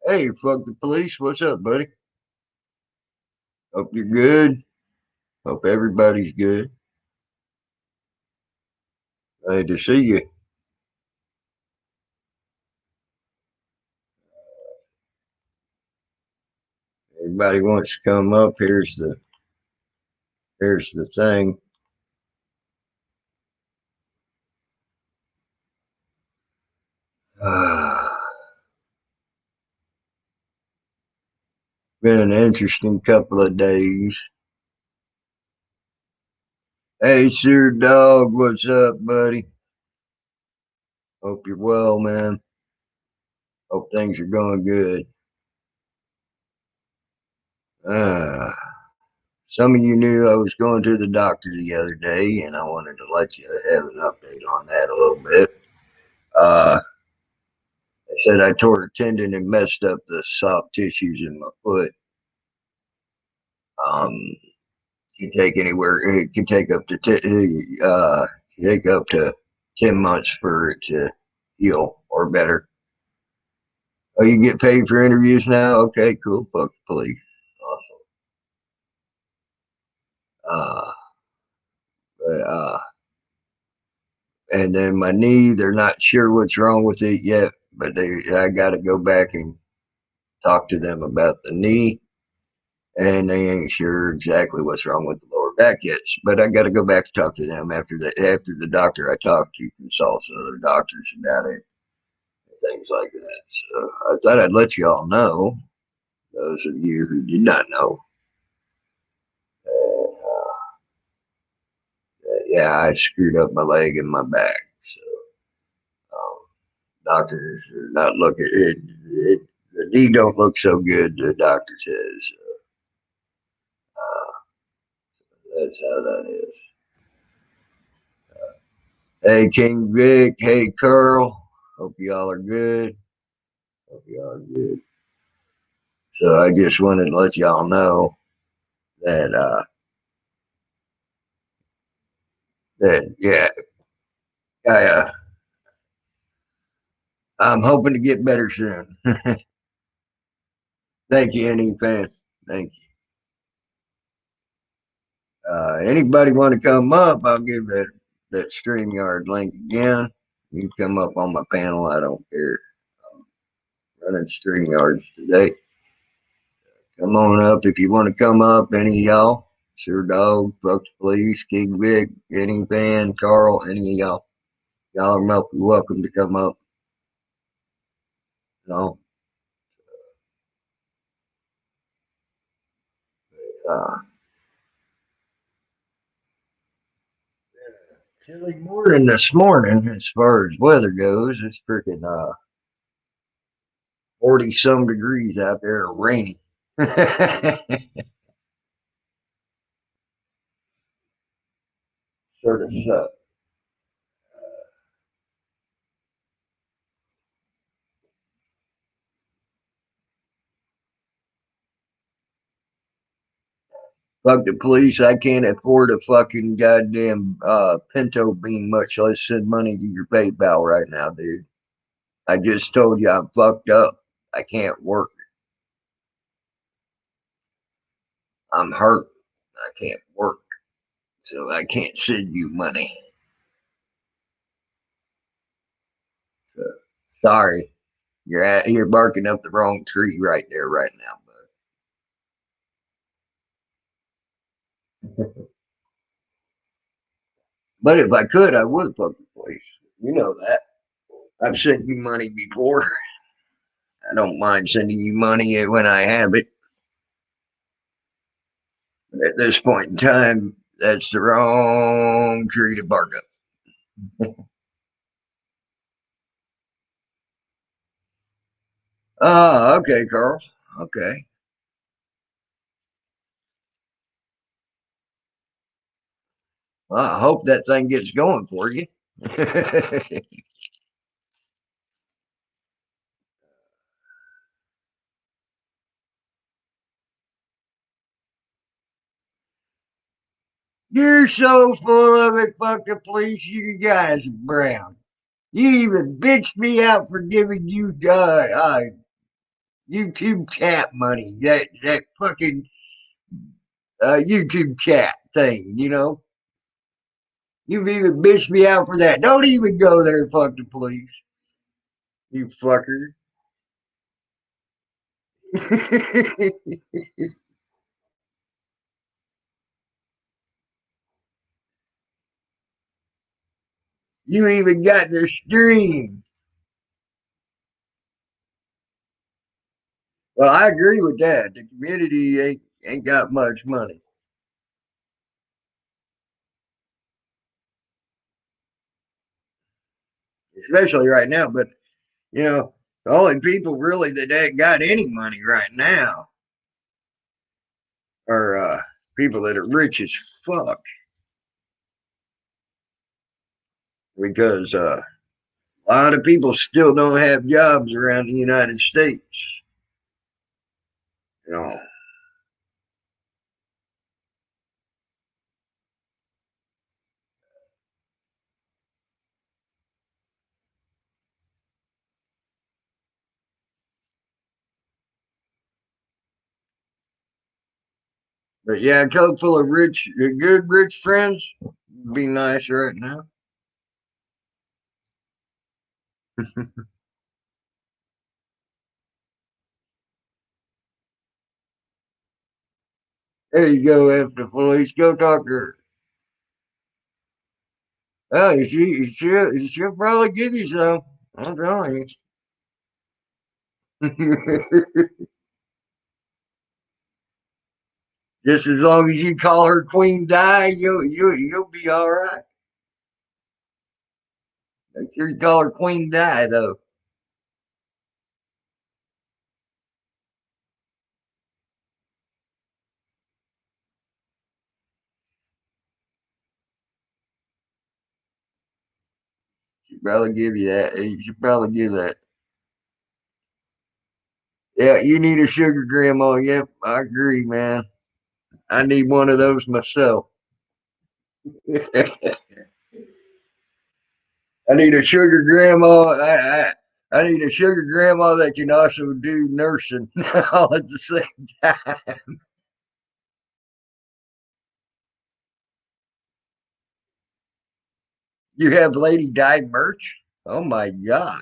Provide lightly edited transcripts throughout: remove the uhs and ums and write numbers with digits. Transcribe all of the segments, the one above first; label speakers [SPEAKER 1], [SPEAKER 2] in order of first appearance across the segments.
[SPEAKER 1] Hey, fuck the police. What's up, buddy? Hope you're good. Hope everybody's good. Glad to see you. Everybody wants to come up. Here's the thing. Been an interesting couple of days. Hey, Sir Dog, what's up, buddy? Hope you're well, man. Hope things are going good. Uh, some of you knew I was going to the doctor the other day, and I wanted to let you have an update on that a little bit. I said I tore a tendon and messed up the soft tissues in my foot. Um, can take anywhere. It can take up to take up to 10 months for it to heal or better. Oh, you get paid for interviews now? Okay, cool. Fuck the police. Awesome. But and then my knee, they're not sure what's wrong with it yet, but I got to go back and talk to them about the knee, and they ain't sure exactly what's wrong with the lower back yet. But I got to go back to talk to them after the doctor I talked to consults other doctors about it, things like that. So I thought I'd let you all know, those of you who did not know. And, yeah, I screwed up my leg and my back. So doctors are not looking. The knee don't look so good. The doctor says that's how that is. Hey, King Vic. Hey, Curl. Hope y'all are good. Hope y'all are good. So I just wanted to let y'all know that yeah, I I'm hoping to get better soon. Thank you, any fan. Thank you. Anybody want to come up? I'll give that StreamYard link again. You can come up on my panel. I don't care. I'm running StreamYards today. Come on up if you want to come up. Any of y'all? Sure Dog, Fuck the Police, King Vic, any fan, Carl, any of y'all. Y'all are welcome to come up. You know, uh, chilly morning this morning as far as weather goes. It's freaking 40 some degrees out there, rainy. Sort of sucks. Fuck the police. I can't afford a fucking goddamn pinto bean, much less send money to your PayPal right now, dude. I just told you I'm fucked up. I can't work. I'm hurt. I can't work. So I can't send you money. So, sorry. You're barking up the wrong tree right there right now, bud. But if I could, I would fuck the police. You know that. I've sent you money before. I don't mind sending you money when I have it. But at this point in time, that's the wrong tree to bark up. Oh, okay, Carl. Okay. Well, I hope that thing gets going for you. You're so full of it, fuck the police. You guys are brown. You even bitched me out for giving you YouTube chat money. That fucking YouTube chat thing. You've even bitched me out for that. Don't even go there, fuck the police. You fucker. You even got the stream. Well, I agree with that. The community ain't got much money, especially right now. But the only people really that ain't got any money right now are people that are rich as fuck because a lot of people still don't have jobs around the United States. You know, but yeah, a couple full of good rich friends would be nice right now. There you go, after the police. Go talk to her. Oh, she'll probably give you some. I'm telling you. Just as long as you call her Queen Di, you'll be all right. Make sure you call her Queen Di though. She'll probably give you that. She'll probably give that. Yeah, you need a sugar grandma. Yep, I agree, man. I need one of those myself. I need a sugar grandma. I need a sugar grandma that can also do nursing all at the same time. You have Lady Di merch? Oh my god.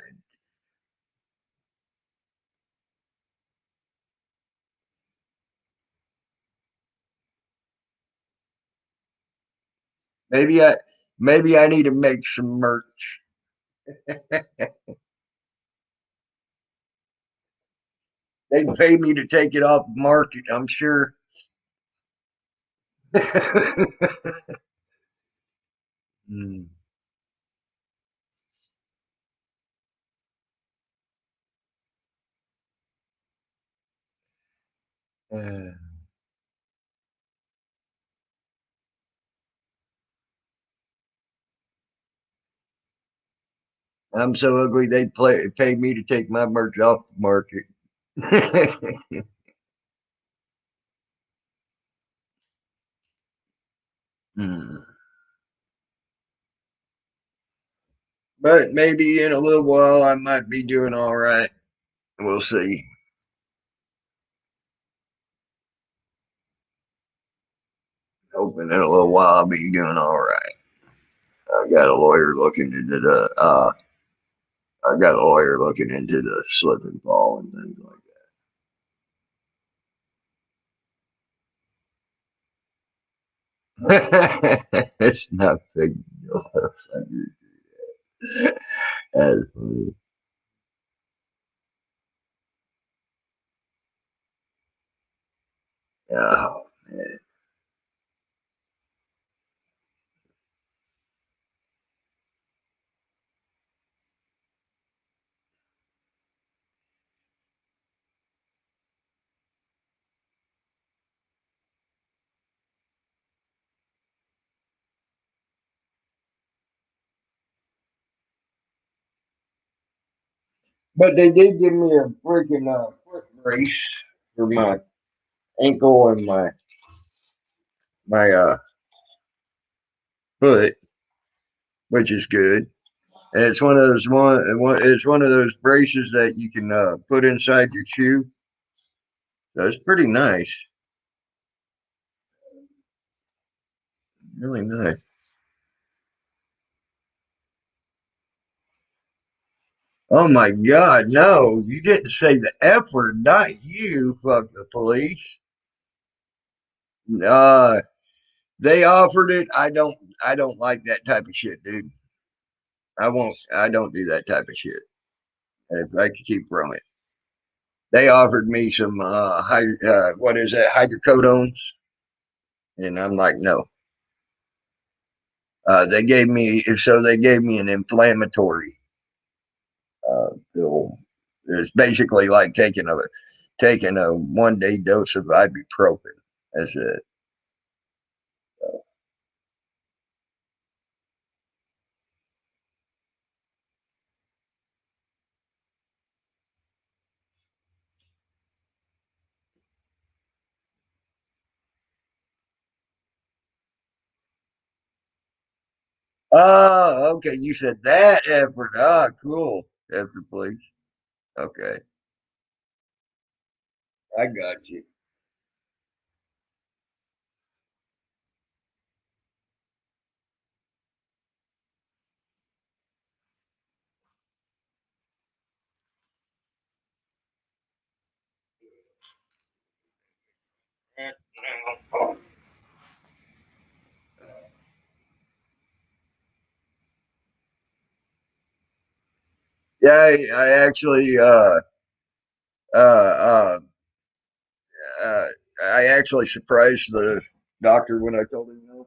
[SPEAKER 1] Maybe I maybe I need to make some merch. They pay me to take it off the market, I'm sure. Hmm. Uh, I'm so ugly they pay me to take my merch off the market. Hmm. But maybe in a little while I might be doing all right. We'll see. Hoping in a little while I'll be doing all right. I got a lawyer looking into the I got a lawyer looking into the slip and fall and things like that. It's not big deal. That's funny. Oh, man. But they did give me a freaking foot brace for my ankle and my foot, which is good. And it's one of those it's one of those braces that you can put inside your shoe. That's pretty nice. Really nice. Oh my God, no, you didn't say the F word, not you, fuck the police. Uh, they offered it. I don't like that type of shit, dude. I don't do that type of shit. If I could keep from it. They offered me some, what is that, hydrocodones? And I'm like, no. They gave me an inflammatory, pill. It's basically like taking a 1 day dose of ibuprofen. That's it. Oh, okay. You said that effort. Ah, cool. Effort, please. Okay, I got you. Yeah, I actually, uh, uh, uh, I actually surprised the doctor when I told him no.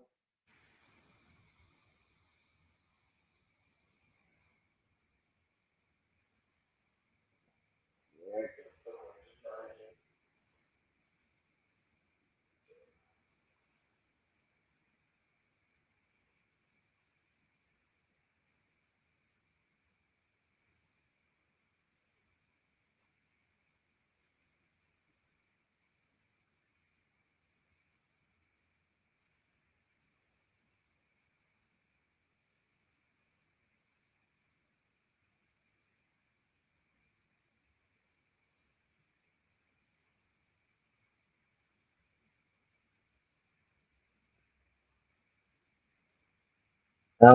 [SPEAKER 1] I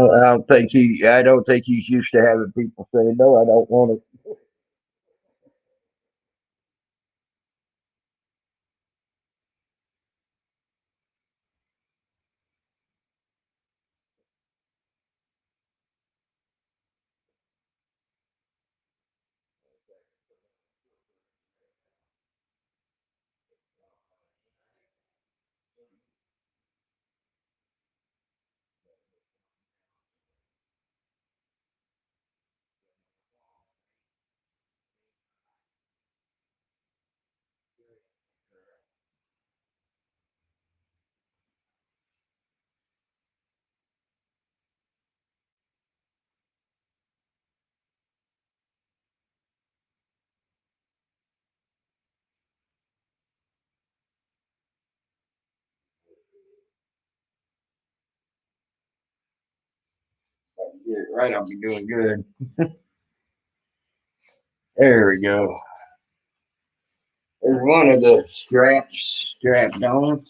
[SPEAKER 1] don't think he's used to having people say no. I don't want it. Get it right, I'll be doing good. There we go. There's one of the straps strapped on.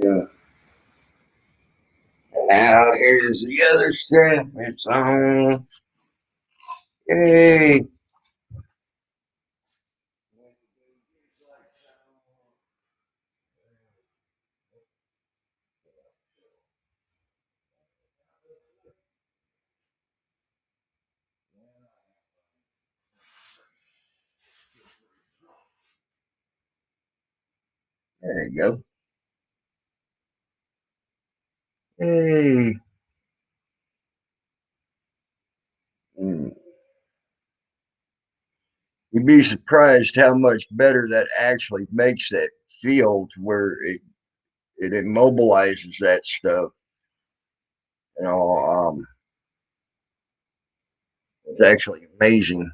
[SPEAKER 1] Yeah. Now here's the other strap. It's on. Yay. There you go. Hey. Mm. You'd be surprised how much better that actually makes that feel to where it immobilizes that stuff. You know, it's actually amazing.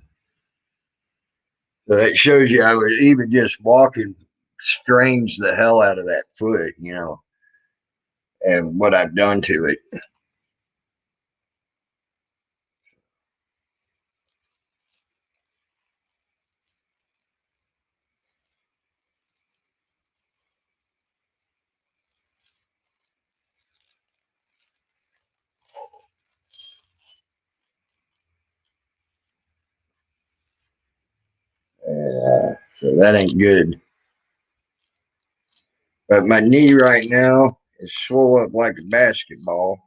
[SPEAKER 1] So that shows you I was even just walking strains the hell out of that foot, and what I've done to it. So that ain't good. But my knee right now is swollen up like a basketball.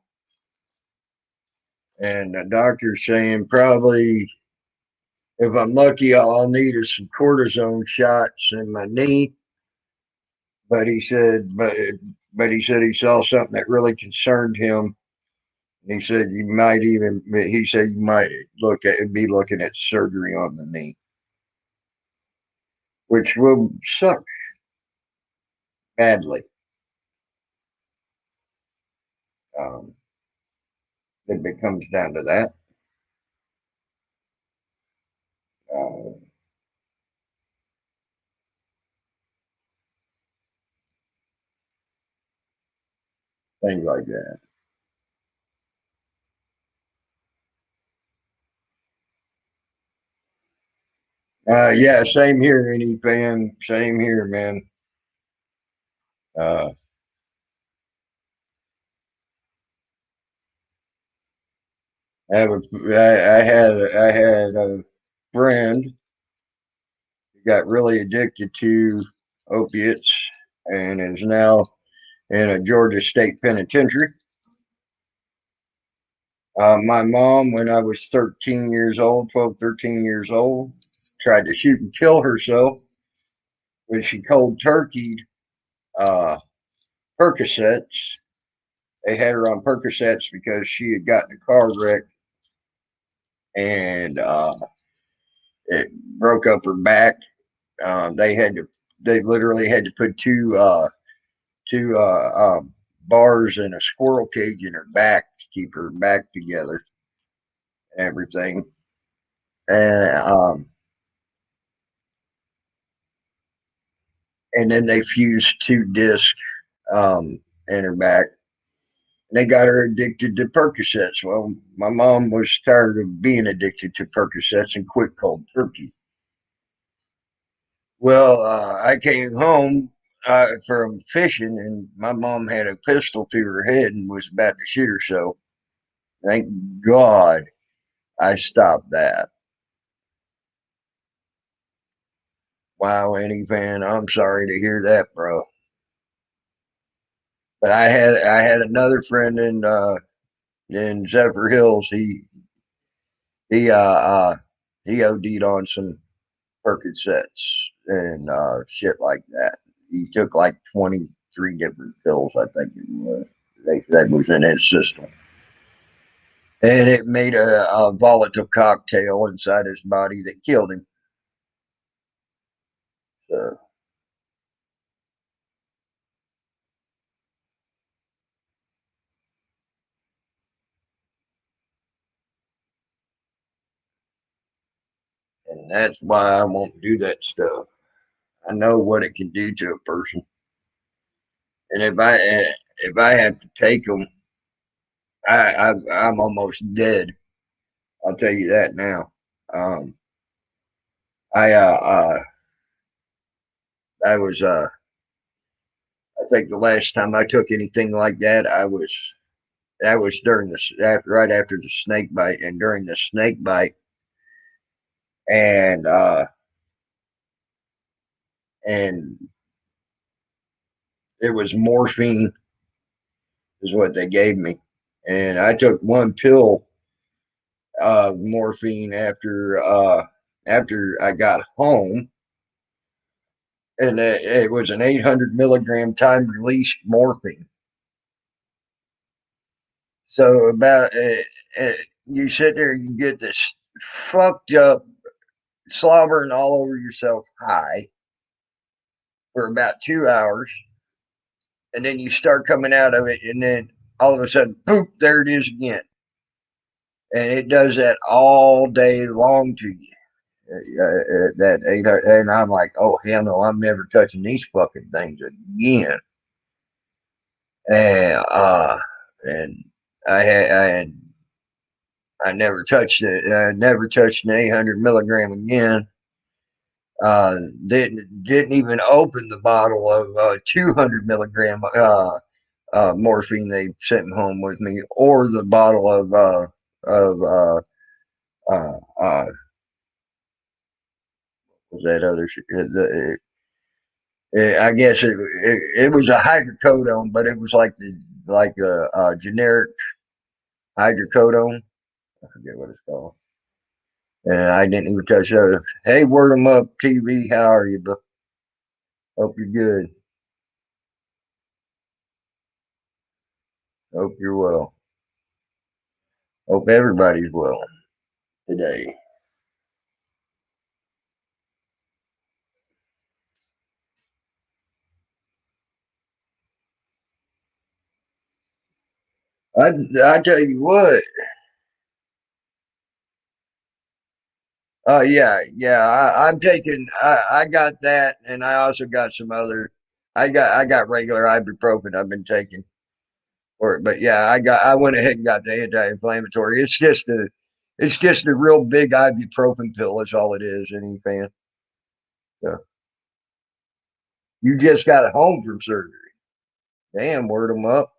[SPEAKER 1] And the doctor's saying probably if I'm lucky, all I'll need is some cortisone shots in my knee. But he said, but he said he saw something that really concerned him. And he said you might even. He said you might be looking at surgery on the knee, which will suck badly. Um, if it comes down to that, uh, things like that. Yeah, same here, any fan. Same here, man. Uh, I had a friend who got really addicted to opiates and is now in a Georgia State Penitentiary. My mom, when I was 13 years old, 12, 13 years old, tried to shoot and kill herself when she cold turkeyed uh, Percocets. They had her on Percocets because she had gotten a car wreck and it broke up her back. They had to, they literally had to put two bars in a squirrel cage in her back to keep her back together and everything. And and then they fused two discs in her back. They got her addicted to Percocets. Well, my mom was tired of being addicted to Percocets and quit cold turkey. Well, I came home from fishing, and my mom had a pistol to her head and was about to shoot herself. Thank God I stopped that. Wow, any fan, I'm sorry to hear that, bro. But I had another friend in Zephyr Hills. He uh, uh he OD'd on some Percocets and shit like that. He took like 23 different pills, I think it was. That was in his system. And it made a volatile cocktail inside his body that killed him. So, and that's why I won't do that stuff. I know what it can do to a person, and if I have to take them, I'm almost dead. I'll tell you that now. Um, I I was I think the last time I took anything like that, that was during right after the snake bite and during the snake bite, and and it was morphine is what they gave me, and I took one pill of morphine after I got home, and it was an 800 milligram time released morphine. So about you sit there, you get this fucked up, slobbering all over yourself high for about 2 hours, and then you start coming out of it, and then all of a sudden, poop, there it is again, and it does that all day long to you. That 800, and I'm like, oh hell no, I'm never touching these fucking things again. And and I never touched it. I never touched an 800 milligram again. Didn't even open the bottle of 200 milligram morphine they sent home with me, or the bottle of uh, uh, Was that other? I guess it was a hydrocodone, but it was like a generic hydrocodone. I forget what it's called. And I didn't even touch her. Hey, Word 'em Up TV, how are you, bro? Hope you're good. Hope you're well. Hope everybody's well today. I I tell you what. Yeah. I'm taking. I got that, and I also got some other. I got regular ibuprofen. I've been taking for it, but yeah, I went ahead and got the anti-inflammatory. It's just a real big ibuprofen pill. That's all it is. Any fan? Yeah. You just got home from surgery. Damn, word them up.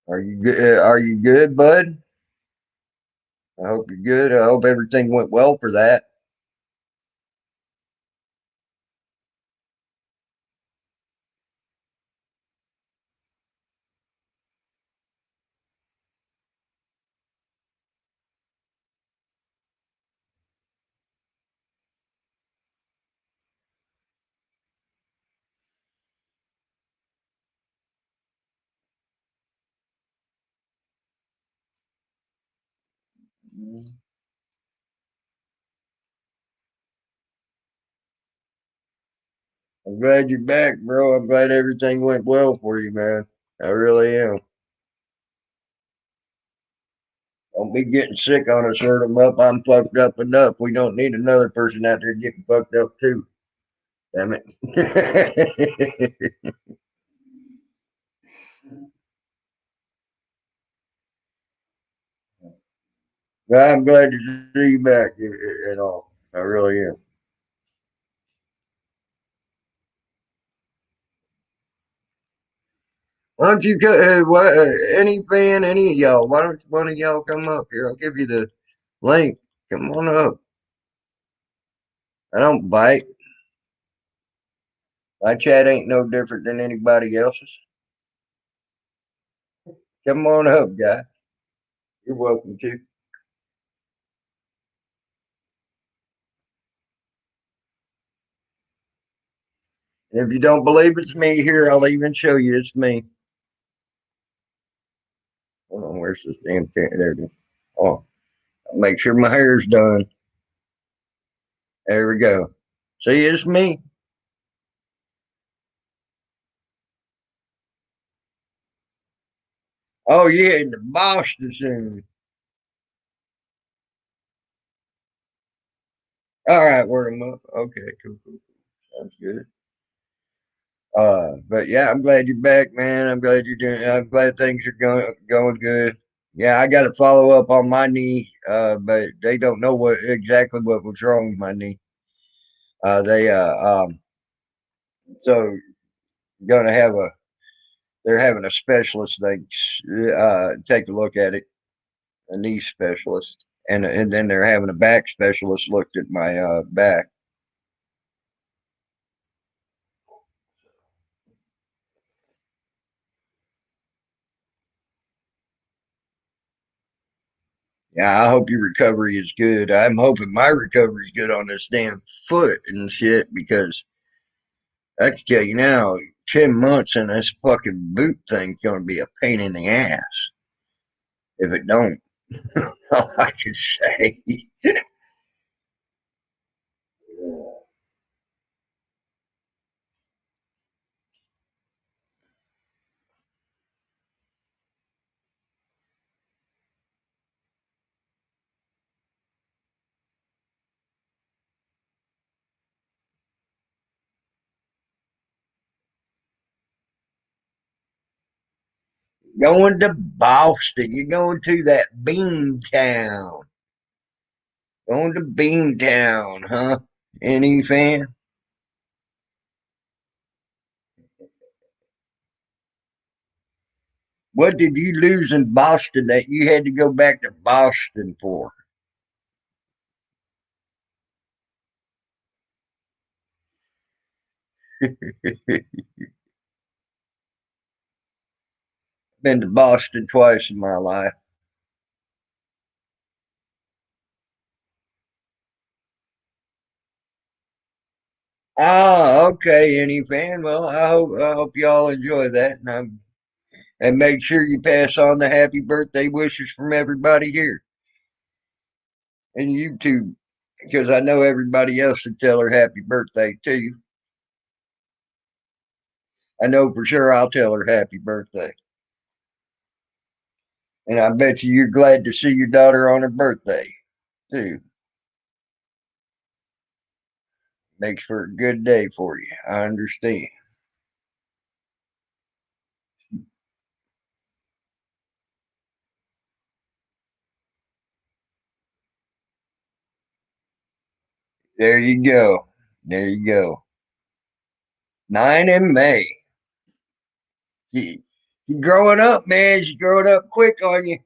[SPEAKER 1] Are you good? Are you good, bud? I hope you're good. I hope everything went well for that. I'm glad you're back, bro. I'm glad everything went well for you, man. I really am. Don't be getting sick on us, hurt them up. I'm fucked up enough. We don't need another person out there getting fucked up too. Damn it. Well, I'm glad to see you back at all. I really am. Why don't you, any fan, any of y'all, why don't one of y'all come up here? I'll give you the link. Come on up. I don't bite. My chat ain't no different than anybody else's. Come on up, guy. You're welcome to. If you don't believe it's me here, I'll even show you it's me. Hold on, where's this damn thing? There it is. Oh, I'll make sure my hair's done. There we go. See, it's me. Oh, yeah, in the Boston soon. All right, we're a month. Okay, cool. Sounds good. But yeah, I'm glad you're back, man. I'm glad you're doing. I'm glad things are going good. Yeah, I got to follow up on my knee, but they don't know what exactly what was wrong with my knee. They so gonna have a they're having a specialist take a look at it, a knee specialist, and then they're having a back specialist looked at my back. Yeah, I hope your recovery is good. I'm hoping my recovery is good on this damn foot and shit because I can tell you now, 10 months in this fucking boot thing's gonna be a pain in the ass if it don't. All I can say. Going to Boston. You're going to that bean town. Going to bean town, huh? Any fan? What did you lose in Boston that you had to go back to Boston for? Been to Boston twice in my life. Ah, okay, any fan. Well, I hope y'all enjoy that, and make sure you pass on the happy birthday wishes from everybody here and you too, because I know everybody else would tell her happy birthday too. I know for sure I'll tell her happy birthday, and I bet you're glad to see your daughter on her birthday too. Makes for a good day for you. I understand. There you go. There you go. 9 in May. You, you growing up, man. You growing up quick on you.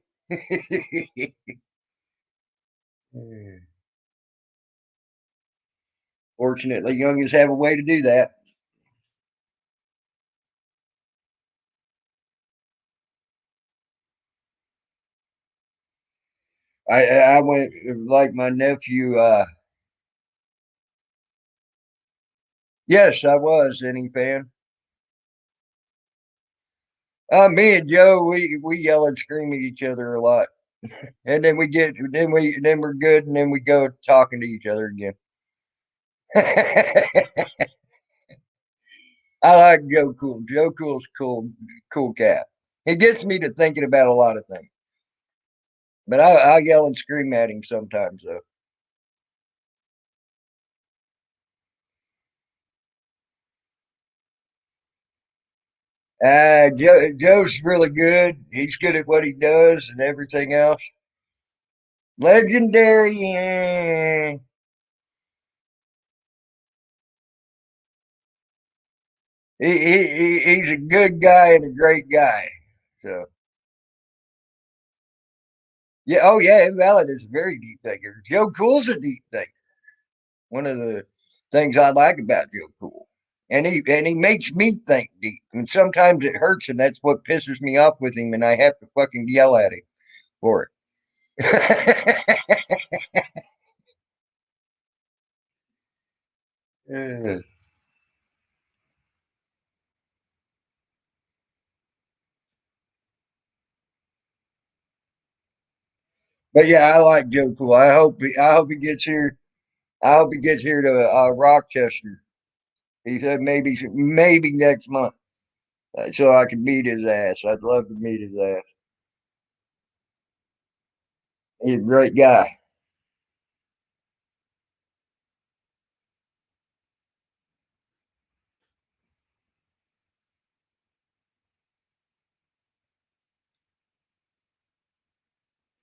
[SPEAKER 1] Fortunately, youngins have a way to do that. I went like my nephew. Yes, I was any fan. Me and Joe, we yell and scream at each other a lot, and then we're good, and then we go talking to each other again. I like Joe Cool. Joe Cool's cool cat. He gets me to thinking about a lot of things. But I yell and scream at him sometimes though. Joe's really good. He's good at what he does and everything else. Legendary. He's a good guy and a great guy. So yeah, oh yeah, Invalid is a very deep thinker. Joe Cool's a deep thinker. One of the things I like about Joe Cool. And he makes me think deep. And sometimes it hurts, and that's what pisses me off with him, and I have to fucking yell at him for it. But yeah, I like Joe Cool. I hope he gets here. I hope he gets here to Rochester. He said maybe next month, so I can meet his ass. I'd love to meet his ass. He's a great guy.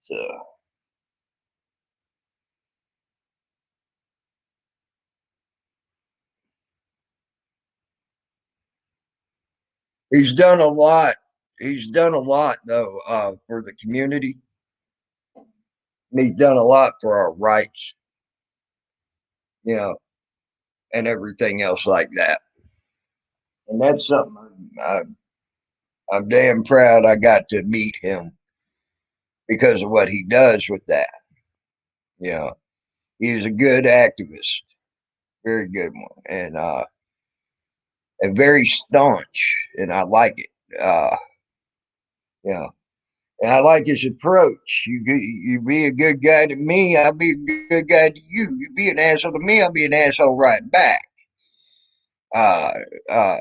[SPEAKER 1] So he's done a lot. He's done a lot though for the community. He's done a lot for our rights, you know, and everything else like that. And that's something I'm damn proud I got to meet him because of what he does with that. You know, he's a good activist, very good one, and very staunch, and I like it. You know, and I like his approach. You be a good guy to me, I'll be a good guy to you. You be an asshole to me, I'll be an asshole right back. Uh, uh,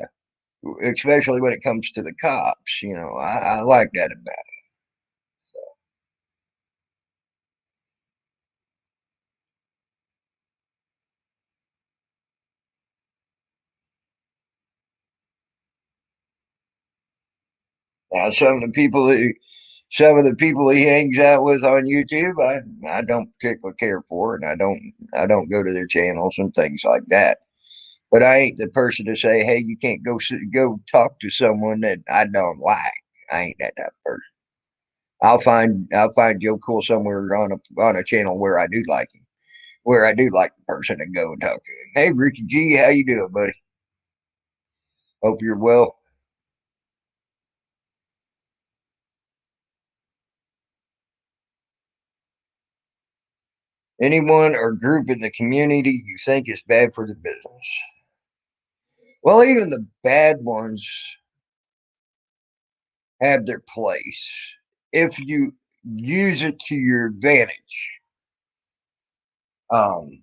[SPEAKER 1] Especially when it comes to the cops. You know, I like that about it. Now, some of the people he hangs out with on YouTube, I don't particularly care for, and I don't go to their channels and things like that. But I ain't the person to say, "Hey, you can't go talk to someone that I don't like." I ain't that type of person. I'll find Joe Cool somewhere on a channel where I do like him, where I do like the person to go and talk to him. Hey, Ricky G, how you doing, buddy? Hope you're well. Anyone or group in the community you think is bad for the business? Well, even the bad ones have their place if you use it to your advantage. Um,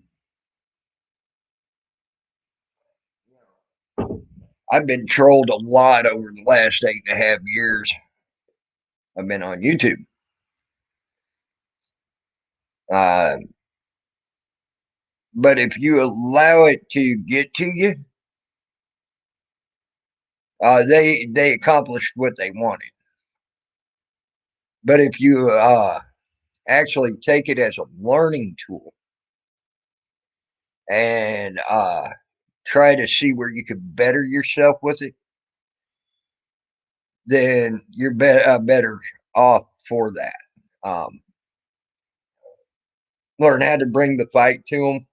[SPEAKER 1] I've been trolled a lot over the last 8.5 years. I've been on YouTube. Uh, but if you allow it to get to you, they accomplished what they wanted. But if you actually take it as a learning tool and try to see where you can better yourself with it, then you're better off for that. Learn how to bring the fight to them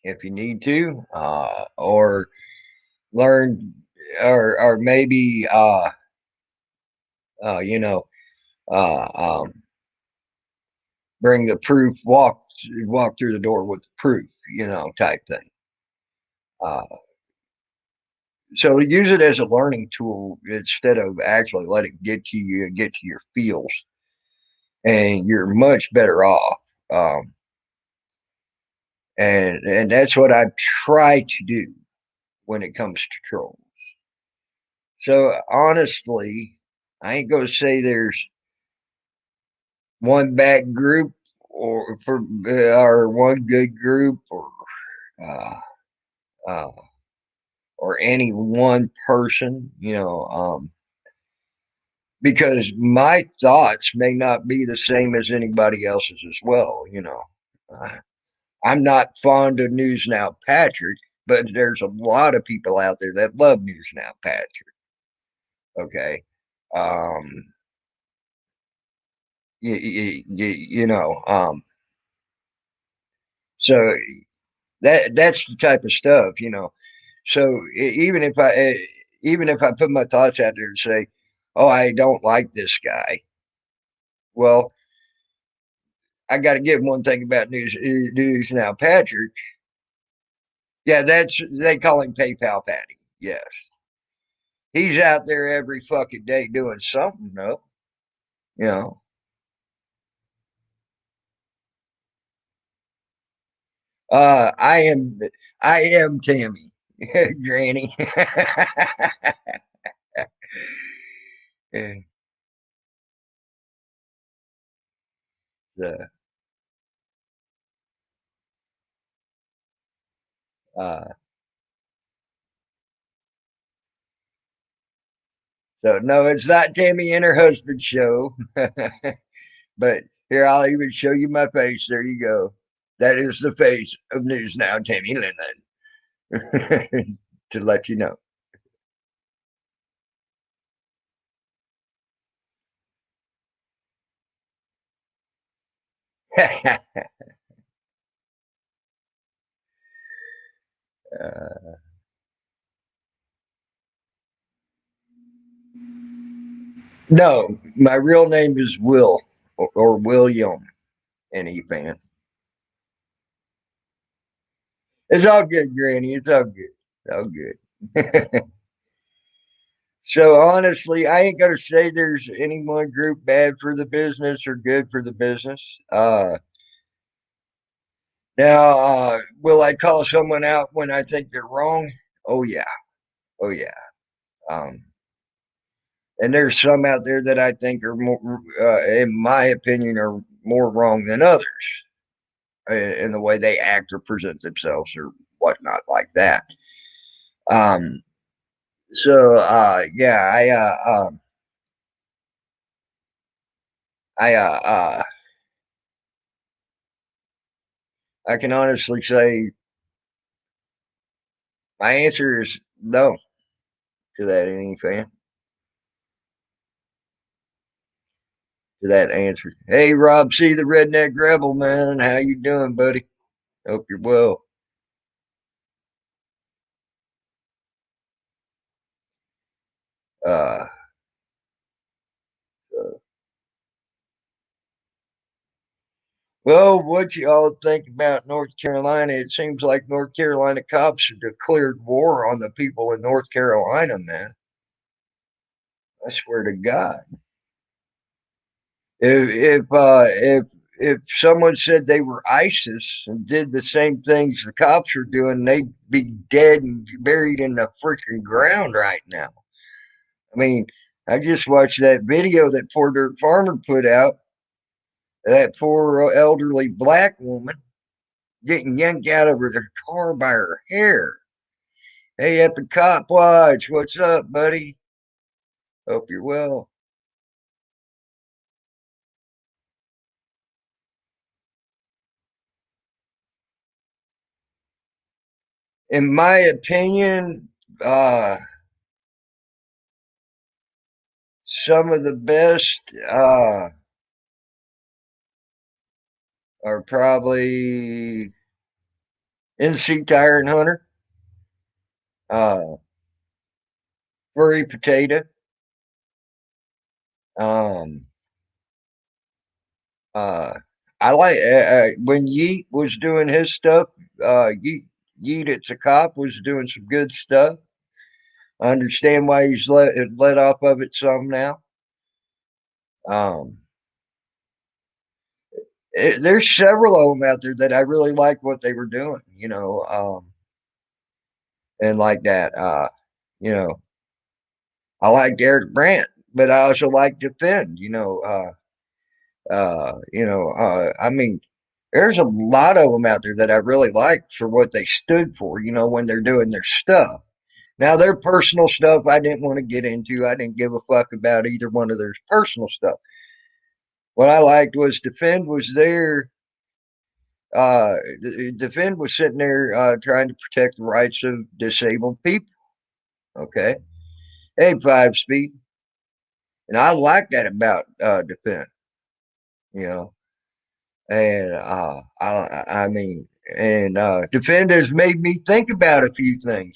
[SPEAKER 1] if you need to, or learn, or maybe you know, uh, um, bring the proof, walk through the door with the proof, type thing. Uh, so use it as a learning tool instead of actually let it get to you, get to your feels, and you're much better off. Um, and that's what I try to do when it comes to trolls. So honestly, I ain't gonna say there's one bad group or one good group uh, uh, or any one person, because my thoughts may not be the same as anybody else's as well. Uh, I'm not fond of News Now Patrick, but there's a lot of people out there that love News Now Patrick. Okay. Um, so that's the type of stuff. So even if I put my thoughts out there and say, "Oh, I don't like this guy," well, I got to give one thing about News Now Patrick. Yeah, they call him PayPal Patty. Yes, he's out there every fucking day doing something. No, you know. I am Tammy, Granny. Yeah, so, uh, so no, it's not Tammy and her husband's show. But here, I'll even show you my face. There you go. That is the face of News Now, Tammy Lennon. To let you know. uh, no, my real name is Will or William. Any fan? It's all good, Granny. It's all good. It's all good. So honestly, I ain't gonna say there's any one group bad for the business or good for the business. Now, will I call someone out when I think they're wrong? Oh yeah, oh yeah. Um, and there's some out there that I think are more, in my opinion, are more wrong than others in the way they act or present themselves or whatnot like that. Um, so yeah, I I can honestly say my answer is no to that. Any fan to that answer? Hey, Rob, see the redneck rebel man. How you doing, buddy? Hope you're well. Uh, well, what you all think about North Carolina? It seems like North Carolina cops have declared war on the people in North Carolina, man. I swear to God. If someone said they were ISIS and did the same things the cops are doing, they'd be dead and buried in the freaking ground right now. I mean, I just watched that video that Poor Dirt Farmer put out. That poor elderly black woman getting yanked out of her car by her hair. Hey, up at Cop Watch, what's up, buddy? Hope you're well. In my opinion, some of the best are probably NC Tire and Hunter, uh, Furry Potato. Um, uh, I like when Yeet was doing his stuff. Yeet at the cop was doing some good stuff. I understand why he's let off of it some now. Um, there's several of them out there that I really like what they were doing, and like that. You know, I like Derek Brandt, but I also like Defend. I mean, there's a lot of them out there that I really like for what they stood for. When they're doing their stuff. Now, their personal stuff, I didn't want to get into. I didn't give a fuck about either one of their personal stuff. What I liked was Defend was there. Defend was sitting there trying to protect the rights of disabled people. Okay. Hey, 5 Speed. And I like that about Defend, you know. And I mean, and Defend has made me think about a few things.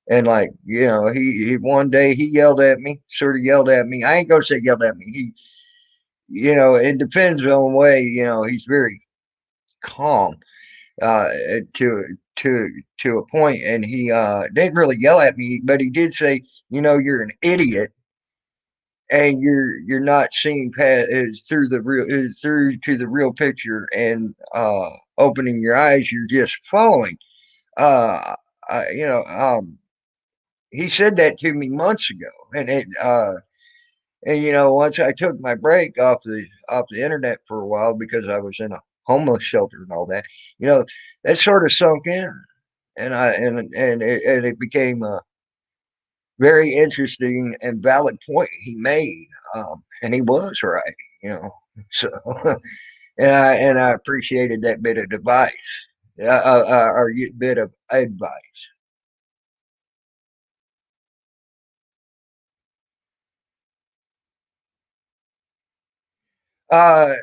[SPEAKER 1] And like, he one day he yelled at me, sort of yelled at me. I ain't gonna say yelled at me. It depends on way. He's very calm uh, to to a point, and he didn't really yell at me, but he did say, you're an idiot, and you're not seeing past through the real through to the real picture and opening your eyes. You're just following. Uh, you know, he said that to me months ago, and once I took my break off the internet for a while because I was in a homeless shelter and all that, that sort of sunk in, and it became a very interesting and valid point he made, and he was right, so and I appreciated that bit of advice, or bit of advice. Uh,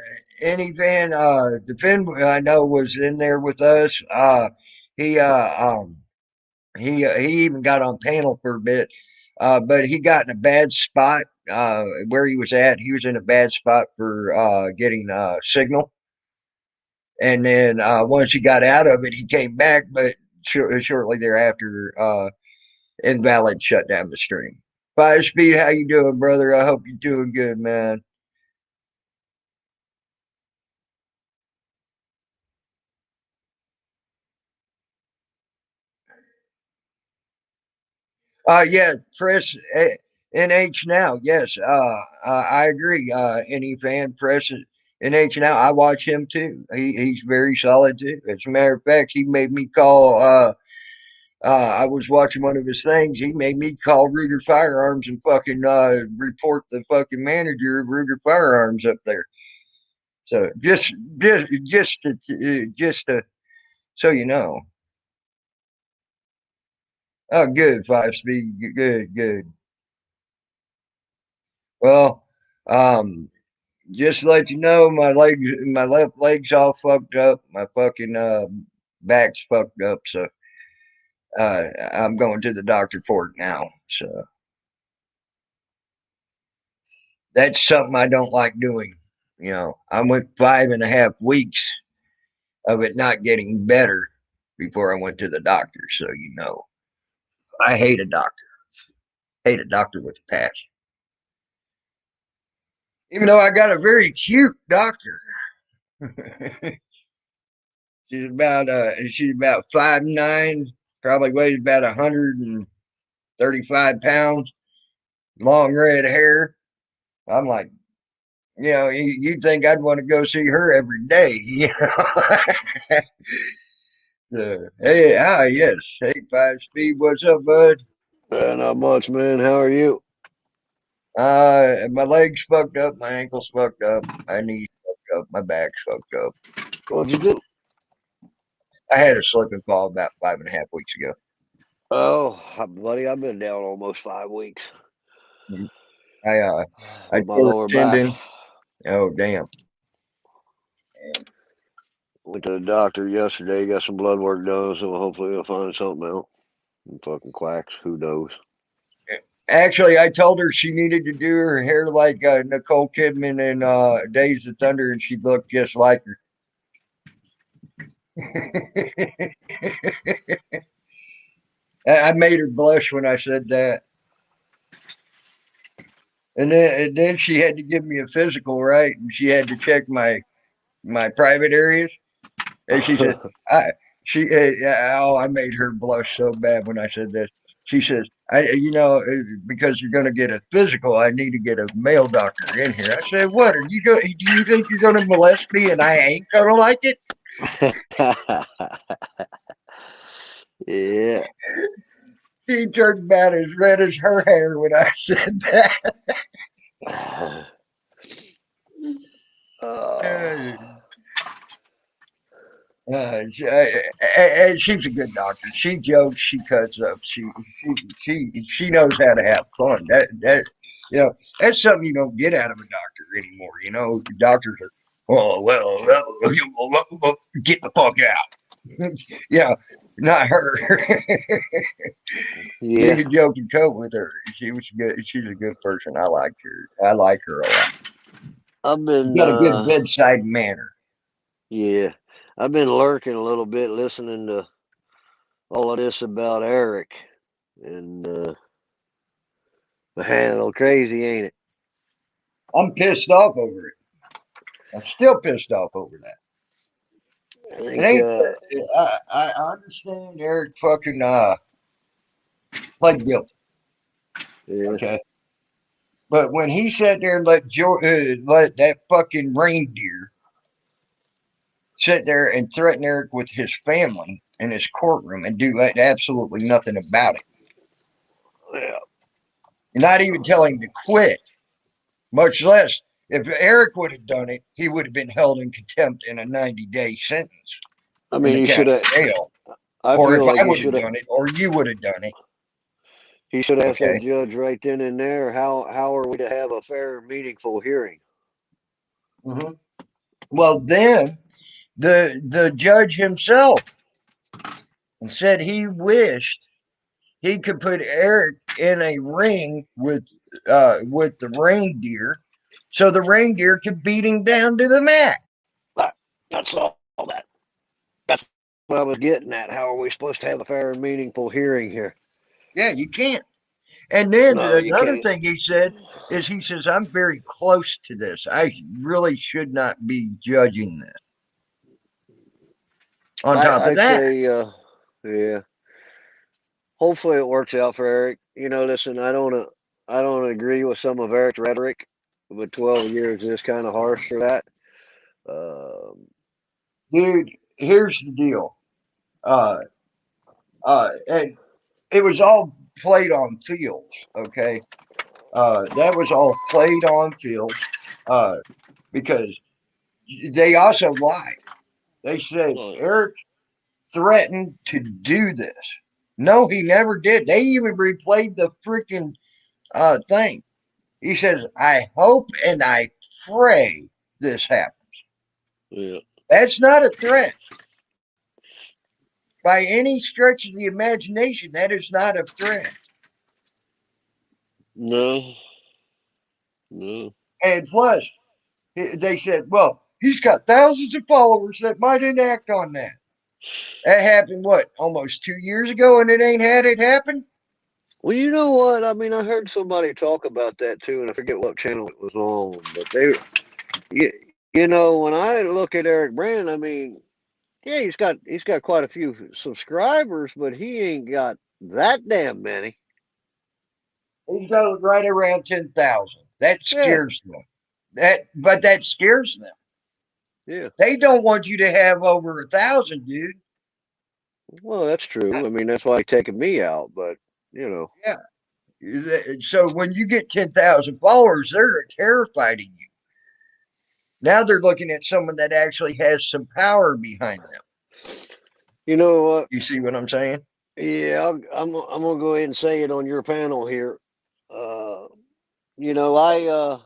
[SPEAKER 1] any fan, the Finn I know was in there with us. He he even got on panel for a bit, but he got in a bad spot where he was at. He was in a bad spot for getting signal, and then once he got out of it, he came back, but shortly thereafter, Invalid shut down the stream. 5 Speed, how you doing, brother? I hope you're doing good, man. Yeah, press NH now. Yes, I agree. Any fan press NH now. I watch him too. He's very solid too. As a matter of fact, he made me call. I was watching one of his things. He made me call Ruger Firearms and fucking report the fucking manager of Ruger Firearms up there. So just to so you know. Oh, good 5 Speed. Good, good. Well, um, just to let you know, my left leg's all fucked up. My fucking back's fucked up. So I'm going to the doctor for it now. So That's something I don't like doing. I went 5.5 weeks of it not getting better before I went to the doctor. So, I hate a doctor. Hate a doctor with a passion. Even though I got a very cute doctor. she's about 5'9", probably weighs about 135 pounds, long red hair. I'm like, you'd think I'd want to go see her every day. Hey, yes. Hey, 5 Speed, what's up, bud?
[SPEAKER 2] Not much, man. How are you?
[SPEAKER 1] My legs fucked up, my ankles fucked up, my knees fucked up, my back's fucked up.
[SPEAKER 2] What'd you do?
[SPEAKER 1] I had a slip and fall about 5.5 weeks ago.
[SPEAKER 2] Oh, buddy, I've been down almost 5 weeks
[SPEAKER 1] I uh, I
[SPEAKER 2] with my
[SPEAKER 1] tore a
[SPEAKER 2] lower back.
[SPEAKER 1] tendon. Oh, damn.
[SPEAKER 2] Went to the doctor yesterday, got some blood work done, so hopefully they'll find something out. Some fucking quacks, who knows?
[SPEAKER 1] Actually, I told her she needed to do her hair like Nicole Kidman in Days of Thunder, and she looked just like her. I made her blush when I said that. And then she had to give me a physical, right? And she had to check my private areas. And she said, I she I made her blush so bad when I said this. She says, because you're going to get a physical, I need to get a male doctor in here. I said, what are you going? Do you think you're going to molest me and I ain't going to like it?
[SPEAKER 2] Yeah.
[SPEAKER 1] She turned about as red as her hair when I said that.
[SPEAKER 2] uh,
[SPEAKER 1] She's a good doctor. She jokes, she cuts up, she knows how to have fun. You know that's something you don't get out of a doctor anymore. Doctors are get the fuck out. Yeah, not her. You
[SPEAKER 2] yeah.
[SPEAKER 1] can joke and cope with her. She was good. She's a good person. I liked her. I like her a lot.
[SPEAKER 2] I've
[SPEAKER 1] She's
[SPEAKER 2] been
[SPEAKER 1] got a good bedside manner.
[SPEAKER 2] yeah. I've been lurking a little bit listening to all of this about Eric and man, a little crazy, ain't it?
[SPEAKER 1] I'm pissed off over it. I'm still pissed off over that.
[SPEAKER 2] I
[SPEAKER 1] It
[SPEAKER 2] think
[SPEAKER 1] ain't. I understand Eric fucking pled guilty.
[SPEAKER 2] yeah.
[SPEAKER 1] Okay, but when he sat there and let that fucking reindeer sit there and threaten Eric with his family in his courtroom and do absolutely nothing about it,
[SPEAKER 2] Yeah.
[SPEAKER 1] and not even tell him to quit, much less if Eric would have done it, he would have been held in contempt in a 90-day sentence
[SPEAKER 2] I
[SPEAKER 1] in
[SPEAKER 2] mean,
[SPEAKER 1] the
[SPEAKER 2] you should
[SPEAKER 1] county
[SPEAKER 2] have.
[SPEAKER 1] jail.
[SPEAKER 2] I
[SPEAKER 1] Or if
[SPEAKER 2] feel like
[SPEAKER 1] I would have done it, or you would have done it.
[SPEAKER 2] he should ask that
[SPEAKER 1] Okay.
[SPEAKER 2] judge right then and there. How are we to have a fair and meaningful hearing?
[SPEAKER 1] Mm-hmm. Well, then the judge himself said he wished he could put Eric in a ring with the reindeer, so the reindeer could beat him down to the mat.
[SPEAKER 2] But that's all that. That's what I was getting at. How are we supposed to have a fair and meaningful hearing here?
[SPEAKER 1] Yeah, you can't. And then
[SPEAKER 2] No, you
[SPEAKER 1] another
[SPEAKER 2] can't.
[SPEAKER 1] thing he said is he says I'm very close to this. I really should not be judging this. On top of
[SPEAKER 2] I'd
[SPEAKER 1] that,
[SPEAKER 2] say, yeah. Hopefully, it works out for Eric. Listen, I don't agree with some of Eric's rhetoric, but 12 years is kind of harsh for that. Um,
[SPEAKER 1] dude, here's the deal. Uh, and it was all played on fields. Okay, that was all played on fields uh, because they also lied. They said
[SPEAKER 2] well,
[SPEAKER 1] Eric threatened to do this. No, he never did. They even replayed the freaking thing. He says, "I hope and I pray this happens."
[SPEAKER 2] yeah,
[SPEAKER 1] That's not a threat by any stretch of the imagination. That is not a threat.
[SPEAKER 2] no, no.
[SPEAKER 1] And plus, they said, well, he's got thousands of followers that might enact on that. That happened, what, almost 2 years ago, and it ain't had it happen?
[SPEAKER 2] Well, you know what? I mean, I heard somebody talk about that too, and I forget what channel it was on, but you know, when I look at Eric Brand, I mean, yeah, he's got quite a few subscribers, but he ain't got that damn many.
[SPEAKER 1] He's got right around 10,000. That
[SPEAKER 2] Yeah,
[SPEAKER 1] scares them. But that scares them.
[SPEAKER 2] yeah.
[SPEAKER 1] They don't want you to have over 1,000, dude.
[SPEAKER 2] Well, that's true. I mean, that's why he's taking me out, but you know,
[SPEAKER 1] Yeah. So when you get 10,000 followers, they're terrified of you. Now they're looking at someone that actually has some power behind them.
[SPEAKER 2] you know what?
[SPEAKER 1] You see what I'm saying?
[SPEAKER 2] Yeah, I'm gonna go ahead and say it on your panel here. Uh, you know,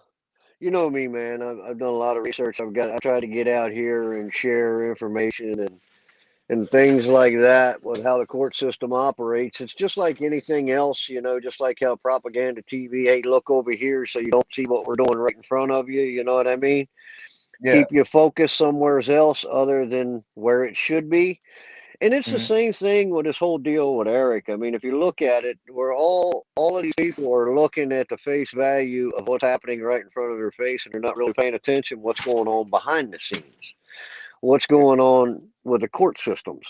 [SPEAKER 2] you know me, man. I've done a lot of research. I try to get out here and share information and things like that with how the court system operates. It's just like anything else, you know, just like how propaganda TV, hey, look over here so you don't see what we're doing right in front of you. You know what I mean?
[SPEAKER 1] Yeah.
[SPEAKER 2] Keep you focused somewhere else other than where it should be. And it's the
[SPEAKER 1] Mm-hmm.
[SPEAKER 2] same thing with this whole deal with Eric. I mean, if you look at it, we're all of these people are looking at the face value of what's happening right in front of their face, and they're not really paying attention what's going on behind the scenes, what's
[SPEAKER 1] Yeah.
[SPEAKER 2] going on with the court systems,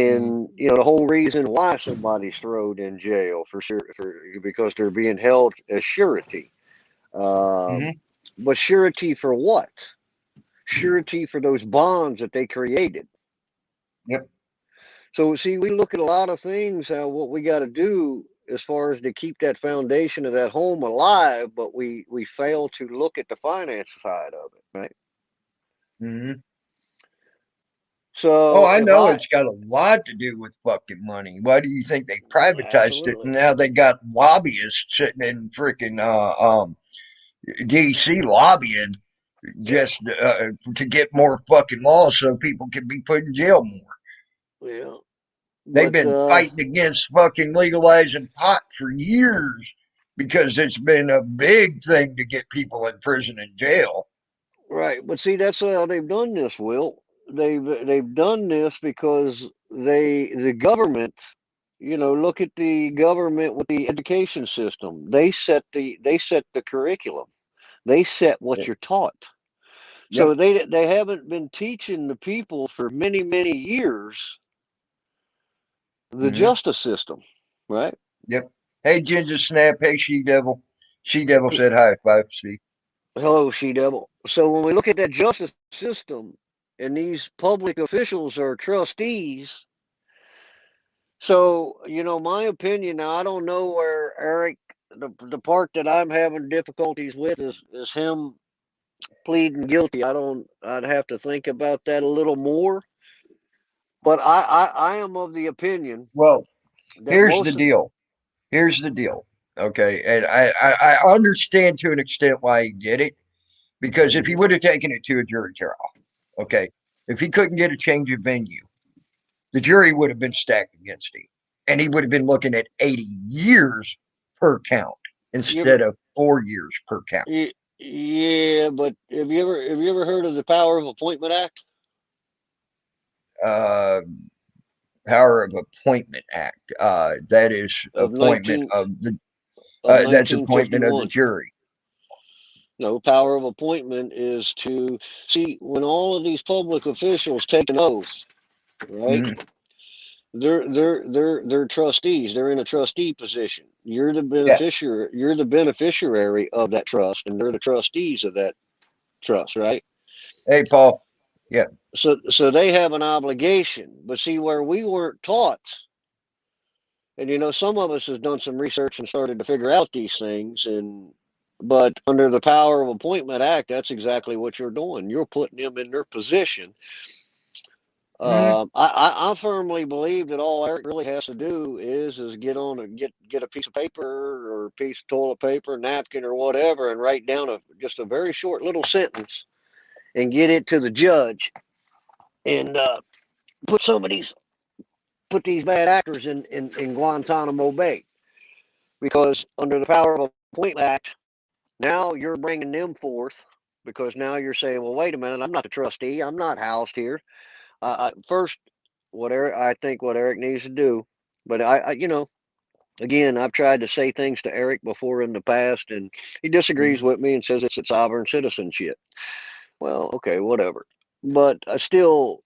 [SPEAKER 1] Mm-hmm.
[SPEAKER 2] and you know the whole reason why somebody's thrown in jail for sure for because they're being held as surety.
[SPEAKER 1] Mm-hmm.
[SPEAKER 2] But surety for what? Surety for those bonds that they created.
[SPEAKER 1] Yep.
[SPEAKER 2] So see, we look at a lot of things. What we got to do as far as to keep that foundation of that home alive, but we fail to look at the finance side of it, right?
[SPEAKER 1] Mm-hmm. Oh,
[SPEAKER 2] So
[SPEAKER 1] I
[SPEAKER 2] if
[SPEAKER 1] know
[SPEAKER 2] I
[SPEAKER 1] it's got a lot to do with fucking money. Why do you think they privatized it?
[SPEAKER 2] absolutely,
[SPEAKER 1] And now they got lobbyists sitting in freaking DC lobbying
[SPEAKER 2] yeah,
[SPEAKER 1] just to get more fucking laws so people can be put in jail more.
[SPEAKER 2] yeah,
[SPEAKER 1] They've
[SPEAKER 2] but
[SPEAKER 1] been fighting against fucking legalizing pot for years because it's been a big thing to get people in prison and jail.
[SPEAKER 2] right, but see, that's how they've done this, Will. They've done this because the government, you know, look at the government with the education system. They set the curriculum. They set what
[SPEAKER 1] Yep.
[SPEAKER 2] you're taught. So
[SPEAKER 1] Yep.
[SPEAKER 2] they haven't been teaching the people for many years the
[SPEAKER 1] Mm-hmm.
[SPEAKER 2] justice system, right?
[SPEAKER 1] Yep. Hey, Ginger Snap. Hey, She Devil. She Devil said hi. 5C.
[SPEAKER 2] Hello, she devil. So when we look at that justice system, and these public officials are trustees, so you know my opinion. Now I don't know where Eric. The part that I'm having difficulties with is him pleading guilty. I don't. I'd have to think about that a little more. But I am of the opinion
[SPEAKER 1] Well,
[SPEAKER 2] that
[SPEAKER 1] here's the
[SPEAKER 2] most of
[SPEAKER 1] deal. Here's the deal. Okay. And I understand to an extent why he did it because if he
[SPEAKER 2] mhm,
[SPEAKER 1] would have taken it to a jury trial, okay, if he couldn't get a change of venue, the jury would have been stacked against him. And he would have been looking at 80 years per count
[SPEAKER 2] you
[SPEAKER 1] instead of 4 years per count.
[SPEAKER 2] yeah, but have you ever heard of the Power of Appointment Act
[SPEAKER 1] Uh, Power of Appointment Act. That is
[SPEAKER 2] of
[SPEAKER 1] appointment
[SPEAKER 2] 19
[SPEAKER 1] of the
[SPEAKER 2] of
[SPEAKER 1] that's appointment of the
[SPEAKER 2] 1951?
[SPEAKER 1] jury.
[SPEAKER 2] No, power of appointment is to see when all of these public officials take an oath, right?
[SPEAKER 1] Mm-hmm.
[SPEAKER 2] They're trustees. They're in a trustee position. You're the
[SPEAKER 1] Yeah.
[SPEAKER 2] beneficiary. You're the beneficiary of that trust, and they're the trustees of that trust, right?
[SPEAKER 1] Hey, Paul. Yeah.
[SPEAKER 2] So they have an obligation. But see, where we weren't taught, and you know, some of us has done some research and started to figure out these things, and but under the Power of Appointment Act, that's exactly what you're doing. You're putting them in their position.
[SPEAKER 1] Mm-hmm.
[SPEAKER 2] I firmly believe that all Eric really has to do is get on a get a piece of paper or a piece of toilet paper, napkin or whatever, and write down just a very short little sentence and get it to the judge and put some of these put these bad actors in Guantanamo Bay because under the Power of Appointment Act, Now you're bringing them forth because now you're saying, well, wait a minute, I'm not the trustee. I'm not housed here. First, I think what Eric needs to do, but again, I've tried to say things to Eric before in the past, and he disagrees with me and says it's sovereign citizenship. Well, okay, whatever. But I still,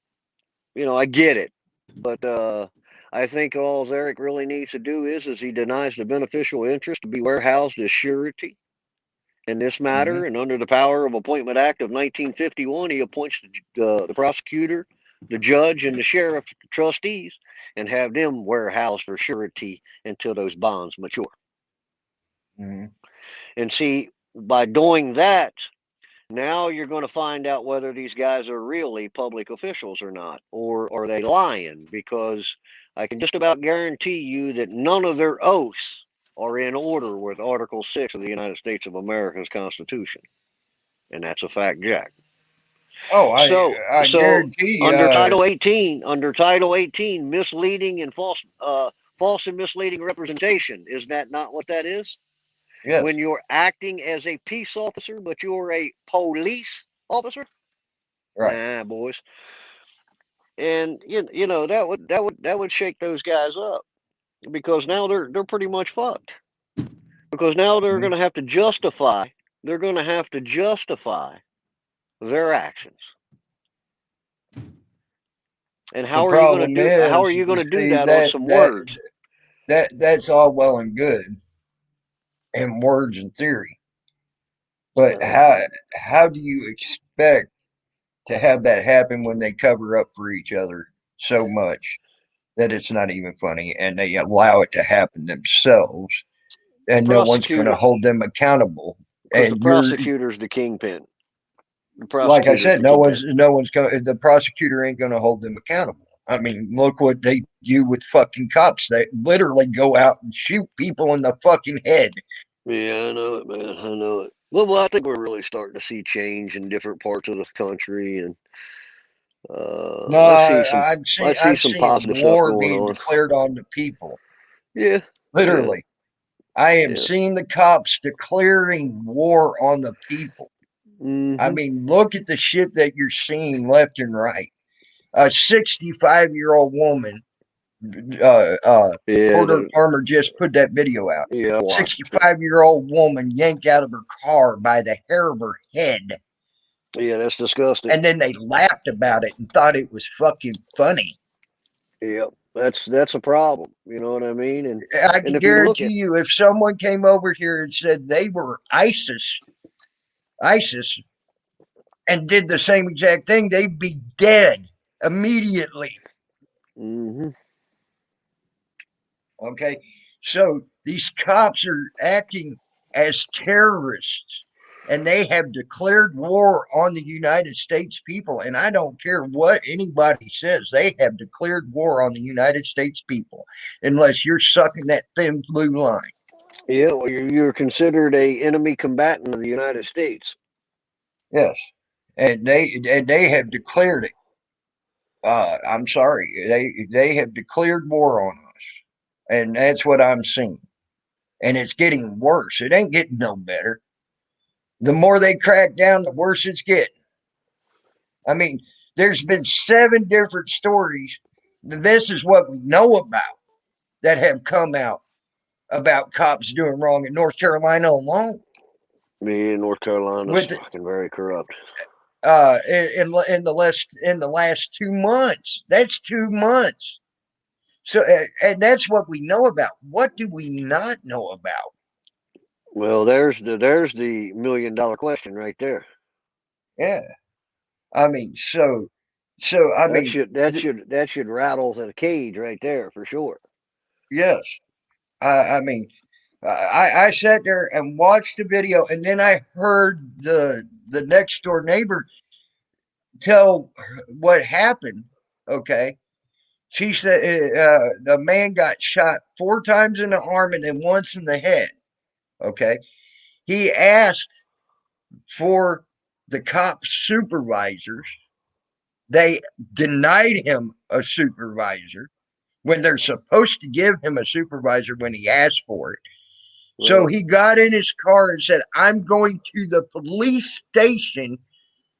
[SPEAKER 2] I get it. But I think all Eric really needs to do is he denies the beneficial interest to be warehoused as surety in this
[SPEAKER 3] Mm-hmm.
[SPEAKER 2] matter, and under the Power of Appointment Act of 1951, he appoints the prosecutor, the judge, and the sheriff trustees, and have them warehoused for surety until those bonds mature.
[SPEAKER 3] Mm-hmm.
[SPEAKER 2] And see, by doing that, now you're going to find out whether these guys are really public officials or not, or are they lying? Because I can just about guarantee you that none of their oaths are in order with Article 6 of the United States of America's Constitution. And that's a fact, Jack.
[SPEAKER 3] Oh,
[SPEAKER 2] So,
[SPEAKER 3] I
[SPEAKER 2] so
[SPEAKER 3] guarantee.
[SPEAKER 2] under Title 18, misleading and false and misleading representation. Is that not what that is?
[SPEAKER 3] Yes,
[SPEAKER 2] When you're acting as a peace officer, but you're a police officer.
[SPEAKER 3] right.
[SPEAKER 2] Nah, boys. And that would shake those guys up because now they're pretty much fucked. Because now they're
[SPEAKER 3] Mhm.
[SPEAKER 2] going to have to justify. They're going to have to justify their actions. And
[SPEAKER 3] The
[SPEAKER 2] how are you going to
[SPEAKER 3] problem
[SPEAKER 2] do? How are
[SPEAKER 3] is,
[SPEAKER 2] you going to do
[SPEAKER 3] see
[SPEAKER 2] that on some words?
[SPEAKER 3] that's all well and good in words and theory, but
[SPEAKER 2] Uh,
[SPEAKER 3] how do you expect to have that happen when they cover up for each other so much that it's not even funny, and they allow it to happen themselves,
[SPEAKER 2] the
[SPEAKER 3] and no one's going to
[SPEAKER 2] prosecutor,
[SPEAKER 3] hold them accountable?
[SPEAKER 2] because the
[SPEAKER 3] And you're,
[SPEAKER 2] prosecutor's the kingpin. The
[SPEAKER 3] like I
[SPEAKER 2] prosecutor's
[SPEAKER 3] said,
[SPEAKER 2] the kingpin.
[SPEAKER 3] no one's going. The prosecutor ain't going to hold them accountable. I mean, look what they do with fucking cops. They literally go out and shoot people in the fucking head.
[SPEAKER 2] Yeah, I know it, man. I know it. Well, I think we're really starting to see change in different parts of the country, and
[SPEAKER 3] No,
[SPEAKER 2] I see some, I see
[SPEAKER 3] I'm
[SPEAKER 2] some
[SPEAKER 3] seeing
[SPEAKER 2] positive stuff
[SPEAKER 3] war
[SPEAKER 2] going
[SPEAKER 3] being
[SPEAKER 2] on.
[SPEAKER 3] declared on the people.
[SPEAKER 2] Yeah, yeah,
[SPEAKER 3] Literally, I am
[SPEAKER 2] yeah.
[SPEAKER 3] seeing the cops declaring war on the people. I
[SPEAKER 2] Mm-hmm.
[SPEAKER 3] mean, look at the shit that you're seeing left and right. A 65-year-old woman, uh, uh,
[SPEAKER 2] Yeah,
[SPEAKER 3] Porter Farmer just put that video out.
[SPEAKER 2] yeah. I watched it.
[SPEAKER 3] 65-year-old woman yanked out of her car by the hair of her head.
[SPEAKER 2] Yeah, that's disgusting.
[SPEAKER 3] And then they laughed about it and thought it was fucking funny.
[SPEAKER 2] Yeah, that's a problem. You know what I mean? And
[SPEAKER 3] I
[SPEAKER 2] and
[SPEAKER 3] can
[SPEAKER 2] if you look
[SPEAKER 3] guarantee
[SPEAKER 2] at,
[SPEAKER 3] you, if someone came over here and said they were ISIS, and did the same exact thing, they'd be dead immediately.
[SPEAKER 2] mm-hmm.
[SPEAKER 3] Okay. So these cops are acting as terrorists, and they have declared war on the United States people. And I don't care what anybody says, they have declared war on the United States people, unless you're sucking that thin blue line.
[SPEAKER 2] Yeah, well, you're considered a enemy combatant of the United States.
[SPEAKER 3] Yes. And they have declared it. I'm sorry, they have declared war on us, and that's what I'm seeing. And it's getting worse. It ain't getting no better. The more they crack down, the worse it's getting. I mean, there's been 7 different stories. This is what we know about that have come out about cops doing wrong in North Carolina alone.
[SPEAKER 2] Me in North Carolina's
[SPEAKER 3] With
[SPEAKER 2] fucking very corrupt.
[SPEAKER 3] in the last 2 months, that's 2 months. So, and that's what we know about. What do we not know about?
[SPEAKER 2] Well, there's the $1 million question right there.
[SPEAKER 3] Yeah, I mean, so I
[SPEAKER 2] That
[SPEAKER 3] mean,
[SPEAKER 2] should that should that should rattle the cage right there for sure.
[SPEAKER 3] yes, I mean, I sat there and watched the video, and then I heard the next door neighbor tell what happened. Okay, she said the man got shot 4 times in the arm and then once in the head. Okay, he asked for the cop supervisors. They denied him a supervisor when they're supposed to give him a supervisor when he asked for it. So
[SPEAKER 2] Right.
[SPEAKER 3] he got in his car and said, I'm going to the police station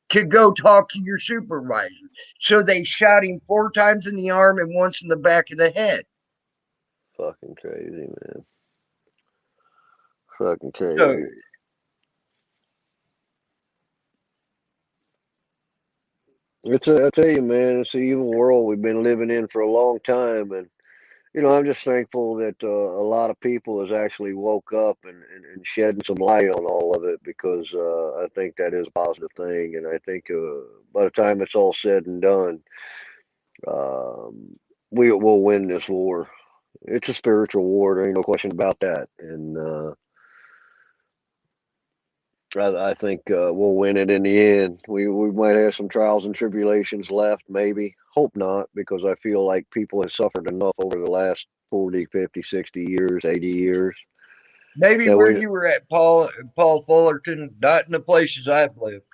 [SPEAKER 3] to go talk to your supervisor. So they shot him 4 times in the arm and once in the back of the head.
[SPEAKER 2] Fucking crazy, man. Fucking
[SPEAKER 3] So
[SPEAKER 2] crazy. I tell you, man, it's an evil world we've been living in for a long time, and I'm just thankful that a lot of people has actually woke up and shedding some light on all of it because I think that is a positive thing, and I think by the time it's all said and done, um, we will win this war. It's a spiritual war. There ain't no question about that, and I think we'll win it in the end. We might have some trials and tribulations left, maybe. Hope not, because I feel like people have suffered enough over the last 40, 50, 60 years, 80 years.
[SPEAKER 3] maybe
[SPEAKER 2] That
[SPEAKER 3] where
[SPEAKER 2] we
[SPEAKER 3] you were at, Paul Fullerton, not in the places I've lived.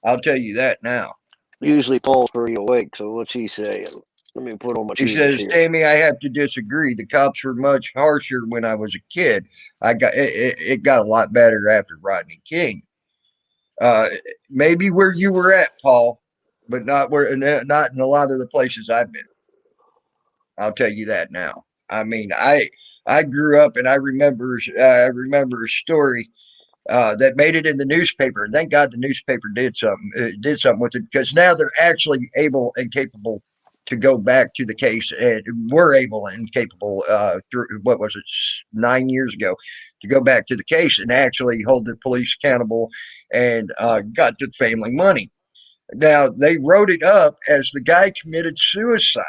[SPEAKER 3] I'll tell you that now.
[SPEAKER 2] usually Paul's pretty awake, so what's he saying? Let me put on my
[SPEAKER 3] He
[SPEAKER 2] tunes
[SPEAKER 3] says,
[SPEAKER 2] here.
[SPEAKER 3] Tammy, I have to disagree. The cops were much harsher when I was a kid. It got a lot better after Rodney King. Uh, Maybe where you were at, Paul, but not in a lot of the places I've been. I'll tell you that now. I mean, I grew up and I remember a story that made it in the newspaper, and thank God the newspaper did something with it, because now they're actually able and capable to go back to the case, and were able and capable through what was it 9 years ago to go back to the case and actually hold the police accountable and got the family money. Now they wrote it up as the guy committed suicide.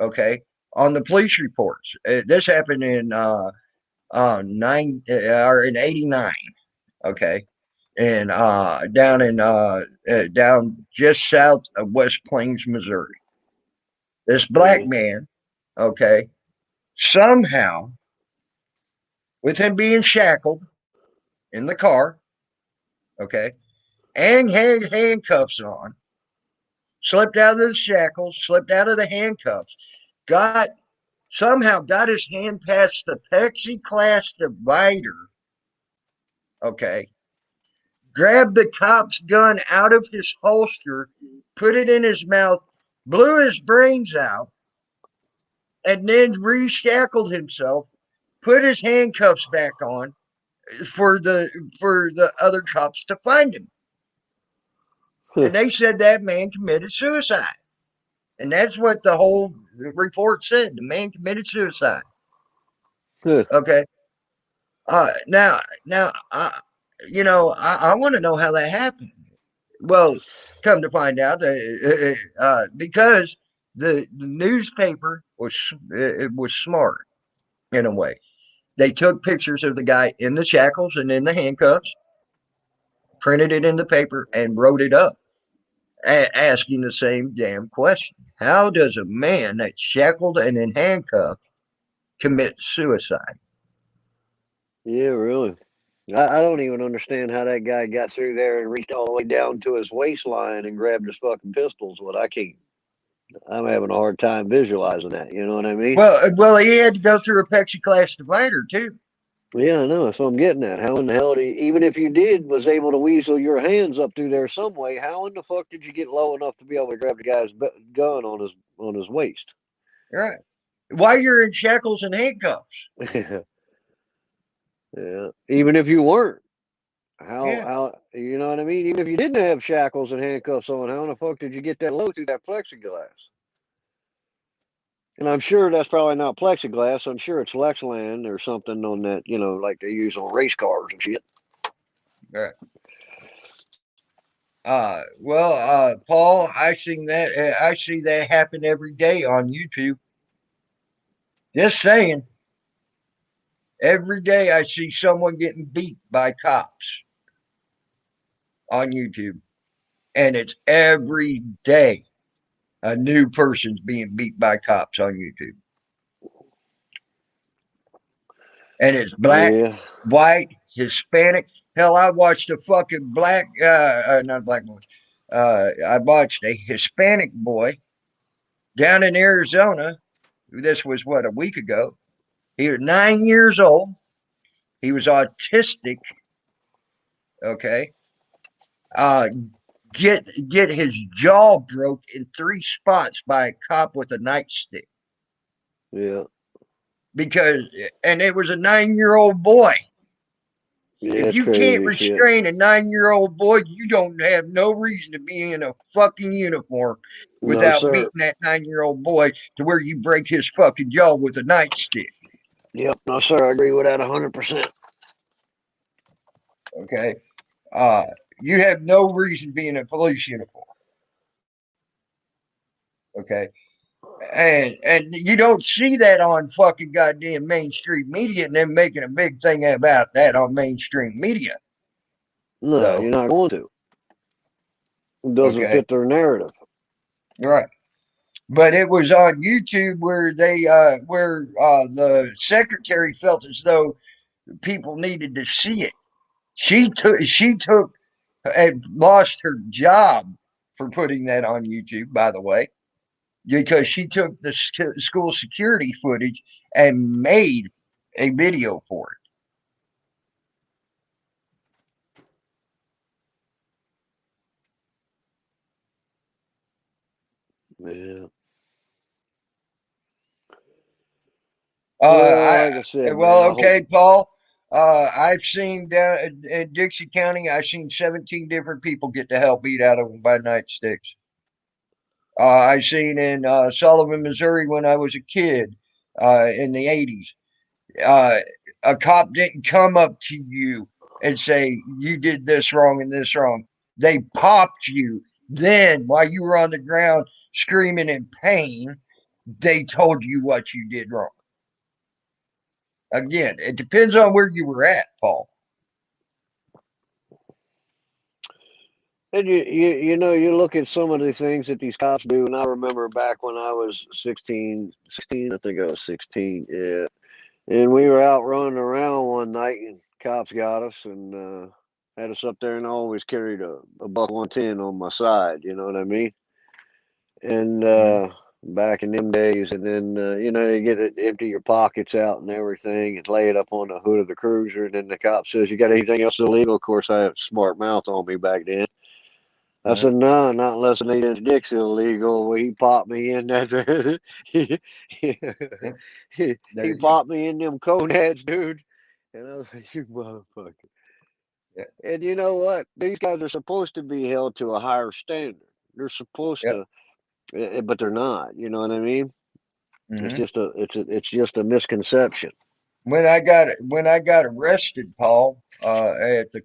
[SPEAKER 3] Okay, on the police reports. This happened in nine or in '89. Okay, and down just south of West Plains, Missouri. This black
[SPEAKER 2] Yeah.
[SPEAKER 3] man, okay, somehow, with him being shackled in the car, okay, and had handcuffs on, slipped out of the shackles, slipped out of the handcuffs, got somehow got his hand past the plexiglass divider, okay, grabbed the cop's gun out of his holster, put it in his mouth, blew his brains out, and then reshackled himself, put his handcuffs back on for the other cops to find him. And they said that man committed suicide. And that's what the whole report said. The man committed suicide. Okay. I want to know how that happened. Well, come to find out that because the newspaper was smart in a way. They took pictures of the guy in the shackles and in the handcuffs, printed it in the paper, and wrote it up, asking the same damn question: how does a man that's shackled and in handcuffs commit suicide?
[SPEAKER 2] Yeah, really. I don't even understand how that guy got through there and reached all the way down to his waistline and grabbed his fucking pistols. What I can't. I'm having a hard time visualizing that. You know what I mean?
[SPEAKER 3] Well, he had to go through a plexiglass divider too.
[SPEAKER 2] Yeah, I know. That's what I'm getting at. How in the hell even if you was able to weasel your hands up through there some way, how in the fuck did you get low enough to be able to grab the guy's gun on his waist?
[SPEAKER 3] Right. While you're in shackles and handcuffs.
[SPEAKER 2] Yeah. Even if you weren't,
[SPEAKER 3] Yeah.
[SPEAKER 2] how you know what I mean? Even if you didn't have shackles and handcuffs on, how in the fuck did you get that low through that plexiglass? And I'm sure that's probably not plexiglass. I'm sure it's Lexland or something on that, like they use on race cars and shit.
[SPEAKER 3] Right. Paul, I see that happen every day on YouTube. Just saying, every day I see someone getting beat by cops on YouTube, and it's every day a new person's being beat by cops on YouTube, and it's black,
[SPEAKER 2] Yeah.
[SPEAKER 3] white, Hispanic. Hell, I watched a fucking not black boy. I watched a Hispanic boy down in Arizona. This was what, a week ago. He was 9 years old. He was autistic. Okay. Get his jaw broke in 3 spots by a cop with a nightstick.
[SPEAKER 2] Yeah.
[SPEAKER 3] And it was a 9-year-old boy.
[SPEAKER 2] Yeah,
[SPEAKER 3] If
[SPEAKER 2] it's
[SPEAKER 3] you can't
[SPEAKER 2] crazy shit.
[SPEAKER 3] restrain a 9-year-old boy, you don't have no reason to be in a fucking uniform
[SPEAKER 2] No,
[SPEAKER 3] without
[SPEAKER 2] sir.
[SPEAKER 3] beating that 9-year-old boy to where you break his fucking jaw with a nightstick.
[SPEAKER 2] Yep. No, sir. I agree with that 100%.
[SPEAKER 3] Okay. You have no reason to be in a police uniform. Okay. And you don't see that on fucking goddamn mainstream media and them making a big thing about that on mainstream media.
[SPEAKER 2] No,
[SPEAKER 3] So,
[SPEAKER 2] you're not going to. It doesn't
[SPEAKER 3] okay.
[SPEAKER 2] fit their narrative.
[SPEAKER 3] Right. But it was on YouTube where the secretary felt as though people needed to see it. She took and lost her job for putting that on YouTube, by the way, because she took the school security footage and made a video for it.
[SPEAKER 2] Yeah.
[SPEAKER 3] Well,
[SPEAKER 2] like I said,
[SPEAKER 3] well,
[SPEAKER 2] man,
[SPEAKER 3] okay, Paul. I've seen down in Dixie County, I've seen 17 different people get the hell beat out of them by nightsticks. I seen in Sullivan, Missouri, when I was a kid in the 80s. A cop didn't come up to you and say, you did this wrong and this wrong. They popped you. Then, while you were on the ground screaming in pain, they told you what you did wrong. Again, it depends on where you were at, Paul.
[SPEAKER 2] And you know, you look at some of the things that these cops do, and I remember back when I was 16, I think I was 16, yeah. And we were out running around one night, and cops got us and had us up there, and I always carried a buck 110 on my side, you know what I mean? And back in them days, and then you know, you get it, empty your pockets out and everything, and lay it up on the hood of the cruiser, and then the cop says, "You got anything else illegal?" Of course, I had a smart mouth on me back then. I said, "No, not unless an 8-inch dick's illegal." Well, he popped me in that. he, he popped me in them coneheads, dude. And I was like, "You motherfucker!"
[SPEAKER 3] Yeah.
[SPEAKER 2] And you know what? These guys are supposed to be held to a higher standard. They're supposed
[SPEAKER 3] Yep.
[SPEAKER 2] to, but they're not. You know what I mean? It's
[SPEAKER 3] Mm-hmm.
[SPEAKER 2] it's just a misconception.
[SPEAKER 3] When I got arrested, Paul, at the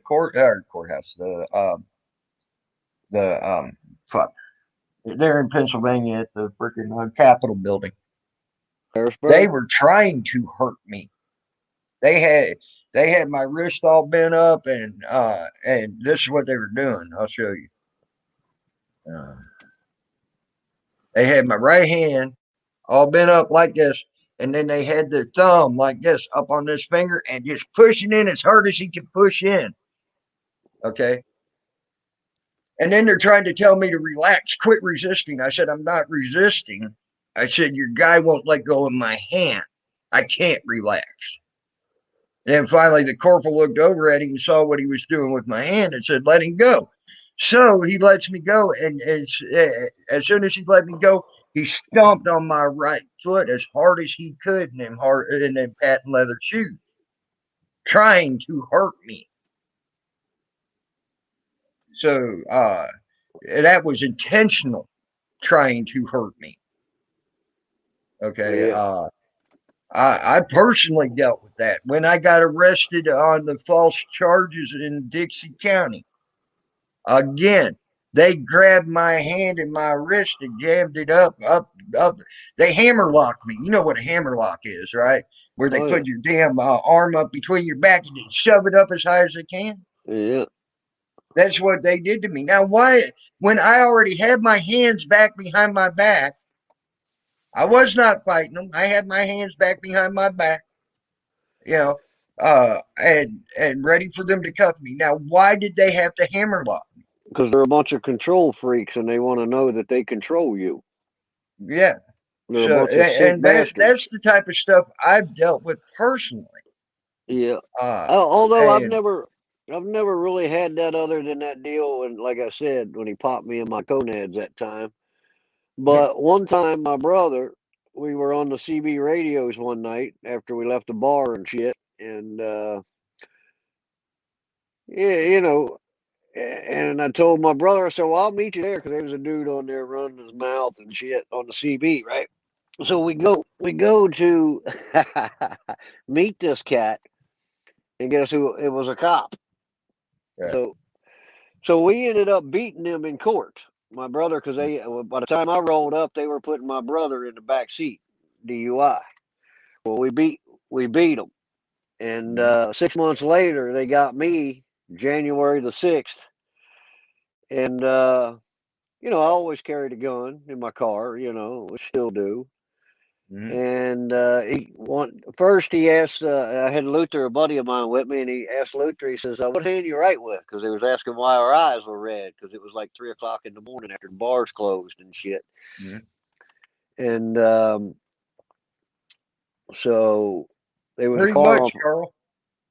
[SPEAKER 3] courthouse, fuck, there in Pennsylvania at the freaking Capitol building, they
[SPEAKER 2] Harrisburg.
[SPEAKER 3] were trying to hurt me. They had my wrist all bent up, and this is what they were doing. I'll show you. They had my right hand all bent up like this, and then they had their thumb like this up on this finger and just pushing in as hard as he could push in. Okay. And then they're trying to tell me to relax, quit resisting. I said, I'm not resisting. I said, your guy won't let go of my hand. I can't relax. And then finally, the corporal looked over at him and saw what he was doing with my hand and said, let him go. So he lets me go. And as soon as he let me go, he stomped on my right foot as hard as he could in them patent leather shoes, trying to hurt me. So that was intentional, trying to hurt me. Okay.
[SPEAKER 2] Yeah.
[SPEAKER 3] I personally dealt with that when I got arrested on the false charges in Dixie County. Again, they grabbed my hand and my wrist and jammed it up. They hammer locked me. You know what a hammer lock is, right? Where they
[SPEAKER 2] Oh yeah.
[SPEAKER 3] put your damn arm up between your back and they shove it up as high as they can.
[SPEAKER 2] Yeah.
[SPEAKER 3] That's what they did to me. Now, why? When I already had my hands back behind my back, I was not fighting them. I had my hands back behind my back, you know, and ready for them to cuff me. Now, why did they have to hammer lock me?
[SPEAKER 2] Because they're a bunch of control freaks, and they want to know that they control you.
[SPEAKER 3] Yeah.
[SPEAKER 2] They're a
[SPEAKER 3] So,
[SPEAKER 2] bunch of sick
[SPEAKER 3] and that's
[SPEAKER 2] bastards.
[SPEAKER 3] the type of stuff I've dealt with personally.
[SPEAKER 2] Yeah.
[SPEAKER 3] Uh,
[SPEAKER 2] Although
[SPEAKER 3] and
[SPEAKER 2] I've never really had that other than that deal when, like I said, when he popped me in my gonads that time. But one time, my brother, we were on the CB radios one night after we left the bar and shit, and yeah, and I told my brother, I said, "Well, I'll meet you there," because there was a dude on there running his mouth and shit on the CB, right? So we go to meet this cat, and guess who? It was a cop.
[SPEAKER 3] yeah,
[SPEAKER 2] So so we ended up beating him in court. My brother, because by the time I rolled up, they were putting my brother in the back seat, DUI. Well, we beat them, and
[SPEAKER 3] mhm,
[SPEAKER 2] 6 months later, they got me January the 6th, and I always carried a gun in my car. We still do.
[SPEAKER 3] mhm.
[SPEAKER 2] And first he asked. I had Luther, a buddy of mine, with me, and he asked Luther. He says, "What hand you write with?" Because he was asking why our eyes were red, because it was like 3 o'clock in the morning after the bars closed and shit.
[SPEAKER 3] Mhm.
[SPEAKER 2] And so there was a
[SPEAKER 3] Pretty
[SPEAKER 2] car on
[SPEAKER 3] much, Carl.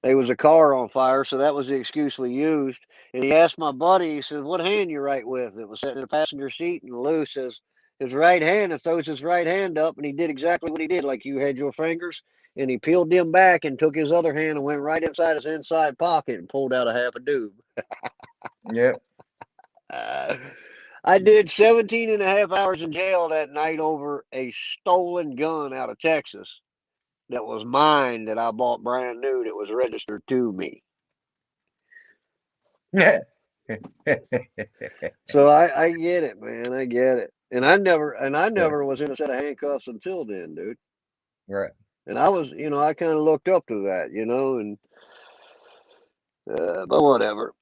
[SPEAKER 2] there was a car on fire, so that was the excuse we used. And he asked my buddy. He says, "What hand you write with?" It was sitting in the passenger seat, and Lou says his right hand, and throws his right hand up, and he did exactly what he did, like you had your fingers, and he peeled them back and took his other hand and went right inside his inside pocket and pulled out a half a doob.
[SPEAKER 3] Yeah.
[SPEAKER 2] Uh, I did 17 and a half hours in jail that night over a stolen gun out of Texas that was mine, that I bought brand new, that was registered to me. So I get it, man. I get it.
[SPEAKER 3] Yeah,
[SPEAKER 2] And I never was in a set of handcuffs until then, dude.
[SPEAKER 3] right.
[SPEAKER 2] And I kind of looked up to that, and but whatever.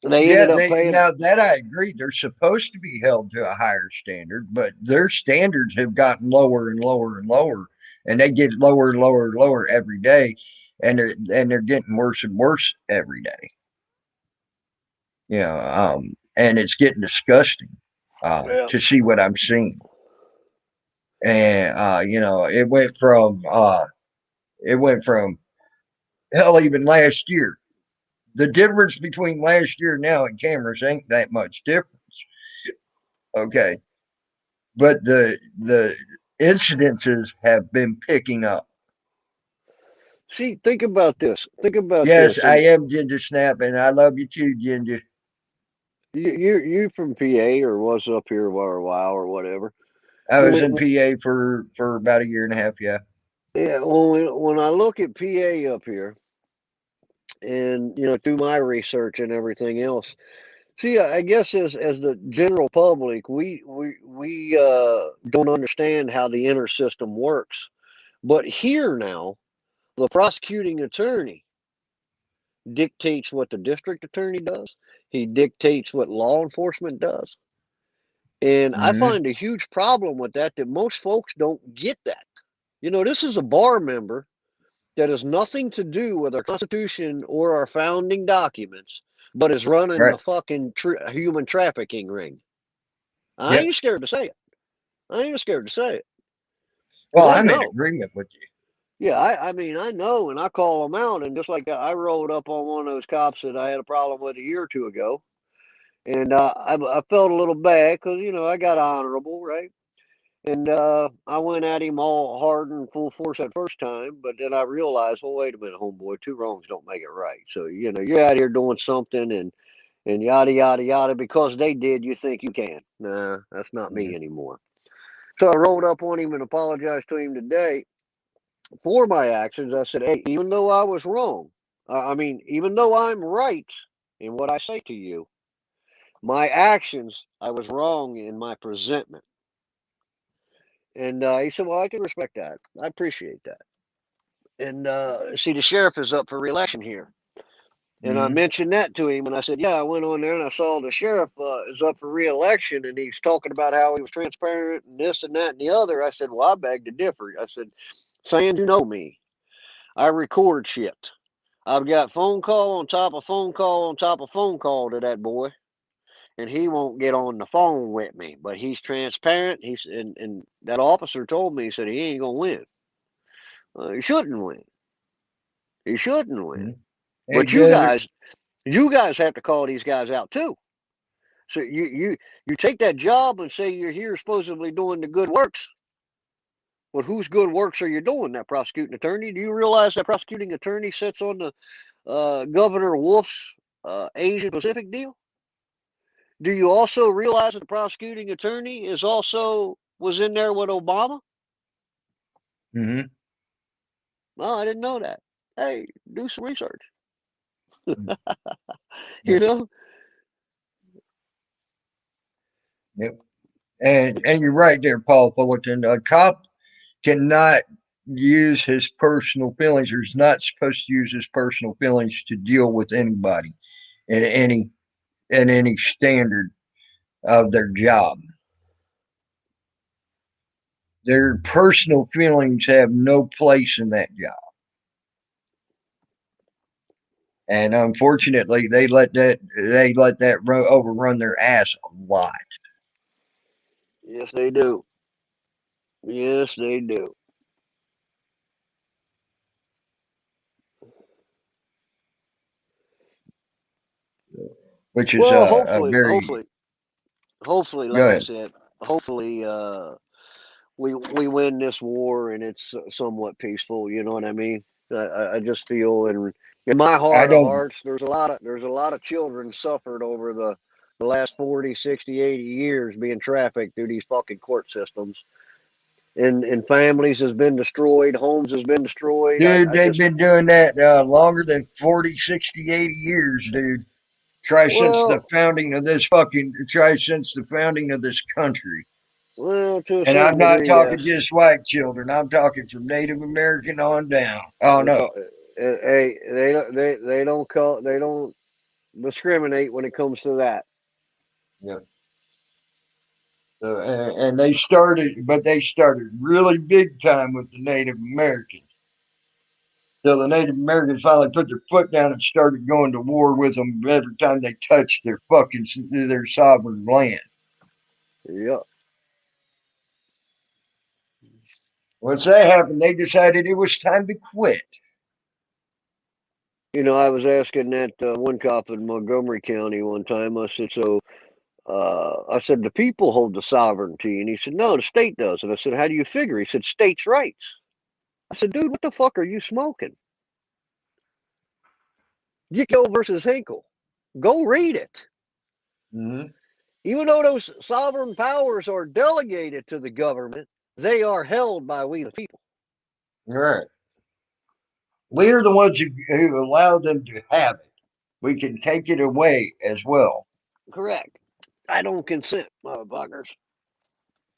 [SPEAKER 2] They
[SPEAKER 3] Yeah,
[SPEAKER 2] ended up
[SPEAKER 3] they
[SPEAKER 2] paying.
[SPEAKER 3] now that I agree, they're supposed to be held to a higher standard, but their standards have gotten lower and lower and lower, and they get lower and lower and lower every day, and they're getting worse and worse every day. And it's getting disgusting
[SPEAKER 2] Yeah.
[SPEAKER 3] to see what I'm seeing. And it went from hell even last year. The difference between last year and now in cameras ain't that much difference. Okay, but the incidences have been picking up.
[SPEAKER 2] See, think about this. Think about
[SPEAKER 3] Yes,
[SPEAKER 2] this.
[SPEAKER 3] I
[SPEAKER 2] And
[SPEAKER 3] am Ginger Snap, and I love you too, Ginger.
[SPEAKER 2] you from PA, or was up here for a while or whatever.
[SPEAKER 3] I was in
[SPEAKER 2] When,
[SPEAKER 3] PA for about a year and a half. Yeah.
[SPEAKER 2] yeah. When I look at PA up here, and through my research and everything else. See, I guess as the general public, we don't understand how the inner system works. But here now, the prosecuting attorney dictates what the district attorney does. He dictates what law enforcement does. And I
[SPEAKER 3] Hmm.
[SPEAKER 2] find a huge problem with that most folks don't get that. This is a bar member that has nothing to do with our Constitution or our founding documents, but is running
[SPEAKER 3] Right.
[SPEAKER 2] the fucking human trafficking ring. I
[SPEAKER 3] Yep.
[SPEAKER 2] ain't scared to say it. I ain't scared to say it because
[SPEAKER 3] Well,
[SPEAKER 2] I
[SPEAKER 3] I'm in
[SPEAKER 2] know.
[SPEAKER 3] agreement with you.
[SPEAKER 2] Yeah, I mean, I know, and I call them out. And just like that, I rolled up on one of those cops that I had a problem with a year or two ago, and I felt a little bad because I got honorable, right? And I went at him all hard and full force that first time, but then I realized, well, wait a minute, homeboy, two wrongs don't make it right. So you're out here doing something, and yada yada yada, because they did. You think you can? Nah, that's not
[SPEAKER 3] Mhm.
[SPEAKER 2] me anymore. So I rolled up on him and apologized to him today for my actions. I said, hey, even though I was wrong, I mean, even though I'm right in what I say to you, my actions, I was wrong in my presentment. And he said, well, I can respect that. I appreciate that. And see, the sheriff is up for reelection here. And I
[SPEAKER 3] Mhm.
[SPEAKER 2] mentioned that to him, and I said, "Yeah, I went on there and I saw the sheriff is up for re-election, and he's talking about how he was transparent and this and that and the other." I said, "Well, I beg to differ." I said, "Sand, you know me. I record shit. I've got phone call on top of phone call on top of phone call to that boy, and he won't get on the phone with me, but he's transparent. And that officer told me, he said he ain't gonna win. He shouldn't win. He shouldn't win.
[SPEAKER 3] Mhm.
[SPEAKER 2] But
[SPEAKER 3] And uh,
[SPEAKER 2] you guys have to call these guys out too. So you take that job and say you're here supposedly doing the good works. Well, whose good works are you doing? That prosecuting attorney? Do you realize that prosecuting attorney sits on the Governor Wolf's Asian Pacific deal? Do you also realize that the prosecuting attorney was in there with Obama?
[SPEAKER 3] mhm.
[SPEAKER 2] Well, I didn't know that. Hey, do some research.
[SPEAKER 3] Yeah.
[SPEAKER 2] You know?
[SPEAKER 3] Yep. And you're right there, Paul Fullerton. A cop cannot use his personal feelings, or is not supposed to use his personal feelings to deal with anybody in any standard of their job. Their personal feelings have no place in that job. And unfortunately, they let that overrun their ass a lot.
[SPEAKER 2] Yes, they do. Yes, they do.
[SPEAKER 3] Which is
[SPEAKER 2] Well,
[SPEAKER 3] a very
[SPEAKER 2] hopefully,
[SPEAKER 3] go
[SPEAKER 2] like I
[SPEAKER 3] ahead.
[SPEAKER 2] said, hopefully, we win this war and it's somewhat peaceful. You know what I mean? I just feel in my
[SPEAKER 3] I
[SPEAKER 2] heart of
[SPEAKER 3] don't.
[SPEAKER 2] hearts, there's a lot of children suffered over the last 40, 60, 80 years being trafficked through these fucking court systems. And families has been destroyed, homes has been destroyed.
[SPEAKER 3] Dude,
[SPEAKER 2] I
[SPEAKER 3] they've
[SPEAKER 2] just
[SPEAKER 3] been doing that longer than 40, 60, 80 years, dude.
[SPEAKER 2] well,
[SPEAKER 3] Try since the founding of this country.
[SPEAKER 2] to a
[SPEAKER 3] And I'm
[SPEAKER 2] certain
[SPEAKER 3] not
[SPEAKER 2] degree,
[SPEAKER 3] talking
[SPEAKER 2] yes.
[SPEAKER 3] just white children. I'm talking from Native American on down. Oh
[SPEAKER 2] We're
[SPEAKER 3] no.
[SPEAKER 2] talking. Hey, they don't discriminate when it comes to that.
[SPEAKER 3] Yeah. And they started really big time with the Native Americans. So the Native Americans finally put their foot down and started going to war with them every time they touched their sovereign land.
[SPEAKER 2] Yep.
[SPEAKER 3] Once that happened, they decided it was time to quit.
[SPEAKER 2] I was asking that one cop in Montgomery County one time. I said, so I said, the people hold the sovereignty. And he said, no, the state does. And I said, how do you figure? He said, states' rights. I said, dude, what the fuck are you smoking? Gicko versus Hinkle. Go read it.
[SPEAKER 3] Mm-hmm.
[SPEAKER 2] Even though those sovereign powers are delegated to the government, they are held by we the people.
[SPEAKER 3] All right. We're the ones who allow them to have it. We can take it away as well.
[SPEAKER 2] Correct. I don't consent, motherfuckers.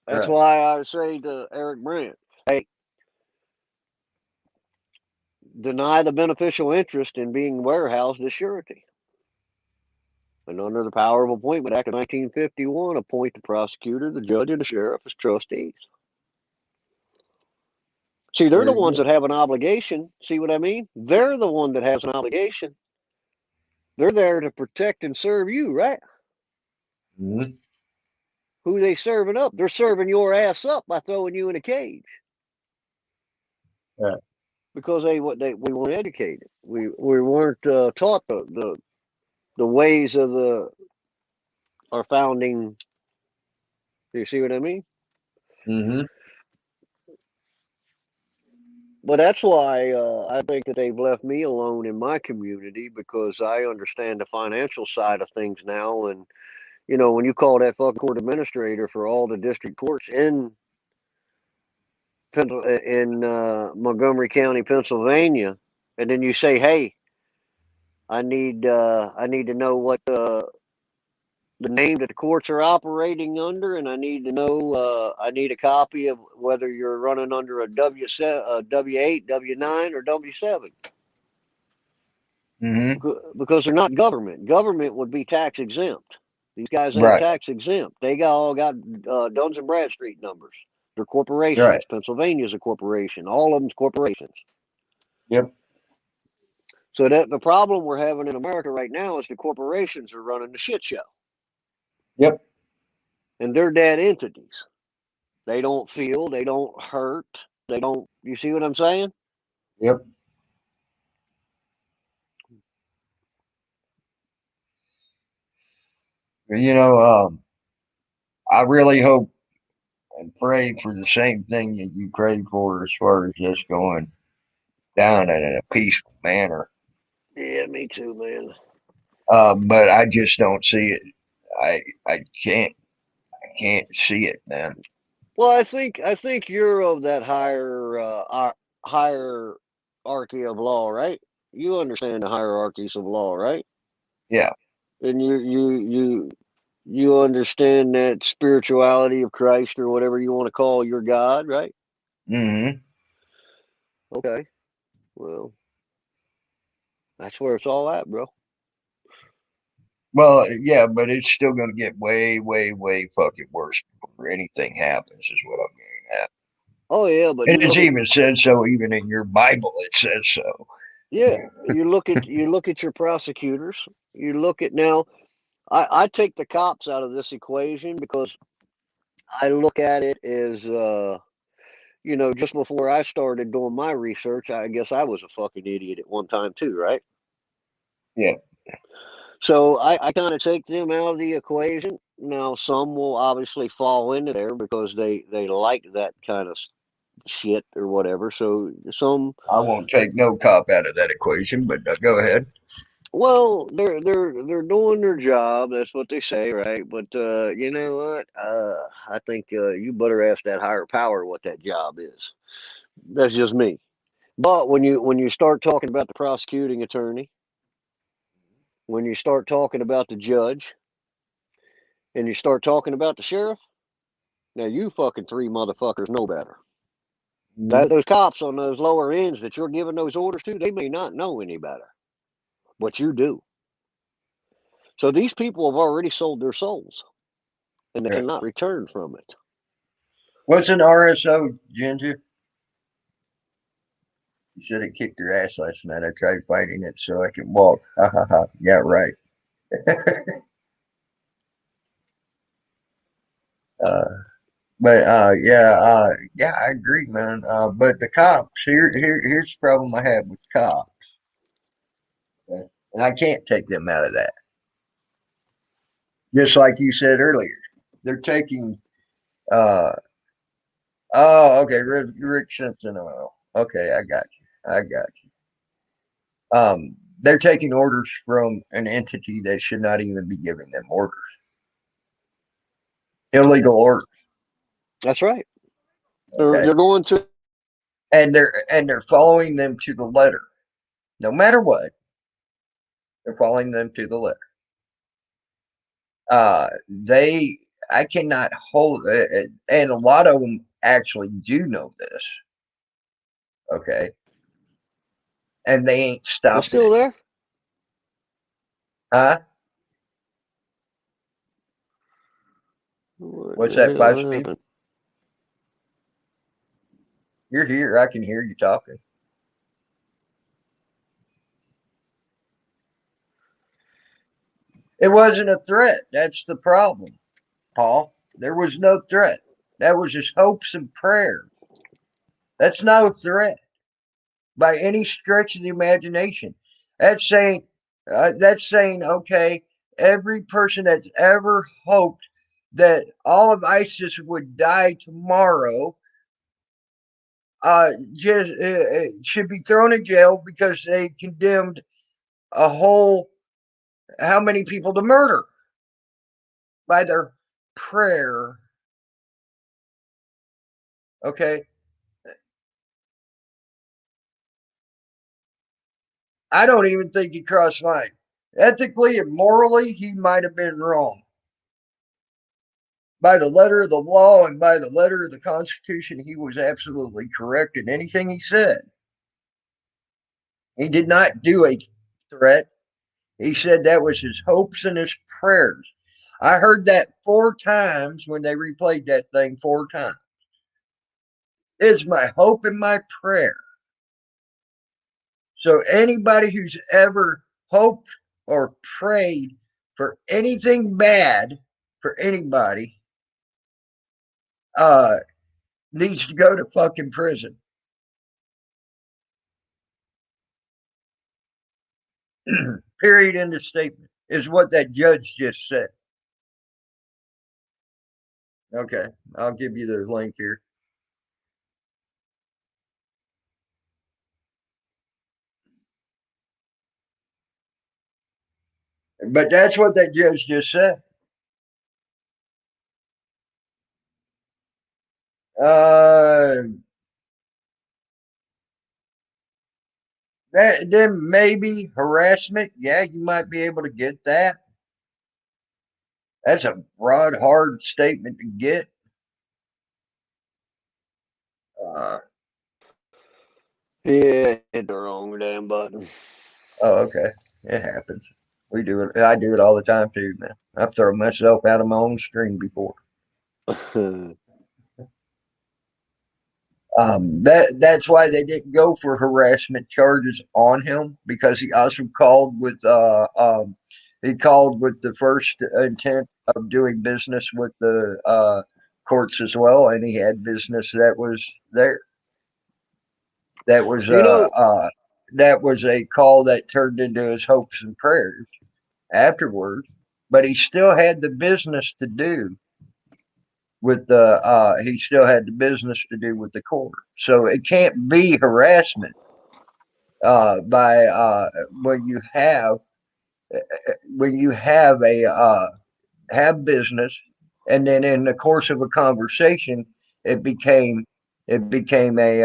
[SPEAKER 2] That's
[SPEAKER 3] Right.
[SPEAKER 2] why I say to Eric Brandt, hey, deny the beneficial interest in being warehoused as surety. And under the Power of Appointment Act of 1951, appoint the prosecutor, the judge, and the sheriff as trustees. See, they're the
[SPEAKER 3] Very
[SPEAKER 2] ones
[SPEAKER 3] good.
[SPEAKER 2] that have an obligation. See what I mean? They're the one that has an obligation. They're there to protect and serve you, right?
[SPEAKER 3] Mm-hmm.
[SPEAKER 2] Who they serving up? They're serving your ass up by throwing you in a cage
[SPEAKER 3] Right.
[SPEAKER 2] because we weren't educated. We weren't taught the ways of our founding. Do you see what I mean?
[SPEAKER 3] Mm-hmm.
[SPEAKER 2] But that's why I think that they've left me alone in my community because I understand the financial side of things now. And when you call that fucking court administrator for all the district courts in Montgomery County, Pennsylvania, and then you say, "Hey, I need to know what the name that the courts are operating under, and I need to know I need a copy of whether you're running under a W8, W9, or W7."
[SPEAKER 3] Mm-hmm.
[SPEAKER 2] Because they're not government. Government would be tax exempt. These guys ain't
[SPEAKER 3] Right.
[SPEAKER 2] tax exempt. They all got Duns and Bradstreet numbers. They're corporations.
[SPEAKER 3] Right.
[SPEAKER 2] Pennsylvania's a corporation. All of them's corporations.
[SPEAKER 3] Yep.
[SPEAKER 2] So that the problem we're having in America right now is the corporations are running the shit show.
[SPEAKER 3] Yep.
[SPEAKER 2] And they're dead entities. They don't feel, they don't hurt, they don't, you see what I'm saying?
[SPEAKER 3] Yep. I really hope and pray for the same thing that you prayed for as far as just going down in a peaceful manner.
[SPEAKER 2] Yeah, me too, man.
[SPEAKER 3] But I just don't see it. I I can't see it, man.
[SPEAKER 2] Well, I think you're of that hierarchy of law, right? You understand the hierarchies of law, right?
[SPEAKER 3] Yeah.
[SPEAKER 2] And you understand that spirituality of Christ or whatever you want to call your God, right?
[SPEAKER 3] Hmm.
[SPEAKER 2] Okay. Well, that's where it's all at, bro.
[SPEAKER 3] Well, yeah, but it's still going to get way, way, way fucking worse before anything happens, is what I'm getting at.
[SPEAKER 2] Oh yeah, but
[SPEAKER 3] And
[SPEAKER 2] you
[SPEAKER 3] it's
[SPEAKER 2] look at
[SPEAKER 3] even said so, even in your Bible, it says so.
[SPEAKER 2] yeah, you look at your prosecutors. You look at now. I take the cops out of this equation because I look at it as just before I started doing my research, I guess I was a fucking idiot at one time too, right?
[SPEAKER 3] Yeah.
[SPEAKER 2] So I kind of take them out of the equation. Now some will obviously fall into there because they like that kind of shit or whatever. So some,
[SPEAKER 3] I won't take no cop out of that equation, but go ahead.
[SPEAKER 2] well, they're doing their job. That's what they say, right? But you know what? I think you better ask that higher power what that job is. That's just me. But when you start talking about the prosecuting attorney, when you start talking about the judge, and you start talking about the sheriff, now you fucking three motherfuckers know better.
[SPEAKER 3] Mhm.
[SPEAKER 2] Those cops on those lower ends that you're giving those orders to, they may not know any better, but you do. So these people have already sold their souls, and they
[SPEAKER 3] Yeah.
[SPEAKER 2] cannot return from it.
[SPEAKER 3] What's an RSO, Ginger? You said it kicked your ass last night. I tried fighting it so I could walk. Ha ha ha. Yeah, right. uh, but I agree, man. But the cops here's the problem I have with cops, okay? And I can't take them out of that. Just like you said earlier, they're taking. Uh, oh, okay, Rick Simpson oil. Okay, I got you. I got you. They're taking orders from an entity that should not even be giving them orders. Illegal orders.
[SPEAKER 2] That's right. They're
[SPEAKER 3] Okay,
[SPEAKER 2] they're going to.
[SPEAKER 3] and they're following them to the letter. No matter what, they're following them to the letter. They I cannot hold, and a lot of them actually do know this. Okay, and they ain't
[SPEAKER 2] They're
[SPEAKER 3] stopping
[SPEAKER 2] still
[SPEAKER 3] it.
[SPEAKER 2] there.
[SPEAKER 3] Huh?
[SPEAKER 2] What
[SPEAKER 3] What's
[SPEAKER 2] the
[SPEAKER 3] that,
[SPEAKER 2] hell
[SPEAKER 3] 5 speed?
[SPEAKER 2] happened?
[SPEAKER 3] You're here. I can hear you talking. It wasn't a threat. That's the problem, Paul. There was no threat. That was just hopes and prayers. That's no threat by any stretch of the imagination. That's saying, okay, every person that's ever hoped that all of ISIS would die tomorrow just should be thrown in jail because they condemned a whole how many people to murder by their prayer. Okay, I don't even think he crossed line. Ethically and morally, he might have been wrong. By the letter of the law and by the letter of the Constitution, he was absolutely correct in anything he said. He did not do a threat. He said that was his hopes and his prayers. I heard that 4 times when they replayed that thing 4 times. It's my hope and my prayer. So anybody who's ever hoped or prayed for anything bad for anybody needs to go to fucking prison. Period. End of statement is what that judge just said. Okay, I'll give you the link here. But that's what that judge just said. That then maybe harassment. Yeah, you might be able to get that. That's a broad, hard statement to get.
[SPEAKER 2] Yeah, hit the wrong damn button.
[SPEAKER 3] Oh, okay. It happens. We do it. I do it all the time too, man. I've thrown myself out of my own screen before. That's why they didn't go for harassment charges on him, because he also called with the first intent of doing business with the courts as well, and he had business that was there. That was
[SPEAKER 2] You know,
[SPEAKER 3] that was a call that turned into his hopes and prayers afterward, but he still had the business to do with the he still had the business to do with the court. So it can't be harassment by when you have a have business, and then in the course of a conversation it became it became a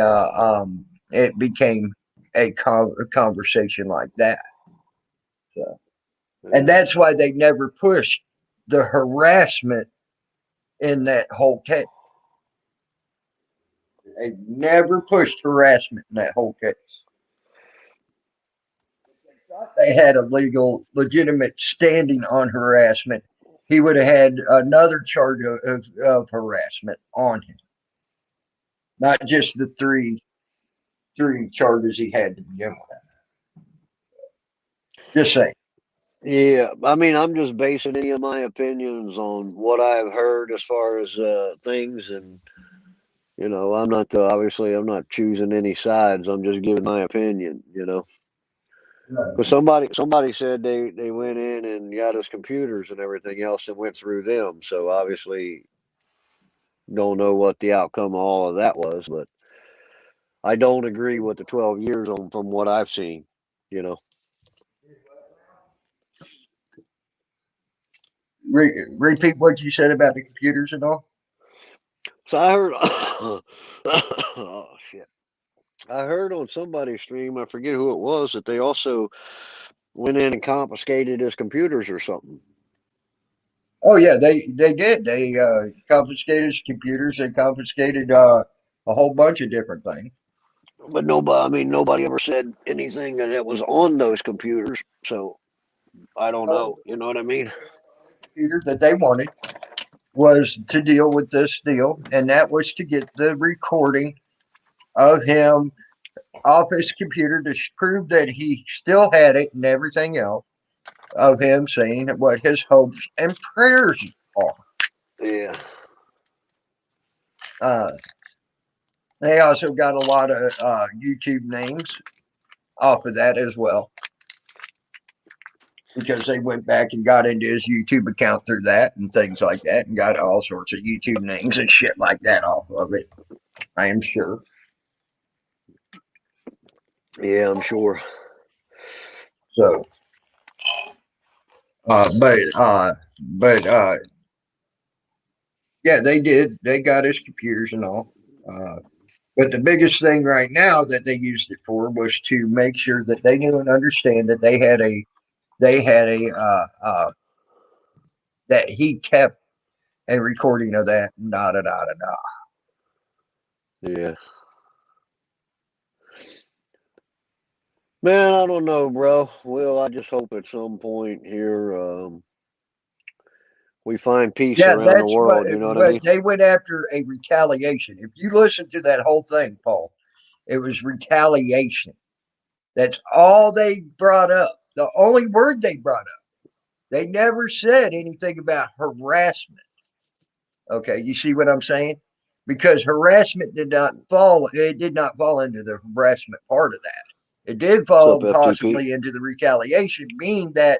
[SPEAKER 3] it became a conversation like that. So, and that's why they never pushed the harassment in that whole case. They never pushed harassment in that whole case. They had a legitimate standing on harassment, he would have had another charge of harassment on him, not just the three charges he had to begin with. Just saying.
[SPEAKER 2] yeah, I mean, I'm just basing any of my opinions on what I've heard as far as things, and I'm not obviously I'm not choosing any sides. I'm just giving my opinion. Because somebody said they went in and got his computers and everything else and went through them. So obviously, don't know what the outcome of all of that was, but I don't agree with the 12 years on from what I've seen. You know.
[SPEAKER 3] Repeat what you said about the computers and all.
[SPEAKER 2] So I heard. Oh shit! I heard on somebody's stream, I forget who it was, that they also went in and confiscated his computers or something.
[SPEAKER 3] Oh yeah, they did. They confiscated his computers. They confiscated a whole bunch of different things.
[SPEAKER 2] But nobody, I mean, nobody ever said anything that was on those computers. So I don't know. You know what I mean?
[SPEAKER 3] Computer that they wanted was to deal with this deal, and that was to get the recording of him off his computer to prove that he still had it and everything else, of him saying what his hopes and prayers are.
[SPEAKER 2] Yeah.
[SPEAKER 3] They also got a lot of YouTube names off of that as well, because they went back and got into his YouTube account through that and things like that, and got all sorts of YouTube names and shit like that off of it. I am sure.
[SPEAKER 2] Yeah, I'm sure.
[SPEAKER 3] So, but yeah, they did. They got his computers and all. But the biggest thing right now that they used it for was to make sure that they knew and understand that they had a that he kept a recording of that. Da da da da da.
[SPEAKER 2] Yeah. Man, I don't know, bro. Well, I just hope at some point here we find peace
[SPEAKER 3] Yeah,
[SPEAKER 2] around the
[SPEAKER 3] that's what.
[SPEAKER 2] world. You know what I
[SPEAKER 3] But
[SPEAKER 2] mean?
[SPEAKER 3] they went after a retaliation. If you listen to that whole thing, Paul, it was retaliation. That's all they brought up. The only word they brought up They never said anything about harassment. Okay, you see what I'm saying? Because harassment did not fall. It did not fall into the harassment part of that. It did
[SPEAKER 2] What's up,
[SPEAKER 3] fall
[SPEAKER 2] FTP?
[SPEAKER 3] possibly into the retaliation, being that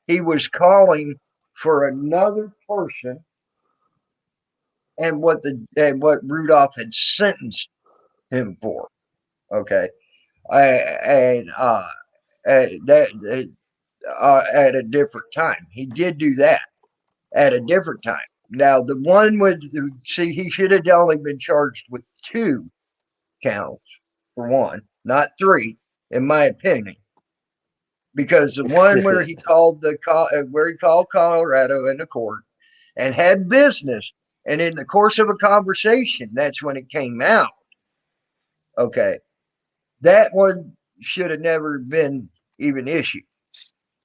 [SPEAKER 3] he was calling for another person and what Rudolph had sentenced him for. Okay, and that at a different time, he did do that at a different time. Now the one with see, he should have only been charged with 2 counts for one, not 3, in my opinion. Because the one where he called where he called Colorado in the court and had business, and in the course of a conversation, that's when it came out. Okay, that one should have never been even issued.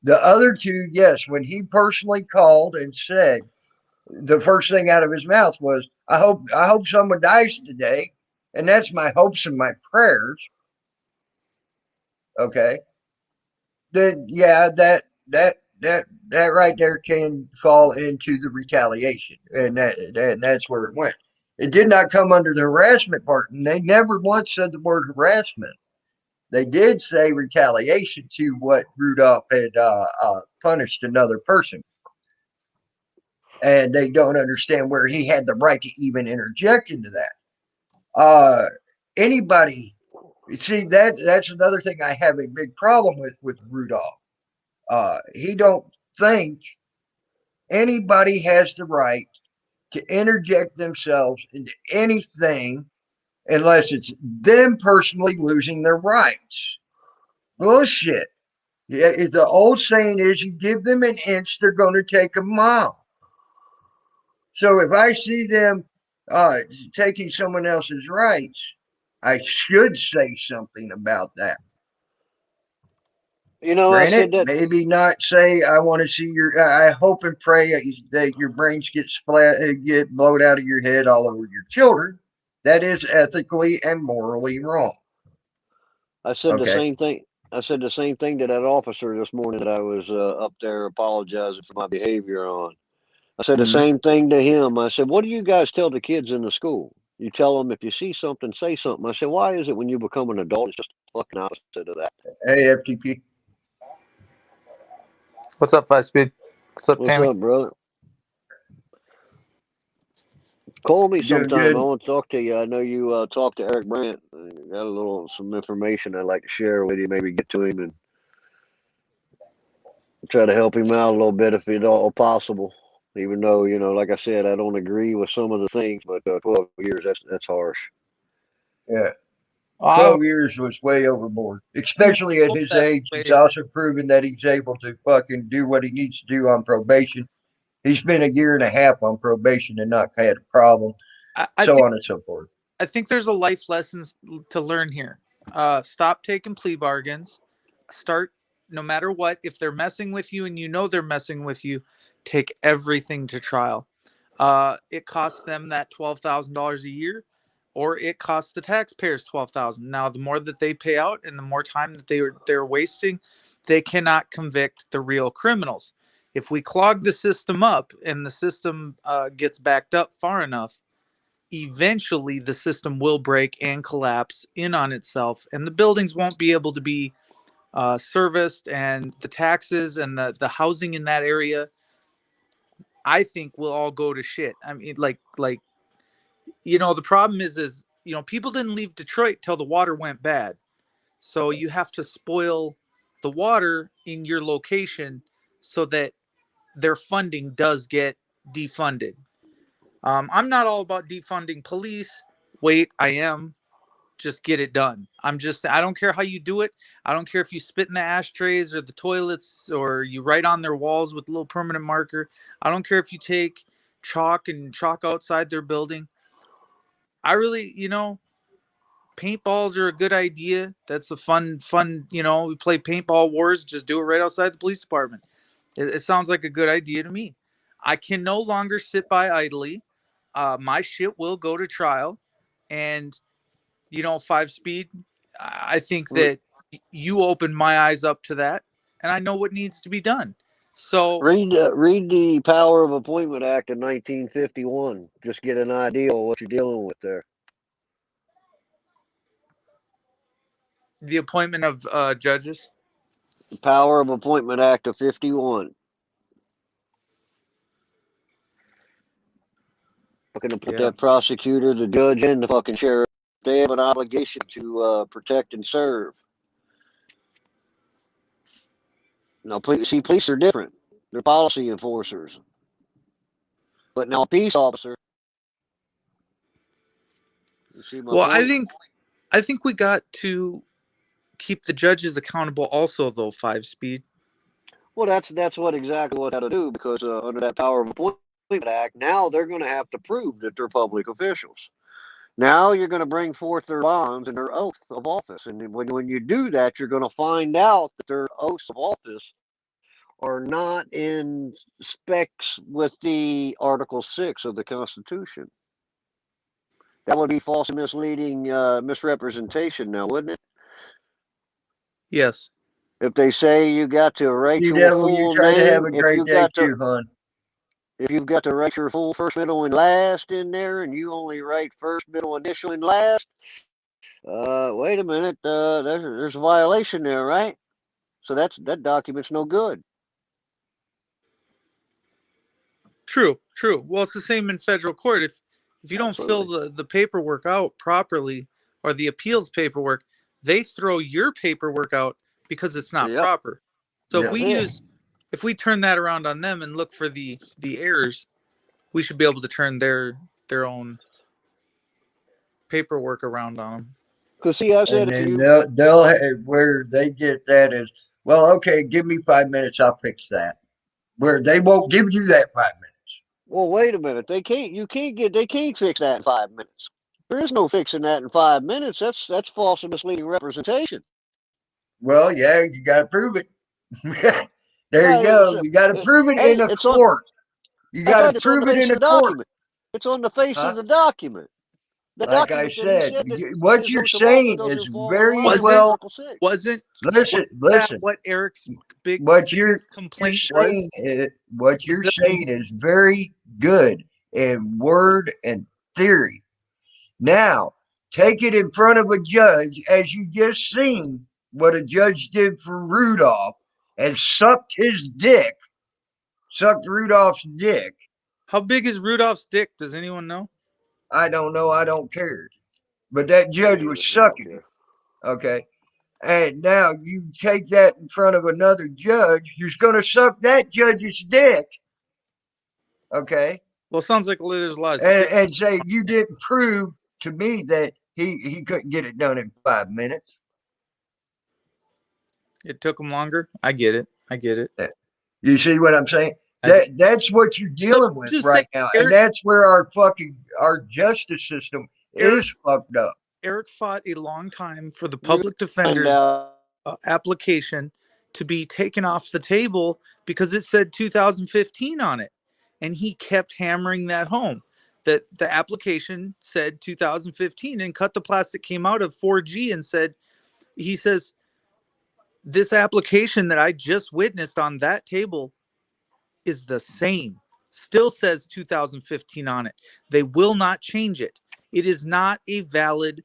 [SPEAKER 3] The other 2, yes, when he personally called and said, the first thing out of his mouth was, I hope someone dies today, and that's my hopes and my prayers." Okay, then yeah, that right there can fall into the retaliation, and that's where it went. It did not come under the harassment part, and they never once said the word harassment. They did say retaliation to what Rudolph had punished another person, and they don't understand where he had the right to even interject into that. Anybody see that's another thing I have a big problem with Rudolph. He don't think anybody has the right to interject themselves into anything unless it's them personally losing their rights. Bullshit. Yeah, the old saying is, you give them an inch, they're going to take a mile. So if I see them uh, taking someone else's rights, I should say something about that.
[SPEAKER 2] You know, I
[SPEAKER 3] Granted,
[SPEAKER 2] said that.
[SPEAKER 3] maybe not say I want to see your. I hope and pray that your brains get blowed out of your head all over your children. That is ethically and morally wrong.
[SPEAKER 2] I said the
[SPEAKER 3] Okay.
[SPEAKER 2] same thing. I said the same thing to that officer this morning that I was up there apologizing for my behavior on. I said the
[SPEAKER 3] Mm-hmm.
[SPEAKER 2] same thing to him. I said, "What do you guys tell the kids in the school? You tell them if you see something, say something." I said, "Why is it when you become an adult, it's just fucking opposite of that?"
[SPEAKER 3] Hey, FTP.
[SPEAKER 4] What's up, 5 Speed? What's up,
[SPEAKER 2] What's
[SPEAKER 4] Tammy?
[SPEAKER 2] up, brother? Call me
[SPEAKER 3] Doing
[SPEAKER 2] sometime. I
[SPEAKER 3] good.
[SPEAKER 2] want to talk to you. I know you talked to Eric Brandt. I got some information I'd like to share with you. Maybe get to him and try to help him out a little bit if at all possible. Even though, like I said, I don't agree with some of the things, but 12 years, that's harsh.
[SPEAKER 3] Yeah.
[SPEAKER 4] I
[SPEAKER 3] 12 years was way overboard,
[SPEAKER 4] hope
[SPEAKER 3] especially at his
[SPEAKER 4] that's
[SPEAKER 3] age.
[SPEAKER 4] the
[SPEAKER 3] He's
[SPEAKER 4] way.
[SPEAKER 3] also proven that he's able to fucking do what he needs to do on probation. He's been a year and a half on probation and not had a problem,
[SPEAKER 4] I
[SPEAKER 3] so
[SPEAKER 4] think
[SPEAKER 3] on and so forth.
[SPEAKER 4] there's a life lessons to learn here. Stop taking plea bargains. Start no matter what. If they're messing with you and you know they're messing with you, take everything to trial. It costs them that $12,000 a year, or it costs the taxpayers 12,000. Now, the more that they pay out and the more time that they're wasting, they cannot convict the real criminals. If we clog the system up and the system gets backed up far enough, eventually the system will break and collapse in on itself, and the buildings won't be able to be serviced, and the taxes and the housing in that area, I think, will all go to shit. I mean, the problem is people didn't leave Detroit till the water went bad. So you have to spoil the water in your location so that their funding does get defunded. I'm not all about defunding police. Wait, I am. Just get it done. I don't care how you do it. I don't care if you spit in the ashtrays or the toilets or you write on their walls with a little permanent marker. I don't care if you take chalk and chalk outside their building. I really, paintballs are a good idea. That's a fun, we play paintball wars, just do it right outside the police department. It sounds like a good idea to me. I can no longer sit by idly. My shit will go to trial. And, 5 Speed, I think that you opened my eyes up to that. And I know what needs to be done. So
[SPEAKER 2] Read the Power of Appointment Act of 1951. Just get an idea of what you're dealing with there.
[SPEAKER 4] the appointment of judges.
[SPEAKER 2] The Power of Appointment Act of 51. Looking to put
[SPEAKER 4] Yeah.
[SPEAKER 2] that prosecutor, the judge, and the fucking sheriff. They have an obligation to protect and serve. Now, police are different. They're policy enforcers. But now, a peace officer. You see my
[SPEAKER 4] Well,
[SPEAKER 2] point?
[SPEAKER 4] I think we got to keep the judges accountable also, though. 5-speed.
[SPEAKER 2] Well, that's what exactly what to do, because under that Power of Appointment Act, now they're going to have to prove that they're public officials. Now you're going to bring forth their bonds and their oath of office, and when you do that, you're going to find out that their oaths of office are not in specs with the Article 6 of the Constitution. That would be false and misleading misrepresentation now, wouldn't it?
[SPEAKER 4] Yes.
[SPEAKER 2] If they say you got to write
[SPEAKER 3] You
[SPEAKER 2] your
[SPEAKER 3] devil, you
[SPEAKER 2] full
[SPEAKER 3] try to have
[SPEAKER 2] name,
[SPEAKER 3] a great day too, hon.
[SPEAKER 2] if you've got to write your full first, middle, and last in there, and you only write first, middle, initial, and last, wait a minute, there's a violation there, right? So that document's no good.
[SPEAKER 4] True. Well, it's the same in federal court. If you don't
[SPEAKER 2] Absolutely.
[SPEAKER 4] fill the paperwork out properly, or the appeals paperwork, they throw your paperwork out because it's not
[SPEAKER 2] Yep.
[SPEAKER 4] proper. So
[SPEAKER 3] Yeah.
[SPEAKER 4] if we turn that around on them and look for the errors, we should be able to turn their own paperwork around on them.
[SPEAKER 2] Because see, I said
[SPEAKER 3] And
[SPEAKER 2] if
[SPEAKER 3] then
[SPEAKER 2] you
[SPEAKER 3] they'll where they get that is, well, okay, give me 5 minutes, I'll fix that. Where they won't give you that 5 minutes.
[SPEAKER 2] well, wait a minute, they can't fix that in 5 minutes. There is no fixing that in 5 minutes. That's false and misleading representation.
[SPEAKER 3] Well, yeah, you got to prove it. There you go. You got to prove it
[SPEAKER 2] Hey,
[SPEAKER 3] in a
[SPEAKER 2] it's on.
[SPEAKER 3] court. You
[SPEAKER 2] That's
[SPEAKER 3] got
[SPEAKER 2] right.
[SPEAKER 3] to
[SPEAKER 2] It's on the
[SPEAKER 3] prove it
[SPEAKER 2] face
[SPEAKER 3] in
[SPEAKER 2] of
[SPEAKER 3] a
[SPEAKER 2] the
[SPEAKER 3] court.
[SPEAKER 2] document. It's on the face
[SPEAKER 3] Huh?
[SPEAKER 2] of the document. The
[SPEAKER 3] Like I
[SPEAKER 2] document that he
[SPEAKER 3] said,
[SPEAKER 2] said that
[SPEAKER 3] what
[SPEAKER 2] his
[SPEAKER 3] you're
[SPEAKER 2] oath of office
[SPEAKER 3] saying
[SPEAKER 2] doesn't
[SPEAKER 3] is
[SPEAKER 2] fall in
[SPEAKER 3] very
[SPEAKER 2] line with
[SPEAKER 3] well.
[SPEAKER 2] Article 6.
[SPEAKER 4] Wasn't
[SPEAKER 3] Listen.
[SPEAKER 4] that what Eric's
[SPEAKER 3] What you're
[SPEAKER 4] biggest complaint
[SPEAKER 3] saying is very good in word and theory. Now, take it in front of a judge, as you just seen what a judge did for Rudolph, and sucked Rudolph's dick.
[SPEAKER 4] How big is Rudolph's dick? Does anyone know?
[SPEAKER 3] I don't know. I don't care. But that judge was sucking it. Okay. And now you take that in front of another judge who's going to suck that judge's dick. Okay.
[SPEAKER 4] Well, it sounds like there's a lot.
[SPEAKER 3] And say, you didn't prove to me that he couldn't get it done in 5 minutes.
[SPEAKER 4] It took him longer. I get it.
[SPEAKER 3] You see what I'm saying? That's what you're dealing with right now. And that's where our justice system is fucked up.
[SPEAKER 4] Eric fought a long time for the public defender's application to be taken off the table because it said 2015 on it. And he kept hammering that home, that the application said 2015, and Cut the Plastic came out of 4G and he says, this application that I just witnessed on that table is the same. Still says 2015 on it. They will not change it. It is not a valid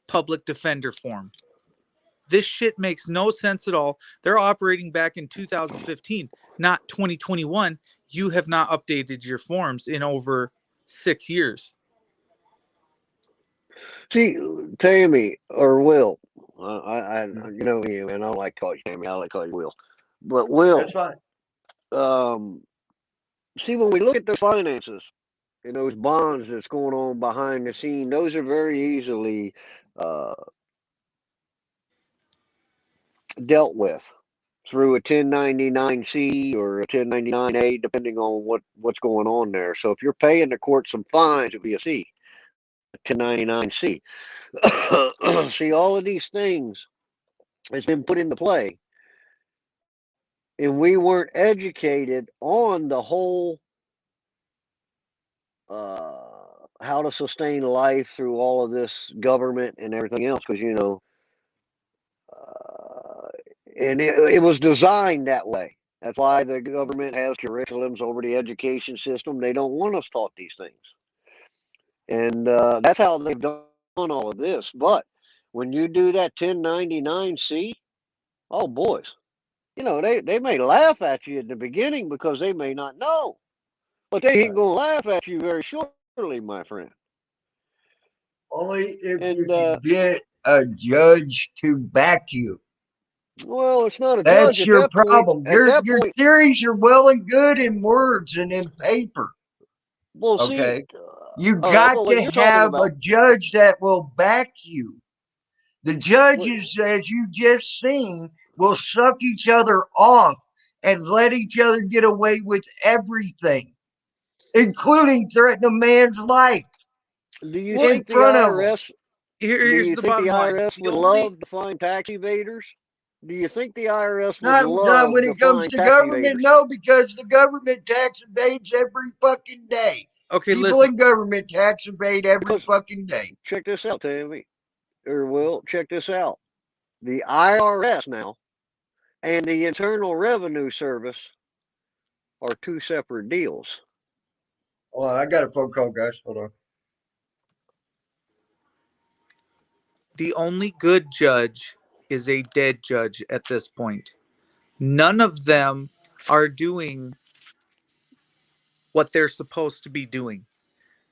[SPEAKER 4] public defender form. This shit makes no sense at all. They're operating back in 2015, not 2021. You have not updated your forms in over 6 years.
[SPEAKER 2] See, Tammy or Will, I you know me, man. I don't like to call you Tammy. I like to call you Will. But Will,
[SPEAKER 3] that's fine.
[SPEAKER 2] See, when we look at the finances and those bonds that's going on behind the scene, those are very easily dealt with through a 1099-C or a 1099-A, depending on what's going on there. So if you're paying the court some fines, it'll be a C, a 1099-C. See, all of these things has been put into play, and we weren't educated on the whole how to sustain life through all of this government and everything else, because and it was designed that way. That's why the government has curriculums over the education system. They don't want us taught these things. And that's how they've done all of this. But when you do that 1099-C, oh, boys, they may laugh at you in the beginning because they may not know. But they ain't going to laugh at you very shortly, my friend.
[SPEAKER 1] Only if you
[SPEAKER 2] And,
[SPEAKER 1] can get a judge to back you.
[SPEAKER 2] well, it's not a judge
[SPEAKER 1] That's
[SPEAKER 2] at
[SPEAKER 1] your
[SPEAKER 2] that point.
[SPEAKER 1] problem.
[SPEAKER 2] At that
[SPEAKER 1] Your
[SPEAKER 2] point,
[SPEAKER 1] theories are well and good in words and in paper.
[SPEAKER 2] well, see,
[SPEAKER 1] Okay. You
[SPEAKER 2] all right,
[SPEAKER 1] got
[SPEAKER 2] well, what
[SPEAKER 1] to
[SPEAKER 2] you're talking
[SPEAKER 1] have a
[SPEAKER 2] about,
[SPEAKER 1] judge that will back you. The
[SPEAKER 2] what,
[SPEAKER 1] judges, as you just seen, will suck each other off and let each other get away with everything, including threatening a man's life
[SPEAKER 2] do you
[SPEAKER 4] Well,
[SPEAKER 1] in
[SPEAKER 2] think the
[SPEAKER 1] front of them.
[SPEAKER 2] IRS, do
[SPEAKER 4] here's
[SPEAKER 2] you
[SPEAKER 4] the
[SPEAKER 2] think the
[SPEAKER 4] bottom line.
[SPEAKER 2] IRS
[SPEAKER 4] The
[SPEAKER 2] would
[SPEAKER 4] only
[SPEAKER 2] love to find tax evaders? Do you think the IRS would
[SPEAKER 1] Not
[SPEAKER 2] love
[SPEAKER 1] when
[SPEAKER 2] to
[SPEAKER 1] it comes
[SPEAKER 2] find
[SPEAKER 1] to
[SPEAKER 2] tax
[SPEAKER 1] government,
[SPEAKER 2] evaders?
[SPEAKER 1] no, because the government tax evades every fucking day.
[SPEAKER 4] okay,
[SPEAKER 1] People
[SPEAKER 4] listen.
[SPEAKER 1] in government tax evade every
[SPEAKER 2] Because
[SPEAKER 1] fucking day.
[SPEAKER 2] check this out, Tammy, or Will, check this out. The IRS now and the Internal Revenue Service are two separate deals.
[SPEAKER 1] Hold on, I got a phone call, guys. Hold on.
[SPEAKER 4] The only good judge is a dead judge at this point. None of them are doing what they're supposed to be doing.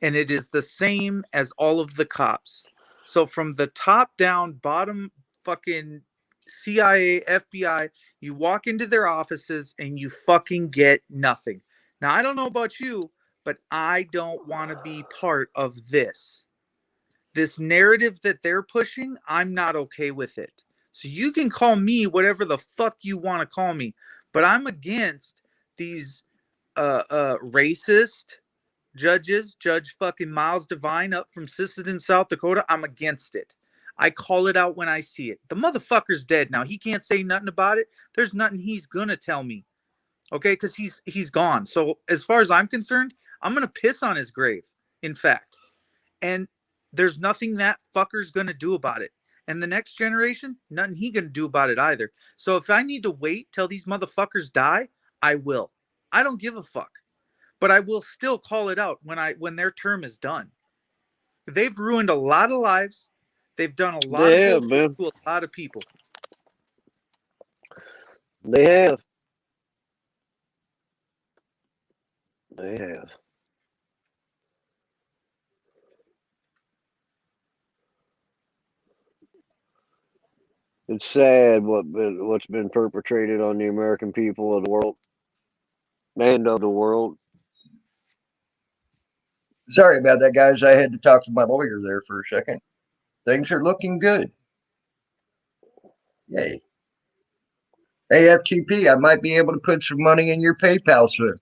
[SPEAKER 4] And it is the same as all of the cops. So from the top down, bottom fucking CIA, FBI, you walk into their offices and you fucking get nothing. Now, I don't know about you, but I don't want to be part of this. This narrative that they're pushing, I'm not okay with it. So you can call me whatever the fuck you want to call me, but I'm against these racist judges, Judge fucking Miles Devine up from Sisseton, South Dakota. I'm against it. I call it out when I see it. The motherfucker's dead now. He can't say nothing about it. There's nothing he's gonna tell me. Okay, because he's gone. So as far as I'm concerned, I'm gonna piss on his grave. In fact, and there's nothing that fucker's gonna do about it. And the next generation, nothing he gonna do about it either. So if I need to wait till these motherfuckers die, I will. I don't give a fuck. But I will still call it out when their term is done. They've ruined a lot of lives. They've done a lot of
[SPEAKER 2] They have,
[SPEAKER 4] bullshit
[SPEAKER 2] man.
[SPEAKER 4] to a lot of people.
[SPEAKER 2] They have. They have. It's sad what's been perpetrated on the American people of the world and of the world.
[SPEAKER 1] Sorry about that, guys. I had to talk to my lawyer there for a second. Things are looking good. Yay. Hey, FTP, I might be able to put some money in your PayPal soon.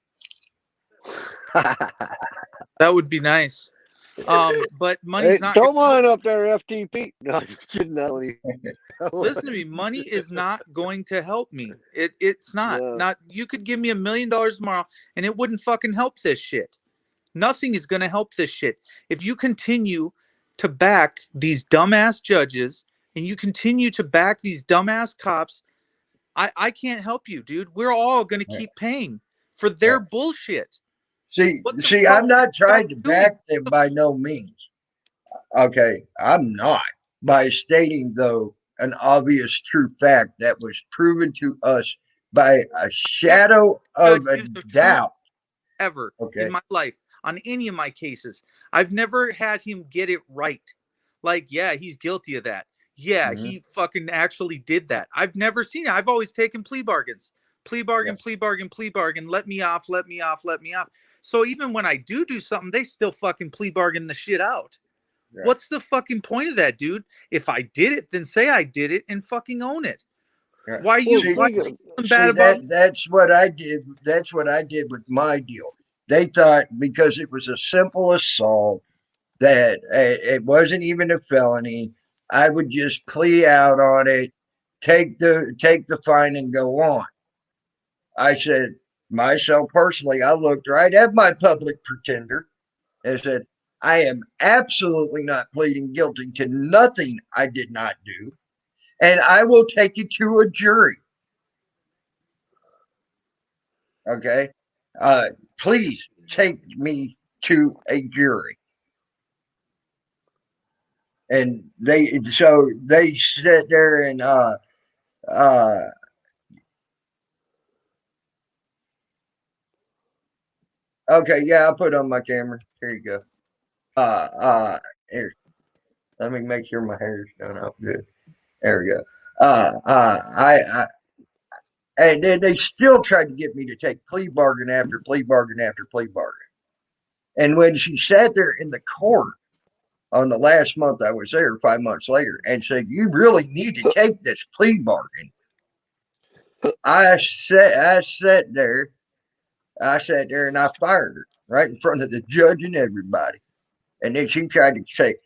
[SPEAKER 4] That would be nice. But money's
[SPEAKER 2] Hey,
[SPEAKER 4] not
[SPEAKER 2] don't
[SPEAKER 4] gonna help.
[SPEAKER 2] mind up there, FTP. No, I'm just kidding.
[SPEAKER 4] Listen to me. Money is not going to help me. It's not.
[SPEAKER 2] No.
[SPEAKER 4] Not you could give me $1 million tomorrow and it wouldn't fucking help this shit. Nothing is gonna help this shit. If you continue to back these dumbass judges and you continue to back these dumbass cops, I can't help you, dude. We're all gonna keep paying for their bullshit. What the
[SPEAKER 1] See,
[SPEAKER 4] fuck
[SPEAKER 1] I'm not
[SPEAKER 4] are
[SPEAKER 1] trying
[SPEAKER 4] you
[SPEAKER 1] to
[SPEAKER 4] doing?
[SPEAKER 1] back them by no means. Okay, I'm not. By stating, though, an obvious true fact that was proven to us by a shadow
[SPEAKER 4] Judge
[SPEAKER 1] of a
[SPEAKER 4] used a true
[SPEAKER 1] doubt.
[SPEAKER 4] ever
[SPEAKER 1] Okay.
[SPEAKER 4] in my life on any of my cases. I've never had him get it right. Like, yeah, he's guilty of that. Yeah,
[SPEAKER 1] Mhm.
[SPEAKER 4] he fucking actually did that. I've never seen it. I've always taken plea bargains. Plea bargain,
[SPEAKER 1] Yes.
[SPEAKER 4] plea bargain, plea bargain. Let me off, let me off, let me off. So even when I do something, they still fucking plea bargain the shit out.
[SPEAKER 1] Yeah.
[SPEAKER 4] What's the fucking point of that, dude? If I did it, then say I did it and fucking own it.
[SPEAKER 1] Yeah.
[SPEAKER 4] Why
[SPEAKER 2] Well,
[SPEAKER 4] you why
[SPEAKER 2] think
[SPEAKER 4] something bad
[SPEAKER 1] See,
[SPEAKER 4] about me?
[SPEAKER 1] that's what I did. That's what I did with my deal. They thought because it was a simple assault that it wasn't even a felony, I would just plea out on it, take the fine, and go on. I said, myself personally, I looked right at my public pretender and said, I am absolutely not pleading guilty to nothing I did not do, and I will take it to a jury.
[SPEAKER 3] Okay. Please take me to a jury. And they sit there and okay, yeah, I'll put it on my camera. Here you go. Here, let me make sure my hair's done up good. There we go. And then they still tried to get me to take plea bargain after plea bargain after plea bargain. And when she sat there in the court on the last month I was there, 5 months later, and said, "You really need to take this plea bargain," I sat there and I fired her right in front of the judge and everybody. And then she tried to say,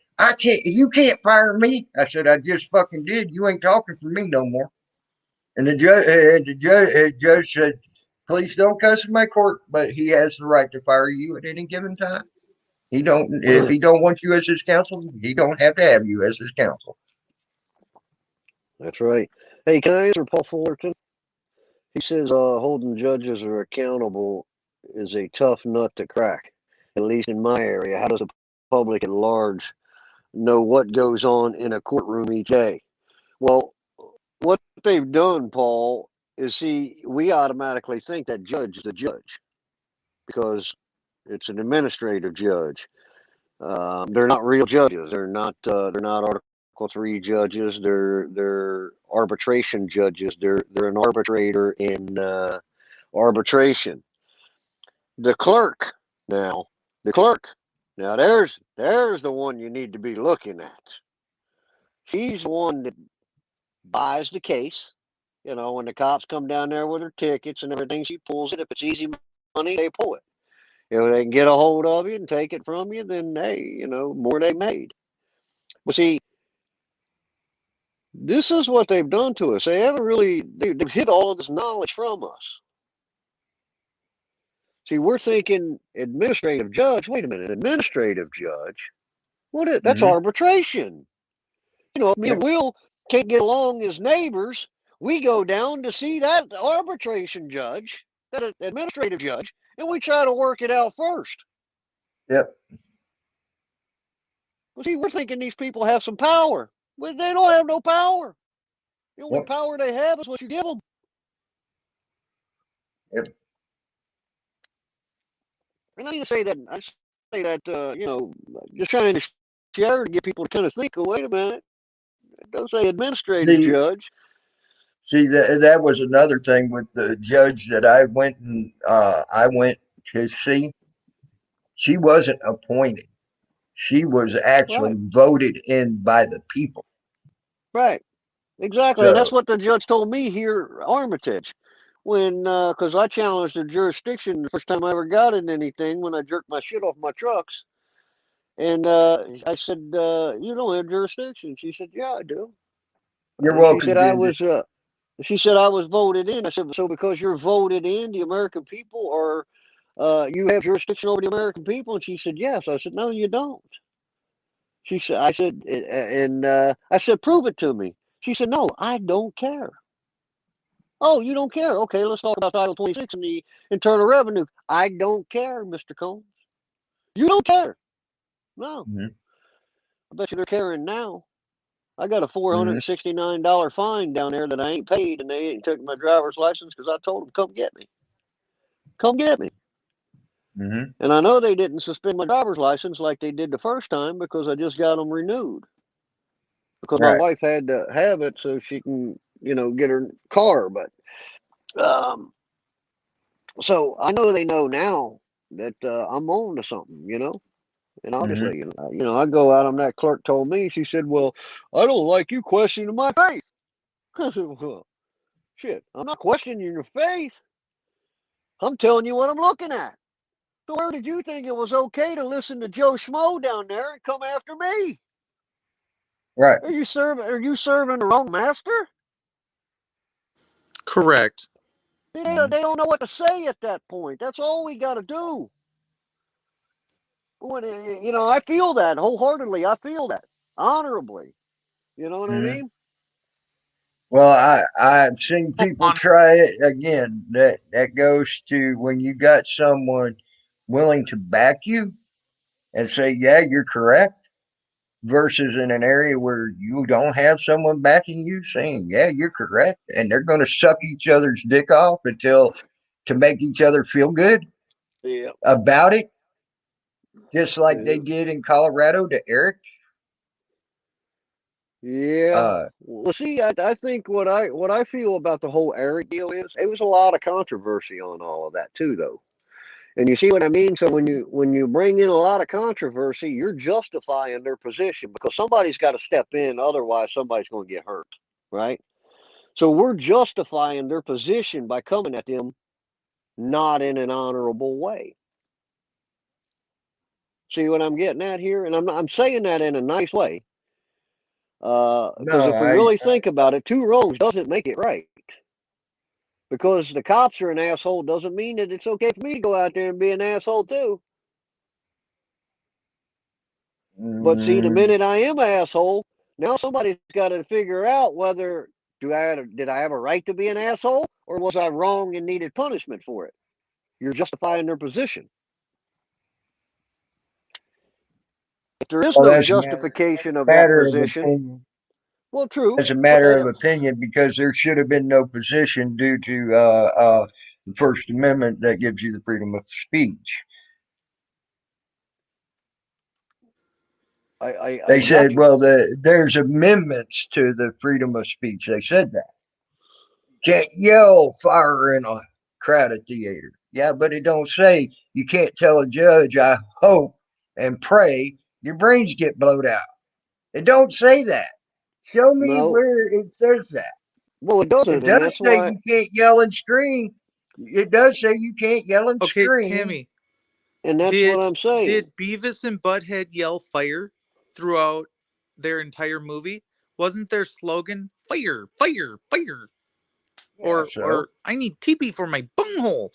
[SPEAKER 3] you can't fire me. I said, I just fucking did. You ain't talking for me no more. And the judge said, please don't cuss in my court, but he has the right to fire you at any given time. If he don't want you as his counsel, he don't have to have you as his counsel.
[SPEAKER 2] That's right. Hey, can I answer Paul Fullerton? He says holding judges are accountable is a tough nut to crack, at least in my area. How does the public at large know what goes on in a courtroom each day? Well, what they've done, Paul, is we automatically think that judge is the judge because it's an administrative judge. They're not real judges. They're not Article 3 judges. They're arbitration judges. They're an arbitrator in arbitration. The clerk now, there's the one you need to be looking at. She's the one that buys the case. You know, when the cops come down there with her tickets and everything, she pulls it. If it's easy money, they pull it. If they can get a hold of you and take it from you, then hey, you know, more they made. But see, this is what they've done to us. They've hid all of this knowledge from us. See, we're thinking administrative judge. Wait a minute, administrative judge? That's arbitration. You know, if me and Will can't get along as neighbors, we go down to see that arbitration judge, that administrative judge, and we try to work it out first.
[SPEAKER 3] Yep.
[SPEAKER 2] Well, see, we're thinking these people have some power. Well, they don't have no power. The only power they have is what you give them.
[SPEAKER 3] Yep.
[SPEAKER 2] And I say that, you know, just trying to share to get people to kind of think, oh, wait a minute. Don't say administrative judge.
[SPEAKER 3] See, that was another thing with the judge that I went to see. She wasn't appointed. She was actually voted in by the people.
[SPEAKER 2] Right. Exactly. And that's what the judge told me here, Armitage. When, because I challenged the jurisdiction the first time I ever got in anything when I jerked my shit off my trucks. And I said, you don't have jurisdiction. She said, yeah, I do.
[SPEAKER 3] You're welcome.
[SPEAKER 2] She said I was voted in. I said, so because you're voted in, the American people, or you have jurisdiction over the American people? And she said, yes. I said, no, you don't. I said, prove it to me. She said, no, I don't care. Oh, you don't care? Okay, let's talk about Title 26 and the Internal Revenue. I don't care, Mr. Combs. You don't care. No. I bet you they're caring now. I got a $469 fine down there that I ain't paid, and they ain't took my driver's license because I told them, come get me. Come get me. And I know they didn't suspend my driver's license like they did the first time because I just got them renewed. Because my wife had to have it so she can, you know, get her car. But so I know they know now that I'm on to something, you know. And obviously, you know, I go out on that clerk told me, she said, well, I don't like you questioning my faith. I said, well, shit, I'm not questioning your faith. I'm telling you what I'm looking at. So where did you think it was okay to listen to Joe Schmo down there and come after me?
[SPEAKER 3] Right.
[SPEAKER 2] Are you serving the wrong master?
[SPEAKER 4] Correct.
[SPEAKER 2] They don't know what to say at that point. That's all we got to do. When, you know, I feel that wholeheartedly. I feel that honorably. You know what I mean?
[SPEAKER 3] Well, I've seen people
[SPEAKER 4] on.
[SPEAKER 3] try it again. That goes to when you got someone willing to back you and say, "Yeah, you're correct," versus in an area where you don't have someone backing you saying, "Yeah, you're correct," and they're going to suck each other's dick off until to make each other feel good
[SPEAKER 2] Yeah.
[SPEAKER 3] about it, just like
[SPEAKER 2] Yeah.
[SPEAKER 3] they did in Colorado to Eric.
[SPEAKER 2] Yeah.
[SPEAKER 3] Uh,
[SPEAKER 2] Well, see, I think what I feel about the whole Eric deal is it was a lot of controversy on all of that too, though. And you see what I mean? So when you bring in a lot of controversy, you're justifying their position because somebody's got to step in, otherwise somebody's going to get hurt, right? So we're justifying their position by coming at them not in an honorable way. See what I'm getting at here? And I'm saying that in a nice way. Because
[SPEAKER 3] no,
[SPEAKER 2] if we really think about it, two wrongs doesn't make it right. Because the cops are an asshole doesn't mean that it's okay for me to go out there and be an asshole too. But see, the
[SPEAKER 3] mm,
[SPEAKER 2] minute I am an asshole, now somebody's got to figure out whether did I have a right to be an asshole or was I wrong and needed punishment for it? You're justifying their position. If there is
[SPEAKER 3] well,
[SPEAKER 2] no
[SPEAKER 3] that's a
[SPEAKER 2] justification of that
[SPEAKER 3] matter of
[SPEAKER 2] position,
[SPEAKER 3] opinion.
[SPEAKER 2] well, true,
[SPEAKER 3] As a
[SPEAKER 2] but
[SPEAKER 3] matter of opinion, because there should have been no position due to the First Amendment that gives you the freedom of speech.
[SPEAKER 2] I
[SPEAKER 3] They
[SPEAKER 2] got
[SPEAKER 3] said,
[SPEAKER 2] you.
[SPEAKER 3] well, there's amendments to the freedom of speech. They said that. Can't yell fire in a crowded theater. Yeah, but it don't say you can't tell a judge, I hope and pray your brains get blowed out. It don't say that. Show me
[SPEAKER 2] No,
[SPEAKER 3] where it says that.
[SPEAKER 2] well, it
[SPEAKER 3] It
[SPEAKER 2] doesn't, and
[SPEAKER 3] does
[SPEAKER 2] that's
[SPEAKER 3] say
[SPEAKER 2] why.
[SPEAKER 3] you can't yell and scream. It does say you can't yell and
[SPEAKER 4] Okay,
[SPEAKER 3] scream.
[SPEAKER 4] Tammy,
[SPEAKER 2] And that's what
[SPEAKER 4] did
[SPEAKER 2] I'm saying.
[SPEAKER 4] Beavis and Butthead yell fire throughout their entire movie? Wasn't their slogan "Fire, fire, fire"?
[SPEAKER 3] Yeah, so
[SPEAKER 4] Or I need TP for my bunghole.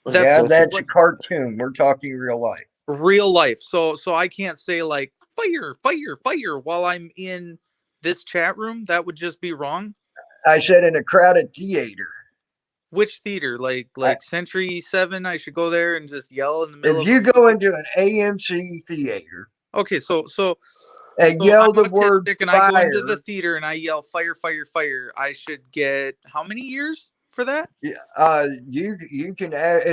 [SPEAKER 3] yeah,
[SPEAKER 4] That's
[SPEAKER 3] that's a
[SPEAKER 4] what
[SPEAKER 3] cartoon. We're talking real life.
[SPEAKER 4] real life. So I can't say like fire, fire, fire while I'm in this chat room. That would just be wrong.
[SPEAKER 3] I said in a crowded theater.
[SPEAKER 4] Which theater?
[SPEAKER 3] I,
[SPEAKER 4] Like Century 7, I should go there and just yell in the middle
[SPEAKER 3] if
[SPEAKER 4] of a
[SPEAKER 3] you go
[SPEAKER 4] movie.
[SPEAKER 3] into an AMC theater
[SPEAKER 4] Okay,
[SPEAKER 3] and
[SPEAKER 4] so I'm
[SPEAKER 3] yell the word
[SPEAKER 4] autistic and I go into the
[SPEAKER 3] fire,
[SPEAKER 4] theater and I yell fire, fire, fire. I should get how many years for that?
[SPEAKER 3] you can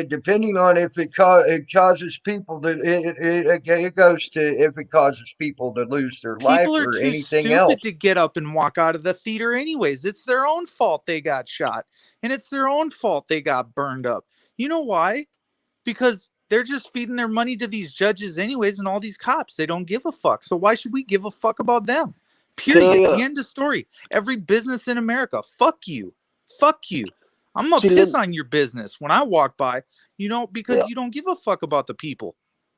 [SPEAKER 3] depending on if it causes people to it goes to if it causes people to lose their life
[SPEAKER 4] People are
[SPEAKER 3] or
[SPEAKER 4] too
[SPEAKER 3] anything
[SPEAKER 4] stupid
[SPEAKER 3] else.
[SPEAKER 4] to get up and walk out of the theater anyways. It's their own fault they got shot. And it's their own fault they got burned up. You know why? Because they're just feeding their money to these judges anyways and all these cops. They don't give a fuck. So why should we give a fuck about them?
[SPEAKER 2] Can I
[SPEAKER 4] Period. The end of story. Every business in America, fuck you. Fuck you. I'm gonna
[SPEAKER 2] see?
[SPEAKER 4] piss on your business when I walk by,
[SPEAKER 2] Yeah,
[SPEAKER 4] because you don't give a fuck about the people.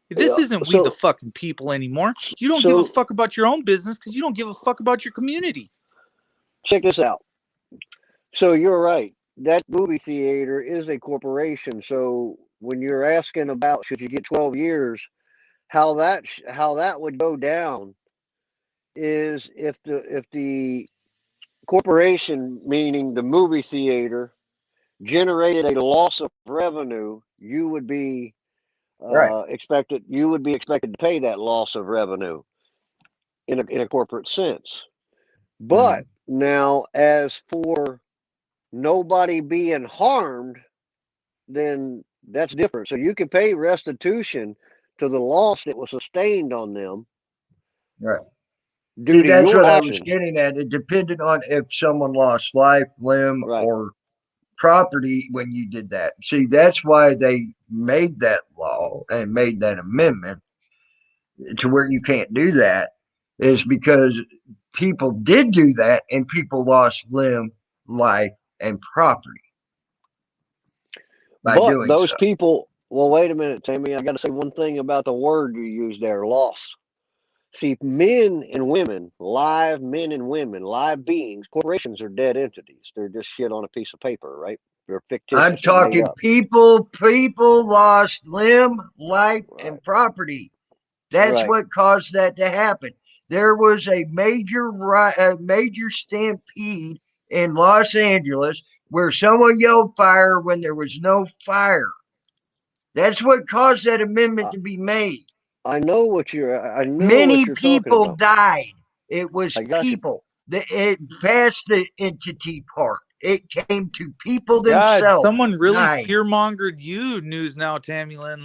[SPEAKER 4] This
[SPEAKER 2] yeah.
[SPEAKER 4] isn't we the fucking people anymore. You don't give a
[SPEAKER 2] So
[SPEAKER 4] fuck about your own business because you don't give a fuck about your community.
[SPEAKER 2] check this out. So you're right. That movie theater is a corporation. So when you're asking about should you get 12 years, how that would go down is if the corporation, meaning the movie theater, generated a loss of revenue, you would be
[SPEAKER 3] Right.
[SPEAKER 2] expected to pay that loss of revenue in a corporate sense.
[SPEAKER 3] Mm-hmm.
[SPEAKER 2] But now, as for nobody being harmed, then that's different. So you can pay restitution to the loss that was sustained on them
[SPEAKER 3] Right.
[SPEAKER 2] due
[SPEAKER 3] See,
[SPEAKER 2] to
[SPEAKER 3] that's
[SPEAKER 2] your
[SPEAKER 3] what I was
[SPEAKER 2] actions.
[SPEAKER 3] getting at. It depended on if someone lost life, limb,
[SPEAKER 2] Right.
[SPEAKER 3] or property when you did that. See, that's why they made that law and made that amendment to where you can't do that, is because people did do that and people lost limb, life, and property by
[SPEAKER 2] But
[SPEAKER 3] doing
[SPEAKER 2] those
[SPEAKER 3] so.
[SPEAKER 2] people, well, wait a minute, Tammy. I got to say one thing about the word you used there, loss. See, men and women, live beings, corporations are dead entities. They're just shit on a piece of paper, right? They're
[SPEAKER 3] I'm
[SPEAKER 2] fictitious. They're made
[SPEAKER 3] talking
[SPEAKER 2] up.
[SPEAKER 3] people lost limb, life,
[SPEAKER 2] Right.
[SPEAKER 3] and property. That's
[SPEAKER 2] Right.
[SPEAKER 3] what caused that to happen. There was a major stampede in Los Angeles where someone yelled fire when there was no fire. That's what caused that amendment to be made.
[SPEAKER 2] I know what you're
[SPEAKER 3] Many
[SPEAKER 2] talking
[SPEAKER 3] people
[SPEAKER 2] about.
[SPEAKER 3] died. It was
[SPEAKER 2] I got you.
[SPEAKER 3] people. It passed the entity part. It came to people
[SPEAKER 4] God,
[SPEAKER 3] themselves.
[SPEAKER 4] someone really
[SPEAKER 3] dying.
[SPEAKER 4] fear-mongered you, News Now, Tammy Lin.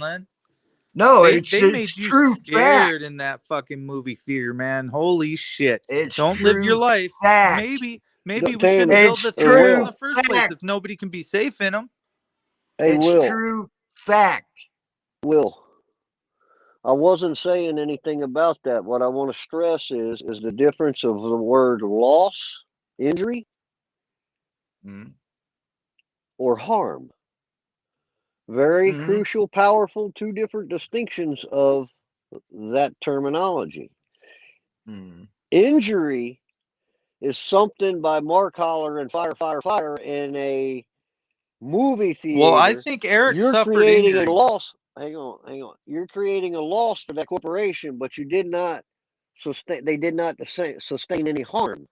[SPEAKER 3] No,
[SPEAKER 4] They
[SPEAKER 3] it's
[SPEAKER 4] made you
[SPEAKER 3] true fact.
[SPEAKER 4] scared in that fucking movie theater, man. Holy shit.
[SPEAKER 3] It's
[SPEAKER 4] Don't live your
[SPEAKER 3] true
[SPEAKER 4] life.
[SPEAKER 3] fact.
[SPEAKER 4] Maybe
[SPEAKER 2] No,
[SPEAKER 4] we shouldn't
[SPEAKER 2] Tammy,
[SPEAKER 4] build the
[SPEAKER 3] It's
[SPEAKER 4] theater in
[SPEAKER 3] true
[SPEAKER 4] the first place
[SPEAKER 3] fact.
[SPEAKER 4] if nobody can be safe in them.
[SPEAKER 2] hey,
[SPEAKER 3] It's
[SPEAKER 2] Will,
[SPEAKER 3] true fact.
[SPEAKER 2] Will, I wasn't saying anything about that. What I want to stress is the difference of the word loss, injury,
[SPEAKER 3] Mhm.
[SPEAKER 2] or harm. Very
[SPEAKER 3] Mhm.
[SPEAKER 2] crucial, powerful, two different distinctions of that terminology.
[SPEAKER 3] Mhm.
[SPEAKER 2] Injury is something by Mark Holler and Fire in a movie
[SPEAKER 4] Well, I
[SPEAKER 2] theater.
[SPEAKER 4] think Eric
[SPEAKER 2] You're
[SPEAKER 4] suffered
[SPEAKER 2] creating
[SPEAKER 4] injury.
[SPEAKER 2] a loss. Hang on. You're creating a loss for that corporation, but you did not sustain. They did not sustain any harm.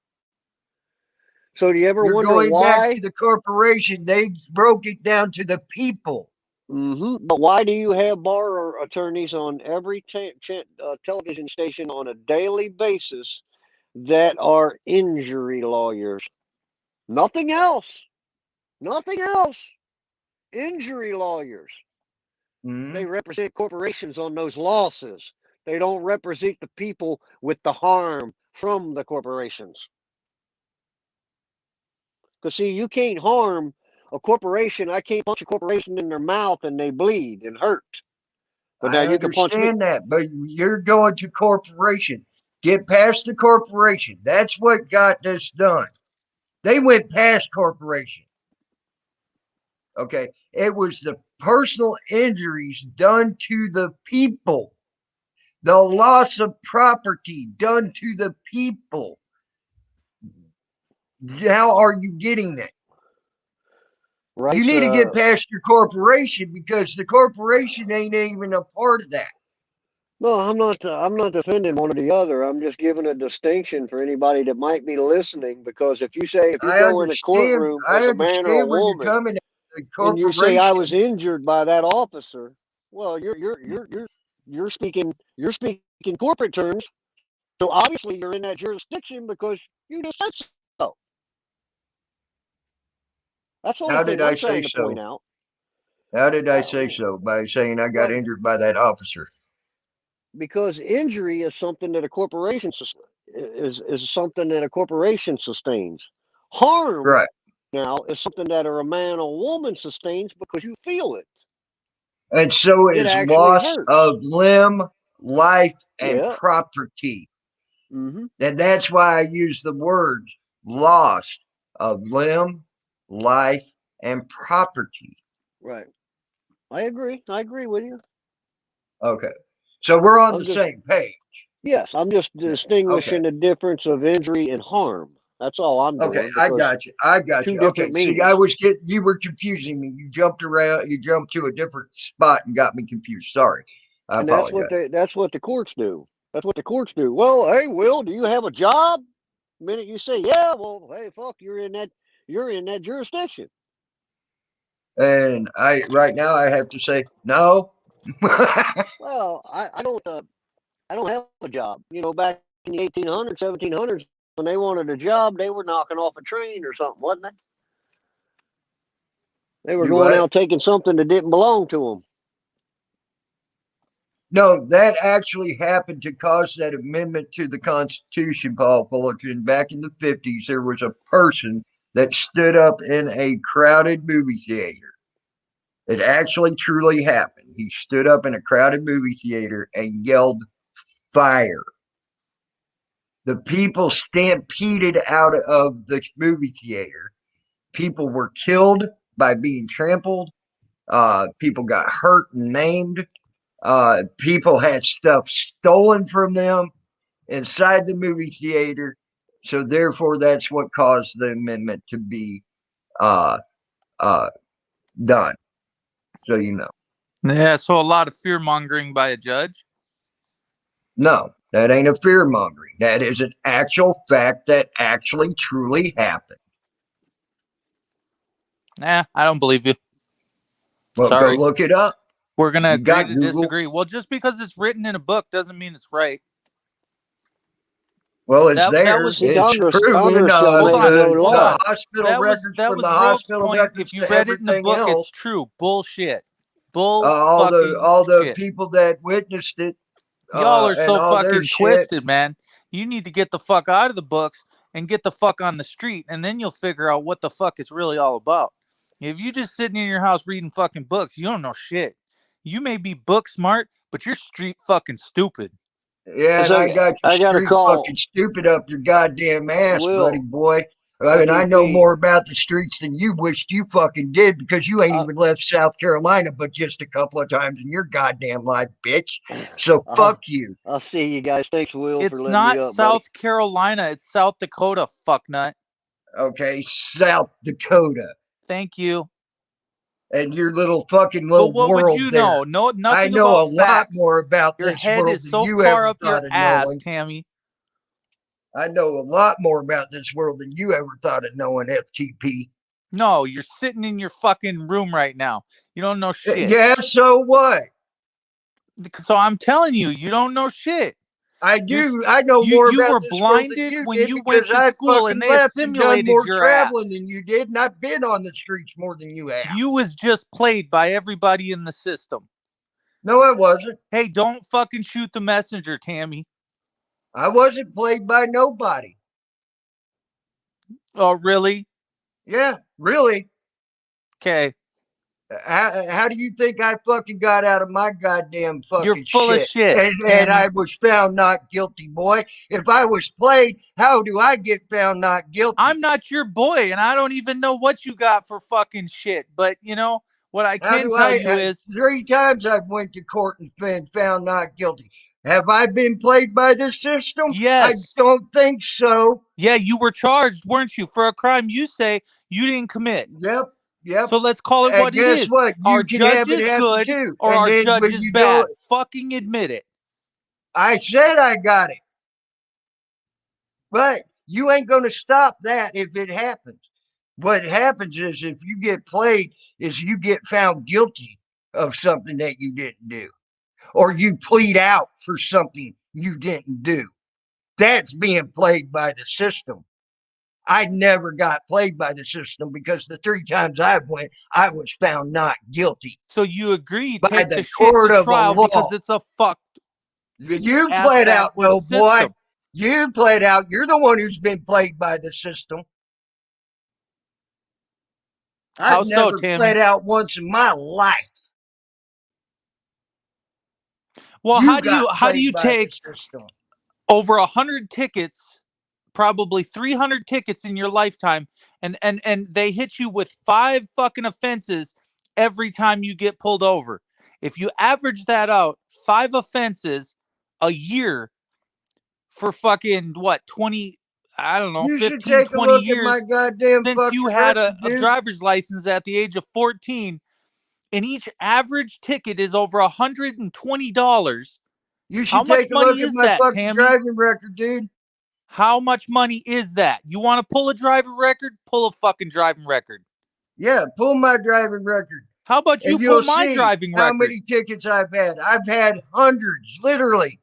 [SPEAKER 2] So do you ever
[SPEAKER 3] You're
[SPEAKER 2] wonder
[SPEAKER 3] going back
[SPEAKER 2] why?
[SPEAKER 3] to the corporation. They broke it down to the people.
[SPEAKER 2] But why do you have bar attorneys on every television station on a daily basis that are injury lawyers? Nothing else. Nothing else. Injury lawyers.
[SPEAKER 3] Mhm.
[SPEAKER 2] They represent corporations on those losses. They don't represent the people with the harm from the corporations. Because, see, you can't harm a corporation. I can't punch a corporation in their mouth and they bleed and hurt. But now
[SPEAKER 3] I
[SPEAKER 2] you can punch me.
[SPEAKER 3] understand that, but you're going to corporation. Get past the corporation. That's what got this done. They went past corporation. Okay. It was the personal injuries done to the people, the loss of property done to the people. How are you getting that?
[SPEAKER 2] Right?
[SPEAKER 3] You need to get past your corporation because the corporation ain't even a part of that.
[SPEAKER 2] No, I'm not. I'm not defending one or the other. I'm just giving a distinction for anybody that might be listening. Because if you go in a courtroom
[SPEAKER 3] I
[SPEAKER 2] as a man or a
[SPEAKER 3] understand where you're
[SPEAKER 2] woman
[SPEAKER 3] coming at. The
[SPEAKER 2] and you say I was
[SPEAKER 3] corporation.
[SPEAKER 2] injured by that officer, well, you're speaking corporate terms. So obviously you're in that jurisdiction because you just said so. That's the only
[SPEAKER 3] How did
[SPEAKER 2] thing
[SPEAKER 3] I
[SPEAKER 2] I'm
[SPEAKER 3] say
[SPEAKER 2] trying to point
[SPEAKER 3] so?
[SPEAKER 2] out.
[SPEAKER 3] How did I say so? By saying I got
[SPEAKER 2] Well,
[SPEAKER 3] injured by that officer.
[SPEAKER 2] because injury is something that a corporation is something that a corporation sustains. Harm
[SPEAKER 3] Right.
[SPEAKER 2] now is something that a man or woman sustains because you feel it.
[SPEAKER 3] And so
[SPEAKER 2] It
[SPEAKER 3] is
[SPEAKER 2] actually
[SPEAKER 3] loss
[SPEAKER 2] hurts.
[SPEAKER 3] of limb, life, and
[SPEAKER 2] Yeah.
[SPEAKER 3] property.
[SPEAKER 2] Mm-hmm.
[SPEAKER 3] And that's why I use the word loss of limb, life, and property.
[SPEAKER 2] Right. I agree. I agree with you.
[SPEAKER 3] Okay. So we're on the
[SPEAKER 2] I'm just
[SPEAKER 3] same page.
[SPEAKER 2] Yes, I'm just
[SPEAKER 3] Okay.
[SPEAKER 2] distinguishing the difference of injury and harm. That's all I'm
[SPEAKER 3] Okay.
[SPEAKER 2] doing
[SPEAKER 3] I
[SPEAKER 2] because
[SPEAKER 3] got you. I got
[SPEAKER 2] two
[SPEAKER 3] you. Okay.
[SPEAKER 2] different
[SPEAKER 3] See,
[SPEAKER 2] meanings.
[SPEAKER 3] you were confusing me. You jumped around, you jumped to a different spot and got me confused. Sorry. I
[SPEAKER 2] And
[SPEAKER 3] apologize.
[SPEAKER 2] that's what the courts do. That's what the courts do. Well, hey, Will, do you have a job? The minute you say, yeah, well, hey, fuck, you're in that jurisdiction.
[SPEAKER 3] And right now I have to say no.
[SPEAKER 2] Well, I don't have a job. You know, back in the 1800s, 1700s, when they wanted a job, they were knocking off a train or something, wasn't they? They were
[SPEAKER 3] You
[SPEAKER 2] going
[SPEAKER 3] what?
[SPEAKER 2] out taking something that didn't belong to them.
[SPEAKER 3] No, that actually happened to cause that amendment to the Constitution, Paul Fullerton. Back in the 50s, there was a person that stood up in a crowded movie theater. It actually truly happened. He stood up in a crowded movie theater and yelled fire. The people stampeded out of the movie theater. People were killed by being trampled. People got hurt and maimed. People had stuff stolen from them inside the movie theater. So therefore, that's what caused the amendment to be uh, uh, done. So you know,
[SPEAKER 4] Yeah, so a lot of fear mongering by a judge.
[SPEAKER 3] no, that ain't a fear mongering. That is an actual fact that actually truly happened.
[SPEAKER 4] Nah, I don't believe you.
[SPEAKER 1] Well,
[SPEAKER 4] Sorry.
[SPEAKER 1] go look it up.
[SPEAKER 4] We're gonna
[SPEAKER 1] You
[SPEAKER 4] agree
[SPEAKER 1] got
[SPEAKER 4] to
[SPEAKER 1] Google.
[SPEAKER 4] disagree. Well, just because it's written in a book doesn't mean it's right.
[SPEAKER 1] Well, it's
[SPEAKER 4] That
[SPEAKER 1] there.
[SPEAKER 4] was
[SPEAKER 2] See,
[SPEAKER 1] It's proven.
[SPEAKER 2] Congress shall
[SPEAKER 4] Hold
[SPEAKER 2] make
[SPEAKER 4] on,
[SPEAKER 2] no
[SPEAKER 4] hold
[SPEAKER 1] The
[SPEAKER 2] law.
[SPEAKER 4] on.
[SPEAKER 1] hospital records,
[SPEAKER 4] That
[SPEAKER 1] from
[SPEAKER 4] was
[SPEAKER 1] the
[SPEAKER 4] Wilk's
[SPEAKER 1] hospital
[SPEAKER 4] point.
[SPEAKER 1] records
[SPEAKER 4] If you
[SPEAKER 1] to
[SPEAKER 4] read it in the
[SPEAKER 1] everything
[SPEAKER 4] book,
[SPEAKER 1] else.
[SPEAKER 4] it's true. Bullshit. Bull
[SPEAKER 1] All
[SPEAKER 4] fucking
[SPEAKER 1] the
[SPEAKER 4] shit.
[SPEAKER 1] people that witnessed it,
[SPEAKER 4] Y'all are
[SPEAKER 1] and
[SPEAKER 4] so
[SPEAKER 1] all their
[SPEAKER 4] fucking
[SPEAKER 1] shit.
[SPEAKER 4] twisted, man. You need to get the fuck out of the books and get the fuck on the street, and then you'll figure out what the fuck it's really all about. If you just sitting in your house reading fucking books, you don't know shit. You may be book smart, but you're street fucking stupid.
[SPEAKER 1] Yeah, and
[SPEAKER 2] So
[SPEAKER 1] I got you
[SPEAKER 2] I got to
[SPEAKER 1] street
[SPEAKER 2] call
[SPEAKER 1] fucking stupid up your goddamn ass, buddy
[SPEAKER 2] Will.
[SPEAKER 1] boy. I mean, I know
[SPEAKER 2] TP.
[SPEAKER 1] more about the streets than you wished you fucking did because you ain't
[SPEAKER 2] Uh,
[SPEAKER 1] even left South Carolina but just a couple of times in your goddamn life, bitch. So
[SPEAKER 2] I'll,
[SPEAKER 1] fuck you.
[SPEAKER 2] I'll see you guys. Thanks, Will, for
[SPEAKER 4] It's
[SPEAKER 2] letting me
[SPEAKER 4] not
[SPEAKER 2] up, buddy.
[SPEAKER 4] South Carolina, it's South Dakota, fucknut.
[SPEAKER 1] Okay, South Dakota.
[SPEAKER 4] Thank you.
[SPEAKER 1] And your little fucking
[SPEAKER 4] But
[SPEAKER 1] little
[SPEAKER 4] what would
[SPEAKER 1] world
[SPEAKER 4] you
[SPEAKER 1] there.
[SPEAKER 4] know? No,
[SPEAKER 1] I
[SPEAKER 4] nothing
[SPEAKER 1] know a
[SPEAKER 4] about
[SPEAKER 1] lot
[SPEAKER 4] facts.
[SPEAKER 1] more about
[SPEAKER 4] Your
[SPEAKER 1] this
[SPEAKER 4] head
[SPEAKER 1] world
[SPEAKER 4] is
[SPEAKER 1] than
[SPEAKER 4] so
[SPEAKER 1] you
[SPEAKER 4] far
[SPEAKER 1] ever
[SPEAKER 4] up your
[SPEAKER 1] thought of
[SPEAKER 4] ass,
[SPEAKER 1] knowing.
[SPEAKER 4] Tammy.
[SPEAKER 1] I know a lot more about this world than you ever thought of knowing, FTP.
[SPEAKER 4] No, you're sitting in your fucking room right now. You don't know shit.
[SPEAKER 1] Yeah, so what?
[SPEAKER 4] So I'm telling you, you don't know shit.
[SPEAKER 1] I
[SPEAKER 4] You're,
[SPEAKER 1] do. I know more
[SPEAKER 4] you
[SPEAKER 1] about
[SPEAKER 4] were
[SPEAKER 1] this world than
[SPEAKER 4] blinded
[SPEAKER 1] you
[SPEAKER 4] when
[SPEAKER 1] did
[SPEAKER 4] you went
[SPEAKER 1] because
[SPEAKER 4] to
[SPEAKER 1] I
[SPEAKER 4] school and
[SPEAKER 1] fucking
[SPEAKER 4] they
[SPEAKER 1] left and done
[SPEAKER 4] assimilated
[SPEAKER 1] more
[SPEAKER 4] your
[SPEAKER 1] traveling
[SPEAKER 4] ass.
[SPEAKER 1] than you did, and I've been on the streets more than you have.
[SPEAKER 4] You was just played by everybody in the system.
[SPEAKER 1] No, I wasn't.
[SPEAKER 4] Hey, don't fucking shoot the messenger, Tammy.
[SPEAKER 1] I wasn't played by nobody.
[SPEAKER 4] Oh, really?
[SPEAKER 1] Yeah, really.
[SPEAKER 4] Okay.
[SPEAKER 1] How do you think I fucking got out of my goddamn
[SPEAKER 4] You're
[SPEAKER 1] fucking
[SPEAKER 4] full of
[SPEAKER 1] shit?
[SPEAKER 4] shit,
[SPEAKER 1] And
[SPEAKER 4] Tammy.
[SPEAKER 1] I was found not guilty, boy. If I was played, how do I get found not guilty?
[SPEAKER 4] I'm not your boy, and I don't even know what you got for fucking shit. But you know what I
[SPEAKER 1] How
[SPEAKER 4] can
[SPEAKER 1] do
[SPEAKER 4] tell you is
[SPEAKER 1] 3 times I've went to court and been found not guilty. Have I been played by the system? I
[SPEAKER 4] yes.
[SPEAKER 1] don't think so.
[SPEAKER 4] Yeah, you were charged, weren't you, for a crime you say you didn't commit.
[SPEAKER 1] Yep, yep.
[SPEAKER 4] So let's call it
[SPEAKER 1] And
[SPEAKER 4] what it
[SPEAKER 1] guess
[SPEAKER 4] is.
[SPEAKER 1] what?
[SPEAKER 4] Our
[SPEAKER 1] You can have it
[SPEAKER 4] judge is
[SPEAKER 1] happen
[SPEAKER 4] good
[SPEAKER 1] too.
[SPEAKER 4] or
[SPEAKER 1] And
[SPEAKER 4] our
[SPEAKER 1] then
[SPEAKER 4] judge
[SPEAKER 1] when
[SPEAKER 4] is
[SPEAKER 1] you go,
[SPEAKER 4] bad. Fucking admit it.
[SPEAKER 1] I said I got it. But you ain't going to stop that if it happens. What happens is if you get played is you get found guilty of something that you didn't do, or you plead out for something you didn't do. That's being played by the system. I never got played by the system because the 3 times I went, I was found not guilty
[SPEAKER 4] So you agree,
[SPEAKER 1] by
[SPEAKER 4] take the
[SPEAKER 1] the
[SPEAKER 4] shit
[SPEAKER 1] court
[SPEAKER 4] to
[SPEAKER 1] of
[SPEAKER 4] trial
[SPEAKER 1] law.
[SPEAKER 4] because it's a fucked
[SPEAKER 1] You
[SPEAKER 4] ass
[SPEAKER 1] played out,
[SPEAKER 4] backwards
[SPEAKER 1] no boy.
[SPEAKER 4] system.
[SPEAKER 1] You played out. You're the one who's been played by the system.
[SPEAKER 4] How
[SPEAKER 1] I've
[SPEAKER 4] so,
[SPEAKER 1] never
[SPEAKER 4] Tammy?
[SPEAKER 1] played out once in my life.
[SPEAKER 4] Well,
[SPEAKER 1] You
[SPEAKER 4] how do
[SPEAKER 1] got
[SPEAKER 4] you
[SPEAKER 1] played by the
[SPEAKER 4] take
[SPEAKER 1] system.
[SPEAKER 4] over 100 tickets, probably 300 tickets in your lifetime, and they hit you with 5 fucking offenses every time you get pulled over? If you average that out, 5 offenses a year for fucking what, 20, I don't know,
[SPEAKER 1] You should
[SPEAKER 4] 15,
[SPEAKER 1] take a
[SPEAKER 4] 20
[SPEAKER 1] look at my
[SPEAKER 4] years
[SPEAKER 1] goddamn
[SPEAKER 4] since you
[SPEAKER 1] fucking
[SPEAKER 4] had
[SPEAKER 1] record,
[SPEAKER 4] a
[SPEAKER 1] dude.
[SPEAKER 4] driver's license at the age of 14, and each average ticket is over $120.
[SPEAKER 1] You
[SPEAKER 4] How
[SPEAKER 1] should
[SPEAKER 4] much
[SPEAKER 1] take a
[SPEAKER 4] money
[SPEAKER 1] look at
[SPEAKER 4] is
[SPEAKER 1] my
[SPEAKER 4] that,
[SPEAKER 1] fucking
[SPEAKER 4] Tammy?
[SPEAKER 1] driving record, dude.
[SPEAKER 4] How much money is that? You want to pull a driving record? Pull a fucking driving record.
[SPEAKER 1] Yeah, pull my driving record.
[SPEAKER 4] How about you
[SPEAKER 1] And
[SPEAKER 4] pull
[SPEAKER 1] you'll
[SPEAKER 4] my
[SPEAKER 1] see
[SPEAKER 4] driving
[SPEAKER 1] how
[SPEAKER 4] record?
[SPEAKER 1] many tickets I've had. I've had hundreds, literally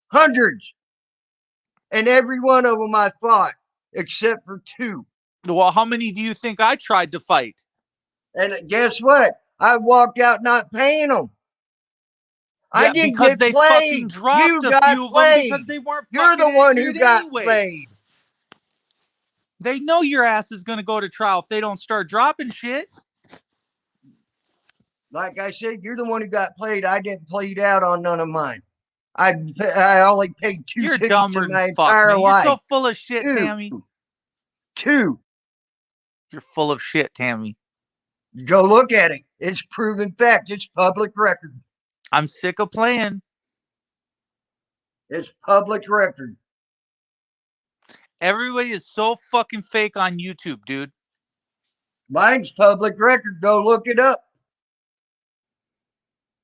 [SPEAKER 1] hundreds. And every one of them I fought, except for 2.
[SPEAKER 4] Well, how many do you think I tried to fight?
[SPEAKER 1] And guess what? I walked out not paying them. I
[SPEAKER 4] Yeah,
[SPEAKER 1] didn't
[SPEAKER 4] because
[SPEAKER 1] get
[SPEAKER 4] they fucking
[SPEAKER 1] played.
[SPEAKER 4] dropped
[SPEAKER 1] You
[SPEAKER 4] a
[SPEAKER 1] got
[SPEAKER 4] few of them
[SPEAKER 1] played.
[SPEAKER 4] because they weren't
[SPEAKER 1] You're
[SPEAKER 4] fucking
[SPEAKER 1] the one who
[SPEAKER 4] accurate
[SPEAKER 1] got
[SPEAKER 4] anyways.
[SPEAKER 1] played.
[SPEAKER 4] They know your ass is going to go to trial if they don't start dropping shit.
[SPEAKER 1] Like I said, you're the one who got played. I didn't plead out on none of mine. I only paid 2
[SPEAKER 4] You're
[SPEAKER 1] tickets
[SPEAKER 4] dumber
[SPEAKER 1] in
[SPEAKER 4] than
[SPEAKER 1] my
[SPEAKER 4] fuck,
[SPEAKER 1] entire
[SPEAKER 4] man. You're
[SPEAKER 1] life.
[SPEAKER 4] so full of shit,
[SPEAKER 1] 2.
[SPEAKER 4] Tammy.
[SPEAKER 1] 2.
[SPEAKER 4] You're full of shit, Tammy.
[SPEAKER 1] Go look at it. It's proven fact. It's public record.
[SPEAKER 4] I'm sick of playing.
[SPEAKER 1] It's public record.
[SPEAKER 4] Everybody is so fucking fake on YouTube, dude.
[SPEAKER 1] Mine's public record. Go look it up.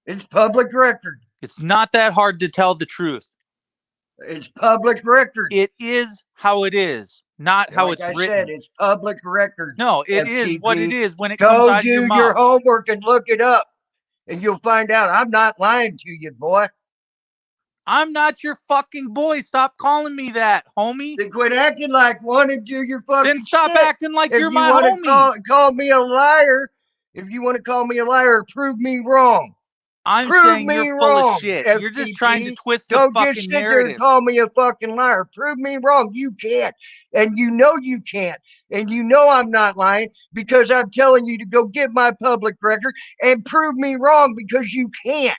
[SPEAKER 1] It's public record.
[SPEAKER 4] It's not that hard to tell the truth.
[SPEAKER 1] It's public record.
[SPEAKER 4] It is how it is, not how
[SPEAKER 3] Like
[SPEAKER 4] it's
[SPEAKER 3] I
[SPEAKER 4] written.
[SPEAKER 3] said, it's public record.
[SPEAKER 4] No, it is what it
[SPEAKER 3] FTP.
[SPEAKER 4] is when it comes
[SPEAKER 3] Go
[SPEAKER 4] out of your
[SPEAKER 3] do your
[SPEAKER 4] mouth.
[SPEAKER 3] homework and look it up, and you'll find out I'm not lying to you, boy.
[SPEAKER 4] I'm not your fucking boy. Stop calling me that, homie.
[SPEAKER 3] Then quit acting like one and do your fucking
[SPEAKER 4] Then stop
[SPEAKER 3] shit.
[SPEAKER 4] acting like
[SPEAKER 3] If
[SPEAKER 4] you're
[SPEAKER 3] you
[SPEAKER 4] my
[SPEAKER 3] want
[SPEAKER 4] homie.
[SPEAKER 3] to call me a liar, if you want to call me a liar, prove me wrong.
[SPEAKER 4] I'm
[SPEAKER 3] Prove
[SPEAKER 4] saying
[SPEAKER 3] me
[SPEAKER 4] you're full
[SPEAKER 3] wrong,
[SPEAKER 4] of shit.
[SPEAKER 3] FTP.
[SPEAKER 4] You're just trying to twist the
[SPEAKER 3] Don't
[SPEAKER 4] fucking
[SPEAKER 3] just sit there
[SPEAKER 4] narrative.
[SPEAKER 3] and call me a fucking liar. Prove me wrong. You can't. And you know you can't. And you know I'm not lying because I'm telling you to go get my public record and prove me wrong because you can't.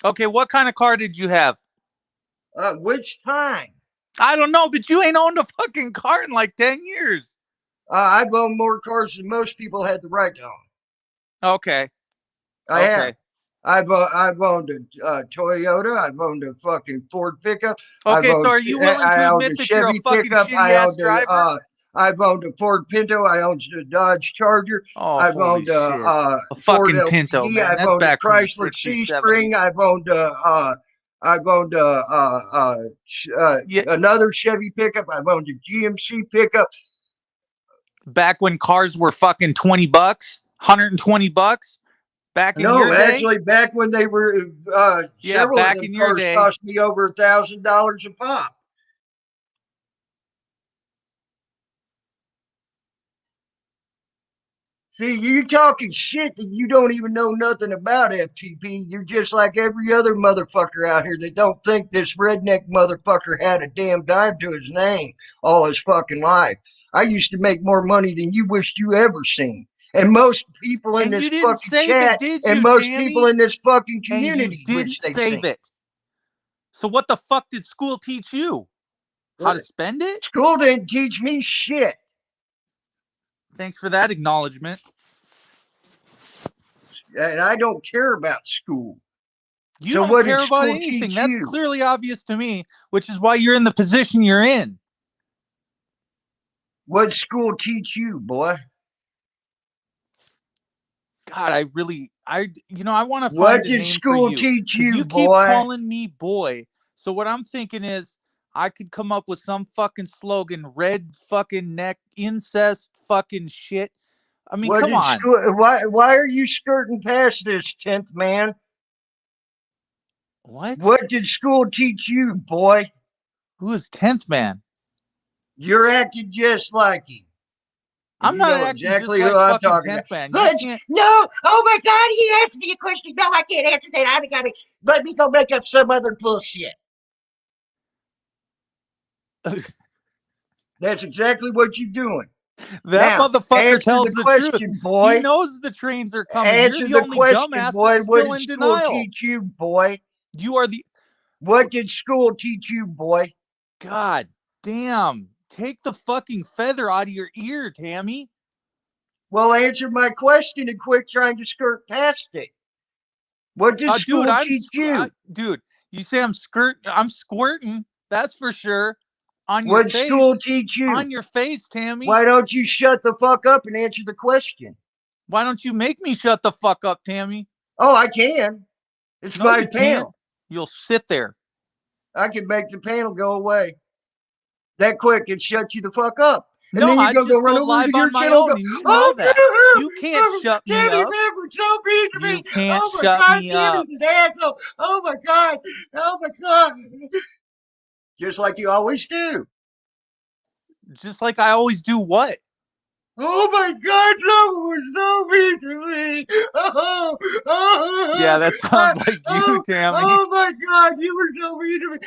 [SPEAKER 4] Okay, what kind of car did you have?
[SPEAKER 3] Which time?
[SPEAKER 4] I don't know, but you ain't owned a fucking car in like 10 years.
[SPEAKER 3] I've owned more cars than most people had the right to own.
[SPEAKER 4] Okay.
[SPEAKER 3] I have.
[SPEAKER 4] Okay.
[SPEAKER 3] I've owned a Toyota. I've owned a fucking Ford pickup.
[SPEAKER 4] Okay,
[SPEAKER 3] I've owned,
[SPEAKER 4] so are you willing
[SPEAKER 3] I
[SPEAKER 4] to
[SPEAKER 3] owned
[SPEAKER 4] admit
[SPEAKER 3] a
[SPEAKER 4] that you're a
[SPEAKER 3] Chevy
[SPEAKER 4] fucking
[SPEAKER 3] pickup.
[SPEAKER 4] shitty
[SPEAKER 3] I
[SPEAKER 4] ass
[SPEAKER 3] owned
[SPEAKER 4] driver?
[SPEAKER 3] I've owned a Ford Pinto. I owned a Dodge Charger.
[SPEAKER 4] Oh,
[SPEAKER 3] I've
[SPEAKER 4] holy
[SPEAKER 3] owned
[SPEAKER 4] shit.
[SPEAKER 3] a
[SPEAKER 4] fucking
[SPEAKER 3] Ford
[SPEAKER 4] Pinto,
[SPEAKER 3] LT.
[SPEAKER 4] man.
[SPEAKER 3] I've
[SPEAKER 4] That's
[SPEAKER 3] owned a
[SPEAKER 4] back from the
[SPEAKER 3] Chrysler
[SPEAKER 4] 60s,
[SPEAKER 3] C
[SPEAKER 4] 70s.
[SPEAKER 3] Spring. I've owned
[SPEAKER 4] Yeah,
[SPEAKER 3] another Chevy pickup. I've owned a GMC pickup.
[SPEAKER 4] back when cars were fucking $20, $120. Back in your
[SPEAKER 3] No,
[SPEAKER 4] day?
[SPEAKER 3] actually, back when they were,
[SPEAKER 4] Yeah,
[SPEAKER 3] several of
[SPEAKER 4] back
[SPEAKER 3] them
[SPEAKER 4] in your
[SPEAKER 3] cars
[SPEAKER 4] day.
[SPEAKER 3] cost me over $1,000 a pop. See, you talking shit that you don't even know nothing about, FTP. You're just like every other motherfucker out here that don't think this redneck motherfucker had a damn dime to his name all his fucking life. I used to make more money than you wished you ever seen. And most people in
[SPEAKER 4] And
[SPEAKER 3] this
[SPEAKER 4] you didn't
[SPEAKER 3] fucking
[SPEAKER 4] save
[SPEAKER 3] chat
[SPEAKER 4] it, did
[SPEAKER 3] and
[SPEAKER 4] you,
[SPEAKER 3] most
[SPEAKER 4] Tammy?
[SPEAKER 3] people in this fucking
[SPEAKER 4] And you
[SPEAKER 3] community
[SPEAKER 4] didn't
[SPEAKER 3] wish they
[SPEAKER 4] save
[SPEAKER 3] seen.
[SPEAKER 4] it. So what the fuck did school teach you? How to spend it?
[SPEAKER 3] School didn't teach me shit.
[SPEAKER 4] Thanks for that acknowledgement.
[SPEAKER 3] And I don't care about school.
[SPEAKER 4] You
[SPEAKER 3] So
[SPEAKER 4] don't
[SPEAKER 3] what
[SPEAKER 4] care
[SPEAKER 3] did
[SPEAKER 4] about
[SPEAKER 3] school
[SPEAKER 4] anything.
[SPEAKER 3] teach
[SPEAKER 4] That's
[SPEAKER 3] you?
[SPEAKER 4] clearly obvious to me, which is why you're in the position you're in.
[SPEAKER 3] What did school teach you, boy?
[SPEAKER 4] God, I want to
[SPEAKER 3] What
[SPEAKER 4] find a
[SPEAKER 3] did
[SPEAKER 4] name for
[SPEAKER 3] school
[SPEAKER 4] you
[SPEAKER 3] teach
[SPEAKER 4] because
[SPEAKER 3] you,
[SPEAKER 4] you keep
[SPEAKER 3] boy?
[SPEAKER 4] calling me boy. So what I'm thinking is I could come up with some fucking slogan, red fucking neck, incest fucking shit. I mean,
[SPEAKER 3] What
[SPEAKER 4] come
[SPEAKER 3] did
[SPEAKER 4] on.
[SPEAKER 3] school? Why are you skirting past this, 10th man?
[SPEAKER 4] What?
[SPEAKER 3] What did school teach you, boy?
[SPEAKER 4] Who is 10th man?
[SPEAKER 3] You're acting just like him.
[SPEAKER 4] I'm
[SPEAKER 3] You
[SPEAKER 4] not
[SPEAKER 3] know
[SPEAKER 4] acting
[SPEAKER 3] exactly
[SPEAKER 4] just
[SPEAKER 3] who
[SPEAKER 4] like
[SPEAKER 3] I'm
[SPEAKER 4] fucking
[SPEAKER 3] talking
[SPEAKER 4] 10th
[SPEAKER 3] about.
[SPEAKER 4] man. You
[SPEAKER 3] But
[SPEAKER 4] can't.
[SPEAKER 3] no, oh my God, he asked me a question. No, I can't answer that. I gotta let me go make up some other bullshit. That's exactly what you're doing.
[SPEAKER 4] That
[SPEAKER 3] Now,
[SPEAKER 4] motherfucker
[SPEAKER 3] answer
[SPEAKER 4] tells
[SPEAKER 3] the
[SPEAKER 4] the truth.
[SPEAKER 3] question,
[SPEAKER 4] He
[SPEAKER 3] boy.
[SPEAKER 4] knows the trains are coming. You're
[SPEAKER 3] Answer
[SPEAKER 4] the
[SPEAKER 3] the
[SPEAKER 4] only
[SPEAKER 3] question,
[SPEAKER 4] dumbass
[SPEAKER 3] boy.
[SPEAKER 4] that's
[SPEAKER 3] What
[SPEAKER 4] still
[SPEAKER 3] did
[SPEAKER 4] in
[SPEAKER 3] school
[SPEAKER 4] denial.
[SPEAKER 3] teach you, boy?
[SPEAKER 4] You are the
[SPEAKER 3] What did school teach you, boy?
[SPEAKER 4] God damn. Take the fucking feather out of your ear, Tammy.
[SPEAKER 3] Well, answer my question and quit trying to skirt past it. What did school teach you?
[SPEAKER 4] Dude, you say I'm squirting. That's for sure. On your
[SPEAKER 3] What did school
[SPEAKER 4] face.
[SPEAKER 3] teach you?
[SPEAKER 4] On your face, Tammy.
[SPEAKER 3] Why don't you shut the fuck up and answer the question?
[SPEAKER 4] Why don't you make me shut the fuck up, Tammy?
[SPEAKER 3] Oh, I can. It's
[SPEAKER 4] No,
[SPEAKER 3] my
[SPEAKER 4] you
[SPEAKER 3] panel.
[SPEAKER 4] can't. You'll sit there.
[SPEAKER 3] I can make the panel go away that quick and shut you the fuck up. And
[SPEAKER 4] No,
[SPEAKER 3] then you
[SPEAKER 4] I
[SPEAKER 3] go
[SPEAKER 4] just
[SPEAKER 3] run
[SPEAKER 4] go
[SPEAKER 3] over
[SPEAKER 4] live
[SPEAKER 3] to your
[SPEAKER 4] on my
[SPEAKER 3] channel and
[SPEAKER 4] own,
[SPEAKER 3] go,
[SPEAKER 4] and you know
[SPEAKER 3] oh,
[SPEAKER 4] that. You can't shut me
[SPEAKER 3] Tammy
[SPEAKER 4] up.
[SPEAKER 3] Bever's so mean to
[SPEAKER 4] You
[SPEAKER 3] me.
[SPEAKER 4] can't
[SPEAKER 3] Oh my
[SPEAKER 4] shut
[SPEAKER 3] God,
[SPEAKER 4] me up.
[SPEAKER 3] Tammy's an asshole. Oh my God. Oh my God. Just like you always do.
[SPEAKER 4] Just like I always do what?
[SPEAKER 3] Oh my God, someone was so mean to me.
[SPEAKER 4] Yeah, that sounds like you, Tammy.
[SPEAKER 3] Oh my God, you were so mean to me.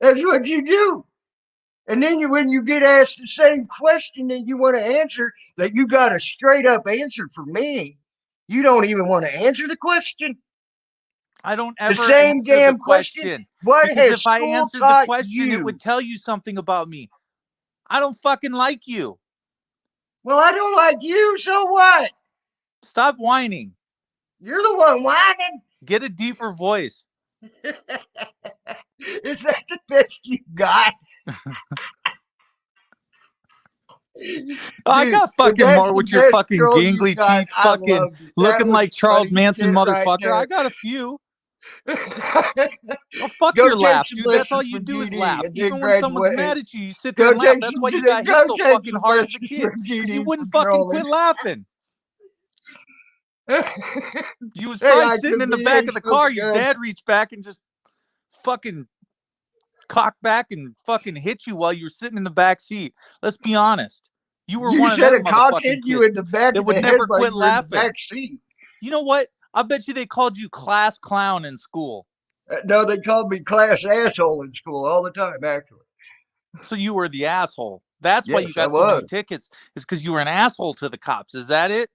[SPEAKER 3] That's what you do. And then when you get asked the same question that you want to answer, that you got a straight up answer for me, you don't even want to answer the question.
[SPEAKER 4] I don't
[SPEAKER 3] The
[SPEAKER 4] ever
[SPEAKER 3] same
[SPEAKER 4] answer the
[SPEAKER 3] damn question.
[SPEAKER 4] question.
[SPEAKER 3] What
[SPEAKER 4] Because
[SPEAKER 3] has
[SPEAKER 4] if I
[SPEAKER 3] school
[SPEAKER 4] answered the
[SPEAKER 3] taught
[SPEAKER 4] question, it
[SPEAKER 3] you?
[SPEAKER 4] would tell you something about me. I don't fucking like you.
[SPEAKER 3] Well, I don't like you, so what?
[SPEAKER 4] Stop whining.
[SPEAKER 3] You're the one whining.
[SPEAKER 4] Get a deeper voice.
[SPEAKER 3] Is that the best you got?
[SPEAKER 4] I
[SPEAKER 1] Dude,
[SPEAKER 4] got
[SPEAKER 1] if
[SPEAKER 4] fucking
[SPEAKER 1] that's
[SPEAKER 4] more
[SPEAKER 1] the
[SPEAKER 4] with your
[SPEAKER 1] best
[SPEAKER 4] fucking
[SPEAKER 1] troll you
[SPEAKER 4] gangly
[SPEAKER 1] got,
[SPEAKER 4] teeth,
[SPEAKER 1] I
[SPEAKER 4] fucking
[SPEAKER 1] loved it. That
[SPEAKER 4] looking
[SPEAKER 1] was
[SPEAKER 4] like
[SPEAKER 1] the
[SPEAKER 4] Charles
[SPEAKER 1] funniest
[SPEAKER 4] Manson
[SPEAKER 1] shit right
[SPEAKER 4] motherfucker.
[SPEAKER 1] there.
[SPEAKER 4] I got a few. Oh, fuck
[SPEAKER 1] Go
[SPEAKER 4] your
[SPEAKER 1] take
[SPEAKER 4] laugh,
[SPEAKER 1] some
[SPEAKER 4] dude. That's all
[SPEAKER 1] lessons
[SPEAKER 4] you
[SPEAKER 1] from
[SPEAKER 4] do is
[SPEAKER 1] GD
[SPEAKER 4] laugh.
[SPEAKER 1] and then
[SPEAKER 4] Even when someone's
[SPEAKER 1] graduate.
[SPEAKER 4] mad at you, you sit there and laugh. That's why you got hit so fucking hard as a
[SPEAKER 1] lessons
[SPEAKER 4] kid.
[SPEAKER 1] from
[SPEAKER 4] Because you
[SPEAKER 1] GD
[SPEAKER 4] wouldn't
[SPEAKER 1] for
[SPEAKER 4] fucking
[SPEAKER 1] trolling.
[SPEAKER 4] quit laughing. You was
[SPEAKER 1] Hey,
[SPEAKER 4] probably
[SPEAKER 1] I
[SPEAKER 4] sitting
[SPEAKER 1] could
[SPEAKER 4] in the
[SPEAKER 1] be
[SPEAKER 4] back of the car. Your
[SPEAKER 1] good.
[SPEAKER 4] dad reached back and just fucking cocked back and fucking hit you while you were sitting in the back seat. Let's be honest. You were
[SPEAKER 1] You
[SPEAKER 4] one of
[SPEAKER 1] said
[SPEAKER 4] them
[SPEAKER 1] a cock hit
[SPEAKER 4] motherfucking
[SPEAKER 1] you
[SPEAKER 4] kids
[SPEAKER 1] in the back
[SPEAKER 4] that
[SPEAKER 1] of the
[SPEAKER 4] would
[SPEAKER 1] head
[SPEAKER 4] never
[SPEAKER 1] while
[SPEAKER 4] quit
[SPEAKER 1] you were in the
[SPEAKER 4] laughing.
[SPEAKER 1] back seat.
[SPEAKER 4] You know what? I bet you they called you class clown in school.
[SPEAKER 1] No, they called me class asshole in school all the time, actually.
[SPEAKER 4] So you were the asshole. That's why
[SPEAKER 1] Yes,
[SPEAKER 4] you
[SPEAKER 1] I
[SPEAKER 4] got so many
[SPEAKER 1] was.
[SPEAKER 4] tickets. Is because you were an asshole to the cops. Is that it?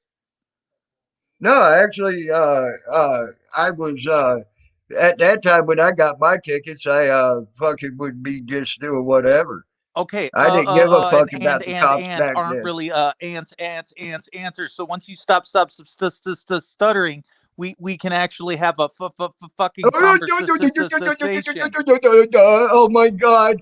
[SPEAKER 1] No, actually, I was at that time when I got my tickets, I fucking would be just doing whatever.
[SPEAKER 4] Okay.
[SPEAKER 1] I didn't give a fuck
[SPEAKER 4] And
[SPEAKER 1] about the cops back
[SPEAKER 4] aren't
[SPEAKER 1] then.
[SPEAKER 4] really answers. So once you stop stuttering, we can actually have a fucking conversation.
[SPEAKER 1] Oh my God.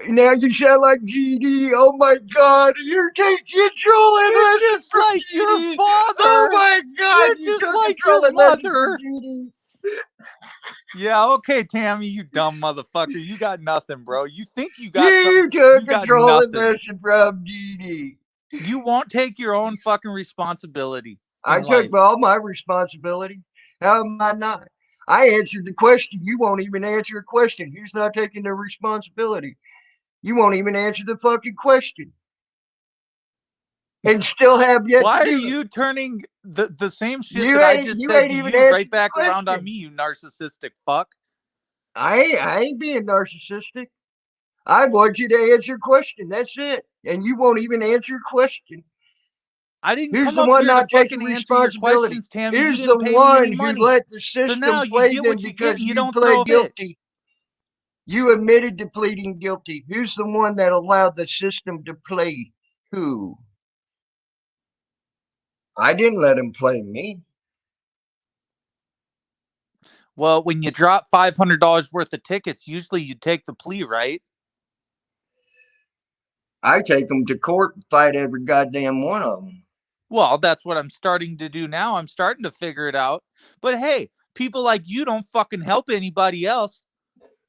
[SPEAKER 1] Now you sound like GD. Oh my God. You're taking trolling
[SPEAKER 4] You're
[SPEAKER 1] lessons
[SPEAKER 4] just
[SPEAKER 1] from
[SPEAKER 4] like your
[SPEAKER 1] GD. Oh
[SPEAKER 4] father.
[SPEAKER 1] my God.
[SPEAKER 4] You're
[SPEAKER 1] You
[SPEAKER 4] just
[SPEAKER 1] took a
[SPEAKER 4] like your
[SPEAKER 1] trolling lesson from
[SPEAKER 4] mother.
[SPEAKER 1] GD.
[SPEAKER 4] Yeah, okay, Tammy, you dumb motherfucker. You got nothing, bro. You think you got some.
[SPEAKER 1] You took
[SPEAKER 4] You
[SPEAKER 1] a
[SPEAKER 4] got
[SPEAKER 1] trolling
[SPEAKER 4] nothing.
[SPEAKER 1] lesson from GD.
[SPEAKER 4] You won't take your own fucking responsibility
[SPEAKER 1] I
[SPEAKER 4] in
[SPEAKER 1] took
[SPEAKER 4] life.
[SPEAKER 1] all my responsibility. How am I not? I answered the question. You won't even answer a question. Who's not taking the responsibility? You won't even answer the fucking question. And still have yet
[SPEAKER 4] Why
[SPEAKER 1] to
[SPEAKER 4] are
[SPEAKER 1] do
[SPEAKER 4] you turning the same shit
[SPEAKER 1] You
[SPEAKER 4] that I
[SPEAKER 1] ain't
[SPEAKER 4] just
[SPEAKER 1] you
[SPEAKER 4] said
[SPEAKER 1] ain't
[SPEAKER 4] to
[SPEAKER 1] even
[SPEAKER 4] you right
[SPEAKER 1] answered the
[SPEAKER 4] back around on
[SPEAKER 1] question.
[SPEAKER 4] me, you narcissistic fuck?
[SPEAKER 1] I ain't being narcissistic. I want you to answer a question. That's it. And you won't even answer a question.
[SPEAKER 4] I didn't
[SPEAKER 1] Who's
[SPEAKER 4] come
[SPEAKER 1] the
[SPEAKER 4] up
[SPEAKER 1] one
[SPEAKER 4] here to
[SPEAKER 1] not taking
[SPEAKER 4] fucking answer your
[SPEAKER 1] responsibility?
[SPEAKER 4] questions, Tammy. You
[SPEAKER 1] Who's the
[SPEAKER 4] didn't pay me
[SPEAKER 1] one
[SPEAKER 4] any
[SPEAKER 1] who
[SPEAKER 4] money.
[SPEAKER 1] let the
[SPEAKER 4] So now
[SPEAKER 1] system
[SPEAKER 4] you
[SPEAKER 1] play
[SPEAKER 4] get
[SPEAKER 1] them
[SPEAKER 4] what you get
[SPEAKER 1] because
[SPEAKER 4] and you
[SPEAKER 1] you
[SPEAKER 4] don't
[SPEAKER 1] pled
[SPEAKER 4] throw a fit.
[SPEAKER 1] guilty? You admitted to pleading guilty. Who's the one that allowed the system to play who? I didn't let him play me.
[SPEAKER 4] Well, when you drop $500 worth of tickets, usually you take the plea, right?
[SPEAKER 1] I take them to court and fight every goddamn one of them.
[SPEAKER 4] Well, that's what I'm starting to do now. I'm starting to figure it out. But hey, people like you don't fucking help anybody else.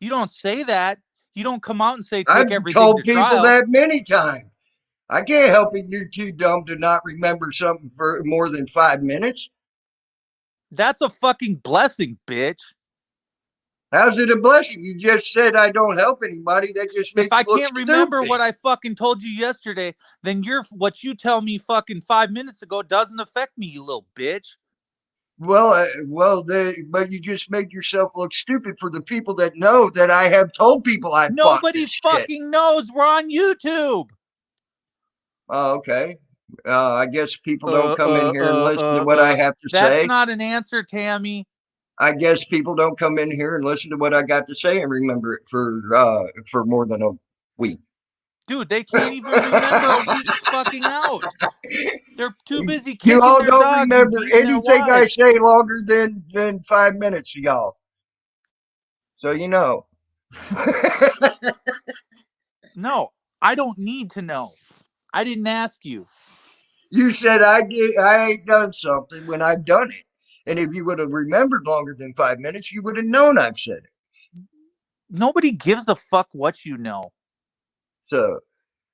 [SPEAKER 4] You don't say that. You don't come out and say take
[SPEAKER 1] I've
[SPEAKER 4] everything to
[SPEAKER 1] told people
[SPEAKER 4] trial.
[SPEAKER 1] that many times. I can't help it. You're too dumb to not remember something for more than 5 minutes.
[SPEAKER 4] That's a fucking blessing, bitch.
[SPEAKER 1] How's it a blessing? You just said I don't help anybody. That just
[SPEAKER 4] If
[SPEAKER 1] makes
[SPEAKER 4] I
[SPEAKER 1] you look
[SPEAKER 4] can't remember
[SPEAKER 1] stupid.
[SPEAKER 4] what I fucking told you yesterday, then what you tell me fucking 5 minutes ago doesn't affect me, you little bitch.
[SPEAKER 1] Well, but you just made yourself look stupid for the people that know that I have told people I fought
[SPEAKER 4] Nobody
[SPEAKER 1] this shit.
[SPEAKER 4] fucking knows. We're on YouTube.
[SPEAKER 1] Oh, okay. I guess people don't come in here and listen to what I have to
[SPEAKER 4] That's
[SPEAKER 1] say.
[SPEAKER 4] not an answer, Tammy.
[SPEAKER 1] I guess people don't come in here and listen to what I got to say and remember it for more than a week.
[SPEAKER 4] Dude, they can't even remember a week fucking out. They're too busy
[SPEAKER 1] You
[SPEAKER 4] kicking
[SPEAKER 1] all
[SPEAKER 4] their
[SPEAKER 1] don't
[SPEAKER 4] dogs and
[SPEAKER 1] remember
[SPEAKER 4] beating their
[SPEAKER 1] anything I
[SPEAKER 4] wives.
[SPEAKER 1] say longer than 5 minutes, y'all. So you know.
[SPEAKER 4] No, I don't need to know. I didn't ask you.
[SPEAKER 1] You said I ain't done something when I've done it. And if you would have remembered longer than 5 minutes, you would have known I've said it.
[SPEAKER 4] Nobody gives a fuck what you know.
[SPEAKER 1] So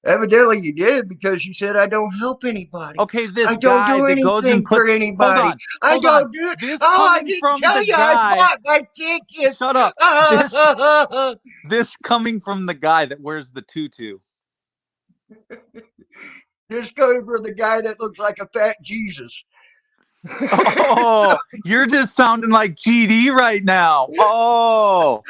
[SPEAKER 1] evidently you did because you said I don't help anybody.
[SPEAKER 4] Okay, this
[SPEAKER 1] I don't
[SPEAKER 4] guy
[SPEAKER 1] do
[SPEAKER 4] that goes and
[SPEAKER 1] anything for
[SPEAKER 4] puts.
[SPEAKER 1] anybody.
[SPEAKER 4] Hold on.
[SPEAKER 1] Do it.
[SPEAKER 4] This
[SPEAKER 1] Oh, I
[SPEAKER 4] coming
[SPEAKER 1] didn't
[SPEAKER 4] from
[SPEAKER 1] tell
[SPEAKER 4] the
[SPEAKER 1] you I
[SPEAKER 4] guy.
[SPEAKER 1] bought my tickets.
[SPEAKER 4] Shut up. This coming from the guy that wears the tutu.
[SPEAKER 1] This coming from the guy that looks like a fat Jesus.
[SPEAKER 4] Oh, you're just sounding like GD right now. Oh,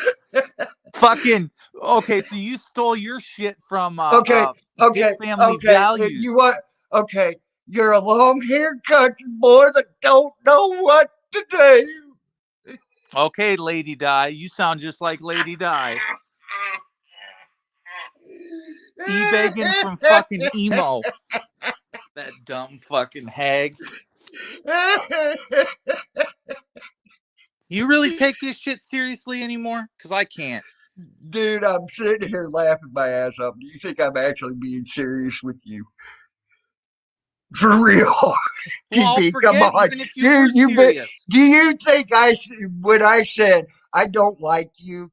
[SPEAKER 4] fucking. Okay, so you stole your shit from
[SPEAKER 1] Okay,
[SPEAKER 4] Dick Family Values.
[SPEAKER 1] You want? Okay, you're a long-haired country boy that don't know what to do.
[SPEAKER 4] Okay, Lady Di, you sound just like Lady Di. E-begging from fucking emo. That dumb fucking hag. You really take this shit seriously anymore? Because I can't.
[SPEAKER 1] Dude, I'm sitting here laughing my ass off. Do you think I'm actually being serious with you? For real?
[SPEAKER 4] Well, I'll
[SPEAKER 1] TP, come
[SPEAKER 4] forget
[SPEAKER 1] on.
[SPEAKER 4] even if you were
[SPEAKER 1] You bet.
[SPEAKER 4] serious.
[SPEAKER 1] Do you think when I said I don't like you,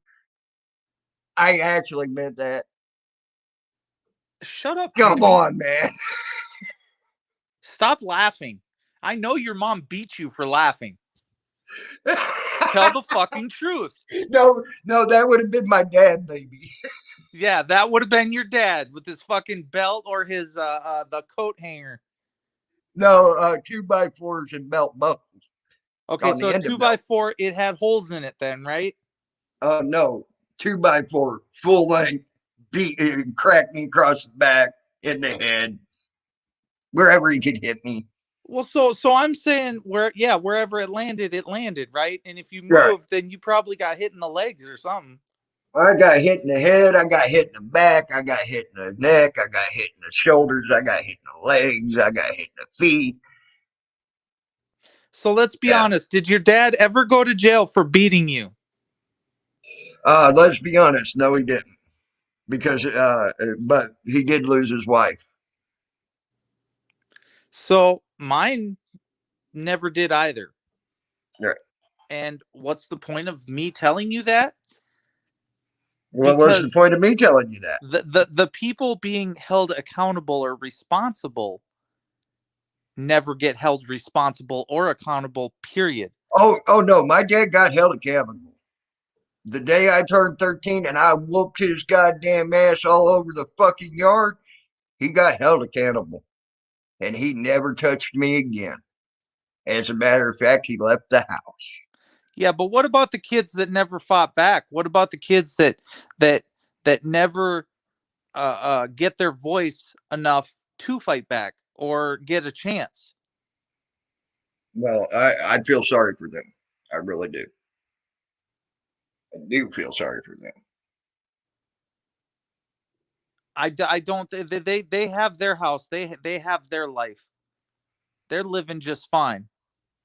[SPEAKER 1] I actually meant that?
[SPEAKER 4] Shut up,
[SPEAKER 1] Come
[SPEAKER 4] Tammy.
[SPEAKER 1] on, man.
[SPEAKER 4] Stop laughing. I know your mom beat you for laughing. Tell the fucking truth.
[SPEAKER 1] No, that would have been my dad, baby.
[SPEAKER 4] Yeah, that would have been your dad with his fucking belt or his the coat hanger.
[SPEAKER 1] No, 2x4s and belt buckles
[SPEAKER 4] Okay,
[SPEAKER 1] on
[SPEAKER 4] so
[SPEAKER 1] the
[SPEAKER 4] a
[SPEAKER 1] end of
[SPEAKER 4] 2x4, it had holes in it then, right?
[SPEAKER 1] no, 2x4, full length, beat, cracked me across the back, in the head, wherever he could hit me.
[SPEAKER 4] Well, so I'm saying wherever it landed, right? And if you
[SPEAKER 1] Right.
[SPEAKER 4] moved, then you probably got hit in the legs or something.
[SPEAKER 1] I got hit in the head. I got hit in the back. I got hit in the neck. I got hit in the shoulders. I got hit in the legs. I got hit in the feet.
[SPEAKER 4] So let's be
[SPEAKER 1] Yeah.
[SPEAKER 4] honest. Did your dad ever go to jail for beating you?
[SPEAKER 1] Let's be honest. No, he didn't. Because, but he did lose his wife.
[SPEAKER 4] So mine never did either.
[SPEAKER 1] Right.
[SPEAKER 4] And what's the point of me telling you that?
[SPEAKER 1] Well, what's the
[SPEAKER 4] Because
[SPEAKER 1] point of me telling you that?
[SPEAKER 4] the people being held accountable or responsible never get held responsible or accountable, period.
[SPEAKER 1] Oh no, my dad got held accountable. The day I turned 13 and I whooped his goddamn ass all over the fucking yard, he got held accountable. And he never touched me again. As a matter of fact, he left the house.
[SPEAKER 4] Yeah, but what about the kids that never fought back? What about the kids that never get their voice enough to fight back or get a chance?
[SPEAKER 1] Well, I feel sorry for them. I really do. I do feel sorry for them.
[SPEAKER 4] I don't. They have their house. They have their life. They're living just fine.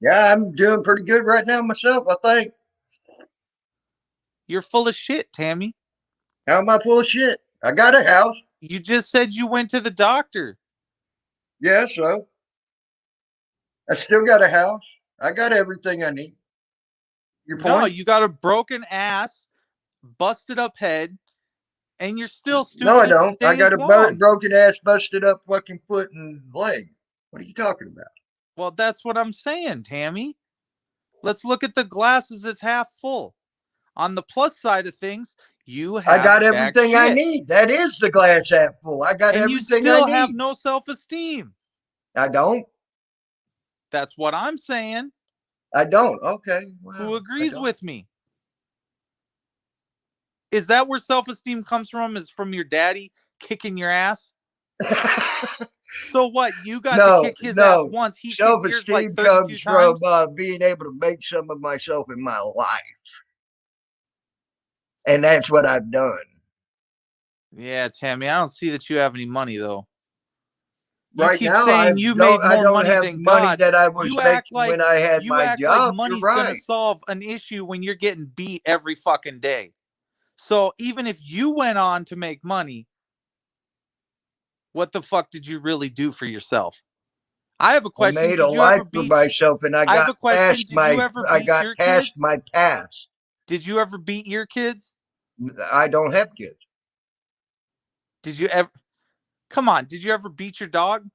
[SPEAKER 1] Yeah, I'm doing pretty good right now myself, I think.
[SPEAKER 4] You're full of shit, Tammy.
[SPEAKER 1] How am I full of shit? I got a house.
[SPEAKER 4] You just said you went to the doctor.
[SPEAKER 1] Yeah, so I still got a house. I got everything I need. Your
[SPEAKER 4] No,
[SPEAKER 1] point?
[SPEAKER 4] you got a broken ass, busted up head, and you're still
[SPEAKER 1] No, I
[SPEAKER 4] stupid as the
[SPEAKER 1] don't. I
[SPEAKER 4] day
[SPEAKER 1] got
[SPEAKER 4] is
[SPEAKER 1] a
[SPEAKER 4] long.
[SPEAKER 1] broken ass, busted up fucking foot and leg. What are you talking about?
[SPEAKER 4] Well, that's what I'm saying, Tammy. Let's look at the glasses as half full. On the plus side of things, you
[SPEAKER 1] I
[SPEAKER 4] have
[SPEAKER 1] got
[SPEAKER 4] jack
[SPEAKER 1] everything I
[SPEAKER 4] shit.
[SPEAKER 1] need. That is the glass half full. I got
[SPEAKER 4] And you
[SPEAKER 1] everything I
[SPEAKER 4] still have
[SPEAKER 1] need.
[SPEAKER 4] no self-esteem.
[SPEAKER 1] I don't.
[SPEAKER 4] That's what I'm saying.
[SPEAKER 1] I don't. Okay. Well,
[SPEAKER 4] Who
[SPEAKER 1] I
[SPEAKER 4] agrees
[SPEAKER 1] don't.
[SPEAKER 4] with me? Is that where self-esteem comes from? Is from your daddy kicking your ass? So what? You got to kick his ass once. He kicked yours like
[SPEAKER 1] Self-esteem
[SPEAKER 4] 32
[SPEAKER 1] comes from
[SPEAKER 4] times.
[SPEAKER 1] being able to make some of myself in my life. And that's what I've done.
[SPEAKER 4] Yeah, Tammy, I don't see that you have any money though. You
[SPEAKER 1] Right
[SPEAKER 4] keep
[SPEAKER 1] now,
[SPEAKER 4] saying you made
[SPEAKER 1] I
[SPEAKER 4] more
[SPEAKER 1] don't
[SPEAKER 4] money
[SPEAKER 1] have
[SPEAKER 4] than
[SPEAKER 1] money
[SPEAKER 4] God.
[SPEAKER 1] that I was
[SPEAKER 4] You act
[SPEAKER 1] making when I had my
[SPEAKER 4] like
[SPEAKER 1] job. You're
[SPEAKER 4] money's
[SPEAKER 1] right.
[SPEAKER 4] gonna solve an issue when you're getting beat every fucking day. So even if you went on to make money, what the fuck did you really do for yourself? I have a
[SPEAKER 1] I
[SPEAKER 4] question.
[SPEAKER 1] made a
[SPEAKER 4] Did you
[SPEAKER 1] life
[SPEAKER 4] ever
[SPEAKER 1] for
[SPEAKER 4] beat
[SPEAKER 1] myself, and I
[SPEAKER 4] I have a
[SPEAKER 1] got
[SPEAKER 4] question.
[SPEAKER 1] past
[SPEAKER 4] Did you ever beat your kids?
[SPEAKER 1] my past.
[SPEAKER 4] Did you ever beat your kids?
[SPEAKER 1] I don't have kids.
[SPEAKER 4] Did you ever Come on, did you ever beat your dog?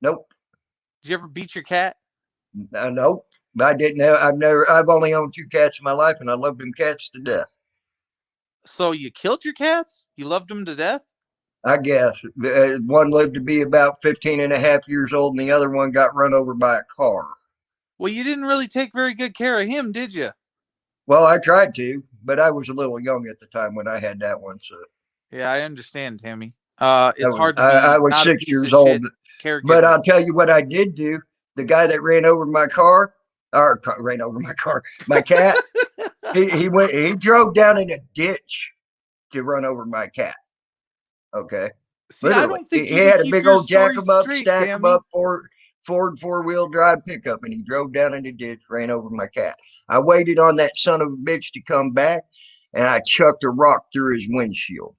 [SPEAKER 1] Nope.
[SPEAKER 4] Did you ever beat your cat?
[SPEAKER 1] Nope. I didn't have. I've only owned 2 cats in my life, and I love them cats to death.
[SPEAKER 4] So you killed your cats? You loved them to death?
[SPEAKER 1] I guess one lived to be about 15 and a half years old, and the other one got run over by a car.
[SPEAKER 4] Well, you didn't really take very good care of him, did you?
[SPEAKER 1] Well, I tried to, but I was a little young at the time when I had that one. So
[SPEAKER 4] Yeah, I understand, Tammy. It's hard to
[SPEAKER 1] I
[SPEAKER 4] be
[SPEAKER 1] was
[SPEAKER 4] not a
[SPEAKER 1] 6
[SPEAKER 4] piece of
[SPEAKER 1] years old.
[SPEAKER 4] shit
[SPEAKER 1] But
[SPEAKER 4] caregiver.
[SPEAKER 1] I'll tell you what I did do. The guy that ran over my car, or ran over my car, my cat, he drove down in a ditch to run over my cat. Okay.
[SPEAKER 4] See, I
[SPEAKER 1] Literally.
[SPEAKER 4] don't think
[SPEAKER 1] He
[SPEAKER 4] you can
[SPEAKER 1] had a
[SPEAKER 4] keep
[SPEAKER 1] big
[SPEAKER 4] your
[SPEAKER 1] old jack
[SPEAKER 4] story
[SPEAKER 1] 'em up,
[SPEAKER 4] straight,
[SPEAKER 1] stack 'em
[SPEAKER 4] Tammy.
[SPEAKER 1] up, Ford 4-wheel drive pickup, and he drove down in the ditch, ran over my cat. I waited on that son of a bitch to come back.
[SPEAKER 3] and I chucked a rock through his windshield.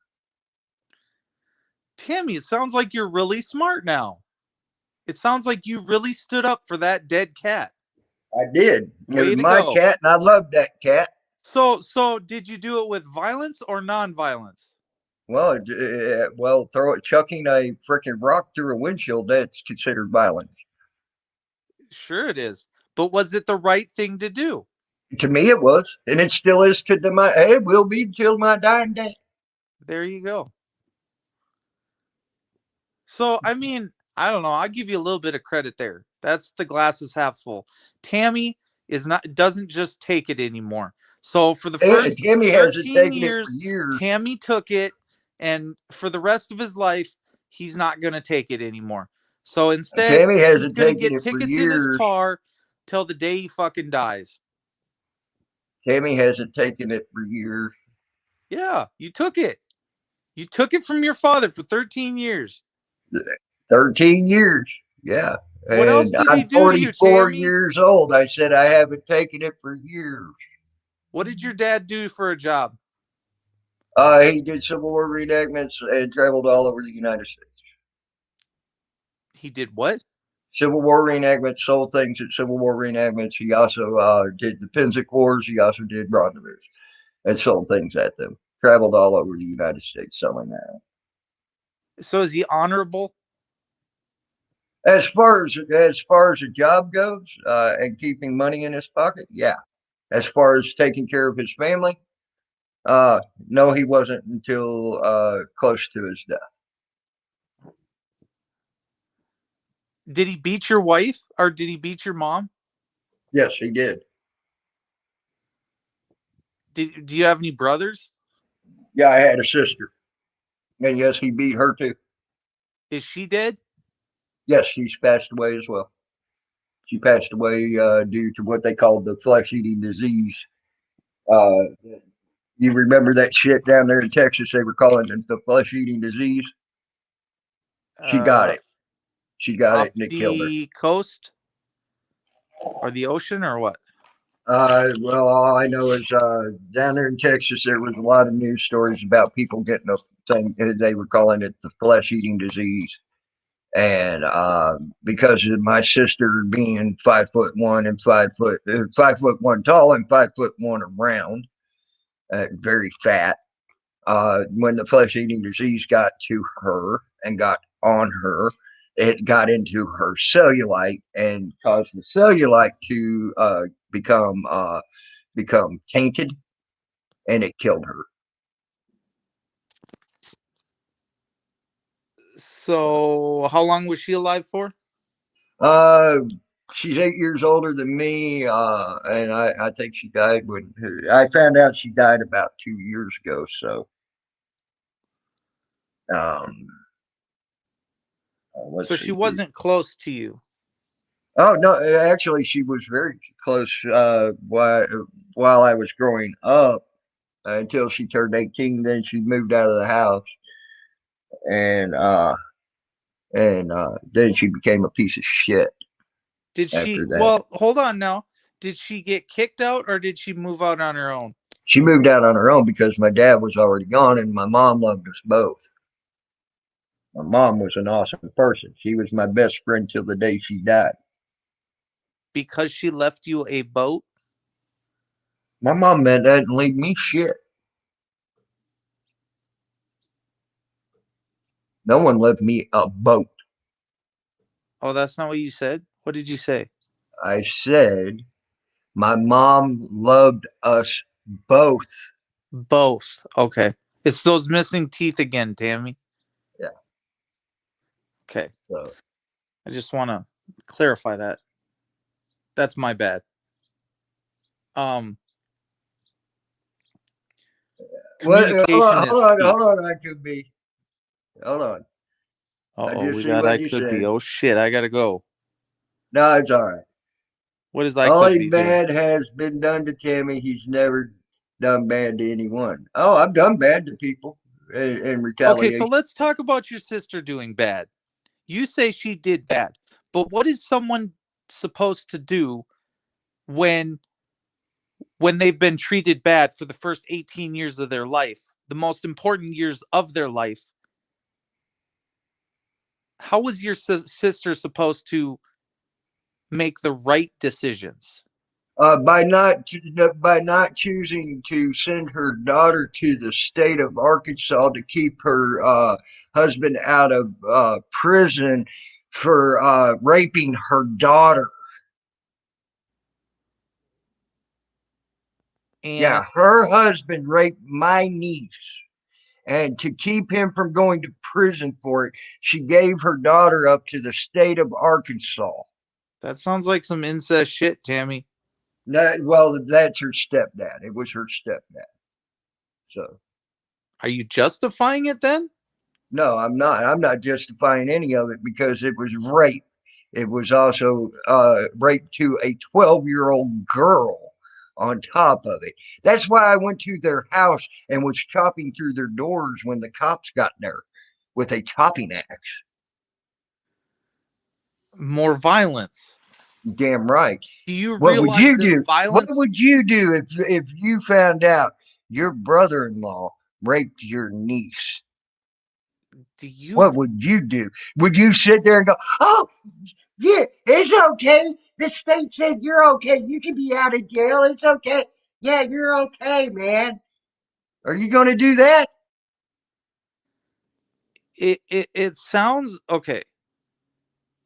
[SPEAKER 4] Tammy, it sounds like you're really smart now. It sounds like you really stood up for that dead cat.
[SPEAKER 3] I did. It
[SPEAKER 4] Way
[SPEAKER 3] was
[SPEAKER 4] to
[SPEAKER 3] my
[SPEAKER 4] go.
[SPEAKER 3] cat, and I loved that cat.
[SPEAKER 4] So did you do it with violence or non-violence?
[SPEAKER 3] Well, chucking a freaking rock through a windshield, that's considered violence.
[SPEAKER 4] Sure it is. But was it the right thing to do?
[SPEAKER 3] To me, it was, and it still is it will be till my dying day.
[SPEAKER 4] There you go. So, I mean, I don't know. I'll give you a little bit of credit there. That's the glass is half full. Tammy doesn't just take it anymore. So for the first
[SPEAKER 3] Tammy hasn't
[SPEAKER 4] 13
[SPEAKER 3] taken it for
[SPEAKER 4] years,
[SPEAKER 3] years.
[SPEAKER 4] Tammy took it, and for the rest of his life, he's not going to take it anymore. So instead,
[SPEAKER 3] Tammy
[SPEAKER 4] he's
[SPEAKER 3] hasn't
[SPEAKER 4] going to
[SPEAKER 3] taken
[SPEAKER 4] get
[SPEAKER 3] it for
[SPEAKER 4] tickets in his
[SPEAKER 3] years.
[SPEAKER 4] car till the day he fucking dies.
[SPEAKER 3] Tammy hasn't taken it for years.
[SPEAKER 4] Yeah, you took it. You took it from your father for 13 years.
[SPEAKER 3] 13 years. Yeah.
[SPEAKER 4] What else did he
[SPEAKER 3] I'm
[SPEAKER 4] do to you,
[SPEAKER 3] 44
[SPEAKER 4] Tammy?
[SPEAKER 3] years old. I said I haven't taken it for years.
[SPEAKER 4] What did your dad do for a job?
[SPEAKER 3] He did Civil War reenactments and traveled all over the United States.
[SPEAKER 4] He did what?
[SPEAKER 3] Civil War reenactments, sold things at Civil War reenactments. He also did the Pensic Wars. He also did Rendezvous and sold things at them. Traveled all over the United States selling that.
[SPEAKER 4] So is he honorable?
[SPEAKER 3] As far as a job goes, and keeping money in his pocket, yeah. As far as taking care of his family, no, he wasn't until close to his death.
[SPEAKER 4] Did he beat your wife or did he beat your mom?
[SPEAKER 3] Yes, he did.
[SPEAKER 4] Do you have any brothers?
[SPEAKER 3] Yeah, I had a sister. And yes, he beat her too.
[SPEAKER 4] Is she dead?
[SPEAKER 3] Yes, she's passed away as well. She passed away due to what they called the flesh-eating disease. You remember that shit down there in Texas? They were calling it the flesh-eating disease. She got it. She got
[SPEAKER 4] Off
[SPEAKER 3] it, and it killed her.
[SPEAKER 4] the coast or the ocean or what?
[SPEAKER 3] Well, all I know is down there in Texas, there was a lot of news stories about people getting a thing. They were calling it the flesh-eating disease. And because of my sister being 5'1" and 5'1" tall and 5'1" around, very fat, when the flesh eating disease got to her and got on her, it got into her cellulite and caused the cellulite to become tainted, and it killed her.
[SPEAKER 4] So how long was she alive for?
[SPEAKER 3] She's 8 years older than me, and I think she died when I found out she died about 2 years ago. So,
[SPEAKER 4] So she wasn't close to you.
[SPEAKER 3] Oh no, actually, she was very close while I was growing up until she turned 18. Then she moved out of the house, and then she became a piece of shit.
[SPEAKER 4] Did she?
[SPEAKER 3] After that.
[SPEAKER 4] Well, hold on now. Did she get kicked out or did she move out on her own?
[SPEAKER 3] She moved out on her own because my dad was already gone, and my mom loved us both. My mom was an awesome person. She was my best friend till the day she died.
[SPEAKER 4] Because she left you a boat?
[SPEAKER 3] My mom didn't leave me shit. No one left me a boat.
[SPEAKER 4] Oh, that's not what you said? What did you say?
[SPEAKER 3] I said my mom loved us both.
[SPEAKER 4] Both. Okay. It's those missing teeth again, Tammy.
[SPEAKER 3] Yeah.
[SPEAKER 4] Okay.
[SPEAKER 3] So,
[SPEAKER 4] I just want to clarify that. That's my bad.
[SPEAKER 3] hold on. I could be. Hold on.
[SPEAKER 4] Oh, we got I could be. Oh shit, I gotta go.
[SPEAKER 3] No, it's all right.
[SPEAKER 4] What is I
[SPEAKER 3] Only
[SPEAKER 4] could be
[SPEAKER 3] bad
[SPEAKER 4] doing?
[SPEAKER 3] has been done to Tammy. He's never done bad to anyone. Oh, I've done bad to people in retaliation.
[SPEAKER 4] Okay, so let's talk about your sister doing bad. You say she did bad, but what is someone supposed to do when when they've been treated bad for the first 18 years of their life, the most important years of their life. How was your sister supposed to make the right decisions?
[SPEAKER 3] By not choosing to send her daughter to the state of Arkansas to keep her husband out of prison for raping her daughter.
[SPEAKER 4] And
[SPEAKER 3] yeah, her husband raped my niece. And to keep him from going to prison for it, she gave her daughter up to the state of Arkansas.
[SPEAKER 4] that sounds like some incest shit, Tammy.
[SPEAKER 3] Well, that's her stepdad. It was her stepdad. So,
[SPEAKER 4] are you justifying it then?
[SPEAKER 3] No, I'm not. I'm not justifying any of it because it was rape. It was also rape to a 12-year-old girl on top of it. That's why I went to their house and was chopping through their doors when the cops got there with a chopping axe.
[SPEAKER 4] More violence.
[SPEAKER 3] Damn right.
[SPEAKER 4] Do you
[SPEAKER 3] What would
[SPEAKER 4] realize
[SPEAKER 3] you
[SPEAKER 4] that
[SPEAKER 3] do?
[SPEAKER 4] violence?
[SPEAKER 3] What would you do if you found out your brother-in-law raped your niece?
[SPEAKER 4] Do you?
[SPEAKER 3] What would you do? Would you sit there and go, "Oh, yeah, it's okay. The state said you're okay. You can be out of jail. It's okay. Yeah, you're okay, man." Are you going to do that?
[SPEAKER 4] It sounds okay.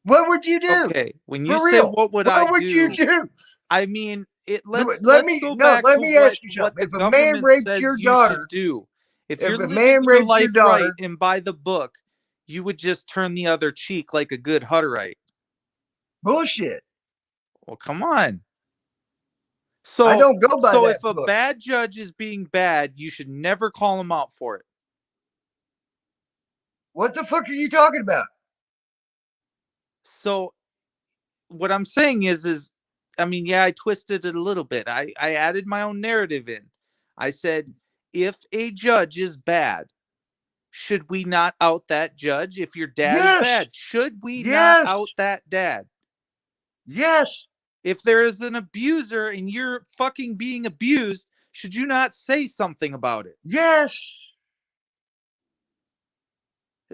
[SPEAKER 3] What would you do?
[SPEAKER 4] Okay, when you
[SPEAKER 3] For
[SPEAKER 4] say
[SPEAKER 3] real.
[SPEAKER 4] what would
[SPEAKER 3] What
[SPEAKER 4] I
[SPEAKER 3] would
[SPEAKER 4] do?
[SPEAKER 3] you do?
[SPEAKER 4] I mean, let's
[SPEAKER 3] Let
[SPEAKER 4] go
[SPEAKER 3] me
[SPEAKER 4] back to
[SPEAKER 3] ask you
[SPEAKER 4] what
[SPEAKER 3] something.
[SPEAKER 4] the
[SPEAKER 3] If a man
[SPEAKER 4] government
[SPEAKER 3] raped
[SPEAKER 4] says
[SPEAKER 3] your
[SPEAKER 4] you should
[SPEAKER 3] daughter,
[SPEAKER 4] do. If
[SPEAKER 3] if
[SPEAKER 4] you're
[SPEAKER 3] a
[SPEAKER 4] living
[SPEAKER 3] man
[SPEAKER 4] your
[SPEAKER 3] raped your
[SPEAKER 4] life right
[SPEAKER 3] daughter,
[SPEAKER 4] and by the book, you would just turn the other cheek like a good Hutterite.
[SPEAKER 3] bullshit.
[SPEAKER 4] Well, come on.
[SPEAKER 3] I
[SPEAKER 4] So,
[SPEAKER 3] don't go by
[SPEAKER 4] so
[SPEAKER 3] that
[SPEAKER 4] if a
[SPEAKER 3] book.
[SPEAKER 4] bad judge is being bad, you should never call him out for it.
[SPEAKER 3] What the fuck are you talking about?
[SPEAKER 4] So, what I'm saying is, I mean, yeah, I twisted it a little bit. I added my own narrative in. I said, if a judge is bad, should we not out that judge? If your dad is
[SPEAKER 3] Yes.
[SPEAKER 4] bad, should we not
[SPEAKER 3] Yes.
[SPEAKER 4] out that dad?
[SPEAKER 3] Yes.
[SPEAKER 4] If there is an abuser and you're fucking being abused, should you not say something about it?
[SPEAKER 3] Yes.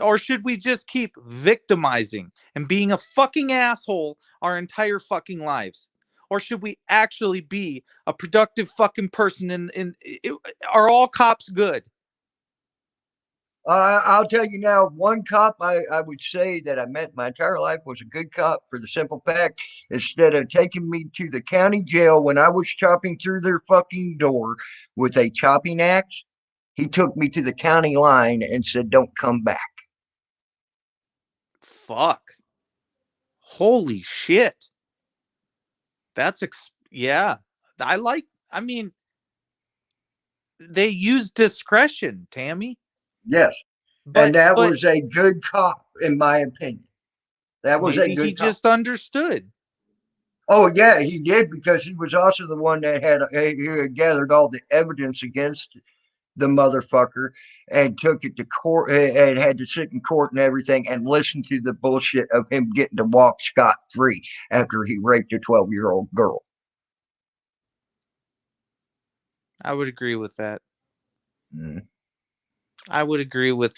[SPEAKER 4] Or should we just keep victimizing and being a fucking asshole our entire fucking lives? Or should we actually be a productive fucking person? Are all cops good?
[SPEAKER 3] I'll tell you now, one cop I would say that I met my entire life was a good cop for the simple fact, instead of taking me to the county jail when I was chopping through their fucking door with a chopping axe, he took me to the county line and said, "Don't come back."
[SPEAKER 4] Fuck. Holy shit. That's, yeah. I mean, they use discretion, Tammy.
[SPEAKER 3] Yes. And that was a good cop, in my opinion. That was a good
[SPEAKER 4] he
[SPEAKER 3] cop.
[SPEAKER 4] just understood.
[SPEAKER 3] Oh yeah, he did, because he was also the one that had gathered all the evidence against the motherfucker and took it to court and had to sit in court and everything and listen to the bullshit of him getting to walk scot-free after he raped a 12-year-old girl.
[SPEAKER 4] I would agree with that.
[SPEAKER 3] Mm.
[SPEAKER 4] I would agree with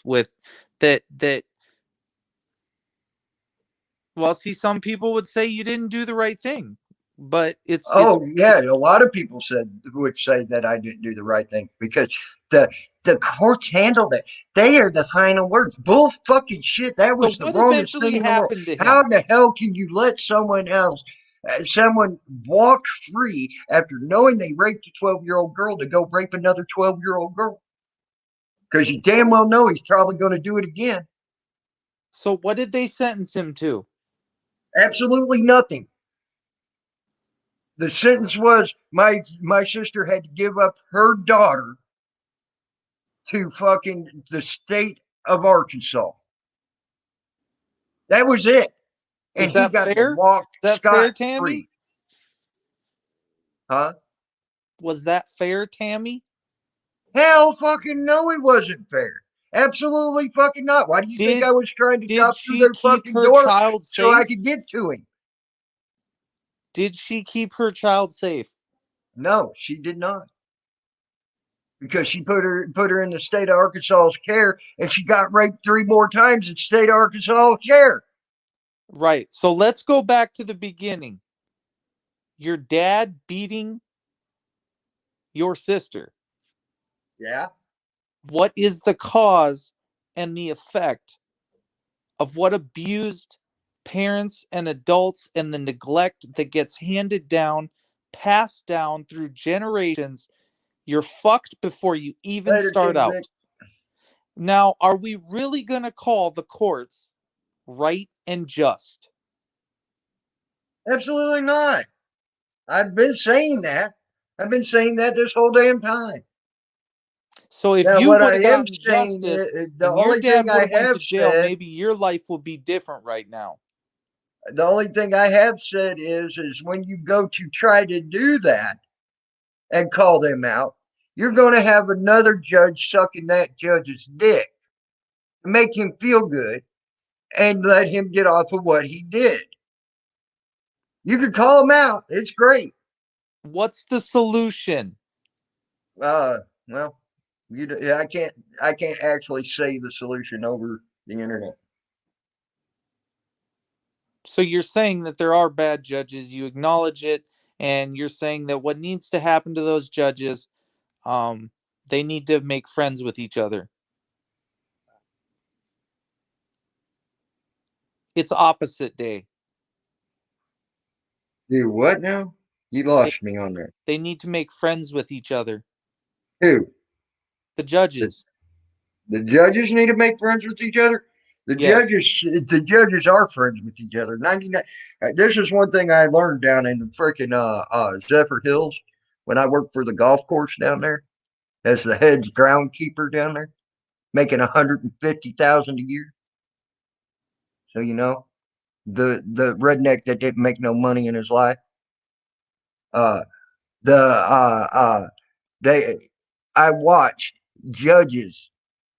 [SPEAKER 4] that. Well, see, some people would say you didn't do the right thing, but it's
[SPEAKER 3] a lot of people would say that I didn't do the right thing because the courts handled it. They are the final words. Bull fucking shit. That was the wrongest thing in the world. How in the hell can you let someone walk free after knowing they raped a 12-year-old girl to go rape another 12-year-old girl? Because you damn well know he's probably going to do it again.
[SPEAKER 4] So what did they sentence him to?
[SPEAKER 3] Absolutely nothing. The sentence was my sister had to give up her daughter to fucking the state of Arkansas. That was it. And he got to walk scot-free. Huh?
[SPEAKER 4] Was that fair, Tammy?
[SPEAKER 3] Hell fucking no, it wasn't fair. Absolutely fucking not. Why do you think I was trying to chop through their fucking door so I could get to him?
[SPEAKER 4] Did she keep her child safe?
[SPEAKER 3] No, she did not. Because she put her in the state of Arkansas's care, and she got raped 3 more times in state of Arkansas care.
[SPEAKER 4] Right. So let's go back to the beginning. Your dad beating your sister.
[SPEAKER 3] Yeah.
[SPEAKER 4] What is the cause and the effect of what abused parents and adults and the neglect that gets handed down, passed down through generations? You're fucked before you even
[SPEAKER 3] Later,
[SPEAKER 4] start
[SPEAKER 3] King
[SPEAKER 4] out.
[SPEAKER 3] Vic.
[SPEAKER 4] Now, are we really going to call the courts right and just?
[SPEAKER 3] Absolutely not. I've been saying that. I've been saying that this whole damn time.
[SPEAKER 4] So if
[SPEAKER 3] Now,
[SPEAKER 4] you
[SPEAKER 3] what
[SPEAKER 4] would
[SPEAKER 3] I
[SPEAKER 4] have
[SPEAKER 3] am
[SPEAKER 4] gotten
[SPEAKER 3] saying
[SPEAKER 4] justice
[SPEAKER 3] the
[SPEAKER 4] and your
[SPEAKER 3] only thing
[SPEAKER 4] dad would
[SPEAKER 3] I
[SPEAKER 4] have went to
[SPEAKER 3] have
[SPEAKER 4] jail,
[SPEAKER 3] said,
[SPEAKER 4] maybe your life would be different right now.
[SPEAKER 3] the only thing I have said is when you go to try to do that and call them out, you're going to have another judge sucking that judge's dick to make him feel good and let him get off of what he did. You can call him out. It's great.
[SPEAKER 4] What's the solution?
[SPEAKER 3] Well, I can't actually say the solution over the internet.
[SPEAKER 4] So you're saying that there are bad judges, you acknowledge it, and you're saying that what needs to happen to those judges, they need to make friends with each other. It's opposite day.
[SPEAKER 3] Do what now? You lost me on that.
[SPEAKER 4] They need to make friends with each other.
[SPEAKER 3] Who?
[SPEAKER 4] The judges.
[SPEAKER 3] The judges need to make friends with each other.
[SPEAKER 4] Yes.
[SPEAKER 3] The judges are friends with each other. 99. This is one thing I learned down in the freaking Zephyr Hills when I worked for the golf course down there as the head groundkeeper down there, making 150,000 a year. So you know, the redneck that didn't make no money in his life. Uh, the they I watched judges,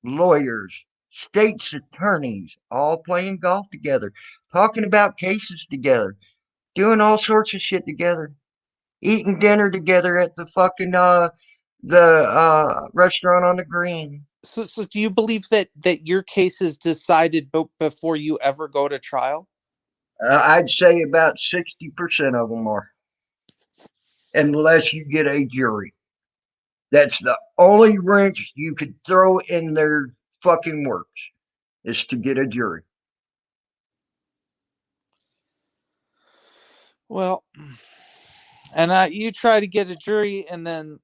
[SPEAKER 3] lawyers, state's attorneys all playing golf together, talking about cases together, doing all sorts of shit together, eating dinner together at the fucking the restaurant on the green.
[SPEAKER 4] So do you believe that your case is decided before you ever go to trial?
[SPEAKER 3] I'd say about 60% of them are, unless you get a jury. That's the only wrench you could throw in their fucking works, is to get a jury.
[SPEAKER 4] Well, and you try to get a jury, and then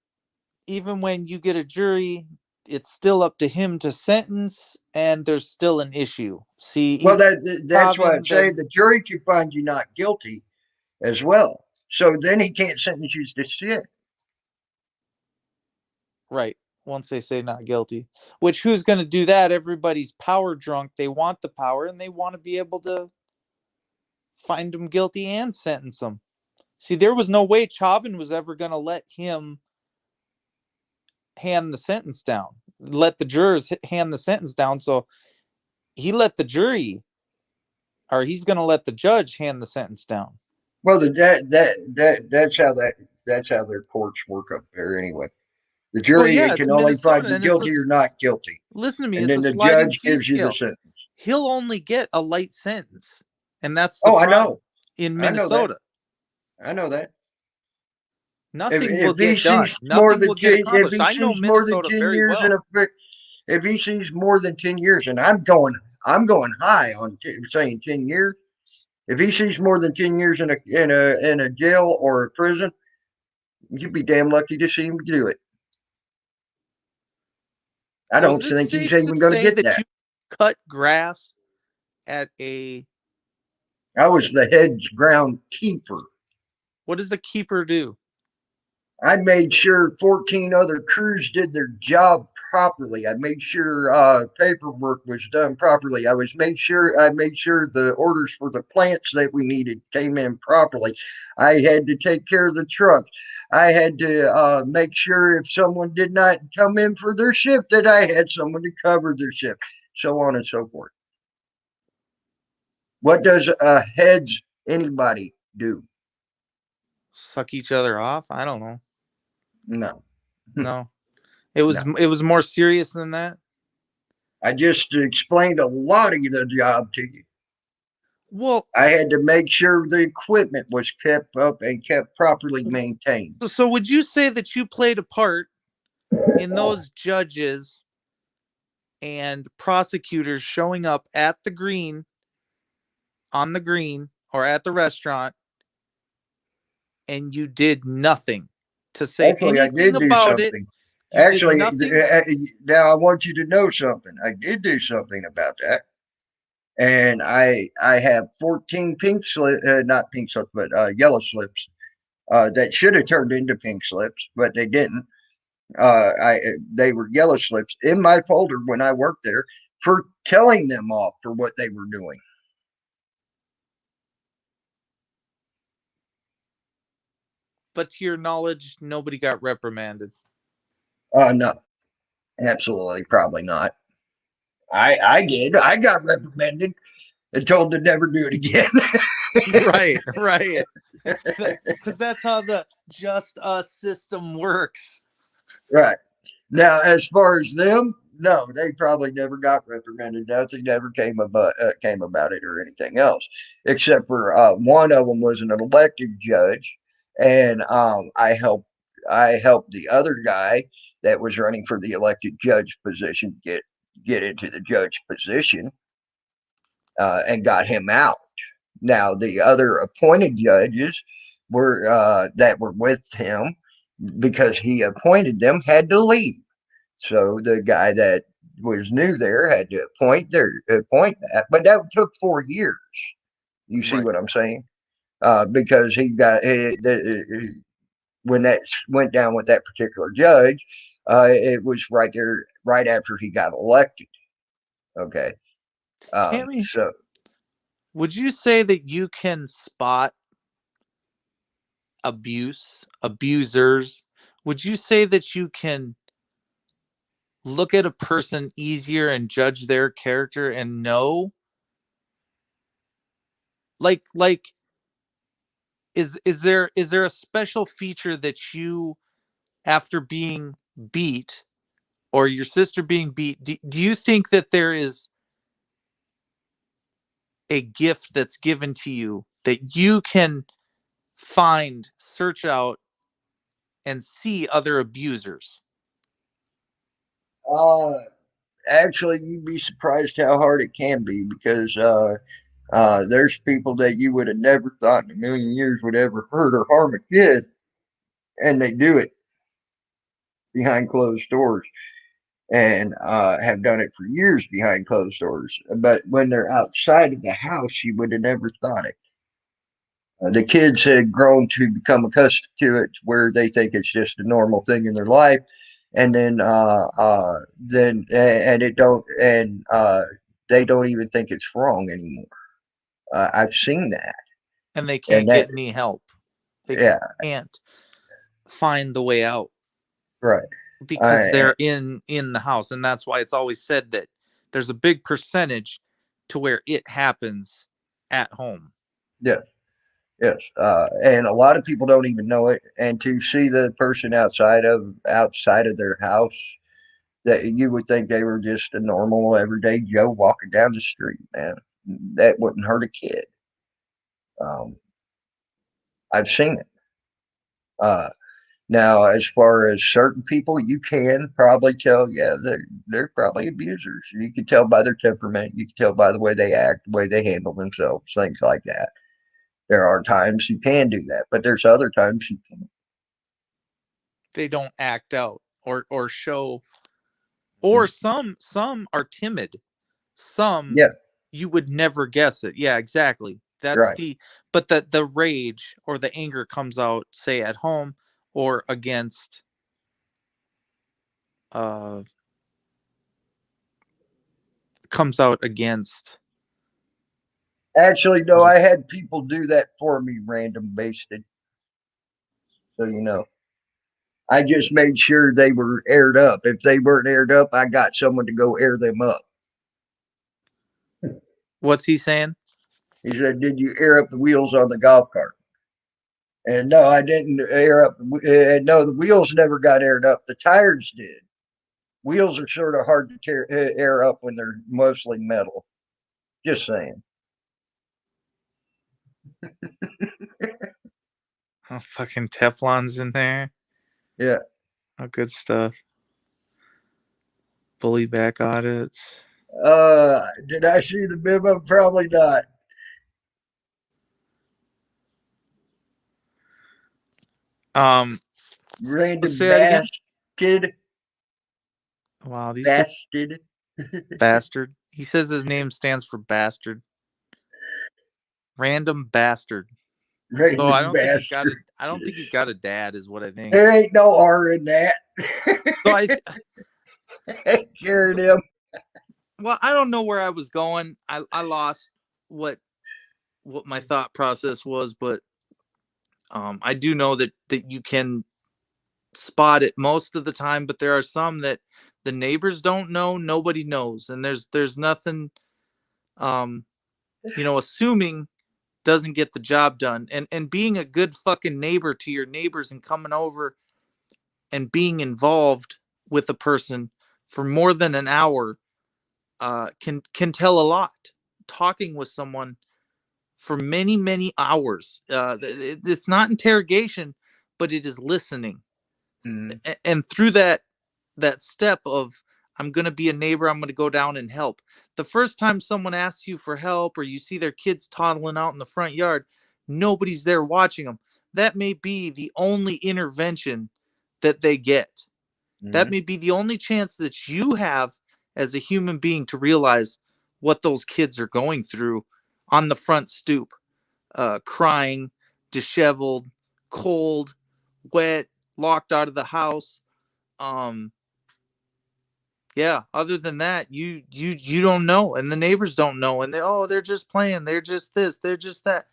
[SPEAKER 4] even when you get a jury, it's still up to him to sentence, and there's still an issue. See,
[SPEAKER 3] Well,
[SPEAKER 4] even
[SPEAKER 3] that's why I'm
[SPEAKER 4] Chauvin,
[SPEAKER 3] saying
[SPEAKER 4] then
[SPEAKER 3] the jury can find you not guilty as well. So then he can't sentence you to shit.
[SPEAKER 4] right, once they say not guilty, which who's going to do that? Everybody's power drunk. They want the power, and they want to be able to find him guilty and sentence him. See, there was no way Chauvin was ever going to let him hand the sentence down, let the jurors hand the sentence down. So he let the jury, or he's going to let the judge hand the sentence down.
[SPEAKER 3] Well, that's how their courts work up there anyway. The
[SPEAKER 4] Well,
[SPEAKER 3] jury
[SPEAKER 4] yeah, it's
[SPEAKER 3] can only find
[SPEAKER 4] Minnesota,
[SPEAKER 3] you
[SPEAKER 4] and it's a,
[SPEAKER 3] guilty or not guilty,
[SPEAKER 4] listen to me,
[SPEAKER 3] and
[SPEAKER 4] it's
[SPEAKER 3] then
[SPEAKER 4] a
[SPEAKER 3] the
[SPEAKER 4] sliding
[SPEAKER 3] judge
[SPEAKER 4] fee
[SPEAKER 3] gives you the
[SPEAKER 4] scale.
[SPEAKER 3] sentence.
[SPEAKER 4] He'll only get a light sentence, and that's the
[SPEAKER 3] Oh, I
[SPEAKER 4] crime
[SPEAKER 3] know,
[SPEAKER 4] in
[SPEAKER 3] I know that,
[SPEAKER 4] Minnesota.
[SPEAKER 3] I know that.
[SPEAKER 4] Nothing will
[SPEAKER 3] If he
[SPEAKER 4] get done.
[SPEAKER 3] sees more
[SPEAKER 4] Nothing
[SPEAKER 3] than
[SPEAKER 4] will get
[SPEAKER 3] 10, if
[SPEAKER 4] accomplished.
[SPEAKER 3] he
[SPEAKER 4] I know
[SPEAKER 3] sees more than
[SPEAKER 4] Minnesota
[SPEAKER 3] 10
[SPEAKER 4] very
[SPEAKER 3] years in
[SPEAKER 4] well.
[SPEAKER 3] a, if he sees more than 10 years, and I'm going high on saying 10 years. If he sees more than 10 years in a jail or a prison, you'd be damn lucky to see him do it. I
[SPEAKER 4] So
[SPEAKER 3] don't
[SPEAKER 4] is it
[SPEAKER 3] think he's
[SPEAKER 4] safe to
[SPEAKER 3] even going to
[SPEAKER 4] say
[SPEAKER 3] get
[SPEAKER 4] that
[SPEAKER 3] that.
[SPEAKER 4] you cut grass at a,
[SPEAKER 3] I was the head groundkeeper.
[SPEAKER 4] what does a keeper do?
[SPEAKER 3] I made sure 14 other crews did their job properly. I made sure paperwork was done properly. I made sure the orders for the plants that we needed came in properly. I had to take care of the truck. I had to make sure if someone did not come in for their shift that I had someone to cover their shift, so on and so forth. What does anybody do?
[SPEAKER 4] Suck each other off? I don't know.
[SPEAKER 3] No,
[SPEAKER 4] No, it was
[SPEAKER 3] No.
[SPEAKER 4] it was more serious than that.
[SPEAKER 3] I just explained a lot of the job to you.
[SPEAKER 4] Well,
[SPEAKER 3] I had to make sure the equipment was kept up and kept properly maintained.
[SPEAKER 4] so would you say that you played a part in those judges and prosecutors showing up at the green, on the green, or at the restaurant, and you did nothing to say
[SPEAKER 3] Actually, I
[SPEAKER 4] anything
[SPEAKER 3] did do
[SPEAKER 4] about it?
[SPEAKER 3] something.
[SPEAKER 4] You did
[SPEAKER 3] Actually,
[SPEAKER 4] nothing.
[SPEAKER 3] now I want you to know something. I did do something about that, and I have 14 pink slips, not pink slips, but yellow slips that should have turned into pink slips, but they didn't. They were yellow slips in my folder when I worked there for telling them off for what they were doing.
[SPEAKER 4] But to your knowledge, nobody got reprimanded.
[SPEAKER 3] No, absolutely, probably not. I did. I got reprimanded and told to never do it again.
[SPEAKER 4] Right, right. Because that's how the just us system works.
[SPEAKER 3] Right. Now, as far as them, no, they probably never got reprimanded. Nothing ever came about it or anything else, except for one of them was an elected judge, and I helped the other guy that was running for the elected judge position get into the judge position, and got him out. Now, the other appointed judges that were with him because he appointed them had to leave. So the guy that was new there had to appoint that, but that took 4 years. You see
[SPEAKER 4] Right.
[SPEAKER 3] what I'm saying? Because when that went down with that particular judge, it was right there, right after he got elected. Okay.
[SPEAKER 4] Tammy,
[SPEAKER 3] So
[SPEAKER 4] would you say that you can spot abusers? Would you say that you can look at a person easier and judge their character and know? Like is there a special feature that you, after being beat or your sister being beat, do you think that there is a gift that's given to you that you can search out and see other abusers?
[SPEAKER 3] uh, actually, you'd be surprised how hard it can be because there's people that you would have never thought in a million years would ever hurt or harm a kid, and they do it behind closed doors and have done it for years behind closed doors. But when they're outside of the house, you would have never thought it. The kids had grown to become accustomed to it, where they think it's just a normal thing in their life, and then it don't, and they don't even think it's wrong anymore. I've seen that,
[SPEAKER 4] And they
[SPEAKER 3] and
[SPEAKER 4] can't
[SPEAKER 3] that
[SPEAKER 4] get any help. They
[SPEAKER 3] yeah,
[SPEAKER 4] can't find the way out
[SPEAKER 3] right.
[SPEAKER 4] because
[SPEAKER 3] I
[SPEAKER 4] they're in the house, and that's why it's always said that there's a big percentage to where it happens at home.
[SPEAKER 3] Yes, yes, and a lot of people don't even know it. And to see the person outside of their house, that you would think they were just a normal everyday Joe walking down the street, man, that wouldn't hurt a kid. Um, I've seen it. Uh, Now, as far as certain people, you can probably tell, yeah, they're probably abusers. You can tell by their temperament. You can tell by the way they act, the way they handle themselves, things like that. There are times you can do that, but there's other times you can't.
[SPEAKER 4] They don't act out or show, or some are timid. Some
[SPEAKER 3] Yeah,
[SPEAKER 4] you would never guess it. Yeah, exactly. That's
[SPEAKER 3] right.
[SPEAKER 4] the but the rage or the anger comes out, say, at home or against uh comes out against
[SPEAKER 3] Actually, no,
[SPEAKER 4] what is
[SPEAKER 3] I had people do that for me, random basted. So you know, I just made sure they were aired up. If they weren't aired up, I got someone to go air them up.
[SPEAKER 4] what's he saying?
[SPEAKER 3] He said, "Did you air up the wheels on the golf cart?" And no, I didn't air up. No, the wheels never got aired up. The tires did. Wheels are sort of hard to air up when they're mostly metal. Just saying.
[SPEAKER 4] Oh, fucking Teflon's in there.
[SPEAKER 3] Yeah.
[SPEAKER 4] Oh, good stuff. Bully back audits.
[SPEAKER 3] Did I see the memo? Probably not.
[SPEAKER 4] Let's
[SPEAKER 3] Random
[SPEAKER 4] say that again.
[SPEAKER 3] bastard.
[SPEAKER 4] Wow, these guys,
[SPEAKER 3] Bastard.
[SPEAKER 4] bastard. He says his name stands for bastard. Random bastard. So I
[SPEAKER 3] Random
[SPEAKER 4] don't think he's got
[SPEAKER 3] bastard.
[SPEAKER 4] a. I don't think he's got a dad, is what I think.
[SPEAKER 3] There ain't no R in that.
[SPEAKER 4] So I.
[SPEAKER 3] Carrying him.
[SPEAKER 4] Well, I don't know where I was going. I lost what my thought process was, but I do know that you can spot it most of the time, but there are some that the neighbors don't know, nobody knows, and there's nothing, assuming doesn't get the job done, and being a good fucking neighbor to your neighbors and coming over and being involved with a person for more than an hour can tell a lot. Talking with someone for many hours, it's not interrogation, but it is listening. And through that step of, I'm going to be a neighbor, I'm going to go down and help. The first time someone asks you for help, or you see their kids toddling out in the front yard, nobody's there watching them. That may be the only intervention that they get. That may be the only chance that you have as a human being to realize what those kids are going through on the front stoop, crying, disheveled, cold, wet, locked out of the house. Yeah, other than that, you don't know, and the neighbors don't know, and they're just playing, they're just this, they're just that.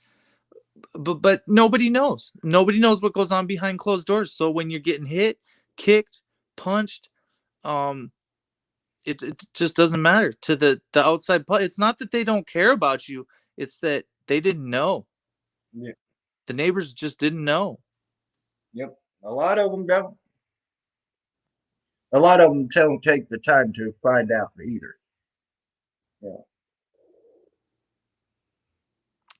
[SPEAKER 4] But nobody knows. Nobody knows what goes on behind closed doors. So when you're getting hit, kicked, punched, it just doesn't matter to the outside. It's not that they don't care about you, it's that they didn't know.
[SPEAKER 3] Yeah.
[SPEAKER 4] The neighbors just didn't know.
[SPEAKER 3] Yep. A lot of them don't. A lot of them don't take the time to find out either. Yeah.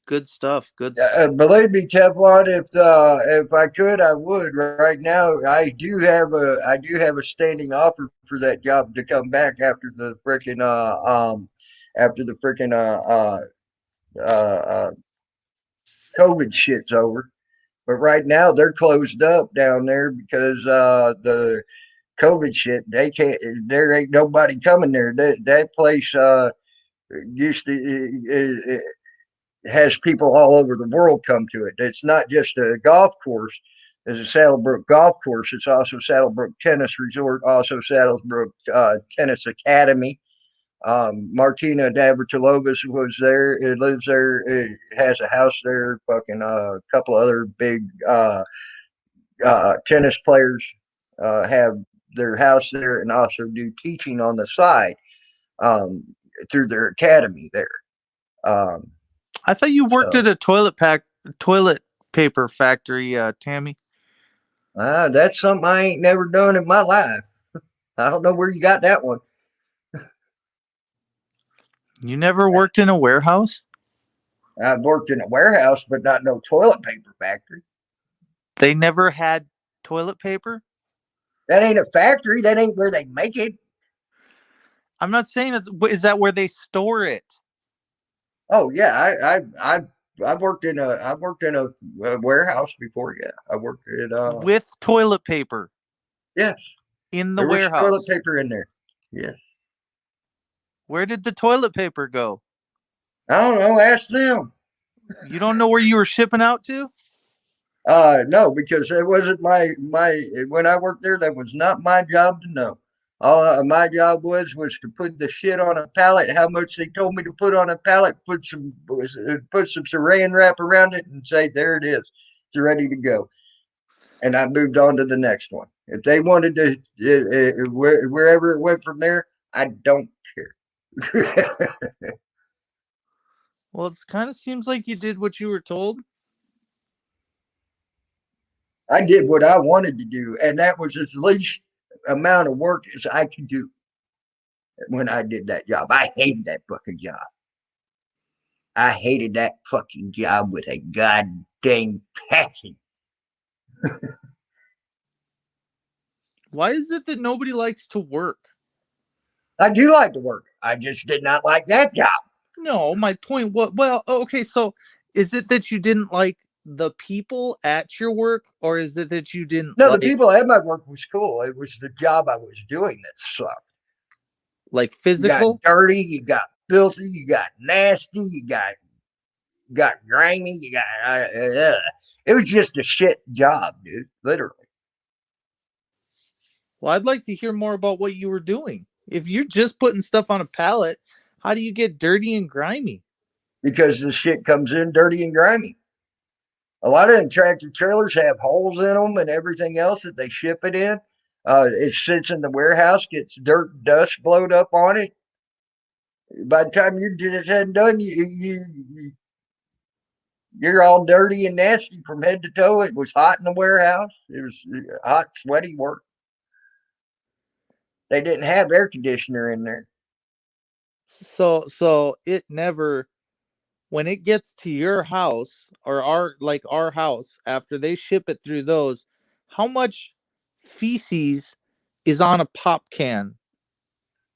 [SPEAKER 4] Good stuff. Good stuff.
[SPEAKER 3] Believe me, Teflon, if I could, I would. Right now, I do have a standing offer for that job to come back after the freaking COVID shit's over. But right now, they're closed up down there because the COVID shit. They can't. There ain't nobody coming there. That place used to. Has people all over the world come to it. It's not just a golf course. It's a Saddlebrook golf course. It's also Saddlebrook Tennis Resort, also Saddlebrook Tennis Academy. Martina Navratilova was there. It lives there. It has a house there. Fucking a couple other big tennis players have their house there and also do teaching on the side through their academy there.
[SPEAKER 4] I thought you worked at a toilet paper factory, Tammy.
[SPEAKER 3] That's something I ain't never done in my life. I don't know where you got that one.
[SPEAKER 4] You never worked in a warehouse?
[SPEAKER 3] I've worked in a warehouse, but not no toilet paper factory.
[SPEAKER 4] They never had toilet paper?
[SPEAKER 3] That ain't a factory. That ain't where they make it.
[SPEAKER 4] I'm not saying that. Is that where they store it?
[SPEAKER 3] Oh yeah, I've worked in a warehouse before. Yeah, I worked at
[SPEAKER 4] with toilet paper.
[SPEAKER 3] Yes,
[SPEAKER 4] in the
[SPEAKER 3] there was
[SPEAKER 4] warehouse.
[SPEAKER 3] toilet paper in there. Yes.
[SPEAKER 4] Where did the toilet paper go?
[SPEAKER 3] I don't know. Ask them.
[SPEAKER 4] You don't know where you were shipping out to?
[SPEAKER 3] No, because it wasn't my when I worked there. That was not my job to know. All my job was to put the shit on a pallet. How much they told me to put on a pallet, put some saran wrap around it, and say, "There it is. It's ready to go." And I moved on to the next one. If they wanted to, wherever it went from there, I don't care.
[SPEAKER 4] Well, it kind of seems like you did what you were told.
[SPEAKER 3] I did what I wanted to do, and that was as least amount of work as I could do when I did that job. I hated that fucking job. I hated that fucking job with a goddamn passion.
[SPEAKER 4] Why is it that nobody likes to work?
[SPEAKER 3] I do like to work. I just did not like that job.
[SPEAKER 4] No, my point. What? Well, okay. So, is it that you didn't like the people at your work, or is it that you didn't
[SPEAKER 3] No, the
[SPEAKER 4] like
[SPEAKER 3] people at my work was cool. It was the job I was doing that sucked. You got
[SPEAKER 4] physical?
[SPEAKER 3] dirty, you got filthy, you got nasty, you got grimy, you got. It was just a shit job, dude. Literally.
[SPEAKER 4] Well, I'd like to hear more about what you were doing. If you're just putting stuff on a pallet, how do you get dirty and grimy?
[SPEAKER 3] Because the shit comes in dirty and grimy. A lot of them tractor trailers have holes in them and everything else that they ship it in. It sits in the warehouse, gets dirt and dust blowed up on it. By the time you get it said and done, you're all dirty and nasty from head to toe. It was hot in the warehouse. It was hot, sweaty work. They didn't have air conditioner in there.
[SPEAKER 4] So it never, when it gets to your house or our house, after they ship it through those, how much feces is on a pop can?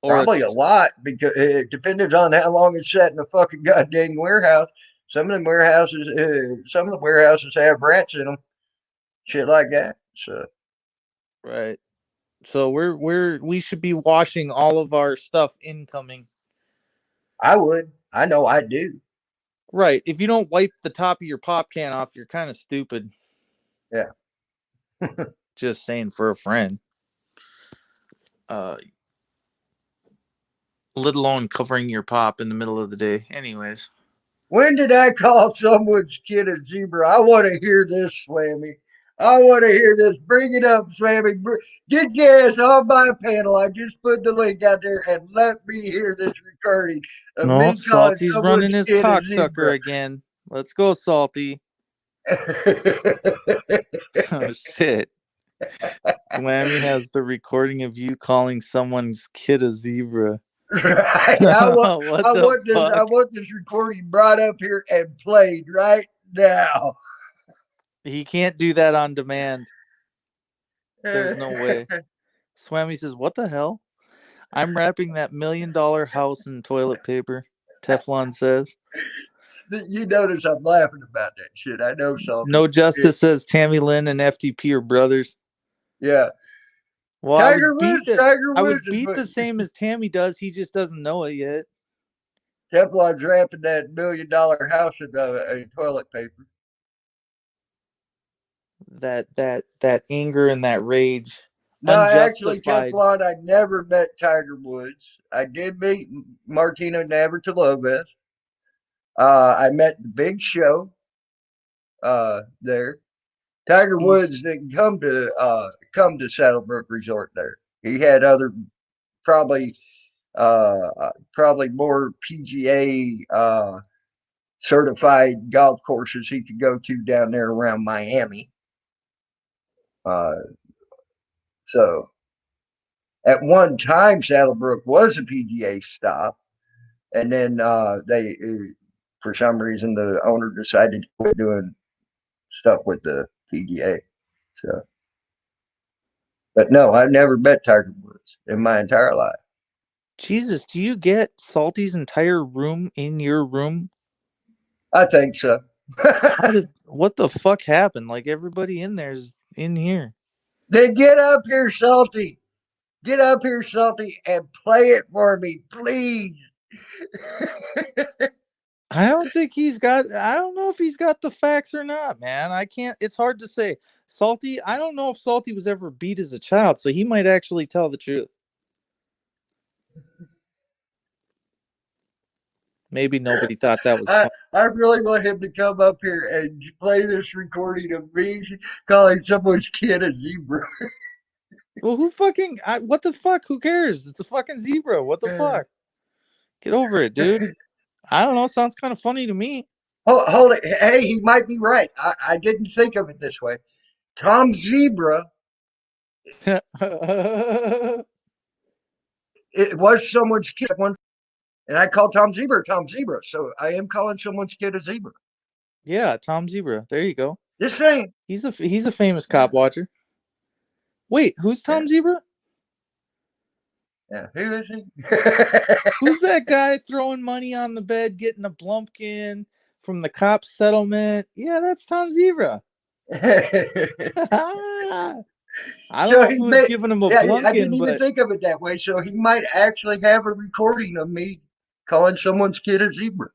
[SPEAKER 3] Probably a lot because it depended on how long it sat in the fucking goddamn warehouse. Some of the warehouses have rats in them, shit like that. So
[SPEAKER 4] Right. So we should be washing all of our stuff incoming.
[SPEAKER 3] I would. I know I do.
[SPEAKER 4] Right. If you don't wipe the top of your pop can off, you're kind of stupid.
[SPEAKER 3] Yeah.
[SPEAKER 4] Just saying for a friend. Let alone covering your pop in the middle of the day. Anyways.
[SPEAKER 3] When did I call someone's kid a zebra? I want to hear this, Swammy. I want to hear this. Bring it up, Swammy. Get your ass on my panel. I just put the link out there and let me hear this recording of
[SPEAKER 4] No,
[SPEAKER 3] me calling
[SPEAKER 4] Salty's
[SPEAKER 3] someone's
[SPEAKER 4] running his
[SPEAKER 3] kid a
[SPEAKER 4] cocksucker
[SPEAKER 3] zebra.
[SPEAKER 4] again. Let's go, Salty. Oh shit. Whammy has the recording of you calling someone's kid a zebra.
[SPEAKER 3] Right.
[SPEAKER 4] What the fuck?
[SPEAKER 3] I want this recording brought up here and played right now.
[SPEAKER 4] He can't do that on demand. There's no way. Swammy says, "What the hell? I'm wrapping that $1 million house in toilet paper." Teflon says.
[SPEAKER 3] You notice I'm laughing about that shit. I know something.
[SPEAKER 4] No Justice says Tammy Lynn and FTP are brothers.
[SPEAKER 3] Yeah.
[SPEAKER 4] Well,
[SPEAKER 3] Tiger Woods
[SPEAKER 4] beat the same as Tammy does. He just doesn't know it yet.
[SPEAKER 3] Teflon's wrapping that $1 million house in toilet paper.
[SPEAKER 4] That anger and that rage.
[SPEAKER 3] No, actually,
[SPEAKER 4] Unjustified.
[SPEAKER 3] Teflon, I never met Tiger Woods. I did meet Martina Navratilova. I met the Big Show there. Tiger Woods didn't come to Saddlebrook Resort there. He had other probably more PGA certified golf courses he could go to down there around Miami. So at one time, Saddlebrook was a PGA stop, and then they, for some reason, the owner decided to quit doing stuff with the PGA. So, but no, I've never met Tiger Woods in my entire life.
[SPEAKER 4] Jesus, do you get Salty's entire room in your room?
[SPEAKER 3] I think so.
[SPEAKER 4] What the fuck happened? Like everybody in there's in here.
[SPEAKER 3] Then get up here, Salty. Get up here, Salty, and play it for me, please.
[SPEAKER 4] I don't know if he's got the facts or not, man. It's hard to say. Salty, I don't know if Salty was ever beat as a child, so he might actually tell the truth. Maybe nobody thought that was fun.
[SPEAKER 3] I really want him to come up here and play this recording of me calling someone's kid a zebra.
[SPEAKER 4] Well, what the fuck? Who cares? It's a fucking zebra. What the fuck? Get over it, dude. I don't know. Sounds kind of funny to me.
[SPEAKER 3] Hold it. Hey, he might be right. I didn't think of it this way. Tom Zebra, it was someone's kid one, and I called Tom Zebra Tom Zebra. So I am calling someone's kid a zebra.
[SPEAKER 4] Yeah, Tom Zebra. There you go.
[SPEAKER 3] Just saying.
[SPEAKER 4] He's a famous cop watcher. Wait, who's Tom Zebra?
[SPEAKER 3] Yeah, who is he?
[SPEAKER 4] Who's that guy throwing money on the bed, getting a blumpkin from the cop settlement? Yeah, that's Tom Zebra. I don't
[SPEAKER 3] So
[SPEAKER 4] know
[SPEAKER 3] he
[SPEAKER 4] who's
[SPEAKER 3] may,
[SPEAKER 4] giving him a
[SPEAKER 3] yeah, I didn't
[SPEAKER 4] blumpkin,
[SPEAKER 3] even
[SPEAKER 4] but
[SPEAKER 3] think of it that way. So he might actually have a recording of me calling someone's kid a zebra.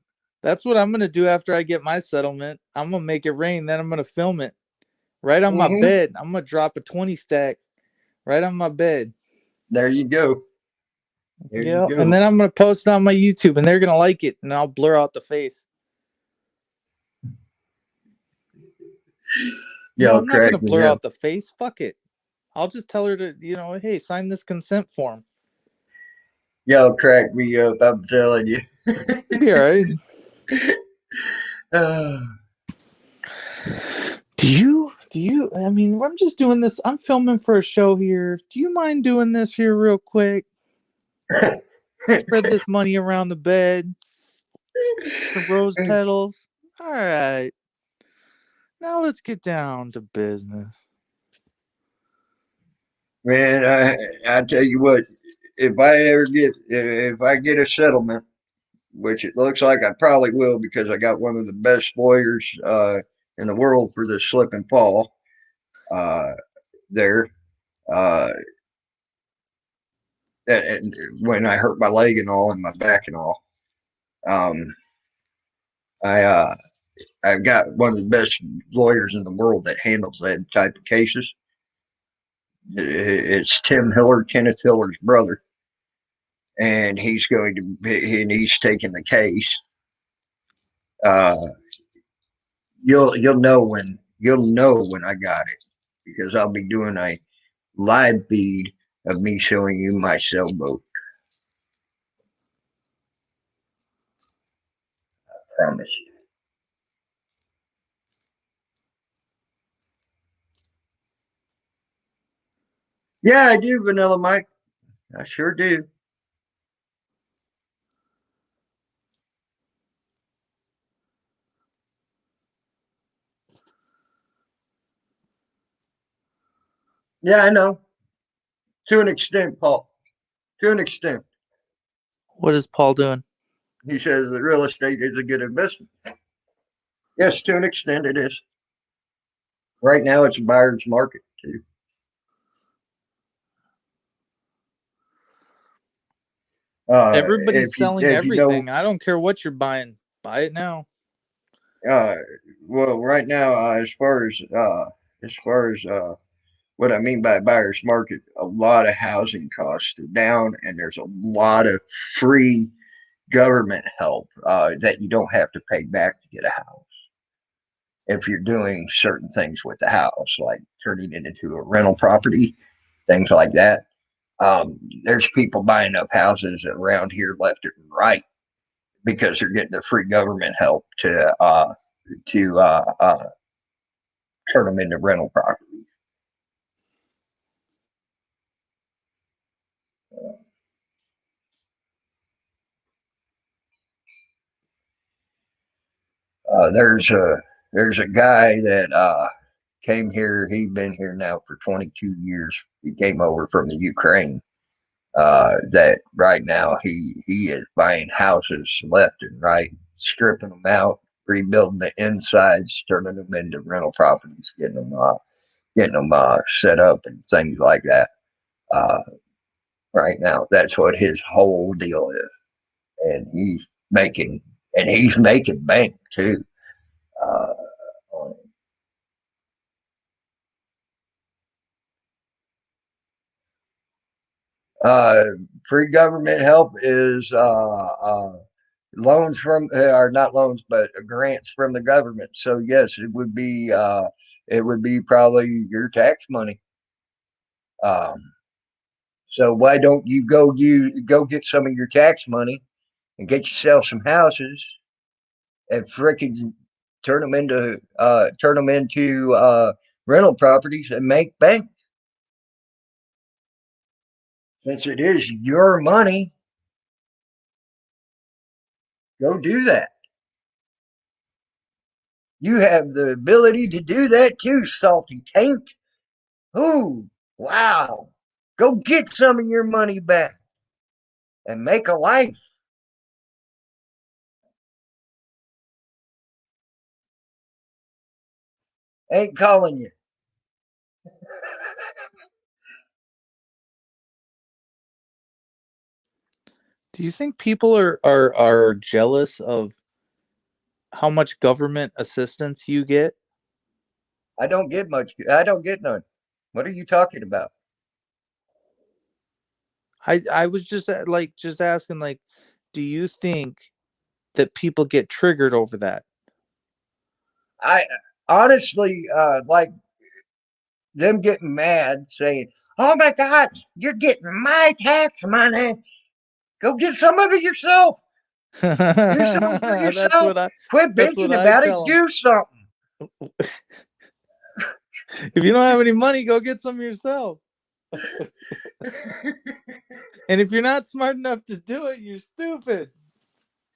[SPEAKER 4] that's what I'm gonna do after I get my settlement. I'm gonna make it rain, then I'm gonna film it right on my bed. I'm gonna drop a 20 stack right on my bed.
[SPEAKER 3] There you go. There you
[SPEAKER 4] Yeah,
[SPEAKER 3] go.
[SPEAKER 4] and then I'm gonna post it on my YouTube, and they're gonna like it, and I'll blur out the face. No, I'm not gonna blur out the face. Fuck it. I'll just tell her to, hey, sign this consent form.
[SPEAKER 3] Y'all crack me up. I'm telling you.
[SPEAKER 4] It'll be all right. Do you, I mean, I'm just doing this. I'm filming for a show here. Do you mind doing this here real quick? Spread this money around the bed. The rose petals. All right. Now let's get down to business.
[SPEAKER 3] Man, I tell you what, if I get a settlement, which it looks like I probably will because I got one of the best lawyers in the world for this slip and fall there. And when I hurt my leg and all and my back and all, um, I've got one of the best lawyers in the world that handles that type of cases. It's Tim Hiller, Kenneth Hiller's brother, and he's taking the case. You'll know when I got it because I'll be doing a live feed of me showing you my sailboat. I promise you. Yeah, I do, Vanilla Mike. I sure do. Yeah, I know. To an extent, Paul. To an extent.
[SPEAKER 4] What is Paul doing?
[SPEAKER 3] He says that real estate is a good investment. Yes, to an extent, it is. Right now, it's a buyer's market, too.
[SPEAKER 4] Everybody's selling
[SPEAKER 3] If you know,
[SPEAKER 4] everything. I don't care what you're buying. Buy it now.
[SPEAKER 3] uh, well, right now, as far as what I mean by buyer's market, a lot of housing costs are down, and there's a lot of free government help that you don't have to pay back to get a house if you're doing certain things with the house, like turning it into a rental property, things like that. There's people buying up houses around here left and right because they're getting the free government help to turn them into rental properties. Uh, there's a there's a guy that came here. He's been here now for 22 years. He came over from the Ukraine. That right now he is buying houses left and right, stripping them out, rebuilding the insides, turning them into rental properties, getting them set up and things like that. Uh, right now, that's what his whole deal is, and making he's making bank too. Uh, uh, Free government help is loans from or not loans but grants from the government, so yes, it would be probably your tax money. um so why don't you go get some of your tax money and get yourself some houses and freaking turn them into rental properties and make bank. Since it is your money, go do that. You have the ability to do that too, Salty Tank. Ooh, wow. Go get some of your money back and make a life. Ain't calling you.
[SPEAKER 4] Do you think people are jealous of how much government assistance you get?
[SPEAKER 3] I don't get much. I don't get none. What are you talking about?
[SPEAKER 4] I was just just asking, like, do you think that people get triggered over that?
[SPEAKER 3] I honestly like them getting mad saying, "Oh my God, you're getting my tax money. Go get some of it yourself. Do something for
[SPEAKER 4] That's
[SPEAKER 3] yourself.
[SPEAKER 4] what I
[SPEAKER 3] Quit
[SPEAKER 4] that's what
[SPEAKER 3] bitching
[SPEAKER 4] I
[SPEAKER 3] about it.
[SPEAKER 4] tell them.
[SPEAKER 3] Do something."
[SPEAKER 4] If you don't have any money, go get some yourself. And if you're not smart enough to do it, you're stupid.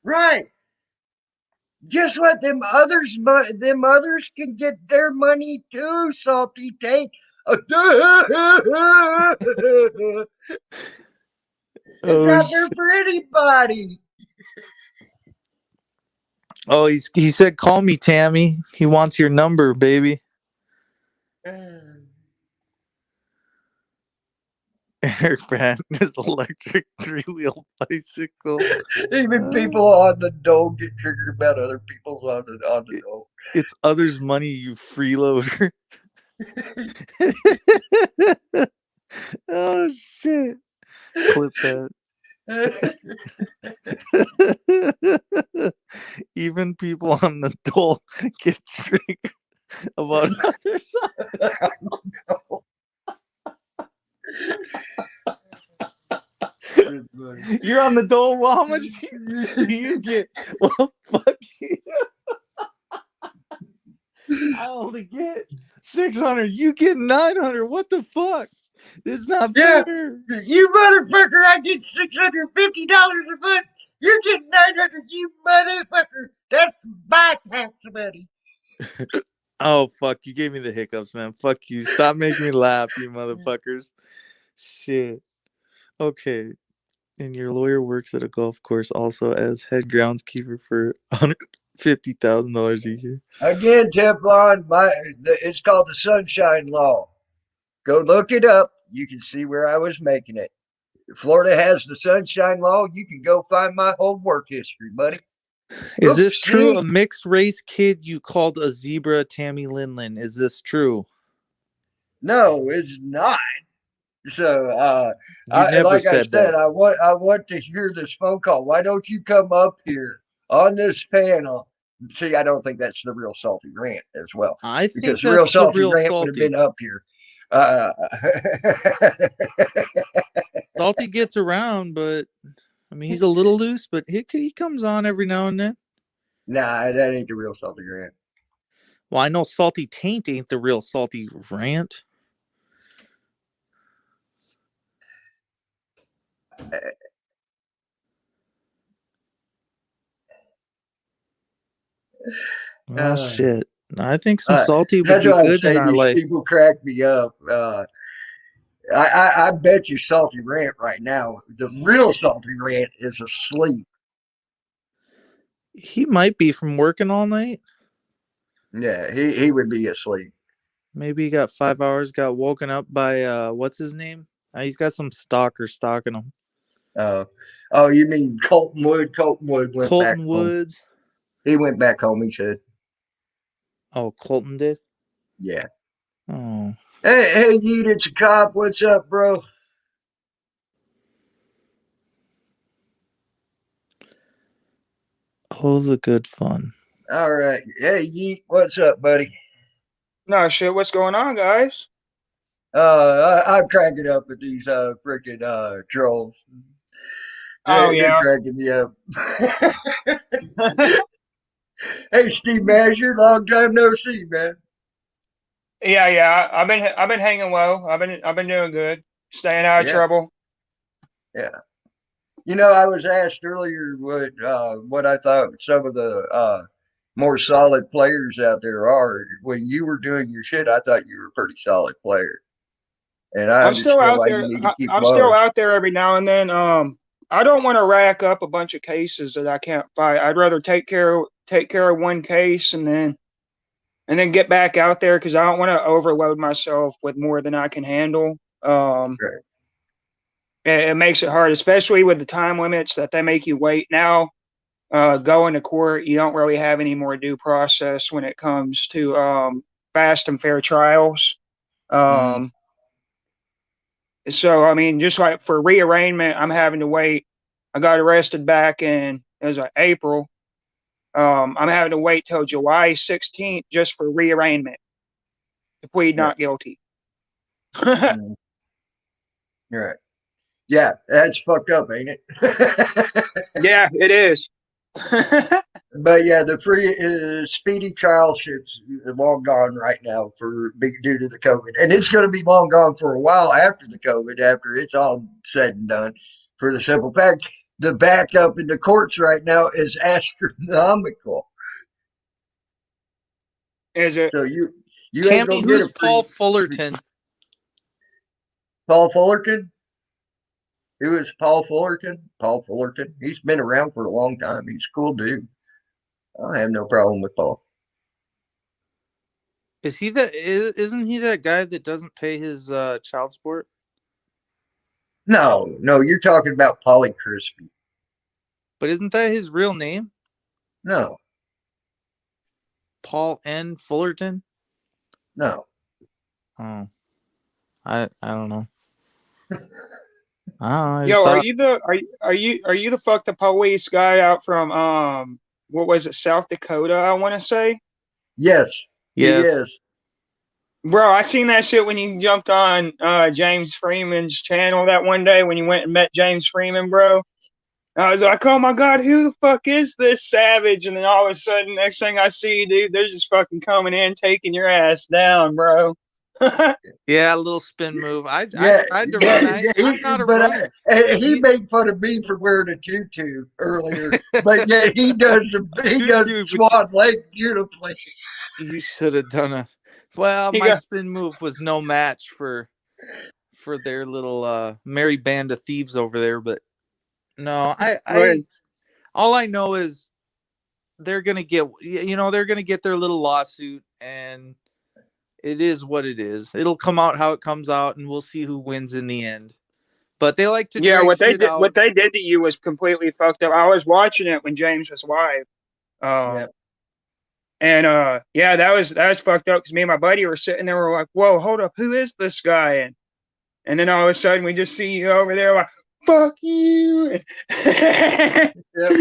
[SPEAKER 3] Right. Guess what? Them others can get their money too, Salty Tank. It's
[SPEAKER 4] Oh,
[SPEAKER 3] out there for anybody.
[SPEAKER 4] oh, he said, "Call me, Tammy." He wants your number, baby. Eric Brand, his electric 3-wheel bicycle.
[SPEAKER 3] Even people on the dome get triggered about other people's on the dome.
[SPEAKER 4] It's others' money, you freeloader. Oh shit! Clip that. Even people on the dole get triggered about others. You're on the dole. Well, how much do you get? Well, fuck you. I only get 600. You get 900. What the fuck? It's not
[SPEAKER 3] Yeah,
[SPEAKER 4] fair.
[SPEAKER 3] you motherfucker! I get $650 a month. You're getting 900. You motherfucker! That's my tax money.
[SPEAKER 4] Oh fuck! You gave me the hiccups, man. Fuck you. Stop making me laugh, you motherfuckers. Shit. Okay. And your lawyer works at a golf course also as head groundskeeper for $150,000 a year.
[SPEAKER 3] Again, Teflon, it's called the Sunshine Law. Go look it up. You can see where I was making it. If Florida has the Sunshine Law, you can go find my whole work history, buddy.
[SPEAKER 4] Is this true?
[SPEAKER 3] Oopsie.
[SPEAKER 4] A mixed race kid you called a zebra, Tammy Linlin. Is this true?
[SPEAKER 3] No, it's not. So,
[SPEAKER 4] You never
[SPEAKER 3] like I
[SPEAKER 4] said
[SPEAKER 3] said,
[SPEAKER 4] that.
[SPEAKER 3] I want to hear this phone call. Why don't you come up here on this panel? See, I don't think that's the real Salty Rant as well,
[SPEAKER 4] I
[SPEAKER 3] because
[SPEAKER 4] think
[SPEAKER 3] the real
[SPEAKER 4] that's the
[SPEAKER 3] Salty
[SPEAKER 4] real
[SPEAKER 3] Rant would have
[SPEAKER 4] Salty.
[SPEAKER 3] been up here.
[SPEAKER 4] Salty gets around, but I mean, he's a little loose, but he comes on every now and then.
[SPEAKER 3] Nah, that ain't the real Salty Rant.
[SPEAKER 4] Well, I know Salty Taint ain't the real Salty Rant. Oh shit! I think some Salty would
[SPEAKER 3] That's
[SPEAKER 4] do
[SPEAKER 3] why I
[SPEAKER 4] good in
[SPEAKER 3] say
[SPEAKER 4] our
[SPEAKER 3] these
[SPEAKER 4] life.
[SPEAKER 3] people crack me up. I bet you Salty Rant right now, the real Salty Rant is asleep.
[SPEAKER 4] He might be from working all night.
[SPEAKER 3] Yeah, he would be asleep.
[SPEAKER 4] Maybe he got 5 hours. Got woken up by what's his name? He's got some stalker stalking him.
[SPEAKER 3] Oh, you mean Colton Wood? Colton Wood went back
[SPEAKER 4] Colton
[SPEAKER 3] home.
[SPEAKER 4] Woods.
[SPEAKER 3] He went back home, he said.
[SPEAKER 4] Oh, Colton did.
[SPEAKER 3] Yeah.
[SPEAKER 4] Oh,
[SPEAKER 3] Hey, Yeet, it's a cop. What's up, bro?
[SPEAKER 4] oh, the good fun.
[SPEAKER 3] All right. Hey, Yeet, what's up, buddy?
[SPEAKER 5] No shit, what's going on, guys?
[SPEAKER 3] I'm cracking up with these freaking trolls.
[SPEAKER 5] Oh
[SPEAKER 3] They're
[SPEAKER 5] yeah.
[SPEAKER 3] cracking me up. Hey, Steve Masher, long time no see, man.
[SPEAKER 5] Yeah. I've been hanging low. I've been doing good, staying out of
[SPEAKER 3] Yeah,
[SPEAKER 5] trouble.
[SPEAKER 3] yeah. You know, I was asked earlier what I thought some of the more solid players out there are. When you were doing your shit, I thought you were a pretty solid player, and I
[SPEAKER 5] I'm still
[SPEAKER 3] understand
[SPEAKER 5] out
[SPEAKER 3] why you
[SPEAKER 5] there.
[SPEAKER 3] need to keep
[SPEAKER 5] I'm still
[SPEAKER 3] low.
[SPEAKER 5] out there every now and then. I don't want to rack up a bunch of cases that I can't fight. I'd rather take care of one case and then get back out there because I don't want to overload myself with more than I can handle.
[SPEAKER 3] Right.
[SPEAKER 5] It makes it hard, especially with the time limits that they make you wait now. Going to court, you don't really have any more due process when it comes to fast and fair trials.
[SPEAKER 3] Mm,
[SPEAKER 5] Um, so, I mean, just like for rearrangement, I'm having to wait. I got arrested back in it was like April. I'm having to wait till July 16th just for rearrangement to plead
[SPEAKER 3] right.
[SPEAKER 5] not guilty.
[SPEAKER 3] Mm, right. Yeah, that's fucked up, ain't it?
[SPEAKER 5] Yeah, it is.
[SPEAKER 3] But yeah, the free speedy trial shit's long gone right now due to the COVID, and it's going to be long gone for a while after the COVID, after it's all said and done. For the simple fact, the backup in the courts right now is astronomical.
[SPEAKER 5] Is it?
[SPEAKER 3] So you ain't
[SPEAKER 4] Tammy,
[SPEAKER 3] gonna get
[SPEAKER 4] who's
[SPEAKER 3] a
[SPEAKER 4] Paul
[SPEAKER 3] free
[SPEAKER 4] Fullerton?
[SPEAKER 3] Paul Fullerton. Who is Paul Fullerton? Paul Fullerton. He's been around for a long time. He's a cool dude. I have no problem with Paul.
[SPEAKER 4] Is he that? Isn't he that guy that doesn't pay his child support?
[SPEAKER 3] No, you're talking about Polly Crispy.
[SPEAKER 4] But isn't that his real name?
[SPEAKER 3] No,
[SPEAKER 4] Paul N. Fullerton?
[SPEAKER 3] no.
[SPEAKER 4] Oh, I don't know. I just
[SPEAKER 5] Yo,
[SPEAKER 4] thought
[SPEAKER 5] are you the fuck the police guy out from what was it, South Dakota, I want to say?
[SPEAKER 3] Yes, he
[SPEAKER 4] yes.
[SPEAKER 3] is.
[SPEAKER 5] Bro, I seen that shit when you jumped on James Freeman's channel that one day when you went and met James Freeman, bro. I was like, oh my god, who the fuck is this savage? And then all of a sudden, next thing I see, dude, they're just fucking coming in, taking your ass down, bro.
[SPEAKER 4] Yeah, a little spin move. I
[SPEAKER 3] Yeah,
[SPEAKER 4] tried to run.
[SPEAKER 3] yeah.
[SPEAKER 4] I'm not a
[SPEAKER 3] But
[SPEAKER 4] runner.
[SPEAKER 3] he
[SPEAKER 4] You,
[SPEAKER 3] made fun of me for wearing a tutu earlier. But yeah, he does
[SPEAKER 4] Tutu, but
[SPEAKER 3] Swan Lake beautifully.
[SPEAKER 4] you should have done a. Well,
[SPEAKER 5] You
[SPEAKER 4] my
[SPEAKER 5] got
[SPEAKER 4] spin move was no match for their little merry band of thieves over there. But no,
[SPEAKER 5] well,
[SPEAKER 4] I all I know is they're gonna get they're gonna get their little lawsuit, and it is what it is. It'll come out how it comes out, and we'll see who wins in the end. But they like to
[SPEAKER 5] yeah,
[SPEAKER 4] drag shit
[SPEAKER 5] what
[SPEAKER 4] out.
[SPEAKER 5] they did to you was completely fucked up. I was watching it when James was live.
[SPEAKER 3] Yeah.
[SPEAKER 5] Um, and yeah, that was fucked up because me and my buddy were sitting there, we're like, whoa, hold up, who is this guy? And then all of a sudden we just see you over there like, fuck you.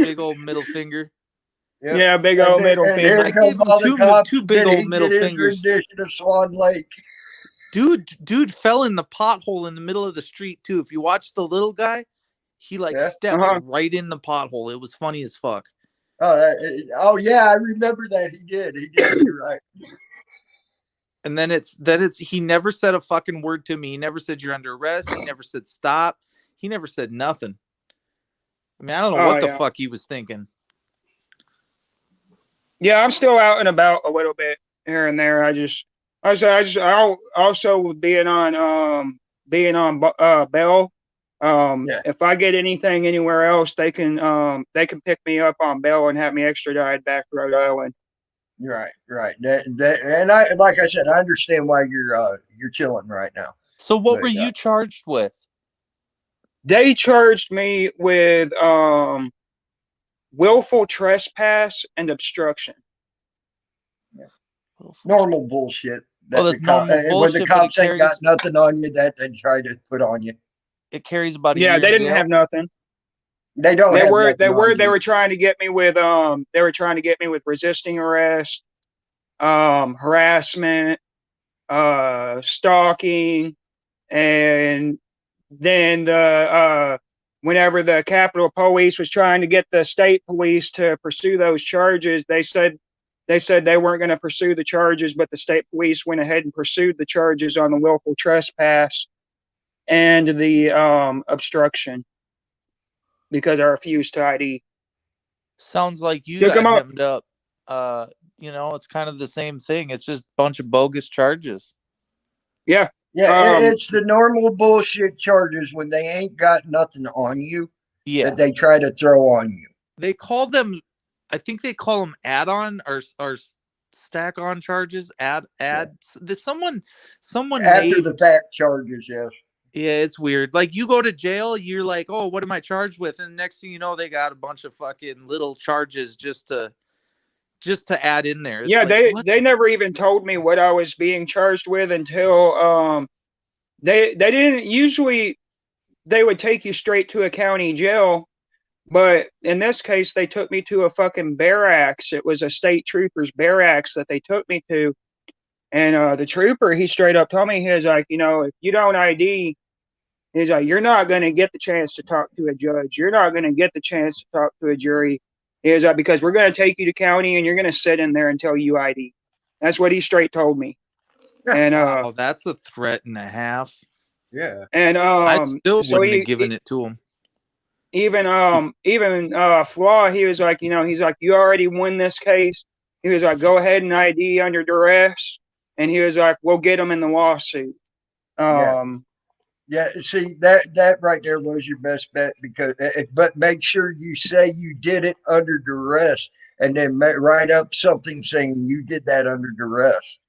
[SPEAKER 4] Big old middle finger.
[SPEAKER 3] Yep.
[SPEAKER 5] Yeah, big old middle
[SPEAKER 3] And here
[SPEAKER 4] I
[SPEAKER 5] finger.
[SPEAKER 3] come
[SPEAKER 4] gave him
[SPEAKER 3] all the
[SPEAKER 4] two
[SPEAKER 3] cops.
[SPEAKER 4] big
[SPEAKER 3] Did
[SPEAKER 4] old
[SPEAKER 3] he
[SPEAKER 4] middle
[SPEAKER 3] get his
[SPEAKER 4] fingers.
[SPEAKER 3] rendition of Swan Lake?
[SPEAKER 4] Dude fell in the pothole in the middle of the street too. If you watch the little guy, he like
[SPEAKER 3] Yeah.
[SPEAKER 4] steps
[SPEAKER 5] Uh-huh.
[SPEAKER 4] right in the pothole. It was funny as fuck.
[SPEAKER 3] Oh yeah, I remember that. He did. You're right.
[SPEAKER 4] And then it's he never said a fucking word to me. He never said you're under arrest. He never said stop. He never said nothing. I mean, I don't know
[SPEAKER 5] Oh
[SPEAKER 4] what the
[SPEAKER 5] yeah.
[SPEAKER 4] fuck he was thinking.
[SPEAKER 5] Yeah, I'm still out and about a little bit here and there. I also being on bail.
[SPEAKER 3] Yeah.
[SPEAKER 5] If I get anything anywhere else, they can pick me up on bail and have me extradited back to Rhode Island.
[SPEAKER 3] Right. And I, like I said, I understand why you're chilling right now.
[SPEAKER 4] So what
[SPEAKER 3] But
[SPEAKER 4] were you charged with?
[SPEAKER 5] They charged me with willful trespass and obstruction.
[SPEAKER 3] normal bullshit
[SPEAKER 4] Oh,
[SPEAKER 3] that the
[SPEAKER 4] that's normal
[SPEAKER 3] when the
[SPEAKER 4] bullshit, but
[SPEAKER 3] cops ain't got nothing on you that they try to put on you.
[SPEAKER 4] it carries about a
[SPEAKER 5] Yeah,
[SPEAKER 4] year
[SPEAKER 5] they
[SPEAKER 4] in
[SPEAKER 5] didn't
[SPEAKER 4] jail.
[SPEAKER 5] have nothing.
[SPEAKER 3] They don't have nothing on
[SPEAKER 5] They
[SPEAKER 3] you.
[SPEAKER 5] were trying to get me with resisting arrest, harassment, stalking, and then whenever the Capitol Police was trying to get the state police to pursue those charges, they said they said they weren't going to pursue the charges, but the state police went ahead and pursued the charges on the willful trespass and the obstruction because I refused to ID.
[SPEAKER 4] Sounds like you
[SPEAKER 5] Took
[SPEAKER 4] got
[SPEAKER 5] 'em out.
[SPEAKER 4] hemmed up. It's kind of the same thing. It's just a bunch of bogus charges.
[SPEAKER 5] Yeah.
[SPEAKER 3] Yeah, it's the normal bullshit charges when they ain't got nothing on you
[SPEAKER 4] Yeah.
[SPEAKER 3] that they try to throw on you.
[SPEAKER 4] They call them, I think they call them add-on or stack-on charges. Someone
[SPEAKER 3] After
[SPEAKER 4] named,
[SPEAKER 3] the fact charges, yes.
[SPEAKER 4] yeah, it's weird. Like you go to jail, you're like, oh, what am I charged with? And next thing you know, they got a bunch of fucking little charges just to add in there. It's
[SPEAKER 5] Yeah,
[SPEAKER 4] like,
[SPEAKER 5] they never even told me what I was being charged with until they didn't usually. They would take you straight to a county jail, but in this case they took me to a fucking barracks. It was a state trooper's barracks that they took me to, and the trooper, he straight up told me, he was like, if you don't ID, he's like, you're not going to get the chance to talk to a judge, you're not going to get the chance to talk to a jury. He was like, because we're going to take you to county and you're going to sit in there until you ID. That's what he straight told me. And
[SPEAKER 4] wow, that's a threat and a half.
[SPEAKER 3] Yeah.
[SPEAKER 5] And
[SPEAKER 4] I still wouldn't have given it to him.
[SPEAKER 5] Even Flaw, he was like, he's like, you already won this case. He was like, go ahead and ID under duress. And he was like, we'll get him in the lawsuit.
[SPEAKER 3] Yeah, see, that right there was your best bet, because but make sure you say you did it under duress, and then write up something saying you did that under duress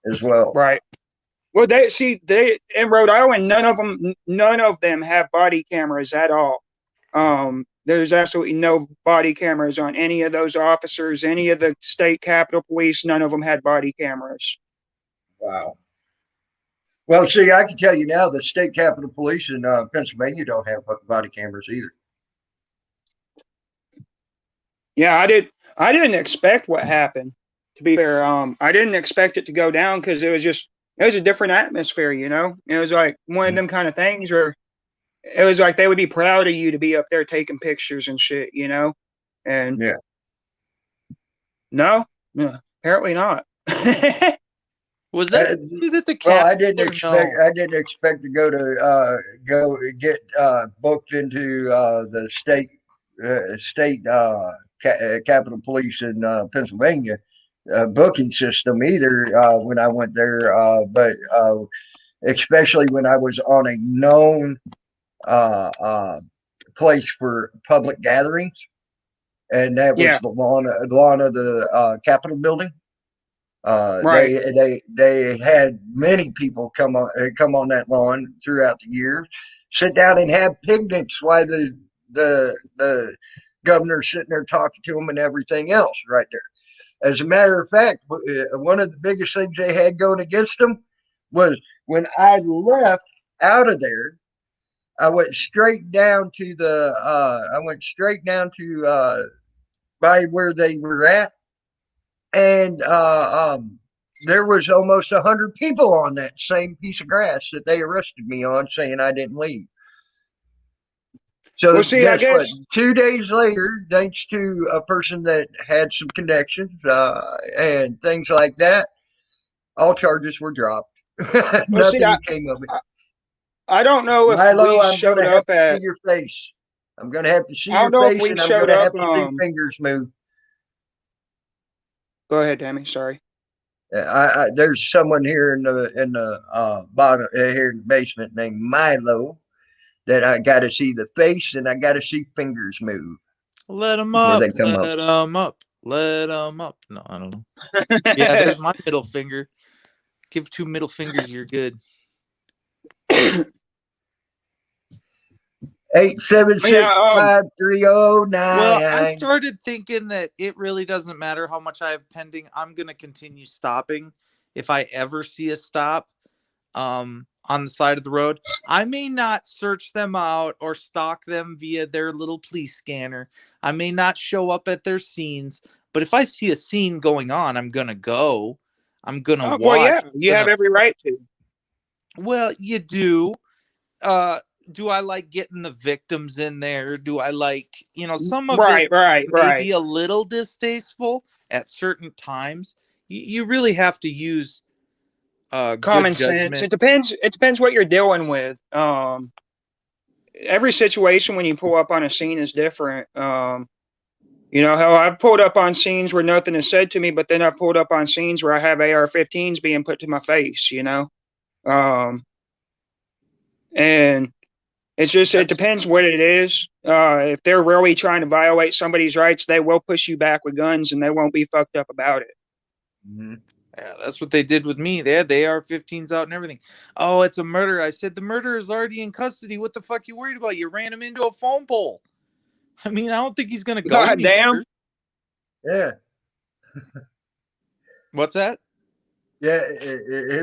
[SPEAKER 3] as well.
[SPEAKER 5] Right. Well, they in Rhode Island, none of them have body cameras at all. There's absolutely no body cameras on any of those officers, any of the state Capitol Police. None of them had body cameras.
[SPEAKER 3] Wow. Well, see, I can tell you now, the state Capitol Police in Pennsylvania don't have body cameras either.
[SPEAKER 5] Yeah, I didn't expect what happened. To be fair, I didn't expect it to go down because it was a different atmosphere. It was like one of them kind of things where it was like they would be proud of you to be up there taking pictures and shit. And
[SPEAKER 3] yeah,
[SPEAKER 5] no, apparently not.
[SPEAKER 4] Was that at the
[SPEAKER 3] well, I didn't expect to go get booked into the state Capitol Police in Pennsylvania booking system either when I went there, but especially when I was on a known place for public gatherings, and that was the lawn of the Capitol building.
[SPEAKER 5] Right.
[SPEAKER 3] They had many people come on that lawn throughout the year, sit down and have picnics while the governor's sitting there talking to them and everything else right there. As a matter of fact, one of the biggest things they had going against them was when I left out of there, I went straight down to by where they were at. And there was almost 100 people on that same piece of grass that they arrested me on, saying I didn't leave. So guess what? 2 days later, thanks to a person that had some connections and things like that, all charges were dropped. Nothing came of it.
[SPEAKER 5] I don't know if
[SPEAKER 3] Milo,
[SPEAKER 5] we showed up at
[SPEAKER 3] see your face. I'm going to have to see your face, and I'm going to have to see fingers move.
[SPEAKER 5] Go ahead, Tammy. Sorry.
[SPEAKER 3] There's someone here in the bottom here in the basement named Milo that I got to see the face and I got to see fingers move.
[SPEAKER 4] Let them up. Let them up. Let them up. No, I don't know. Yeah, there's my middle finger. Give 2 middle fingers, you're good.
[SPEAKER 3] 876-5309.
[SPEAKER 4] Well, I started thinking that it really doesn't matter how much I have pending. I'm going to continue stopping if I ever see a stop on the side of the road. I may not search them out or stalk them via their little police scanner. I may not show up at their scenes, but if I see a scene going on, I'm going to go. I'm going to watch.
[SPEAKER 5] Well, yeah, you have every right to.
[SPEAKER 4] Well, you do. do I like getting the victims in there? Do I like, some of it
[SPEAKER 5] Right.
[SPEAKER 4] be a little distasteful at certain times. You really have to use good
[SPEAKER 5] Common sense.
[SPEAKER 4] judgment.
[SPEAKER 5] It depends what you're dealing with. Every situation when you pull up on a scene is different. How I've pulled up on scenes where nothing is said to me, but then I've pulled up on scenes where I have AR-15s being put to my face, and it depends what it is. If they're really trying to violate somebody's rights, they will push you back with guns and they won't be fucked up about it.
[SPEAKER 4] Mm-hmm. Yeah, that's what they did with me. They had the AR-15s out and everything. Oh, it's a murder. I said, the murderer is already in custody. What the fuck you worried about? You ran him into a phone pole. I mean, I don't think he's going to go anywhere.
[SPEAKER 5] Damn.
[SPEAKER 1] Yeah.
[SPEAKER 4] What's that?
[SPEAKER 1] Yeah,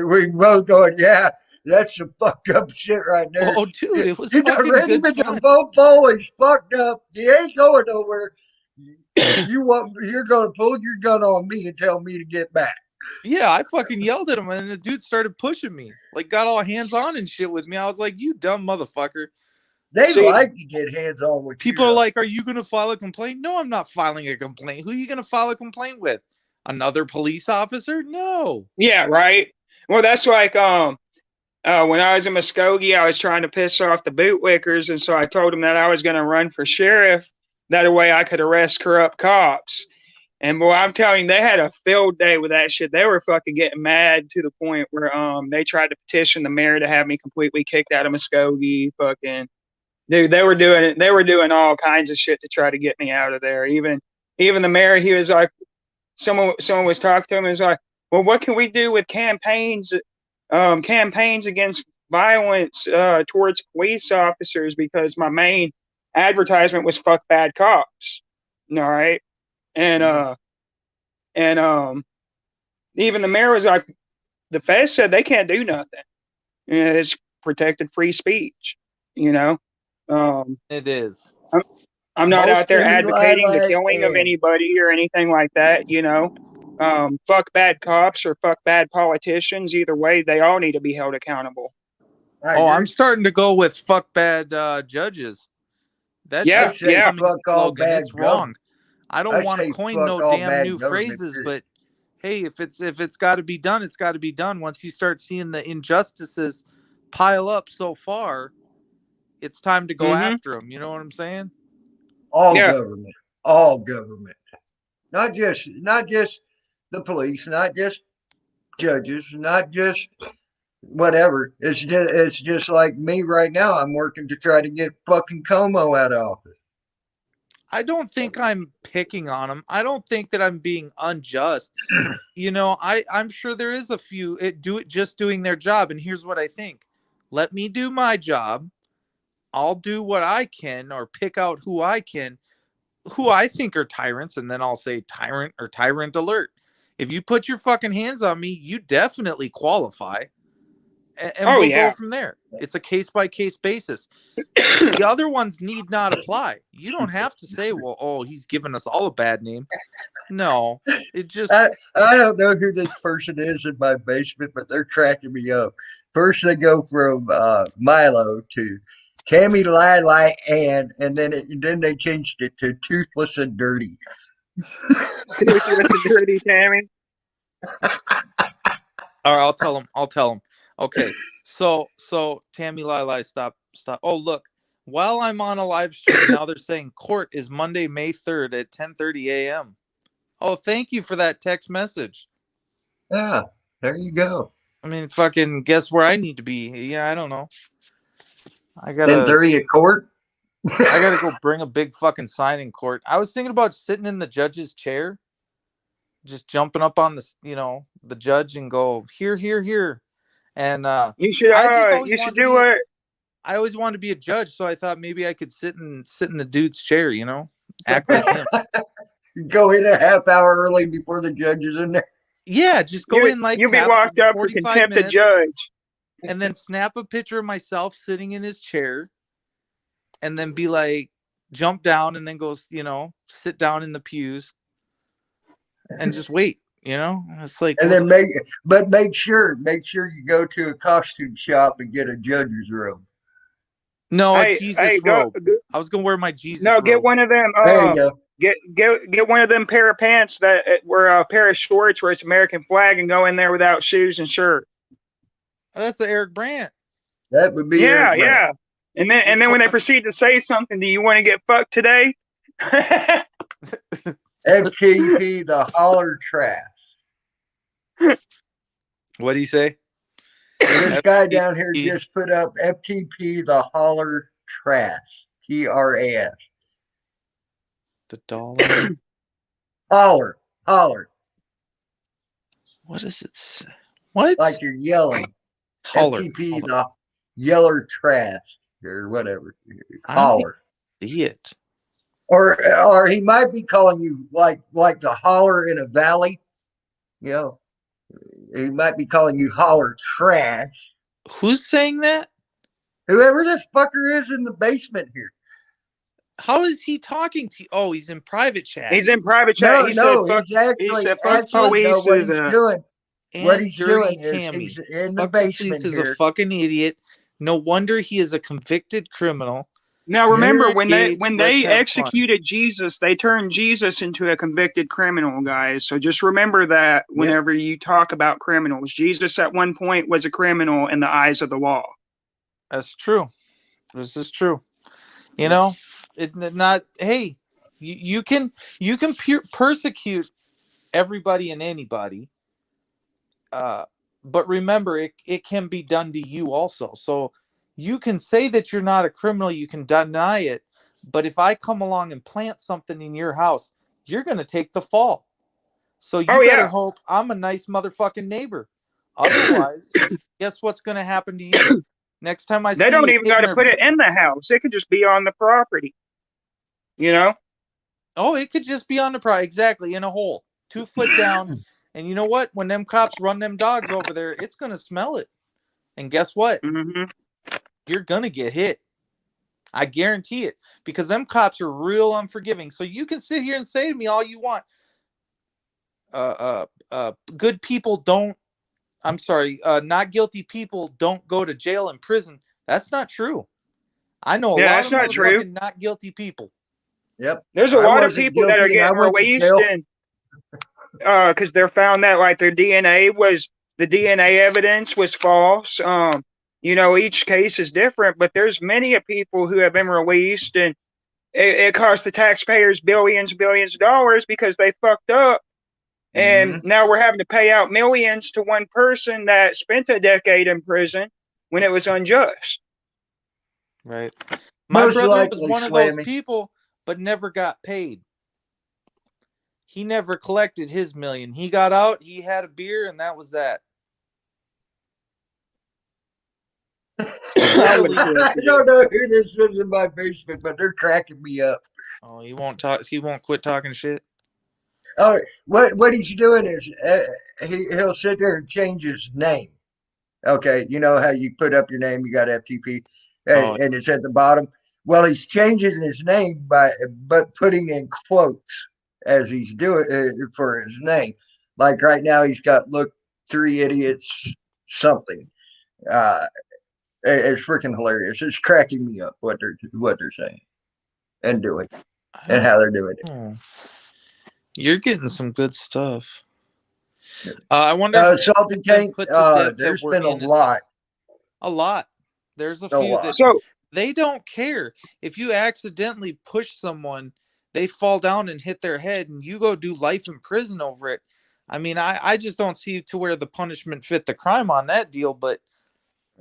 [SPEAKER 1] we both going, yeah, that's some fucked up shit right there.
[SPEAKER 4] Oh, dude, it was
[SPEAKER 1] you
[SPEAKER 4] fucking
[SPEAKER 1] ran
[SPEAKER 4] good
[SPEAKER 1] him into
[SPEAKER 4] fun.
[SPEAKER 1] a phone pole, he's fucked up. You ain't going nowhere. You're going to pull your gun on me and tell me to get back.
[SPEAKER 4] Yeah, I fucking yelled at him, and the dude started pushing me, like got all hands on and shit with me. I was like, "You dumb motherfucker!"
[SPEAKER 1] They like to get hands on with
[SPEAKER 4] people. Are like, "Are you gonna file a complaint?" No, I'm not filing a complaint. Who are you gonna file a complaint with? Another police officer? No.
[SPEAKER 5] Yeah, right. Well, that's like when I was in Muskogee, I was trying to piss off the bootlickers, and so I told them that I was going to run for sheriff. That way, I could arrest corrupt cops. And boy, I'm telling you, they had a field day with that shit. They were fucking getting mad to the point where they tried to petition the mayor to have me completely kicked out of Muskogee. Fucking dude, they were doing it. They were doing all kinds of shit to try to get me out of there. Even the mayor, he was like, someone was talking to him and was like, well, what can we do with campaigns against violence towards police officers, because my main advertisement was fuck bad cops. All right. And even the mayor was like, the feds said they can't do nothing. It's protected free speech,
[SPEAKER 4] It is.
[SPEAKER 5] I'm not out there advocating the killing of anybody or anything like that, fuck bad cops or fuck bad politicians. Either way, they all need to be held accountable.
[SPEAKER 4] I'm starting to go with fuck bad judges. That's
[SPEAKER 1] fuck all bad.
[SPEAKER 4] It's wrong. I don't want to coin no damn new phrases, but hey, if it's got to be done, it's got to be done. Once you start seeing the injustices pile up so far, it's time to go after them. You know what I'm saying?
[SPEAKER 1] All government, not just the police, not just judges, not just whatever. It's just like me right now. I'm working to try to get fucking Como out of office.
[SPEAKER 4] I don't think I'm picking on him. I don't think that I'm being unjust. I'm sure there is a few just doing their job. And here's what I think. Let me do my job. I'll do what I can, or pick out who I think are tyrants. And then I'll say tyrant or tyrant alert. If you put your fucking hands on me, you definitely qualify. And we'll go from there. It's a case-by-case basis. The other ones need not apply. You don't have to say, well, he's giving us all a bad name. No, it just...
[SPEAKER 1] I don't know who this person is in my basement, but they're cracking me up. First, they go from Milo to Tammy Lili and then they changed it to Toothless and Dirty.
[SPEAKER 5] Toothless and Dirty, Tammy.
[SPEAKER 4] All right, I'll tell him. Okay, so Tammy Lili, stop. Oh, look, while I'm on a live stream now, they're saying court is Monday, May 3rd at 10:30 a.m. Oh, thank you for that text message.
[SPEAKER 1] Yeah, there you go.
[SPEAKER 4] I mean, fucking guess where I need to be? Yeah, I don't know. I gotta
[SPEAKER 1] 10:30 at court.
[SPEAKER 4] I gotta go bring a big fucking sign in court. I was thinking about sitting in the judge's chair, just jumping up on the judge and go here. And
[SPEAKER 5] you should do it.
[SPEAKER 4] I always wanted to be a judge, so I thought maybe I could sit in the dude's chair, act like him.
[SPEAKER 1] Go in a half hour early before the judge is in there.
[SPEAKER 4] Yeah, just go in like
[SPEAKER 5] you'll be locked up for contempt of judge,
[SPEAKER 4] and then snap a picture of myself sitting in his chair, and then be like, jump down, and then go, sit down in the pews, and just wait. It's like,
[SPEAKER 1] and then make sure you go to a costume shop and get a judge's robe.
[SPEAKER 4] No, a
[SPEAKER 5] Hey,
[SPEAKER 4] Jesus
[SPEAKER 5] go,
[SPEAKER 4] robe. I was gonna wear my Jesus
[SPEAKER 5] no, get
[SPEAKER 4] robe.
[SPEAKER 5] one of them.
[SPEAKER 3] There you go.
[SPEAKER 5] Get one of them pair of pants that were a pair of shorts where it's American flag, and go in there without shoes and shirt.
[SPEAKER 4] Oh, that's a Eric Brandt.
[SPEAKER 3] That would be
[SPEAKER 5] Yeah,
[SPEAKER 3] Eric Brandt.
[SPEAKER 5] yeah. And then when they proceed to say something, do you want to get fucked today?
[SPEAKER 3] FTP, the holler trash.
[SPEAKER 4] What do you say?
[SPEAKER 3] This guy down here
[SPEAKER 4] FTP.
[SPEAKER 3] just put up FTP, the holler trash. TRAS.
[SPEAKER 4] The dollar.
[SPEAKER 3] Holler, holler,
[SPEAKER 4] What does it say? What?
[SPEAKER 3] like you're yelling.
[SPEAKER 4] Holler.
[SPEAKER 3] FTP,
[SPEAKER 4] Holler.
[SPEAKER 3] the yeller trash, or whatever.
[SPEAKER 4] I don't
[SPEAKER 3] Holler.
[SPEAKER 4] see it.
[SPEAKER 3] Or he might be calling you like the holler in a valley. You know, he might be calling you holler trash.
[SPEAKER 4] Who's saying that?
[SPEAKER 3] Whoever this fucker is in the basement here.
[SPEAKER 4] How is he talking to you? Oh, he's in private chat.
[SPEAKER 5] He's in private chat.
[SPEAKER 3] No,
[SPEAKER 5] he
[SPEAKER 3] no,
[SPEAKER 5] said,
[SPEAKER 3] he's actually,
[SPEAKER 5] he said, fuck
[SPEAKER 3] actually, no,
[SPEAKER 5] police
[SPEAKER 3] what
[SPEAKER 5] is
[SPEAKER 3] he's
[SPEAKER 5] a.
[SPEAKER 3] doing. What
[SPEAKER 4] And
[SPEAKER 3] he's
[SPEAKER 4] Dirty
[SPEAKER 3] doing is
[SPEAKER 4] Cammy.
[SPEAKER 3] he's in the
[SPEAKER 4] Fuck the police
[SPEAKER 3] basement
[SPEAKER 4] is
[SPEAKER 3] here.
[SPEAKER 4] a fucking idiot. No wonder he is a convicted criminal.
[SPEAKER 5] Now remember,
[SPEAKER 4] You're
[SPEAKER 5] when they
[SPEAKER 4] engaged, let's have fun.
[SPEAKER 5] executed Jesus, they turned Jesus into a convicted criminal, guys. So just remember that whenever you talk about criminals. Jesus at one point was a criminal in the eyes of the law.
[SPEAKER 4] That's true. This is true. You know, hey, you can persecute everybody and anybody. But remember, it can be done to you also. So you can say that you're not a criminal, you can deny it, but if I come along and plant something in your house, you're going to take the fall. So you better hope I'm a nice motherfucking neighbor. Otherwise, guess what's going to happen to you? Next time I see
[SPEAKER 5] They don't
[SPEAKER 4] you
[SPEAKER 5] even got to put it in the house. It could just be on the property. You know?
[SPEAKER 4] Oh, it could just be on the property. Exactly, in a hole. 2 foot down. And you know what? When them cops run them dogs over there, it's going to smell it. And guess what?
[SPEAKER 5] Mm-hmm.
[SPEAKER 4] You're going to get hit. I guarantee it. Because them cops are real unforgiving. So you can sit here and say to me all you want. Good people don't, I'm sorry, not guilty people don't go to jail and prison. That's not true. I know a lot of motherfucking not guilty people.
[SPEAKER 3] Yep.
[SPEAKER 5] There's a lot of people that are getting released because they're found that like their DNA evidence was false. You know, each case is different, but there's many people who have been released, and it cost the taxpayers billions of dollars because they fucked up. And now we're having to pay out millions to one person that spent a decade in prison when it was unjust.
[SPEAKER 4] Right. My brother was one of those people, but never got paid. He never collected his million. He got out, he had a beer, and that was that.
[SPEAKER 3] I don't know who this is in my basement, but they're cracking me up.
[SPEAKER 4] Oh, he won't talk. He won't quit talking shit.
[SPEAKER 3] Oh, what he's doing is he'll sit there and change his name. Okay, you know how you put up your name, you got FTP, and it's at the bottom. Well, he's changing his name but putting in quotes as he's doing for his name. Like right now, he's got "look, 3 idiots," something. It's freaking hilarious. It's cracking me up what they're saying and doing and how they're doing it.
[SPEAKER 4] You're getting some good stuff. I wonder.
[SPEAKER 3] Salty Tank. There's been a lot.
[SPEAKER 4] A lot. There's a few that they don't care if you accidentally push someone, they fall down and hit their head, and you go do life in prison over it. I mean, I just don't see to where the punishment fit the crime on that deal, but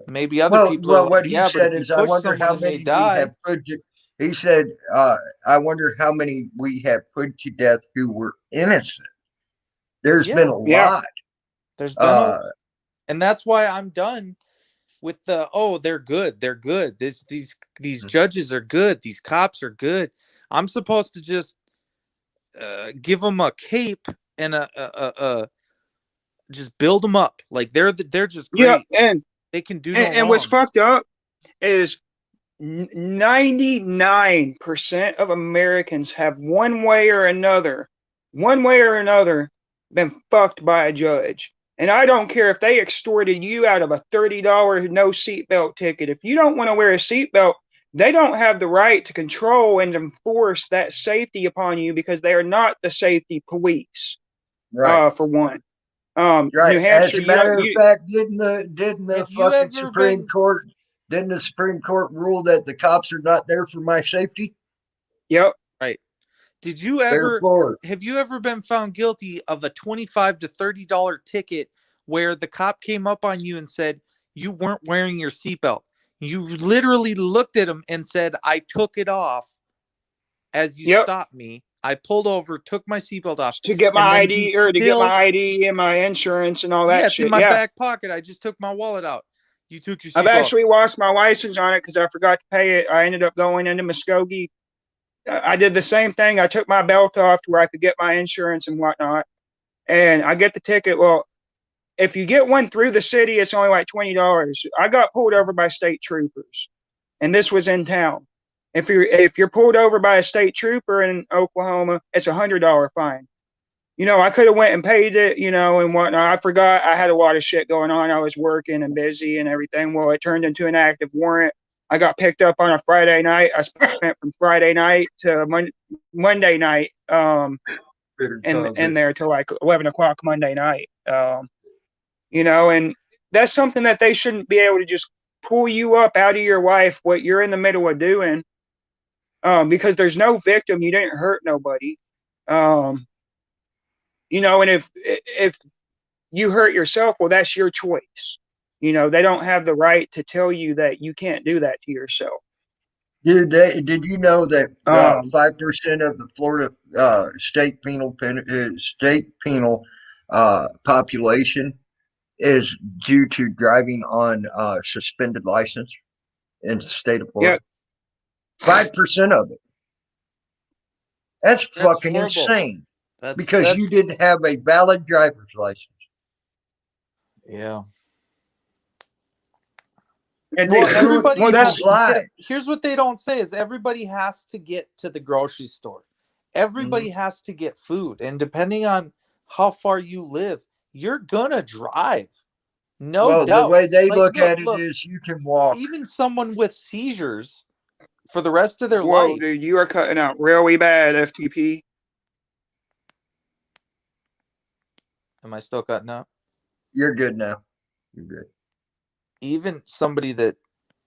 [SPEAKER 4] maybe other people.
[SPEAKER 3] Well, what he said is, I wonder how many we have put to. He said, I wonder how many we have put to death who were innocent. There's been a lot.
[SPEAKER 4] There's been and that's why I'm done with they're good. They're good. These judges are good. These cops are good. I'm supposed to just give them a cape and just build them up. Like they're just great.
[SPEAKER 5] Yeah, and
[SPEAKER 4] they can do no wrong.
[SPEAKER 5] And what's fucked up is 99% of Americans have one way or another been fucked by a judge. And I don't care if they extorted you out of a $30 no seatbelt ticket. If you don't want to wear a seatbelt, they don't have the right to control and enforce that safety upon you because they are not the safety police.
[SPEAKER 3] Right.
[SPEAKER 5] For one,
[SPEAKER 3] Right.
[SPEAKER 5] New
[SPEAKER 3] As
[SPEAKER 5] Hampshire,
[SPEAKER 3] a matter of fact, didn't the
[SPEAKER 4] Have you
[SPEAKER 3] fucking
[SPEAKER 4] ever
[SPEAKER 3] Supreme
[SPEAKER 4] been?
[SPEAKER 3] Court didn't the Supreme Court rule that the cops are not there for my safety?
[SPEAKER 5] yep,
[SPEAKER 4] Right. Did you ever?
[SPEAKER 3] Therefore,
[SPEAKER 4] Have you ever been found guilty of a $25 to $30 ticket where the cop came up on you and said you weren't wearing your seatbelt? You literally looked at him and said, "I took it off as you
[SPEAKER 5] yep,
[SPEAKER 4] stopped me. I pulled over, took my seatbelt off,
[SPEAKER 5] to get
[SPEAKER 4] and
[SPEAKER 5] my
[SPEAKER 4] then he
[SPEAKER 5] ID or to get
[SPEAKER 4] still,
[SPEAKER 5] my ID and my insurance and all
[SPEAKER 4] yeah,
[SPEAKER 5] that
[SPEAKER 4] it's in
[SPEAKER 5] shit.
[SPEAKER 4] my
[SPEAKER 5] Yeah,
[SPEAKER 4] back pocket. I just took my wallet out. You took your
[SPEAKER 5] I've
[SPEAKER 4] seatbelt."
[SPEAKER 5] actually lost my license on it because I forgot to pay it. I ended up going into Muskogee. I did the same thing. I took my belt off to where I could get my insurance and whatnot, and I get the ticket. Well, if you get one through the city, it's only like $20. I got pulled over by state troopers, and this was in town. If you're pulled over by a state trooper in Oklahoma, it's $100 fine. I could have went and paid it, and whatnot. I forgot I had a lot of shit going on. I was working and busy and everything. Well, it turned into an active warrant. I got picked up on a Friday night. I spent from Friday night to Monday night, in there till like 11 o'clock Monday night. And that's something that they shouldn't be able to just pull you up out of your life, what you're in the middle of doing, because there's no victim. You didn't hurt nobody. And if you hurt yourself, well, that's your choice. They don't have the right to tell you that you can't do that to yourself.
[SPEAKER 3] Dude, did you know that 5% of the Florida state penal population is due to driving on suspended license in the state of Florida?
[SPEAKER 5] Yep.
[SPEAKER 3] 5% of it. That's fucking
[SPEAKER 4] horrible.
[SPEAKER 3] insane.
[SPEAKER 4] That's
[SPEAKER 3] Because you didn't have a valid driver's license.
[SPEAKER 4] Yeah.
[SPEAKER 3] And
[SPEAKER 4] Well,
[SPEAKER 3] they
[SPEAKER 4] everybody
[SPEAKER 3] ruined
[SPEAKER 4] has
[SPEAKER 3] people's lives.
[SPEAKER 4] here's what they don't say is everybody has to get to the grocery store. Everybody has to get food. And depending on how far you live, you're gonna drive. No doubt.
[SPEAKER 3] The way they look at it
[SPEAKER 4] look,
[SPEAKER 3] is you can walk.
[SPEAKER 4] even someone with seizures for the rest of their
[SPEAKER 5] Whoa,
[SPEAKER 4] life.
[SPEAKER 5] dude, you are cutting out really bad, FTP.
[SPEAKER 4] Am I still cutting out?
[SPEAKER 3] You're good now. You're good.
[SPEAKER 4] Even somebody that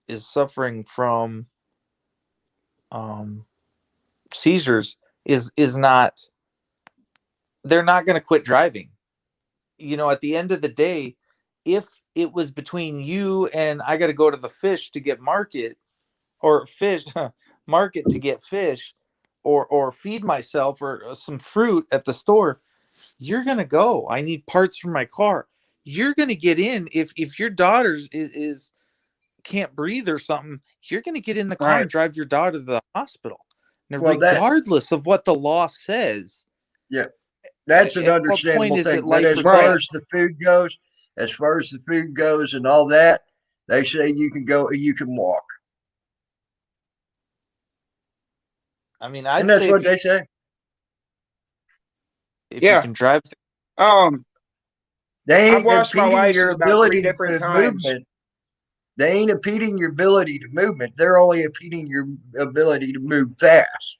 [SPEAKER 4] is suffering from seizures is not, they're not going to quit driving. At the end of the day, if it was between you and I got to go to the fish to get market to get fish or feed myself or some fruit at the store, you're going to go. I need parts for my car. You're going to get in. If your daughter is can't breathe or something, you're going to get in the car and drive your daughter to the hospital. Now, regardless of what the law says.
[SPEAKER 3] Yeah, that's an understandable thing. But as far as the food goes and all that, they say you can walk.
[SPEAKER 4] I mean,
[SPEAKER 3] and that's what they say.
[SPEAKER 4] If you can drive.
[SPEAKER 3] They ain't
[SPEAKER 5] lost my
[SPEAKER 3] impeding your
[SPEAKER 5] license about
[SPEAKER 3] ability
[SPEAKER 5] 3 different
[SPEAKER 3] to
[SPEAKER 5] times.
[SPEAKER 3] movement. They ain't impeding your ability to movement. They're only impeding your ability to move fast.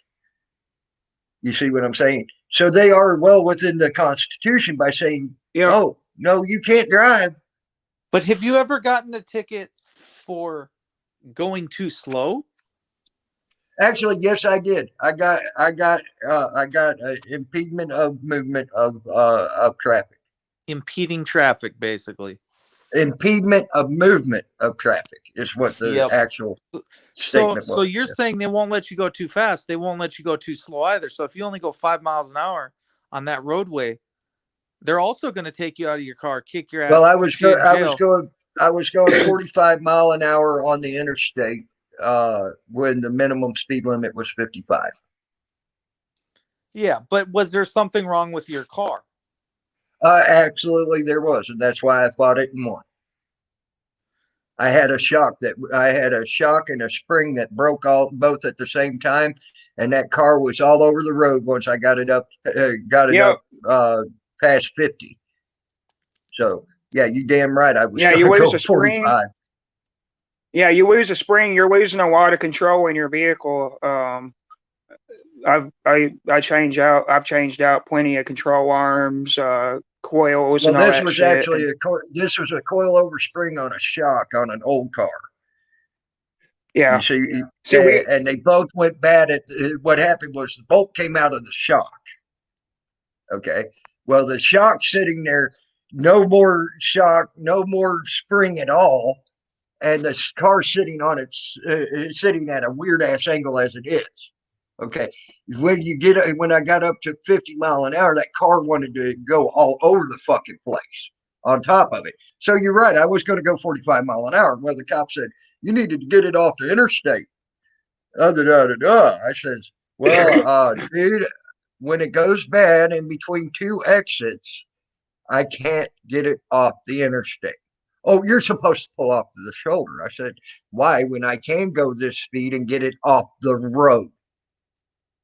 [SPEAKER 3] You see what I'm saying? So they are well within the Constitution by saying, oh, no, you can't drive.
[SPEAKER 4] But have you ever gotten a ticket for going too slow?
[SPEAKER 3] Actually, yes, I did. I got impediment of movement of traffic.
[SPEAKER 4] Impeding traffic, basically.
[SPEAKER 3] Impediment of movement of traffic is what the actual statement was.
[SPEAKER 4] So you're saying they won't let you go too fast. They won't let you go too slow either. So if you only go 5 miles an hour on that roadway, they're also going to take you out of your car, kick your ass.
[SPEAKER 3] Well, I was going 45 mile an hour on the interstate when the minimum speed limit was 55.
[SPEAKER 4] Yeah, but was there something wrong with your car?
[SPEAKER 3] Absolutely, there was, and that's why I fought it and won. I had a shock and a spring that broke both at the same time, and that car was all over the road once I got it up past 50. So yeah, you damn right. I was going to go 45.
[SPEAKER 5] Yeah, you lose a spring, you're losing a lot of control in your vehicle. I've changed out plenty of control arms, coils,
[SPEAKER 3] Well,
[SPEAKER 5] and all
[SPEAKER 3] this
[SPEAKER 5] that
[SPEAKER 3] was
[SPEAKER 5] shit.
[SPEAKER 3] actually
[SPEAKER 5] And
[SPEAKER 3] this was a coilover spring on a shock on an old car. You
[SPEAKER 5] yeah,
[SPEAKER 3] see,
[SPEAKER 5] see, we
[SPEAKER 3] and they both went bad. What happened was the bolt came out of the shock. Okay. Well, the shock sitting there, no more shock, no more spring at all, and the car sitting on its sitting at a weird ass angle as it is. Okay. When I got up to 50 mile an hour, that car wanted to go all over the fucking place on top of it. So you're right. I was going to go 45 mile an hour. Well, the cop said, you needed to get it off the interstate. I says, well, dude, when it goes bad in between two exits, I can't get it off the interstate. Oh, you're supposed to pull off to the shoulder. I said, why, when I can go this speed and get it off the road?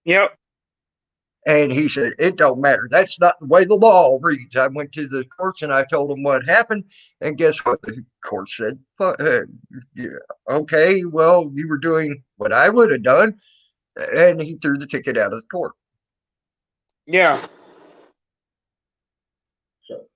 [SPEAKER 5] yep,
[SPEAKER 3] And he said, it don't matter. That's not the way the law reads. I went to the courts and I told them what happened. And guess what? The court said, yeah, okay, well, you were doing what I would have done. And he threw the ticket out of the court.
[SPEAKER 5] yeah.
[SPEAKER 3] So,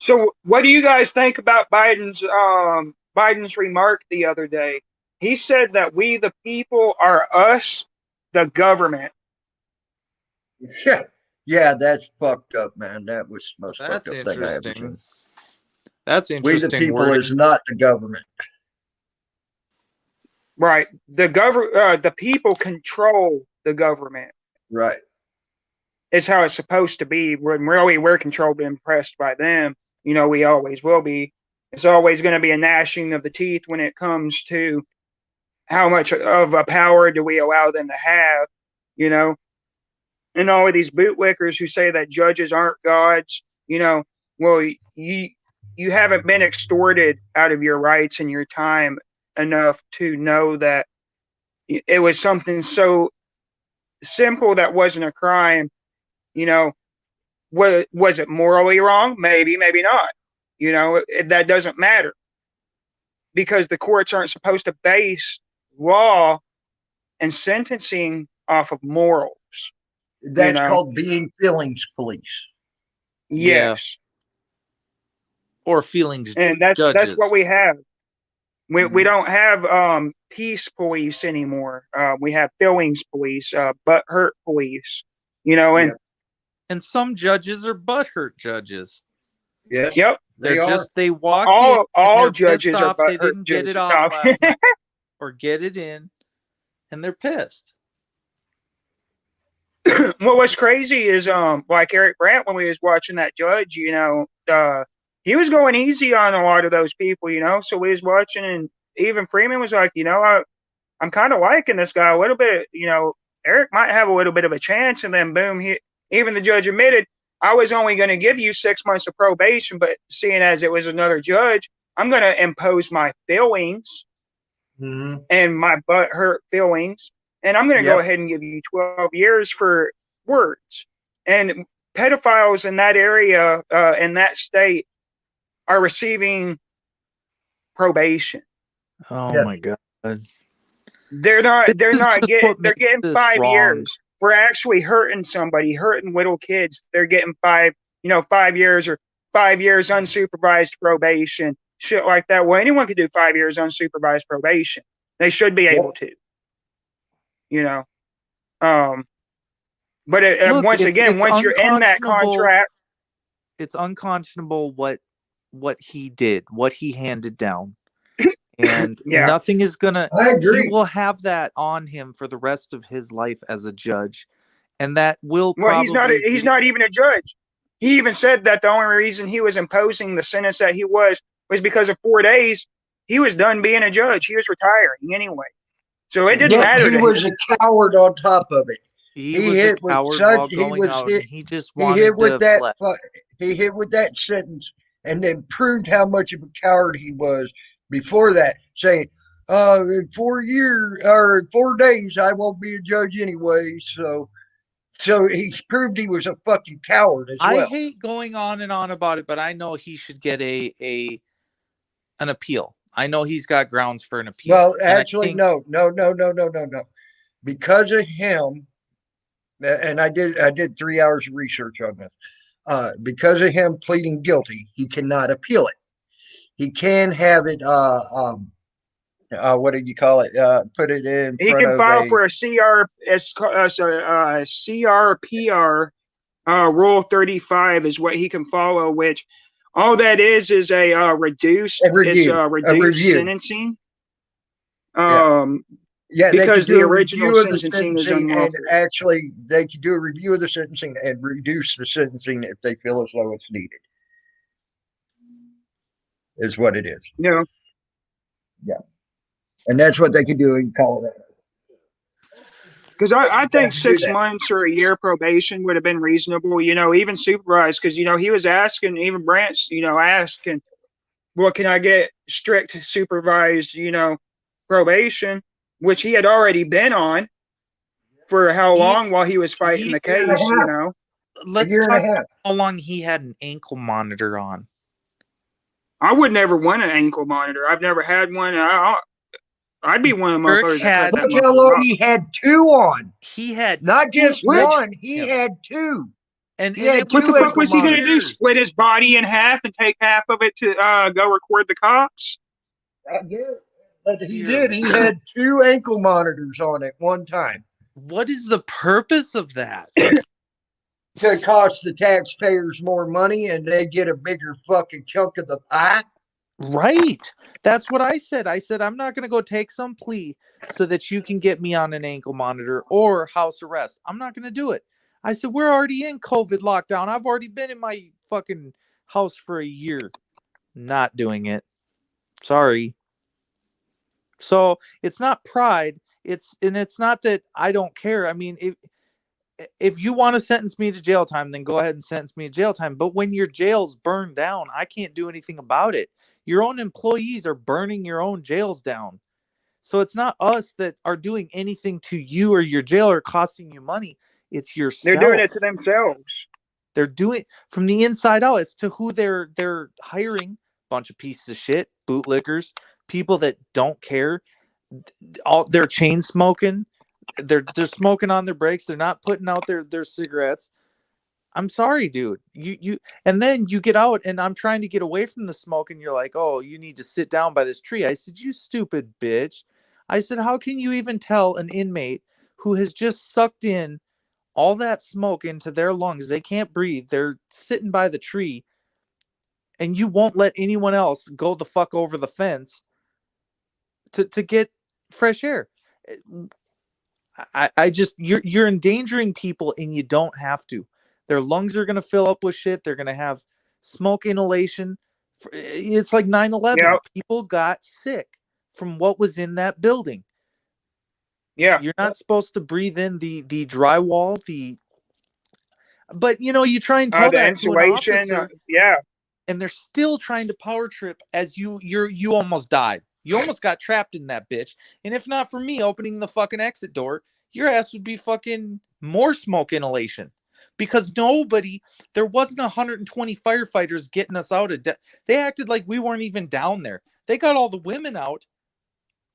[SPEAKER 5] So, what do you guys think about Biden's remark the other day? He said that we, the people, are us, the government.
[SPEAKER 3] yeah, yeah, that's fucked up, man. That was the most
[SPEAKER 4] That's
[SPEAKER 3] fucked up thing I ever
[SPEAKER 4] interesting.
[SPEAKER 3] seen.
[SPEAKER 4] That's
[SPEAKER 3] We, the
[SPEAKER 4] interesting
[SPEAKER 3] people, is
[SPEAKER 4] wording.
[SPEAKER 3] not the government.
[SPEAKER 5] Right. The people control the government.
[SPEAKER 3] Right.
[SPEAKER 5] It's how it's supposed to be. When really we're controlled and impressed by them. You know, we always will be. It's always going to be a gnashing of the teeth when it comes to how much of a power do we allow them to have, you know? And all of these bootlickers who say that judges aren't gods, you know, well, you haven't been extorted out of your rights and your time enough to know that it was something so simple that wasn't a crime. You know, was it morally wrong? Maybe, maybe not. You know, that doesn't matter because the courts aren't supposed to base law and sentencing off of morals. You
[SPEAKER 3] That's
[SPEAKER 5] know,
[SPEAKER 3] called being feelings police.
[SPEAKER 4] Yeah.
[SPEAKER 5] yes,
[SPEAKER 4] Or feelings
[SPEAKER 5] and that's what
[SPEAKER 4] judges.
[SPEAKER 5] we have. We
[SPEAKER 3] Mhm.
[SPEAKER 5] don't have peace police anymore. We have feelings police, butt hurt police. You know, and
[SPEAKER 3] Yeah.
[SPEAKER 4] And some judges are butthurt judges.
[SPEAKER 3] Yes,
[SPEAKER 5] yep,
[SPEAKER 3] they are.
[SPEAKER 4] They walked in and
[SPEAKER 5] all
[SPEAKER 4] they're pissed
[SPEAKER 5] judges are
[SPEAKER 4] off
[SPEAKER 5] butt
[SPEAKER 4] they
[SPEAKER 5] hurt
[SPEAKER 4] didn't get it
[SPEAKER 5] judges.
[SPEAKER 4] off
[SPEAKER 5] No.
[SPEAKER 4] last night or get it in, and they're pissed.
[SPEAKER 5] What was crazy is like Eric Brandt when we was watching that judge, you know, he was going easy on a lot of those people, you know. So we was watching, and even Freeman was like, you know, I'm kind of liking this guy a little bit. You know, Eric might have a little bit of a chance, and then boom, even the judge admitted I was only going to give you 6 months of probation, but seeing as it was another judge, I'm going to impose my feelings
[SPEAKER 3] Mm-hmm.
[SPEAKER 5] and my butt hurt feelings, and I'm going to go
[SPEAKER 3] Yep.
[SPEAKER 5] ahead and give you 12 years for words. And pedophiles in that area, in that state, are receiving probation.
[SPEAKER 4] Oh
[SPEAKER 3] Yeah.
[SPEAKER 4] my god.
[SPEAKER 5] They're not getting, they're getting
[SPEAKER 4] this
[SPEAKER 5] 5
[SPEAKER 4] wrong.
[SPEAKER 5] years for actually hurting somebody, hurting little kids. They're getting 5 years or 5 years unsupervised probation, shit like that. Well, anyone could do 5 years unsupervised probation. They should be able to, you know. But
[SPEAKER 4] Look,
[SPEAKER 5] once again, once you're in that contract,
[SPEAKER 4] it's unconscionable what he did, what he handed down. And
[SPEAKER 5] yeah.
[SPEAKER 4] nothing is gonna
[SPEAKER 3] I agree.
[SPEAKER 4] he will have that on him for the rest of his life as a judge. And that will
[SPEAKER 5] Well,
[SPEAKER 4] probably
[SPEAKER 5] he's not even a judge. He even said that the only reason he was imposing the sentence that he was because of 4 days he was done being a judge. He was retiring anyway, so it didn't
[SPEAKER 3] Yep,
[SPEAKER 5] matter.
[SPEAKER 3] he was a coward on top of it.
[SPEAKER 4] he was a coward while going out, and he just wanted to flex.
[SPEAKER 3] He hit with that sentence and then proved how much of a coward he was before that, saying, in 4 years or 4 days I won't be a judge anyway. So he's proved he was a fucking coward as
[SPEAKER 4] I
[SPEAKER 3] well.
[SPEAKER 4] hate going on and on about it, but I know he should get a an appeal. I know he's got grounds for an appeal.
[SPEAKER 3] Well,
[SPEAKER 4] And I
[SPEAKER 3] actually,
[SPEAKER 4] think
[SPEAKER 3] no. Because of him, and I did 3 hours of research on this. Because of him pleading guilty, he cannot appeal it. He can have it. What do you call it? Put it in
[SPEAKER 5] He
[SPEAKER 3] front
[SPEAKER 5] can
[SPEAKER 3] of
[SPEAKER 5] file
[SPEAKER 3] a.
[SPEAKER 5] for a CRPR. Rule 35 is what he can follow, which all that is a reduced.
[SPEAKER 3] A review,
[SPEAKER 5] It's
[SPEAKER 3] a
[SPEAKER 5] reduced
[SPEAKER 3] review.
[SPEAKER 5] sentencing.
[SPEAKER 3] Yeah, they could
[SPEAKER 5] Because
[SPEAKER 3] do
[SPEAKER 5] the
[SPEAKER 3] a
[SPEAKER 5] original
[SPEAKER 3] review of the
[SPEAKER 5] sentencing is
[SPEAKER 3] sentencing, and
[SPEAKER 5] unlawful.
[SPEAKER 3] actually, they could do a review of the sentencing and reduce the sentencing if they feel as though it's needed. Is what it is.
[SPEAKER 5] You know,
[SPEAKER 3] Yeah, and that's what they could do in Colorado.
[SPEAKER 5] because I
[SPEAKER 3] They
[SPEAKER 5] think
[SPEAKER 3] could do
[SPEAKER 5] 6
[SPEAKER 3] that.
[SPEAKER 5] months or a year probation would have been reasonable. Even supervised, because he was asking, even Brant's, asking, what can I get strict supervised, probation, which he had already been on for how long while he was fighting the
[SPEAKER 3] Year and a
[SPEAKER 5] case,
[SPEAKER 3] half. A
[SPEAKER 4] let's
[SPEAKER 3] year and
[SPEAKER 4] talk
[SPEAKER 3] a half.
[SPEAKER 4] about how long he had an ankle monitor on.
[SPEAKER 5] I would never want an ankle monitor. I've never had one. I'd be one of the
[SPEAKER 4] Eric
[SPEAKER 5] motherfuckers that
[SPEAKER 4] had-
[SPEAKER 5] cut that
[SPEAKER 3] Look how long
[SPEAKER 5] motherfucker off.
[SPEAKER 3] he had two on.
[SPEAKER 4] He had
[SPEAKER 3] Not just
[SPEAKER 5] What?
[SPEAKER 3] one. He
[SPEAKER 4] Yeah.
[SPEAKER 3] had two.
[SPEAKER 4] and,
[SPEAKER 3] He
[SPEAKER 4] and
[SPEAKER 3] had
[SPEAKER 4] it
[SPEAKER 5] What
[SPEAKER 4] was
[SPEAKER 5] the fuck
[SPEAKER 3] ankle
[SPEAKER 5] was he going to do?
[SPEAKER 4] monitors.
[SPEAKER 5] Split his body in half and take half of it to go record the cops?
[SPEAKER 3] Yeah, but he
[SPEAKER 4] Dear
[SPEAKER 3] did. He had two ankle monitors on at one time.
[SPEAKER 4] What is the purpose of that?
[SPEAKER 3] To cost the taxpayers more money and they get a bigger fucking chunk of the pie.
[SPEAKER 4] Right. That's what I said. I said, I'm not going to go take some plea so that you can get me on an ankle monitor or house arrest. I'm not going to do it. I said, we're already in COVID lockdown. I've already been in my fucking house for a year. Not doing it. Sorry. So it's not pride. It's not that I don't care. I mean, if you want to sentence me to jail time, then go ahead and sentence me to jail time. But when your jail's burned down, I can't do anything about it. Your own employees are burning your own jails down. So it's not us that are doing anything to you or your jail or costing you money. It's yourself.
[SPEAKER 5] They're doing it to themselves.
[SPEAKER 4] They're doing from the inside out. It's to who they're hiring. Bunch of pieces of shit, bootlickers, people that don't care. They're chain smoking. They're smoking on their breaks. They're not putting out their cigarettes. I'm sorry, dude. You and then you get out and I'm trying to get away from the smoke and you're like, oh, you need to sit down by this tree. I said, you stupid bitch. I said, how can you even tell an inmate who has just sucked in all that smoke into their lungs? They can't breathe. They're sitting by the tree and you won't let anyone else go the fuck over the fence to get fresh air. I just you're endangering people and you don't have to. Their lungs are going to fill up with shit. They're going to have smoke inhalation. It's like 9/11.
[SPEAKER 5] Yep.
[SPEAKER 4] People got sick from what was in that building.
[SPEAKER 5] Yeah.
[SPEAKER 4] You're not supposed to breathe in the drywall, but you try and tell
[SPEAKER 5] The
[SPEAKER 4] that to an
[SPEAKER 5] insulation.
[SPEAKER 4] officer,
[SPEAKER 5] Yeah.
[SPEAKER 4] and they're still trying to power trip as you almost died. You almost got trapped in that bitch. And if not for me opening the fucking exit door, your ass would be fucking more smoke inhalation. Because there wasn't 120 firefighters getting us out of they acted like we weren't even down there. They got all the women out.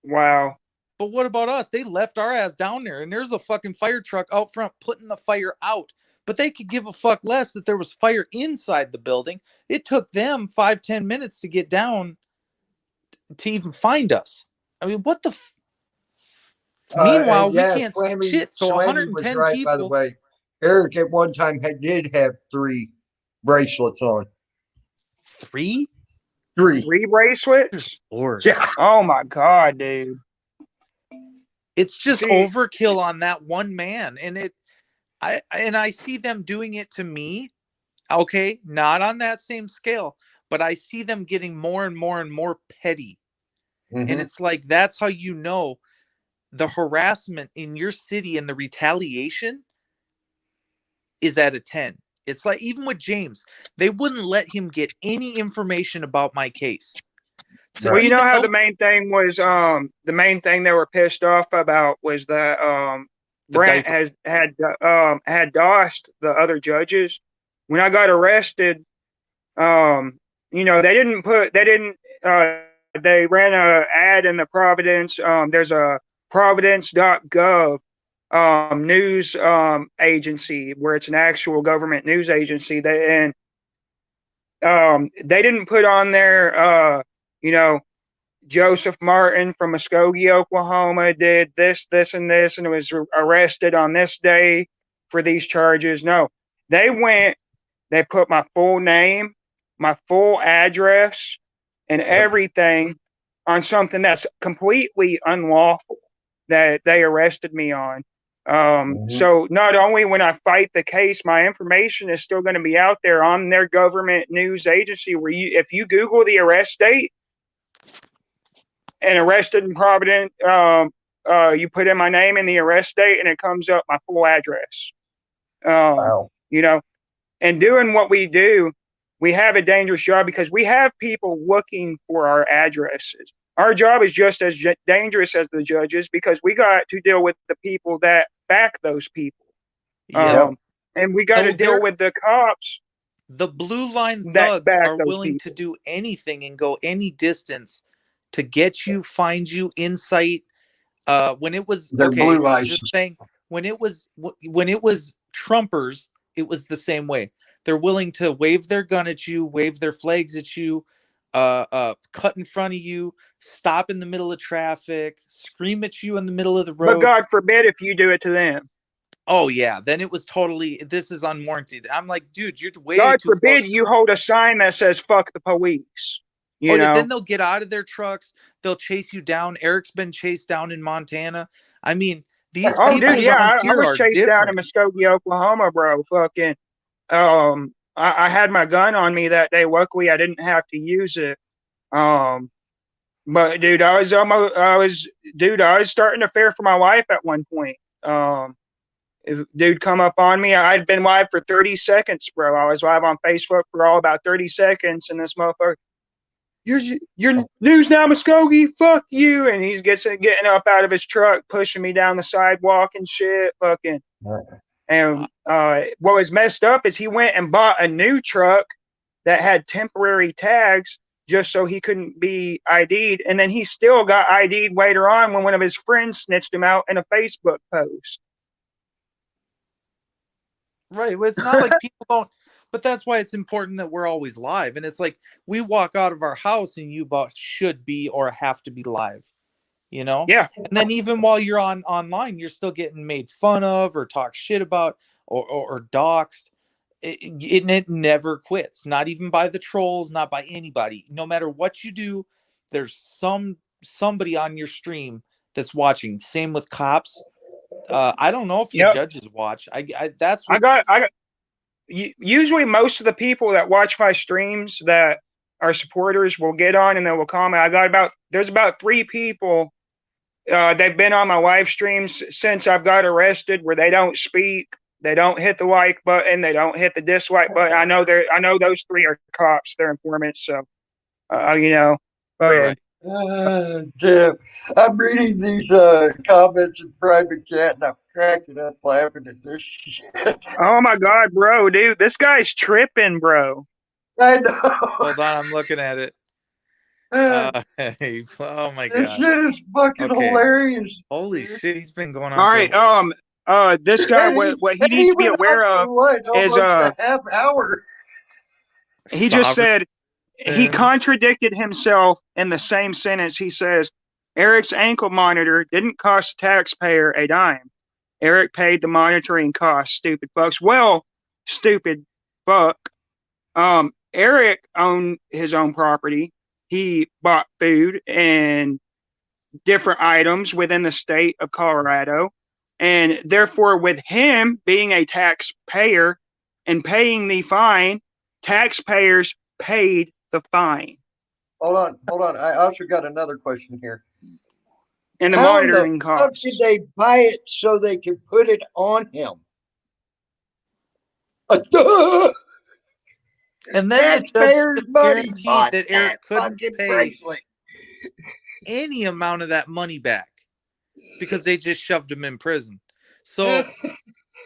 [SPEAKER 5] Wow.
[SPEAKER 4] But what about us? They left our ass down there, and there's a fucking fire truck out front putting the fire out. But they could give a fuck less that there was fire inside the building. It took them 5-10 minutes to get down to even find us. I mean, what the meanwhile, we can't see shit. So
[SPEAKER 3] Swamy
[SPEAKER 4] 110
[SPEAKER 3] was right,
[SPEAKER 4] people.
[SPEAKER 3] by the way. Eric at one time did have 3 bracelets on.
[SPEAKER 4] 3?
[SPEAKER 3] 3.
[SPEAKER 5] 3 bracelets?
[SPEAKER 4] Lord.
[SPEAKER 3] Yeah.
[SPEAKER 5] Oh my God, dude.
[SPEAKER 4] It's just
[SPEAKER 5] See-
[SPEAKER 4] overkill on that one man. And I see them doing it to me. Okay, not on that same scale, but I see them getting more and more and more petty.
[SPEAKER 3] Mhm.
[SPEAKER 4] And it's like, that's how you know the harassment in your city and the retaliation is at a 10. It's like, even with James, they wouldn't let him get any information about my case. So
[SPEAKER 5] Well, you know
[SPEAKER 4] even
[SPEAKER 5] how
[SPEAKER 4] though
[SPEAKER 5] the main thing was the main thing they were pissed off about was that
[SPEAKER 4] The
[SPEAKER 5] Brant
[SPEAKER 4] diaper.
[SPEAKER 5] had dossed the other judges. When I got arrested, they didn't they ran a ad in the Providence. There's a Providence.gov news agency where it's an actual government news agency. And they didn't put on there, you know, Joseph Martin from Muskogee, Oklahoma did this, this, and this, and was arrested on this day for these charges. No, they went, they put my full name, my full address, and everything on something that's completely unlawful that they arrested me on. So not only when I fight the case, my information is still going to be out there on their government news agency. Where you, if you Google the arrest date and arrested in Providence, you put in my name and the arrest date, and it comes up my full address.
[SPEAKER 3] Wow.
[SPEAKER 5] You know, and doing what we do, we have a dangerous job because we have people looking for our addresses. Our job is just as dangerous as the judges because we got to deal with the people that back those people.
[SPEAKER 4] Yeah.
[SPEAKER 5] And we got to deal with the cops.
[SPEAKER 4] The blue line
[SPEAKER 5] that
[SPEAKER 4] thugs
[SPEAKER 5] back
[SPEAKER 4] are
[SPEAKER 5] those
[SPEAKER 4] willing to
[SPEAKER 5] people.
[SPEAKER 4] do anything and go any distance to get you, find you, incite. When it was
[SPEAKER 3] They're
[SPEAKER 4] okay,
[SPEAKER 3] blue license.
[SPEAKER 4] just saying when it was Trumpers, it was the same way. They're willing to wave their gun at you, wave their flags at you, cut in front of you, stop in the middle of traffic, scream at you in the middle of the
[SPEAKER 5] But
[SPEAKER 4] road.
[SPEAKER 5] God forbid if you do it to them.
[SPEAKER 4] Oh yeah, then it was totally, this is unwarranted. I'm like, dude, you're way
[SPEAKER 5] God
[SPEAKER 4] too
[SPEAKER 5] forbid
[SPEAKER 4] close
[SPEAKER 5] you hold a sign that says "fuck the police." You know.
[SPEAKER 4] Yeah, then they'll get out of their trucks. They'll chase you down. Eric's been chased down in Montana. I mean, these
[SPEAKER 5] Oh,
[SPEAKER 4] people
[SPEAKER 5] dude, yeah,
[SPEAKER 4] around
[SPEAKER 5] I
[SPEAKER 4] here
[SPEAKER 5] was
[SPEAKER 4] are
[SPEAKER 5] chased down in
[SPEAKER 4] different.
[SPEAKER 5] Muskogee, Oklahoma, bro. Fucking, I had my gun on me that day. Luckily, I didn't have to use it. But dude, I was starting to fear for my life at one point. If dude come up on me, I'd been live for 30 seconds, bro. I was live on Facebook for all about 30 seconds, and this motherfucker, your news now, Muskogee, fuck you. And he's getting up out of his truck, pushing me down the sidewalk and shit, fucking. And what was messed up is he went and bought a new truck that had temporary tags just so he couldn't be ID'd. And then he still got ID'd later on when one of his friends snitched him out in a Facebook post.
[SPEAKER 4] Right. Well, it's not like people don't, but that's why it's important that we're always live. And it's like we walk out of our house and you about should be or have to be live, you know?
[SPEAKER 5] Yeah.
[SPEAKER 4] And then even while you're online, you're still getting made fun of or talk shit about or doxxed. It never quits, not even by the trolls, not by anybody. No matter what you do, there's somebody on your stream that's watching. Same with cops. I don't know if the judges watch. That's what
[SPEAKER 5] I got. Usually, most of the people that watch my streams that are supporters will get on and they will comment. There's about 3 people. They've been on my live streams since I've got arrested, where they don't speak, they don't hit the like button, they don't hit the dislike button. I know those 3 are cops. They're informants. So, you know.
[SPEAKER 4] right.
[SPEAKER 3] Jim, I'm reading these comments in private chat and I'm cracking up laughing at this shit.
[SPEAKER 5] Oh my God, bro, dude, this guy's tripping, bro.
[SPEAKER 3] I know.
[SPEAKER 4] Hold on, I'm looking at it. Oh my God.
[SPEAKER 3] This shit is fucking hilarious.
[SPEAKER 4] Holy shit, he's been going on.
[SPEAKER 5] All right, this guy, what he needs to be aware of is
[SPEAKER 3] a half hour.
[SPEAKER 5] He just said he contradicted himself in the same sentence. He says Eric's ankle monitor didn't cost the taxpayer a dime. Eric paid the monitoring costs. Stupid fucks. Well, stupid fuck. Eric owned his own property. He bought food and different items within the state of Colorado. And therefore, with him being a taxpayer and paying the fine, taxpayers paid the fine.
[SPEAKER 3] Hold on. I also got another question here.
[SPEAKER 5] And the
[SPEAKER 3] How
[SPEAKER 5] monitoring
[SPEAKER 3] the fuck
[SPEAKER 5] costs.
[SPEAKER 3] did they buy it so they could put it on him?
[SPEAKER 4] And then
[SPEAKER 3] taxpayers' money
[SPEAKER 4] guaranteed that Eric couldn't pay
[SPEAKER 3] bracelet.
[SPEAKER 4] any amount of that money back because they just shoved him in prison. So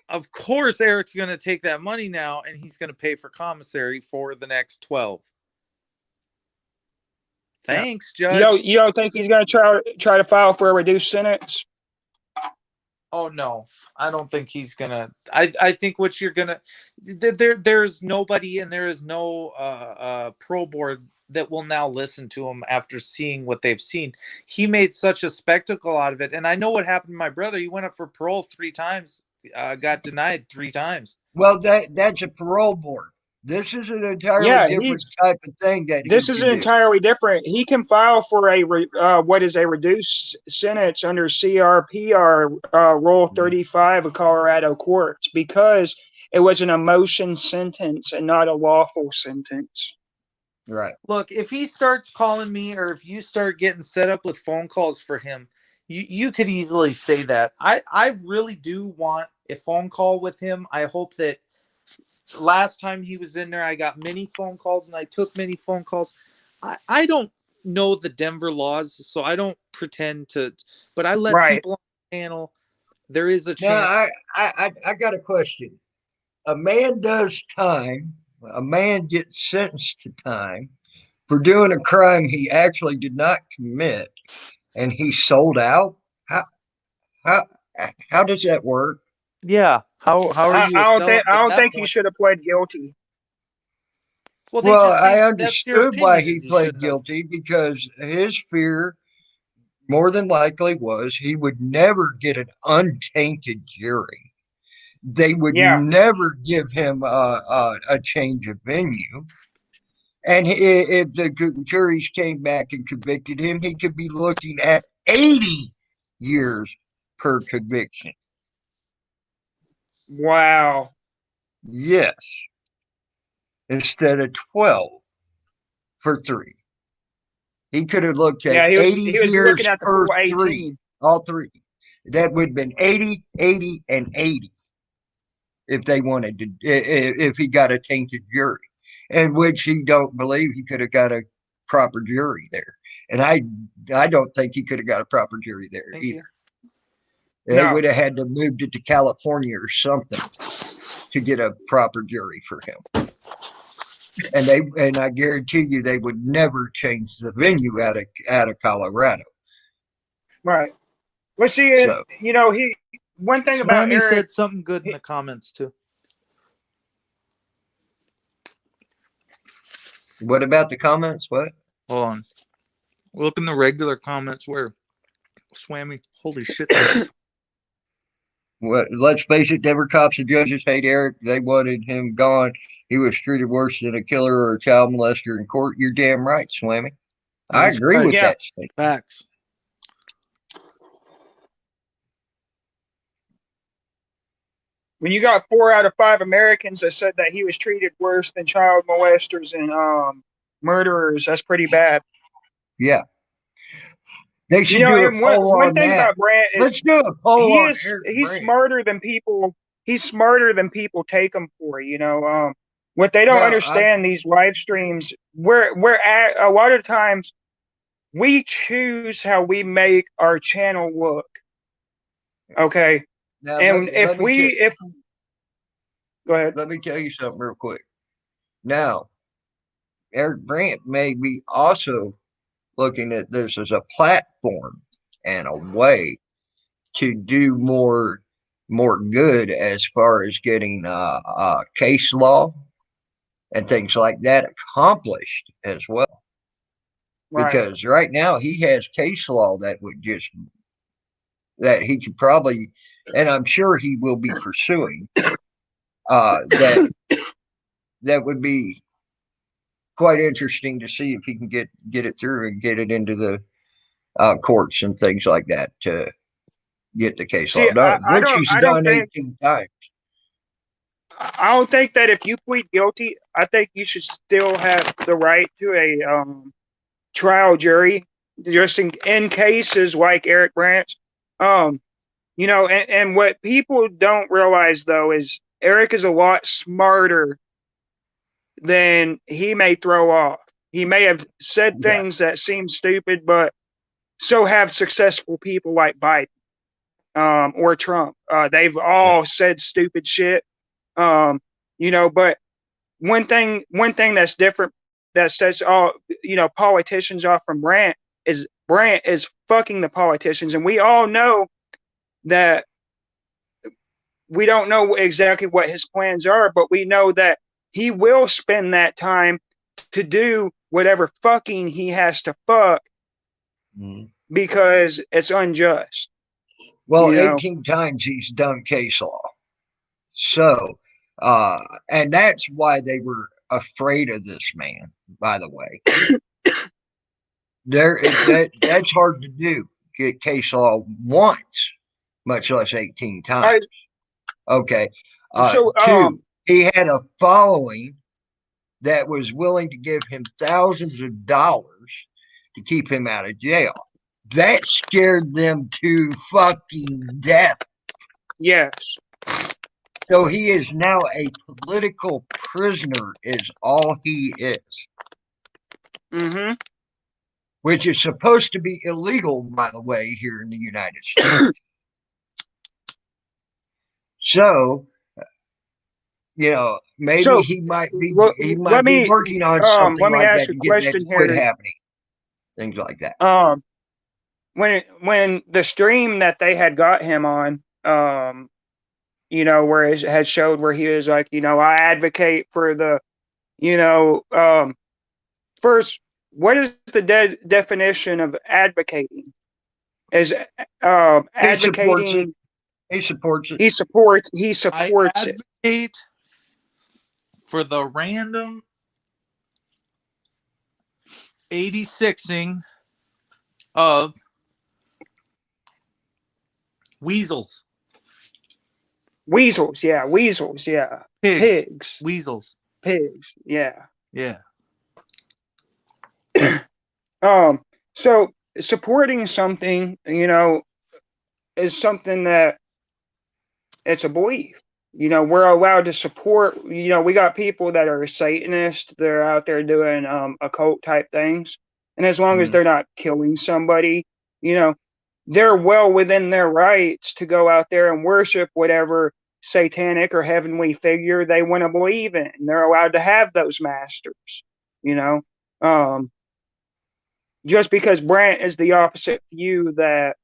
[SPEAKER 4] of course Eric's going to take that money now and he's going to pay for commissary for the next 12. Thanks, Judge.
[SPEAKER 5] You don't think he's going to try to file for a reduced sentence?
[SPEAKER 4] Oh no, I don't think he's gonna. I think what you're gonna there's nobody and there is no pro board that will now listen to him after seeing what they've seen. He made such a spectacle out of it, and I know what happened to my brother. He went up for parole 3 times, got denied 3 times.
[SPEAKER 3] Well, that's a parole board. This is an entirely different type of thing that
[SPEAKER 5] this is entirely different. He can file for a what is a reduced sentence under CRPR Rule 35 of Colorado courts because it was an emotion sentence and not a lawful sentence.
[SPEAKER 3] Right.
[SPEAKER 4] Look, if he starts calling me or if you start getting set up with phone calls for him, you could easily say that. I really do want a phone call with him. I hope that last time he was in there, I got many phone calls and I took many phone calls. I don't know the Denver laws, so I don't pretend to, but I let people on the panel. There is a chance.
[SPEAKER 3] Now, I got a question. A man does time. A man gets sentenced to time for doing a crime he actually did not commit, and he sold out. How does that work?
[SPEAKER 4] Yeah. How are you?
[SPEAKER 5] I don't think he should have pled guilty.
[SPEAKER 3] Well, I understood why he pled guilty because his fear, more than likely, was he would never get an untainted jury. They would never give him a change of venue. And if the juries came back and convicted him, he could be looking at 80 years per conviction.
[SPEAKER 5] Wow.
[SPEAKER 3] Yes. Instead of 12 for 3. He could have looked at 80 years per 3. All 3. That would have been 80, 80, and 80 if they wanted to, if he got a tainted jury, and which he don't believe he could have got a proper jury there. And I don't think he could have got a proper jury there either. They would have had to move it to California or something to get a proper jury for him. And I guarantee you they would never change the venue out of Colorado.
[SPEAKER 5] Right. Well, see, one thing about Eric
[SPEAKER 4] said something good in the comments too.
[SPEAKER 3] What about the comments? What?
[SPEAKER 4] Hold on. Look in the regular comments where Swammy. Holy shit.
[SPEAKER 3] Well, let's face it, Denver cops and judges hate Eric. They wanted him gone. He was treated worse than a killer or a child molester in court. You're damn right, Swammy. I agree with that statement.
[SPEAKER 4] Facts.
[SPEAKER 5] When you got 4 out of 5 Americans that said that he was treated worse than child molesters and murderers, that's pretty bad.
[SPEAKER 3] Yeah. They should do a poll on that.
[SPEAKER 5] About Brant is,
[SPEAKER 3] let's do a poll on
[SPEAKER 5] he's smarter than people. He's smarter than people take him for. What they don't understand, these live streams, we're at a lot of times we choose how we make our channel look. Okay.
[SPEAKER 3] Now,
[SPEAKER 5] and go ahead.
[SPEAKER 3] Let me tell you something real quick. Now, Eric Brandt may be also looking at this as a platform and a way to do more good as far as getting case law and things like that accomplished as well. Right. Because right now he has case law that he could probably, and I'm sure he will be pursuing, that would be quite interesting to see if he can get it through and get it into the courts and things like that to get the case law done, which he's done 18 times.
[SPEAKER 5] I don't think that if you plead guilty, I think you should still have the right to a trial jury, just in cases like Eric Brandt's. And what people don't realize though is Eric is a lot smarter than he may throw off. He may have said things that seem stupid, but so have successful people like Biden or Trump. They've all said stupid shit. But one thing that's different that sets all politicians off from Brandt is fucking the politicians, and we all know that. We don't know exactly what his plans are, but we know that he will spend that time to do whatever fucking he has to fuck because it's unjust.
[SPEAKER 3] Well,
[SPEAKER 5] You know?
[SPEAKER 3] 18 times he's done case law. So, and that's why they were afraid of this man, by the way. That's hard to do, get case law once, much less 18 times. Okay.
[SPEAKER 5] So,
[SPEAKER 3] two, he had a following that was willing to give him thousands of dollars to keep him out of jail. That scared them to fucking death.
[SPEAKER 5] Yes.
[SPEAKER 3] So he is now a political prisoner, is all he is.
[SPEAKER 5] Mm-hmm.
[SPEAKER 3] Which is supposed to be illegal, by the way, here in the United States. So, maybe he might be working on something like that to get that to quit happening. Things like that.
[SPEAKER 5] When the stream that they had got him on, where it had showed where he was like, I advocate for the, first, what is the definition of advocating? Is advocating?
[SPEAKER 3] He supports it.
[SPEAKER 5] He supports
[SPEAKER 4] I advocate for the random 86ing of weasels.
[SPEAKER 5] Weasels, yeah. Weasels, yeah. Pigs.
[SPEAKER 4] Weasels.
[SPEAKER 5] Pigs, yeah.
[SPEAKER 4] Yeah.
[SPEAKER 5] So supporting something, is something that it's a belief. We're allowed to support, we got people that are Satanists, they're out there doing occult type things. And as long as they're not killing somebody, they're well within their rights to go out there and worship whatever satanic or heavenly figure they want to believe in. They're allowed to have those masters, just because Brandt is the opposite view that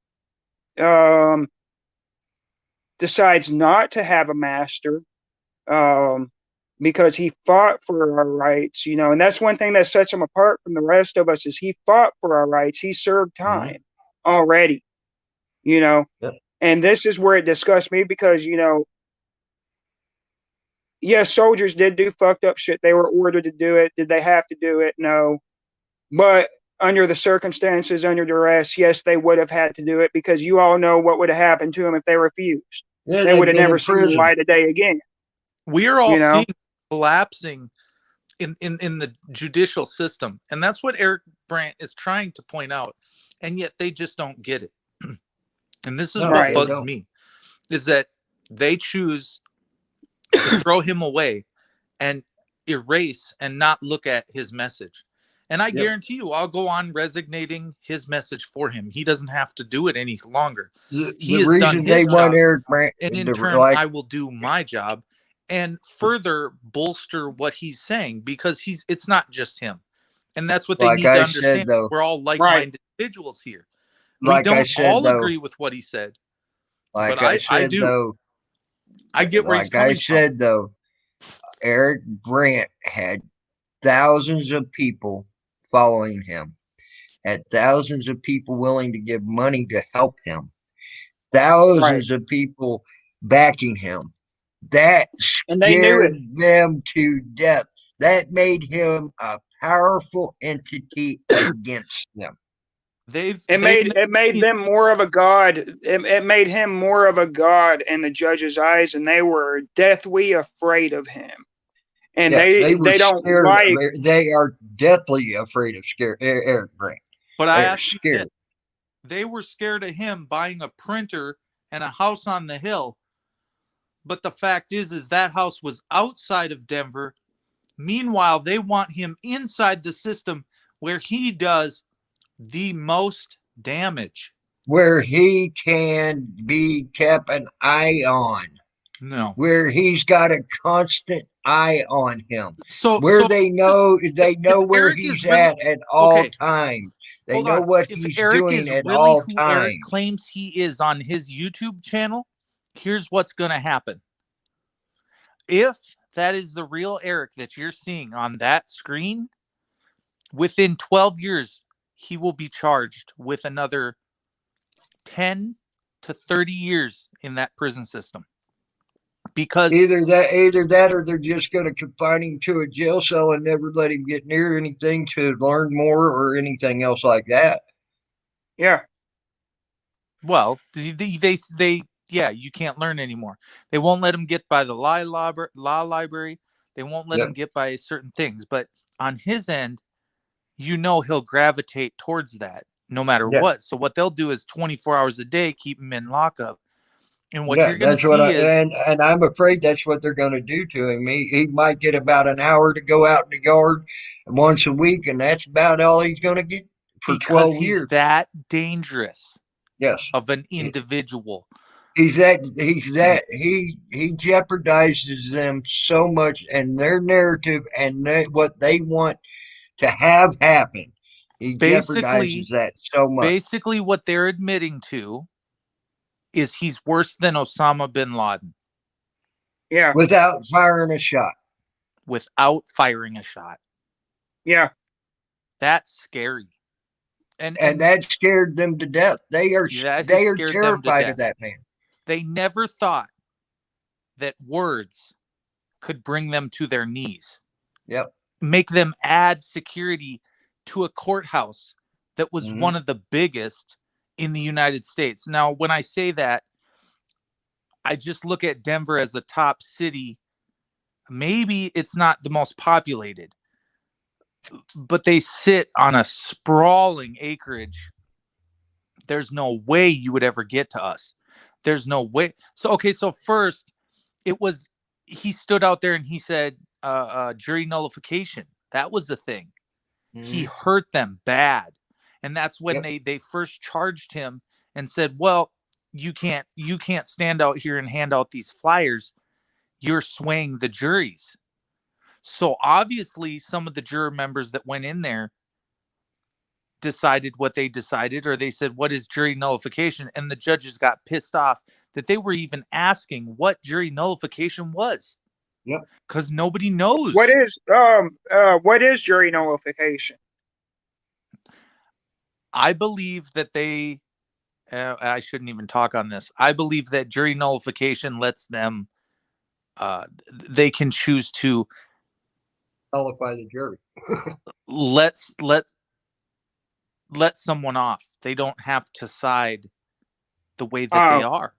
[SPEAKER 5] decides not to have a master because he fought for our rights, and that's one thing that sets him apart from the rest of us is he fought for our rights. He served time already,
[SPEAKER 3] Yep.
[SPEAKER 5] And this is where it disgusts me because, yes, soldiers did do fucked up shit. They were ordered to do it. Did they have to do it? No. But under the circumstances, under duress, yes, they would have had to do it because you all know what would have happened to them if they refused.
[SPEAKER 3] Yeah,
[SPEAKER 5] they would have never seen the light of day again.
[SPEAKER 4] We are all seeing collapsing in the judicial system. And that's what Eric Brandt is trying to point out. And yet they just don't get it. And this is what bugs me, is that they choose to throw him away and erase and not look at his message. And I guarantee you, I'll go on resignating his message for him. He doesn't have to do it any longer. He has done his job,
[SPEAKER 3] Eric Brandt,
[SPEAKER 4] and in turn, I will do my job and further bolster what he's saying because it's not just him, and that's what they need to understand. We're all like-minded individuals here. We don't all agree with what he said, but I do. I get where he's coming from.
[SPEAKER 3] Though, Eric Brandt had thousands of people following him, had thousands of people willing to give money to help him, thousands of people backing him. That scared them to death. That made him a powerful entity against them.
[SPEAKER 5] It made them more of a god. It made him more of a god in the judge's eyes, and they were deathly afraid of him. And they don't like.
[SPEAKER 3] They are deathly afraid of Eric Brandt.
[SPEAKER 4] But I ask you this, they were scared of him buying a printer and a house on the hill. But the fact is that house was outside of Denver. Meanwhile, they want him inside the system where he does the most damage.
[SPEAKER 3] Where he can be kept an eye on.
[SPEAKER 4] No.
[SPEAKER 3] where he's got a constant eye on him,
[SPEAKER 4] So
[SPEAKER 3] where
[SPEAKER 4] so
[SPEAKER 3] they know
[SPEAKER 4] if
[SPEAKER 3] where
[SPEAKER 4] Eric is
[SPEAKER 3] he's
[SPEAKER 4] really
[SPEAKER 3] at all
[SPEAKER 4] okay,
[SPEAKER 3] times. They
[SPEAKER 4] hold
[SPEAKER 3] know
[SPEAKER 4] on.
[SPEAKER 3] what
[SPEAKER 4] If
[SPEAKER 3] he's
[SPEAKER 4] Eric
[SPEAKER 3] doing
[SPEAKER 4] is
[SPEAKER 3] at
[SPEAKER 4] really
[SPEAKER 3] all
[SPEAKER 4] who Eric
[SPEAKER 3] times.
[SPEAKER 4] claims he is on his YouTube channel, here's what's going to happen. If that is the real Eric that you're seeing on that screen, within 12 years, he will be charged with another 10 to 30 years in that prison system. Because
[SPEAKER 3] Either that, or they're just going to confine him to a jail cell and never let him get near anything to learn more or anything else like that.
[SPEAKER 5] Yeah.
[SPEAKER 4] well, they yeah, you can't learn anymore. They won't let him get by the law library. They won't let
[SPEAKER 3] Yep.
[SPEAKER 4] him get by certain things. But on his end, he'll gravitate towards that no matter
[SPEAKER 3] Yeah.
[SPEAKER 4] what. So what they'll do is 24 hours a day keep him in lockup. And what
[SPEAKER 3] Yeah,
[SPEAKER 4] you're going to
[SPEAKER 3] that's what
[SPEAKER 4] see is
[SPEAKER 3] and I'm afraid that's what they're going to do to him. He might get about an hour to go out in the yard once a week, and that's about all he's going to get for
[SPEAKER 4] because
[SPEAKER 3] 12
[SPEAKER 4] he's
[SPEAKER 3] years.
[SPEAKER 4] that dangerous
[SPEAKER 3] Yes,
[SPEAKER 4] of an individual.
[SPEAKER 3] he jeopardizes them so much and their narrative and what they want to have happen. He jeopardizes that so much.
[SPEAKER 4] Basically, what they're admitting to is he's worse than Osama bin Laden.
[SPEAKER 5] Yeah.
[SPEAKER 3] Without firing a shot.
[SPEAKER 4] Without firing a shot.
[SPEAKER 5] Yeah.
[SPEAKER 4] That's scary. And
[SPEAKER 3] that scared them to death. They are terrified of that man.
[SPEAKER 4] They never thought that words could bring them to their knees.
[SPEAKER 3] Yep.
[SPEAKER 4] Make them add security to a courthouse that was one of the biggest in the United States. Now, when I say that, I just look at Denver as a top city. Maybe it's not the most populated, but they sit on a sprawling acreage. There's no way you would ever get to us. There's no way. So, okay. So first he stood out there and he said, jury nullification. That was the thing. He hurt them bad. And that's when they first charged him and said, well, you can't stand out here and hand out these flyers. You're swaying the juries. So obviously some of the juror members that went in there decided what they decided, or they said, what is jury nullification? And the judges got pissed off that they were even asking what jury nullification was.
[SPEAKER 3] Yep.
[SPEAKER 4] Because nobody knows.
[SPEAKER 5] What is jury nullification?
[SPEAKER 4] I believe that I shouldn't even talk on this. I believe that jury nullification lets them, they can choose to
[SPEAKER 3] nullify the jury.
[SPEAKER 4] let someone off. They don't have to side the way that they are.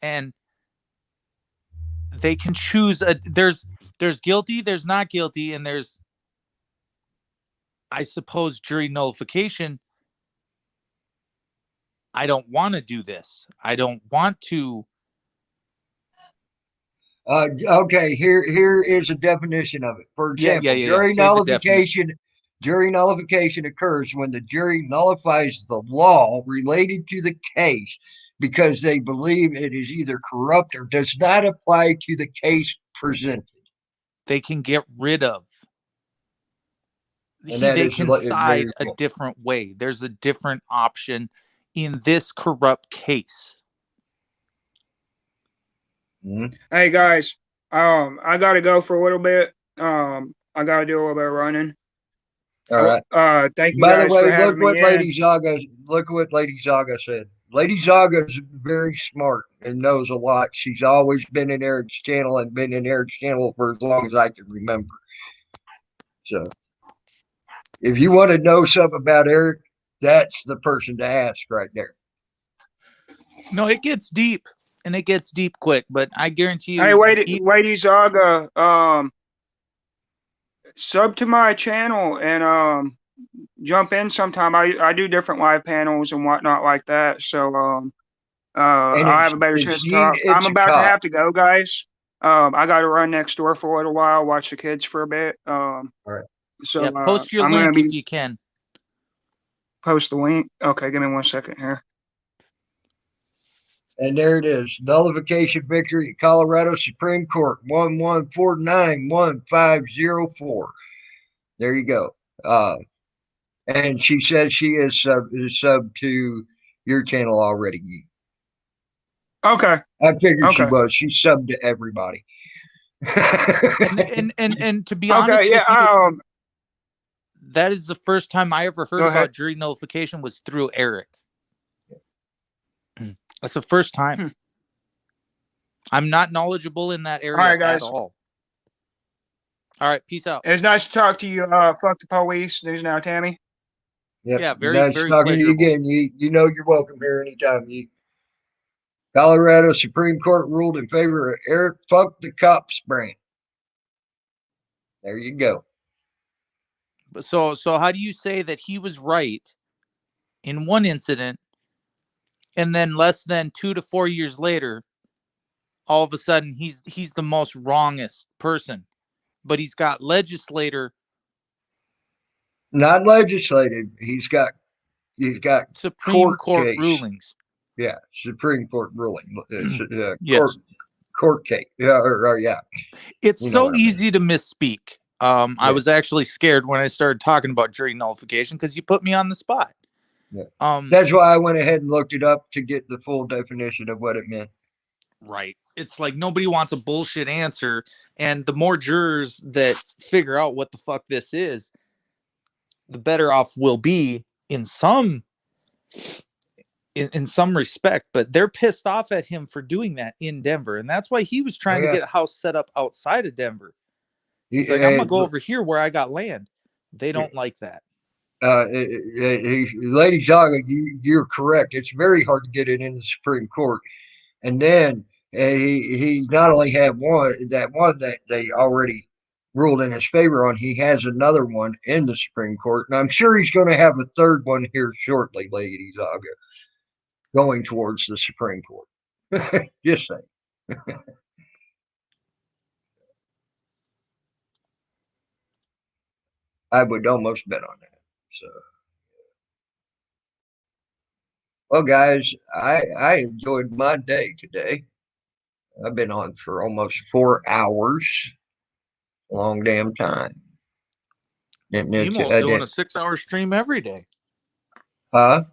[SPEAKER 4] And they can choose there's guilty, there's not guilty, and there's, I suppose, jury nullification. I don't want to do this. I don't want to.
[SPEAKER 3] Okay, here is a definition of it. For example, jury nullification occurs when the jury nullifies the law related to the case because they believe it is either corrupt or does not apply to the case presented.
[SPEAKER 4] They can get rid of. They can side a different way. There's a different option in this corrupt case.
[SPEAKER 5] Hey guys, I gotta go for a little bit. I gotta do a little bit of running.
[SPEAKER 3] All right.
[SPEAKER 5] Thank you.
[SPEAKER 3] By
[SPEAKER 5] guys
[SPEAKER 3] the way,
[SPEAKER 5] for having
[SPEAKER 3] look
[SPEAKER 5] me
[SPEAKER 3] what Lady Zaga said. Lady Zaga is very smart and knows a lot. She's always been in Eric's channel and been in Eric's channel for as long as I can remember. So, if you want to know something about Eric, that's the person to ask right there.
[SPEAKER 4] No, it gets deep, and it gets deep quick. But I guarantee you.
[SPEAKER 5] Hey, Lady Zaga, sub to my channel and jump in sometime. I do different live panels and whatnot like that. So I'll have a better chance to talk. I'm about to have to go, guys. I got to run next door for a little while, watch the kids for a bit.
[SPEAKER 3] All right.
[SPEAKER 4] So yeah, post your link if you can.
[SPEAKER 5] Post the link. Okay, give me 1 second here.
[SPEAKER 3] And there it is. Nullification victory at Colorado Supreme Court, 114911504. There you go. And she says she is sub to your channel already.
[SPEAKER 5] Okay.
[SPEAKER 3] I figured she
[SPEAKER 5] Okay.
[SPEAKER 3] was. She subbed to everybody.
[SPEAKER 4] And to be honest
[SPEAKER 5] Okay.
[SPEAKER 4] with you,
[SPEAKER 5] Yeah.
[SPEAKER 4] that is the first time I ever heard
[SPEAKER 5] Go ahead.
[SPEAKER 4] about jury nullification was through Eric. That's the first time. I'm not knowledgeable in that area
[SPEAKER 5] right, guys.
[SPEAKER 4] at all. All right, peace out.
[SPEAKER 5] It's nice to talk to you. Fuck the police. News now, Tammy.
[SPEAKER 3] Yep.
[SPEAKER 4] Yeah, very,
[SPEAKER 3] nice
[SPEAKER 4] very
[SPEAKER 3] talking to you
[SPEAKER 4] pleasurable.
[SPEAKER 3] again. You know you're welcome here anytime. Colorado Supreme Court ruled in favor of Eric Fuck the Cops brand. There you go.
[SPEAKER 4] So how do you say that he was right in one incident, and then less than 2 to 4 years later, all of a sudden he's the most wrongest person, but he's got legislator,
[SPEAKER 3] Not legislative. He's got
[SPEAKER 4] Supreme
[SPEAKER 3] court case.
[SPEAKER 4] rulings.
[SPEAKER 3] Yeah, Supreme Court ruling.
[SPEAKER 4] Yes.
[SPEAKER 3] Court case. Yeah, or yeah.
[SPEAKER 4] It's
[SPEAKER 3] You know
[SPEAKER 4] so
[SPEAKER 3] what I mean.
[SPEAKER 4] easy to misspeak. I was actually scared when I started talking about jury nullification because you put me on the spot.
[SPEAKER 3] Yeah. That's why I went ahead and looked it up to get the full definition of what it meant.
[SPEAKER 4] Right. It's like nobody wants a bullshit answer, and the more jurors that figure out what the fuck this is, the better off we'll be in some respect. But they're pissed off at him for doing that in Denver, and that's why he was trying to get a house set up outside of Denver. He's like, I'm gonna go over here where I got land. They don't like that.
[SPEAKER 3] Lady Zaga, you're correct. It's very hard to get it in the Supreme Court. And then he not only had one that they already ruled in his favor on, he has another one in the Supreme Court. And I'm sure he's going to have a third one here shortly, Lady Zaga, going towards the Supreme Court. Just saying. I would almost bet on that. So, well, guys, I enjoyed my day today. I've been on for almost 4 hours. Long damn time.
[SPEAKER 4] Emo's doing a 6-hour stream every day.
[SPEAKER 3] Huh?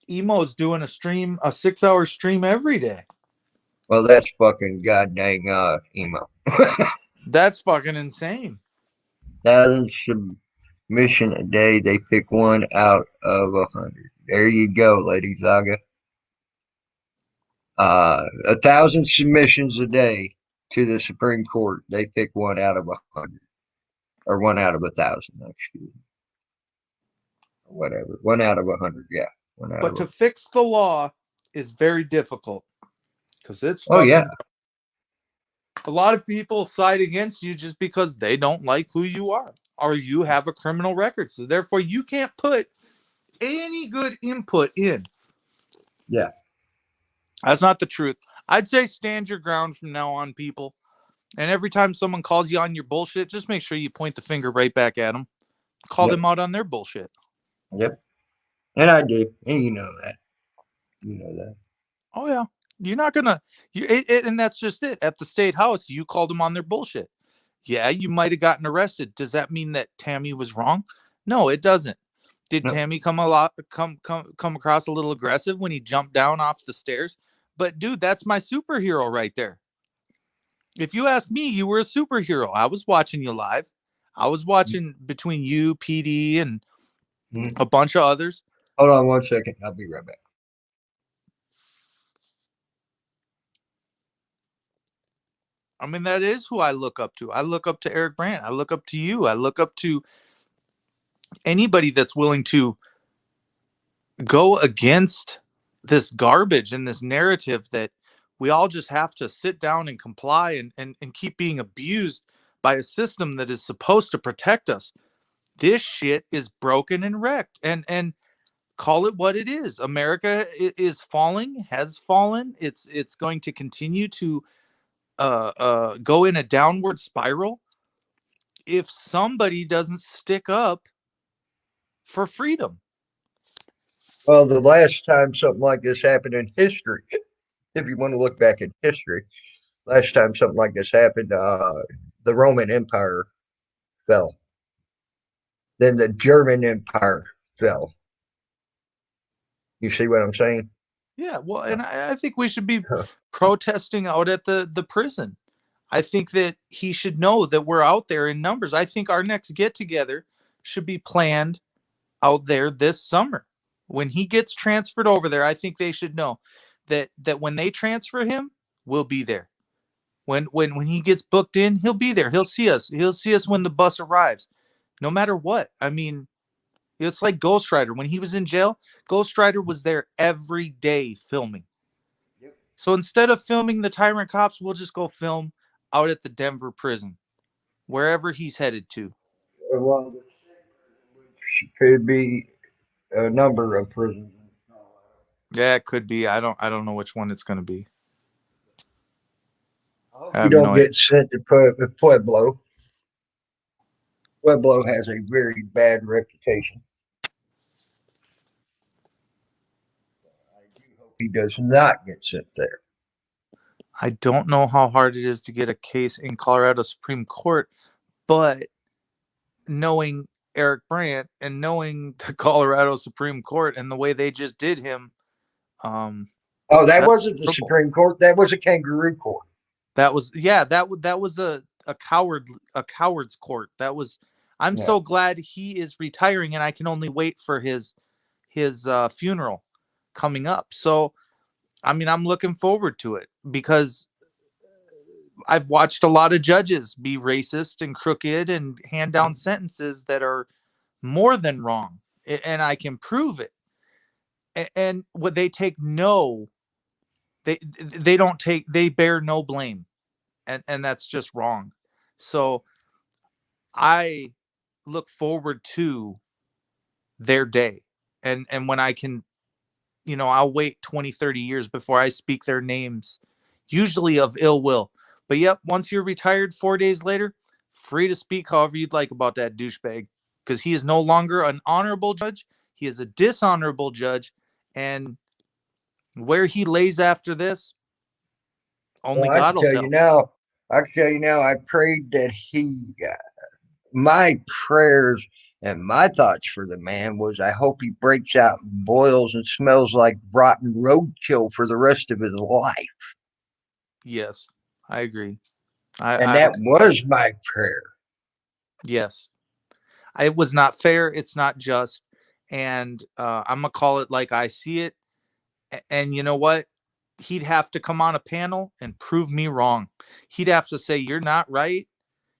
[SPEAKER 4] Emo's doing a 6-hour stream every day.
[SPEAKER 3] Well, that's fucking goddamn Emo.
[SPEAKER 4] That's fucking insane.
[SPEAKER 3] 1,000 submission a day. They pick one out of 100. There you go, Lady Zaga. 1,000 submissions a day to the Supreme Court. They pick one out of 100, or one out of 1,000. Excuse me. Whatever. One out of 100. Yeah.
[SPEAKER 4] But to fix the law is very difficult because it's.
[SPEAKER 3] Oh yeah.
[SPEAKER 4] A lot of people side against you just because they don't like who you are, or you have a criminal record. So therefore, you can't put any good input in.
[SPEAKER 3] Yeah.
[SPEAKER 4] That's not the truth. I'd say stand your ground from now on, people. And every time someone calls you on your bullshit, just make sure you point the finger right back at them. Call them out on their bullshit.
[SPEAKER 3] Yep. And I do. And you know that. You know that.
[SPEAKER 4] Oh, yeah. You're not going to. And that's just it. At the state house, you called them on their bullshit. Yeah, you might have gotten arrested. Does that mean that Tammy was wrong? No, it doesn't. Did Tammy come across a little aggressive when he jumped down off the stairs? But dude, that's my superhero right there. If you ask me, you were a superhero. I was watching you live. I was watching between you, PD, and a bunch of others.
[SPEAKER 3] Hold on 1 second. I'll be right back.
[SPEAKER 4] I mean, that is who I look up to. I look up to Eric Brandt. I look up to you. I look up to anybody that's willing to go against this garbage and this narrative that we all just have to sit down and comply and keep being abused by a system that is supposed to protect us. This shit is broken and wrecked, and call it what it is. America is falling, has fallen. It's going to continue to go in a downward spiral if somebody doesn't stick up for freedom.
[SPEAKER 3] Well, the last time something like this happened in history, if you want to look back at history, last time something like this happened, the Roman Empire fell. Then the German Empire fell. You see what I'm saying?
[SPEAKER 4] Yeah, well, and I think we should be protesting out at the prison. I think that he should know that we're out there in numbers. I think our next get together should be planned out there this summer. When he gets transferred over there, I think they should know that when they transfer him, we'll be there. When he gets booked in, he'll be there. He'll see us. He'll see us when the bus arrives. No matter what. I mean, it's like Ghost Rider. When he was in jail, Ghost Rider was there every day filming. So instead of filming the Tyrant Cops, we'll just go film out at the Denver prison, wherever he's headed to.
[SPEAKER 3] Well, could be a number of prisons.
[SPEAKER 4] Yeah, it could be. I don't know which one it's going to be.
[SPEAKER 3] You don't get sent to Pueblo. Pueblo has a very bad reputation. I do hope he does not get sent there.
[SPEAKER 4] I don't know how hard it is to get a case in Colorado Supreme Court, but knowing Eric Brandt and knowing the Colorado Supreme Court and the way they just did him,
[SPEAKER 3] that wasn't the Supreme Court. That was a kangaroo court.
[SPEAKER 4] That was that was a coward's court. That was. I'm so glad he is retiring, and I can only wait for his funeral coming up. So, I mean, I'm looking forward to it because I've watched a lot of judges be racist and crooked and hand down sentences that are more than wrong, and I can prove it. And what they take they bear no blame, and that's just wrong. So I look forward to their day, and when I can, I'll wait 20, 30 years before I speak their names, usually of ill will. But yep, once you're retired 4 days later, free to speak however you'd like about that douchebag, because he is no longer an honorable judge. He is a dishonorable judge, and where he lays after this, only God will tell.
[SPEAKER 3] I can tell you now, I prayed that my prayers and my thoughts for the man was I hope he breaks out and boils and smells like rotten roadkill for the rest of his life.
[SPEAKER 4] Yes, I agree.
[SPEAKER 3] That was my prayer.
[SPEAKER 4] Yes. It was not fair. It's not just. And I'm going to call it like I see it. And you know what? He'd have to come on a panel and prove me wrong. He'd have to say, you're not right.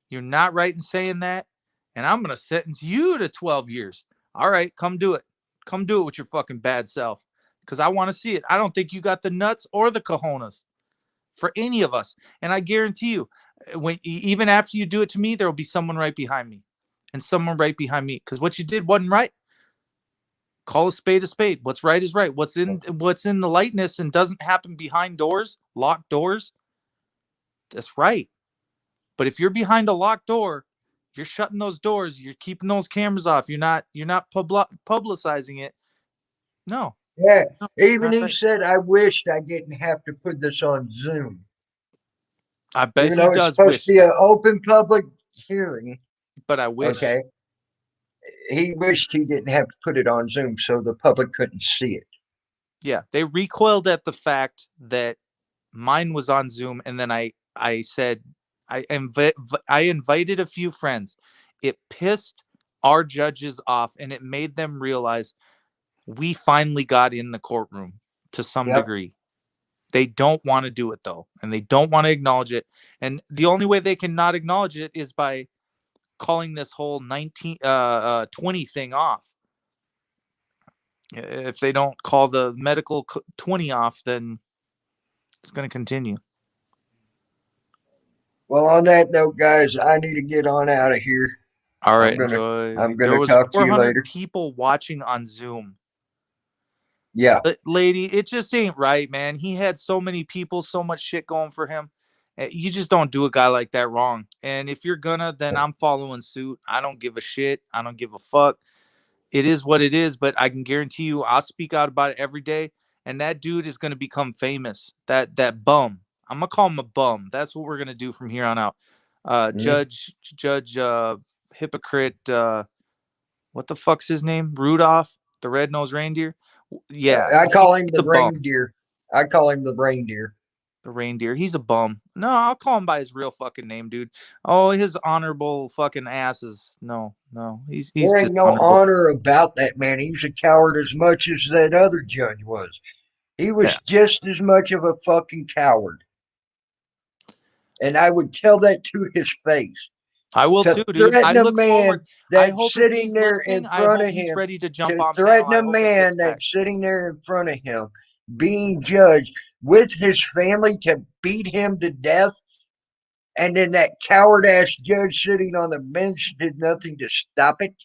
[SPEAKER 4] You're not right in saying that. And I'm going to sentence you to 12 years. All right, come do it. Come do it with your fucking bad self. Because I want to see it. I don't think you got the nuts or the cojones for any of us. And I guarantee you, even after you do it to me, there will be someone right behind me. And someone right behind me. Because what you did wasn't right. Call a spade a spade. What's right is right. What's in the lightness and doesn't happen behind doors, locked doors, that's right. But if you're behind a locked door, you're shutting those doors, you're keeping those cameras off, you're not publicizing it. No.
[SPEAKER 3] Yeah. Even he said, I wished I didn't have to put this on Zoom.
[SPEAKER 4] I bet
[SPEAKER 3] even though it's supposed to be an open public hearing.
[SPEAKER 4] But I wish.
[SPEAKER 3] Okay. He wished he didn't have to put it on Zoom so the public couldn't see it.
[SPEAKER 4] Yeah, they recoiled at the fact that mine was on Zoom, and then I said I invited a few friends. It pissed our judges off, and it made them realize we finally got in the courtroom to some degree. They don't want to do it though, and they don't want to acknowledge it. And the only way they can not acknowledge it is by calling this whole 20 thing off. If they don't call the medical 20 off, then it's going to continue.
[SPEAKER 3] Well, on that note, guys, I need to get on out of here.
[SPEAKER 4] All right, enjoy.
[SPEAKER 3] I'm going to talk to you later.
[SPEAKER 4] People watching on Zoom.
[SPEAKER 3] Yeah.
[SPEAKER 4] Lady, it just ain't right, man. He had so many people, so much shit going for him. You just don't do a guy like that wrong. And if you're gonna, then I'm following suit. I don't give a shit. I don't give a fuck. it is what it is. But I can guarantee you, I'll speak out about it every day, and that dude is going to become famous. That bum. I'm gonna call him a bum. That's what we're gonna do from here on out.
[SPEAKER 3] Mhm.
[SPEAKER 4] Judge, hypocrite. What the fuck's his name? Rudolph, the red-nosed reindeer. Yeah,
[SPEAKER 3] I call him
[SPEAKER 4] he's
[SPEAKER 3] the
[SPEAKER 4] a bum.
[SPEAKER 3] reindeer. I call him the reindeer.
[SPEAKER 4] The reindeer. He's a bum. No, I'll call him by his real fucking name, dude. Oh, his honorable fucking asses. No, no, he's
[SPEAKER 3] There ain't no
[SPEAKER 4] dishonorable.
[SPEAKER 3] honor about that man. He's a coward as much as that other judge was. He was
[SPEAKER 4] Yeah.
[SPEAKER 3] just as much of a fucking coward. And I would tell that to his face.
[SPEAKER 4] I will
[SPEAKER 3] To
[SPEAKER 4] too, dude. I
[SPEAKER 3] threaten a
[SPEAKER 4] look
[SPEAKER 3] man
[SPEAKER 4] forward. I
[SPEAKER 3] that's
[SPEAKER 4] hope if
[SPEAKER 3] sitting
[SPEAKER 4] he's
[SPEAKER 3] there
[SPEAKER 4] listening,
[SPEAKER 3] in
[SPEAKER 4] I
[SPEAKER 3] front
[SPEAKER 4] hope
[SPEAKER 3] of
[SPEAKER 4] he's
[SPEAKER 3] him,
[SPEAKER 4] ready to jump
[SPEAKER 3] to
[SPEAKER 4] on panel.
[SPEAKER 3] threaten
[SPEAKER 4] I
[SPEAKER 3] a
[SPEAKER 4] hope he gets
[SPEAKER 3] man
[SPEAKER 4] back.
[SPEAKER 3] that's sitting there in front of him, being judged with his family to beat him to death, and then that coward ass judge sitting on the bench did nothing to stop it.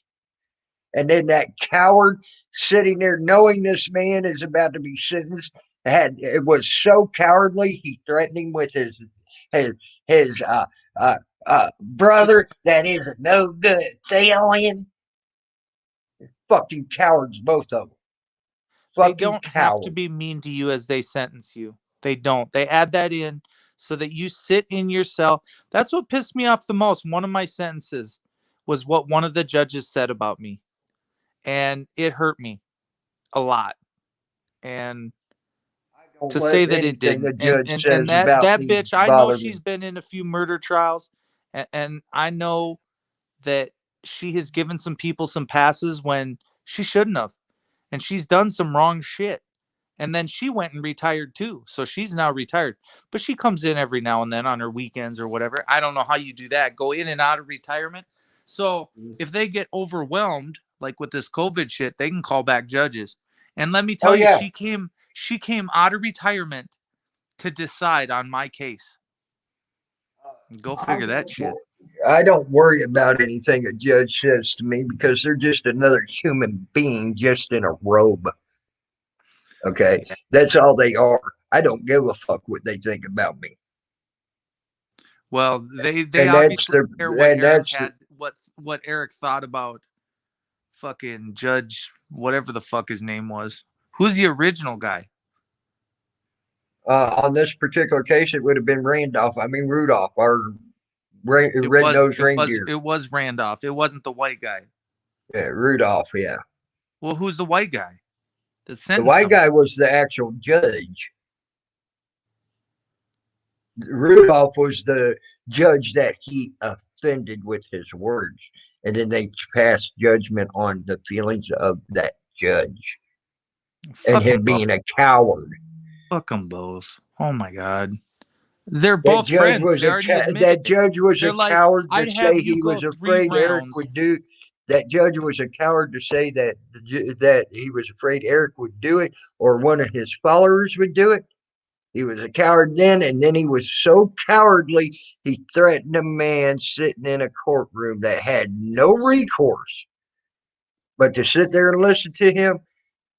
[SPEAKER 3] And then that coward sitting there knowing this man is about to be sentenced it was so cowardly he threatened him with his his brother that is a no good alien. Fucking cowards, both of them.
[SPEAKER 4] They
[SPEAKER 3] Fucking
[SPEAKER 4] don't have to
[SPEAKER 3] cowards.
[SPEAKER 4] be mean to you as they sentence you. They don't. They add that in so that you sit in your cell. That's what pissed me off the most. One of my sentences was what one of the judges said about me, and it hurt me a lot. And
[SPEAKER 3] Don't
[SPEAKER 4] to
[SPEAKER 3] let
[SPEAKER 4] say that it
[SPEAKER 3] anything a
[SPEAKER 4] didn't, and
[SPEAKER 3] judge
[SPEAKER 4] and and
[SPEAKER 3] says
[SPEAKER 4] that
[SPEAKER 3] about
[SPEAKER 4] that
[SPEAKER 3] me
[SPEAKER 4] bitch, I know
[SPEAKER 3] bother me.
[SPEAKER 4] she's been in a few murder trials, and I know that she has given some people some passes when she shouldn't have, and she's done some wrong shit. And then she went and retired too. So she's now retired. But she comes in every now and then on her weekends or whatever. I don't know how you do that. Go in and out of retirement. So if they get overwhelmed, like with this COVID shit, they can call back judges. And let me
[SPEAKER 3] Oh
[SPEAKER 4] tell you,
[SPEAKER 3] yeah.
[SPEAKER 4] she came out of retirement to decide on my case. Go figure that shit.
[SPEAKER 3] I don't worry about anything a judge says to me because they're just another human being just in a robe. Okay.
[SPEAKER 4] Yeah.
[SPEAKER 3] That's all they are. I don't give a fuck what they think about me.
[SPEAKER 4] Well, they
[SPEAKER 3] And that's
[SPEAKER 4] obviously
[SPEAKER 3] the
[SPEAKER 4] care what
[SPEAKER 3] and
[SPEAKER 4] Eric
[SPEAKER 3] that's
[SPEAKER 4] had what Eric thought about fucking Judge whatever the fuck his name was. Who's the original guy?
[SPEAKER 3] on this particular case it would have been Rudolph, our
[SPEAKER 4] It
[SPEAKER 3] red
[SPEAKER 4] was
[SPEAKER 3] nosed
[SPEAKER 4] it was
[SPEAKER 3] reindeer.
[SPEAKER 4] it was Randolph. It wasn't the white guy.
[SPEAKER 3] Yeah, Rudolph, yeah.
[SPEAKER 4] Well, who's the white guy that
[SPEAKER 3] The
[SPEAKER 4] sentenced
[SPEAKER 3] white
[SPEAKER 4] him?
[SPEAKER 3] guy was the actual judge. Rudolph was the judge that he offended with his words. And then they passed judgment on the feelings of that judge and
[SPEAKER 4] Fuck them
[SPEAKER 3] him
[SPEAKER 4] both.
[SPEAKER 3] being a coward.
[SPEAKER 4] Fuck them both. Oh my god. They're
[SPEAKER 3] That
[SPEAKER 4] both
[SPEAKER 3] judge
[SPEAKER 4] friends.
[SPEAKER 3] was
[SPEAKER 4] They already
[SPEAKER 3] that
[SPEAKER 4] admitted it.
[SPEAKER 3] judge was a
[SPEAKER 4] They're like,
[SPEAKER 3] coward to
[SPEAKER 4] I'd have
[SPEAKER 3] say
[SPEAKER 4] you
[SPEAKER 3] he
[SPEAKER 4] go
[SPEAKER 3] was
[SPEAKER 4] 3
[SPEAKER 3] afraid Eric
[SPEAKER 4] rounds.
[SPEAKER 3] would do. That judge was a coward to say that he was afraid Eric would do it or one of his followers would do it. He was a coward then, and then he was so cowardly he threatened a man sitting in a courtroom that had no recourse but to sit there and listen to him,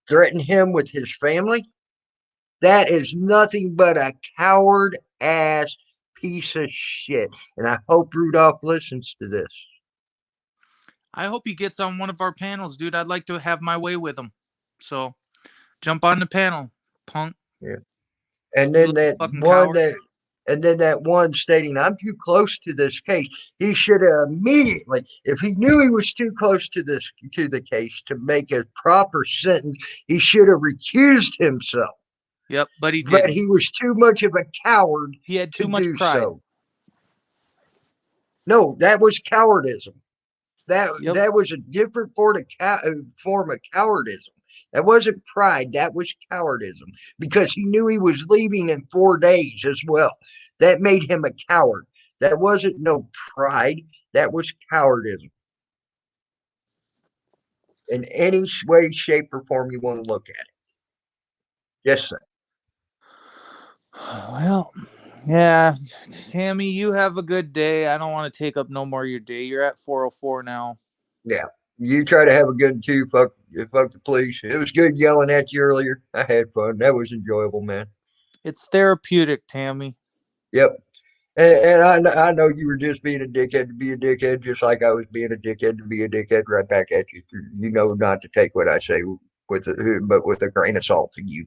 [SPEAKER 3] threaten him with his family. That is nothing but a coward ass piece of shit. And I hope Rudolph listens to this.
[SPEAKER 4] I hope he gets on one of our panels, dude. I'd like to have my way with him. So jump on the panel, punk.
[SPEAKER 3] Yeah. And
[SPEAKER 4] You
[SPEAKER 3] then
[SPEAKER 4] little
[SPEAKER 3] that
[SPEAKER 4] fucking
[SPEAKER 3] one
[SPEAKER 4] coward.
[SPEAKER 3] that and then that one stating, I'm too close to this case. He should have immediately, if he knew he was too close to the case to make a proper sentence, he should have recused himself.
[SPEAKER 4] Yep, but he
[SPEAKER 3] But
[SPEAKER 4] didn't.
[SPEAKER 3] he was too much of a coward
[SPEAKER 4] He had
[SPEAKER 3] to
[SPEAKER 4] too much
[SPEAKER 3] do
[SPEAKER 4] pride.
[SPEAKER 3] so. No, that was cowardism.
[SPEAKER 4] Yep.
[SPEAKER 3] That was a different form of cowardism. That wasn't pride. That was cowardism because he knew he was leaving in 4 days as well. That made him a coward. That wasn't no pride. That was cowardism. In any way, shape, or form you want to look at it. Yes, sir.
[SPEAKER 4] Well, yeah, Tammy, you have a good day. I don't want to take up no more of your day. You're at 4:04 now.
[SPEAKER 3] Yeah. You try to have a good one too. Fuck the police. It was good yelling at you earlier. I had fun. That was enjoyable, man.
[SPEAKER 4] It's therapeutic, Tammy.
[SPEAKER 3] Yep. And I know you were just being a dickhead to be a dickhead, just like I was being a dickhead to be a dickhead right back at you. You know not to take what I say but with a grain of salt. You,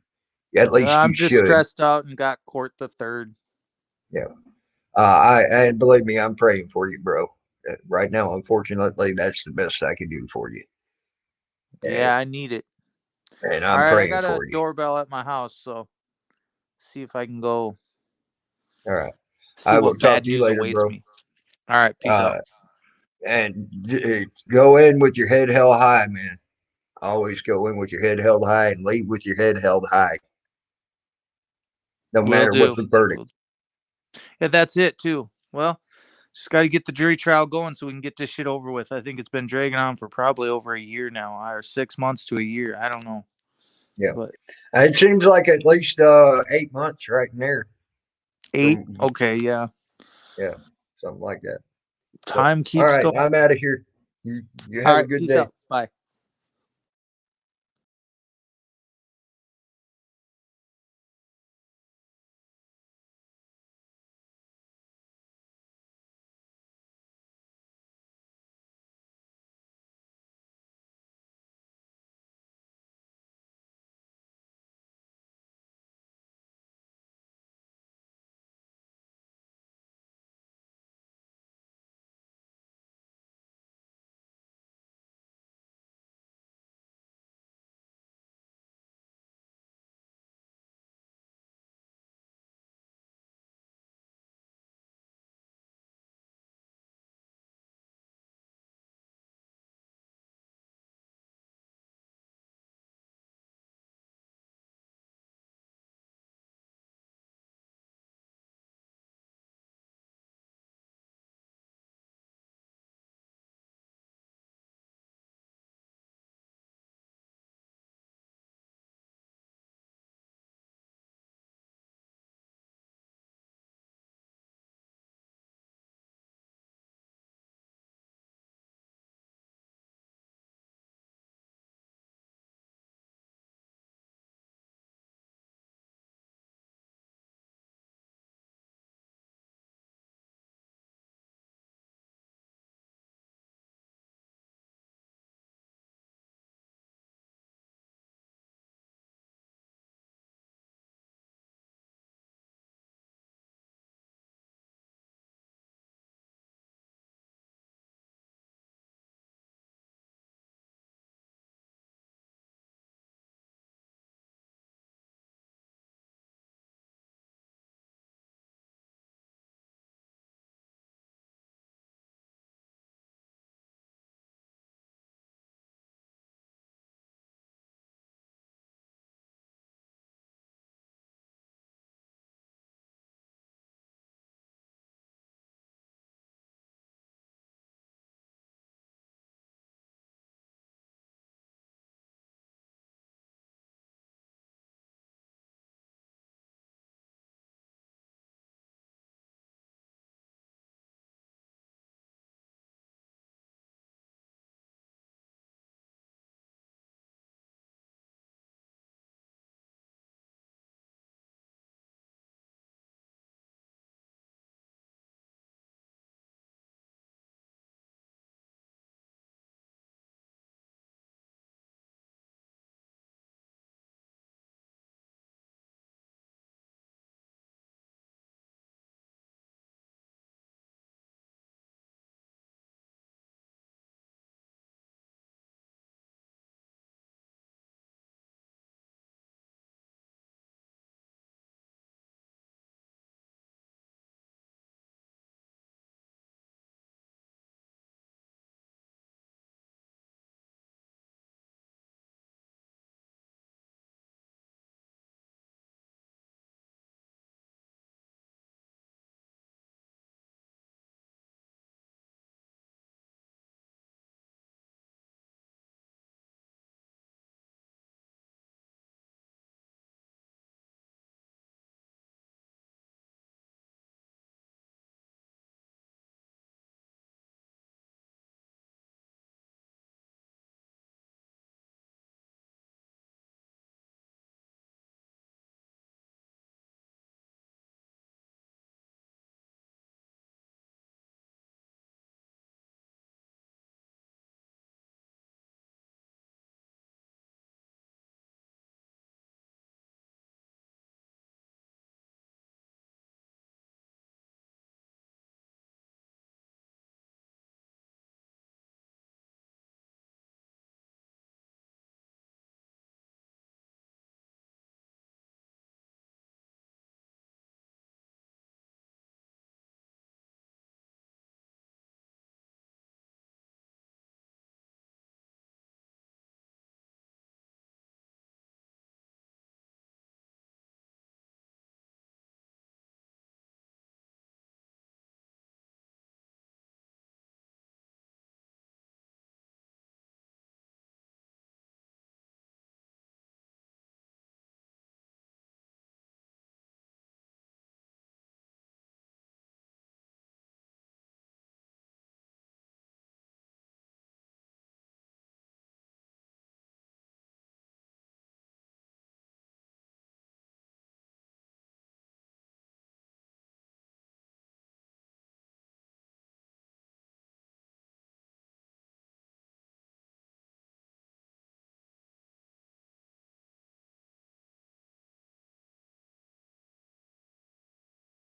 [SPEAKER 3] at least
[SPEAKER 4] I'm
[SPEAKER 3] you
[SPEAKER 4] just
[SPEAKER 3] should.
[SPEAKER 4] stressed out and got court the third.
[SPEAKER 3] Yeah. And believe me, I'm praying for you, bro. Right now, unfortunately, that's the best I can do for you.
[SPEAKER 4] Yeah, I need it.
[SPEAKER 3] And
[SPEAKER 4] All
[SPEAKER 3] I'm
[SPEAKER 4] right, I
[SPEAKER 3] praying
[SPEAKER 4] got a
[SPEAKER 3] for you.
[SPEAKER 4] doorbell at my house, so see if I can go
[SPEAKER 3] All right.
[SPEAKER 4] see
[SPEAKER 3] I will
[SPEAKER 4] what
[SPEAKER 3] talk
[SPEAKER 4] bad
[SPEAKER 3] to you
[SPEAKER 4] news
[SPEAKER 3] later,
[SPEAKER 4] awaits
[SPEAKER 3] bro.
[SPEAKER 4] me. All right, peace out.
[SPEAKER 3] And go in with your head held high, man. Always go in with your head held high and leave with your head held high, no
[SPEAKER 4] Will
[SPEAKER 3] matter what
[SPEAKER 4] do.
[SPEAKER 3] the verdict.
[SPEAKER 4] Yeah, that's it too. Well, just got to get the jury trial going so we can get this shit over with. I think it's been dragging on for probably over a year now, or 6 months to a year. I don't know.
[SPEAKER 3] Yeah.
[SPEAKER 4] But
[SPEAKER 3] It seems like at least 8 months right in there.
[SPEAKER 4] 8? Okay, yeah.
[SPEAKER 3] Yeah, something like that. So,
[SPEAKER 4] Time
[SPEAKER 3] all
[SPEAKER 4] keeps
[SPEAKER 3] right,
[SPEAKER 4] going.
[SPEAKER 3] I'm out of here. You
[SPEAKER 4] All
[SPEAKER 3] have a
[SPEAKER 4] right,
[SPEAKER 3] good
[SPEAKER 4] peace
[SPEAKER 3] day.
[SPEAKER 4] out. Bye.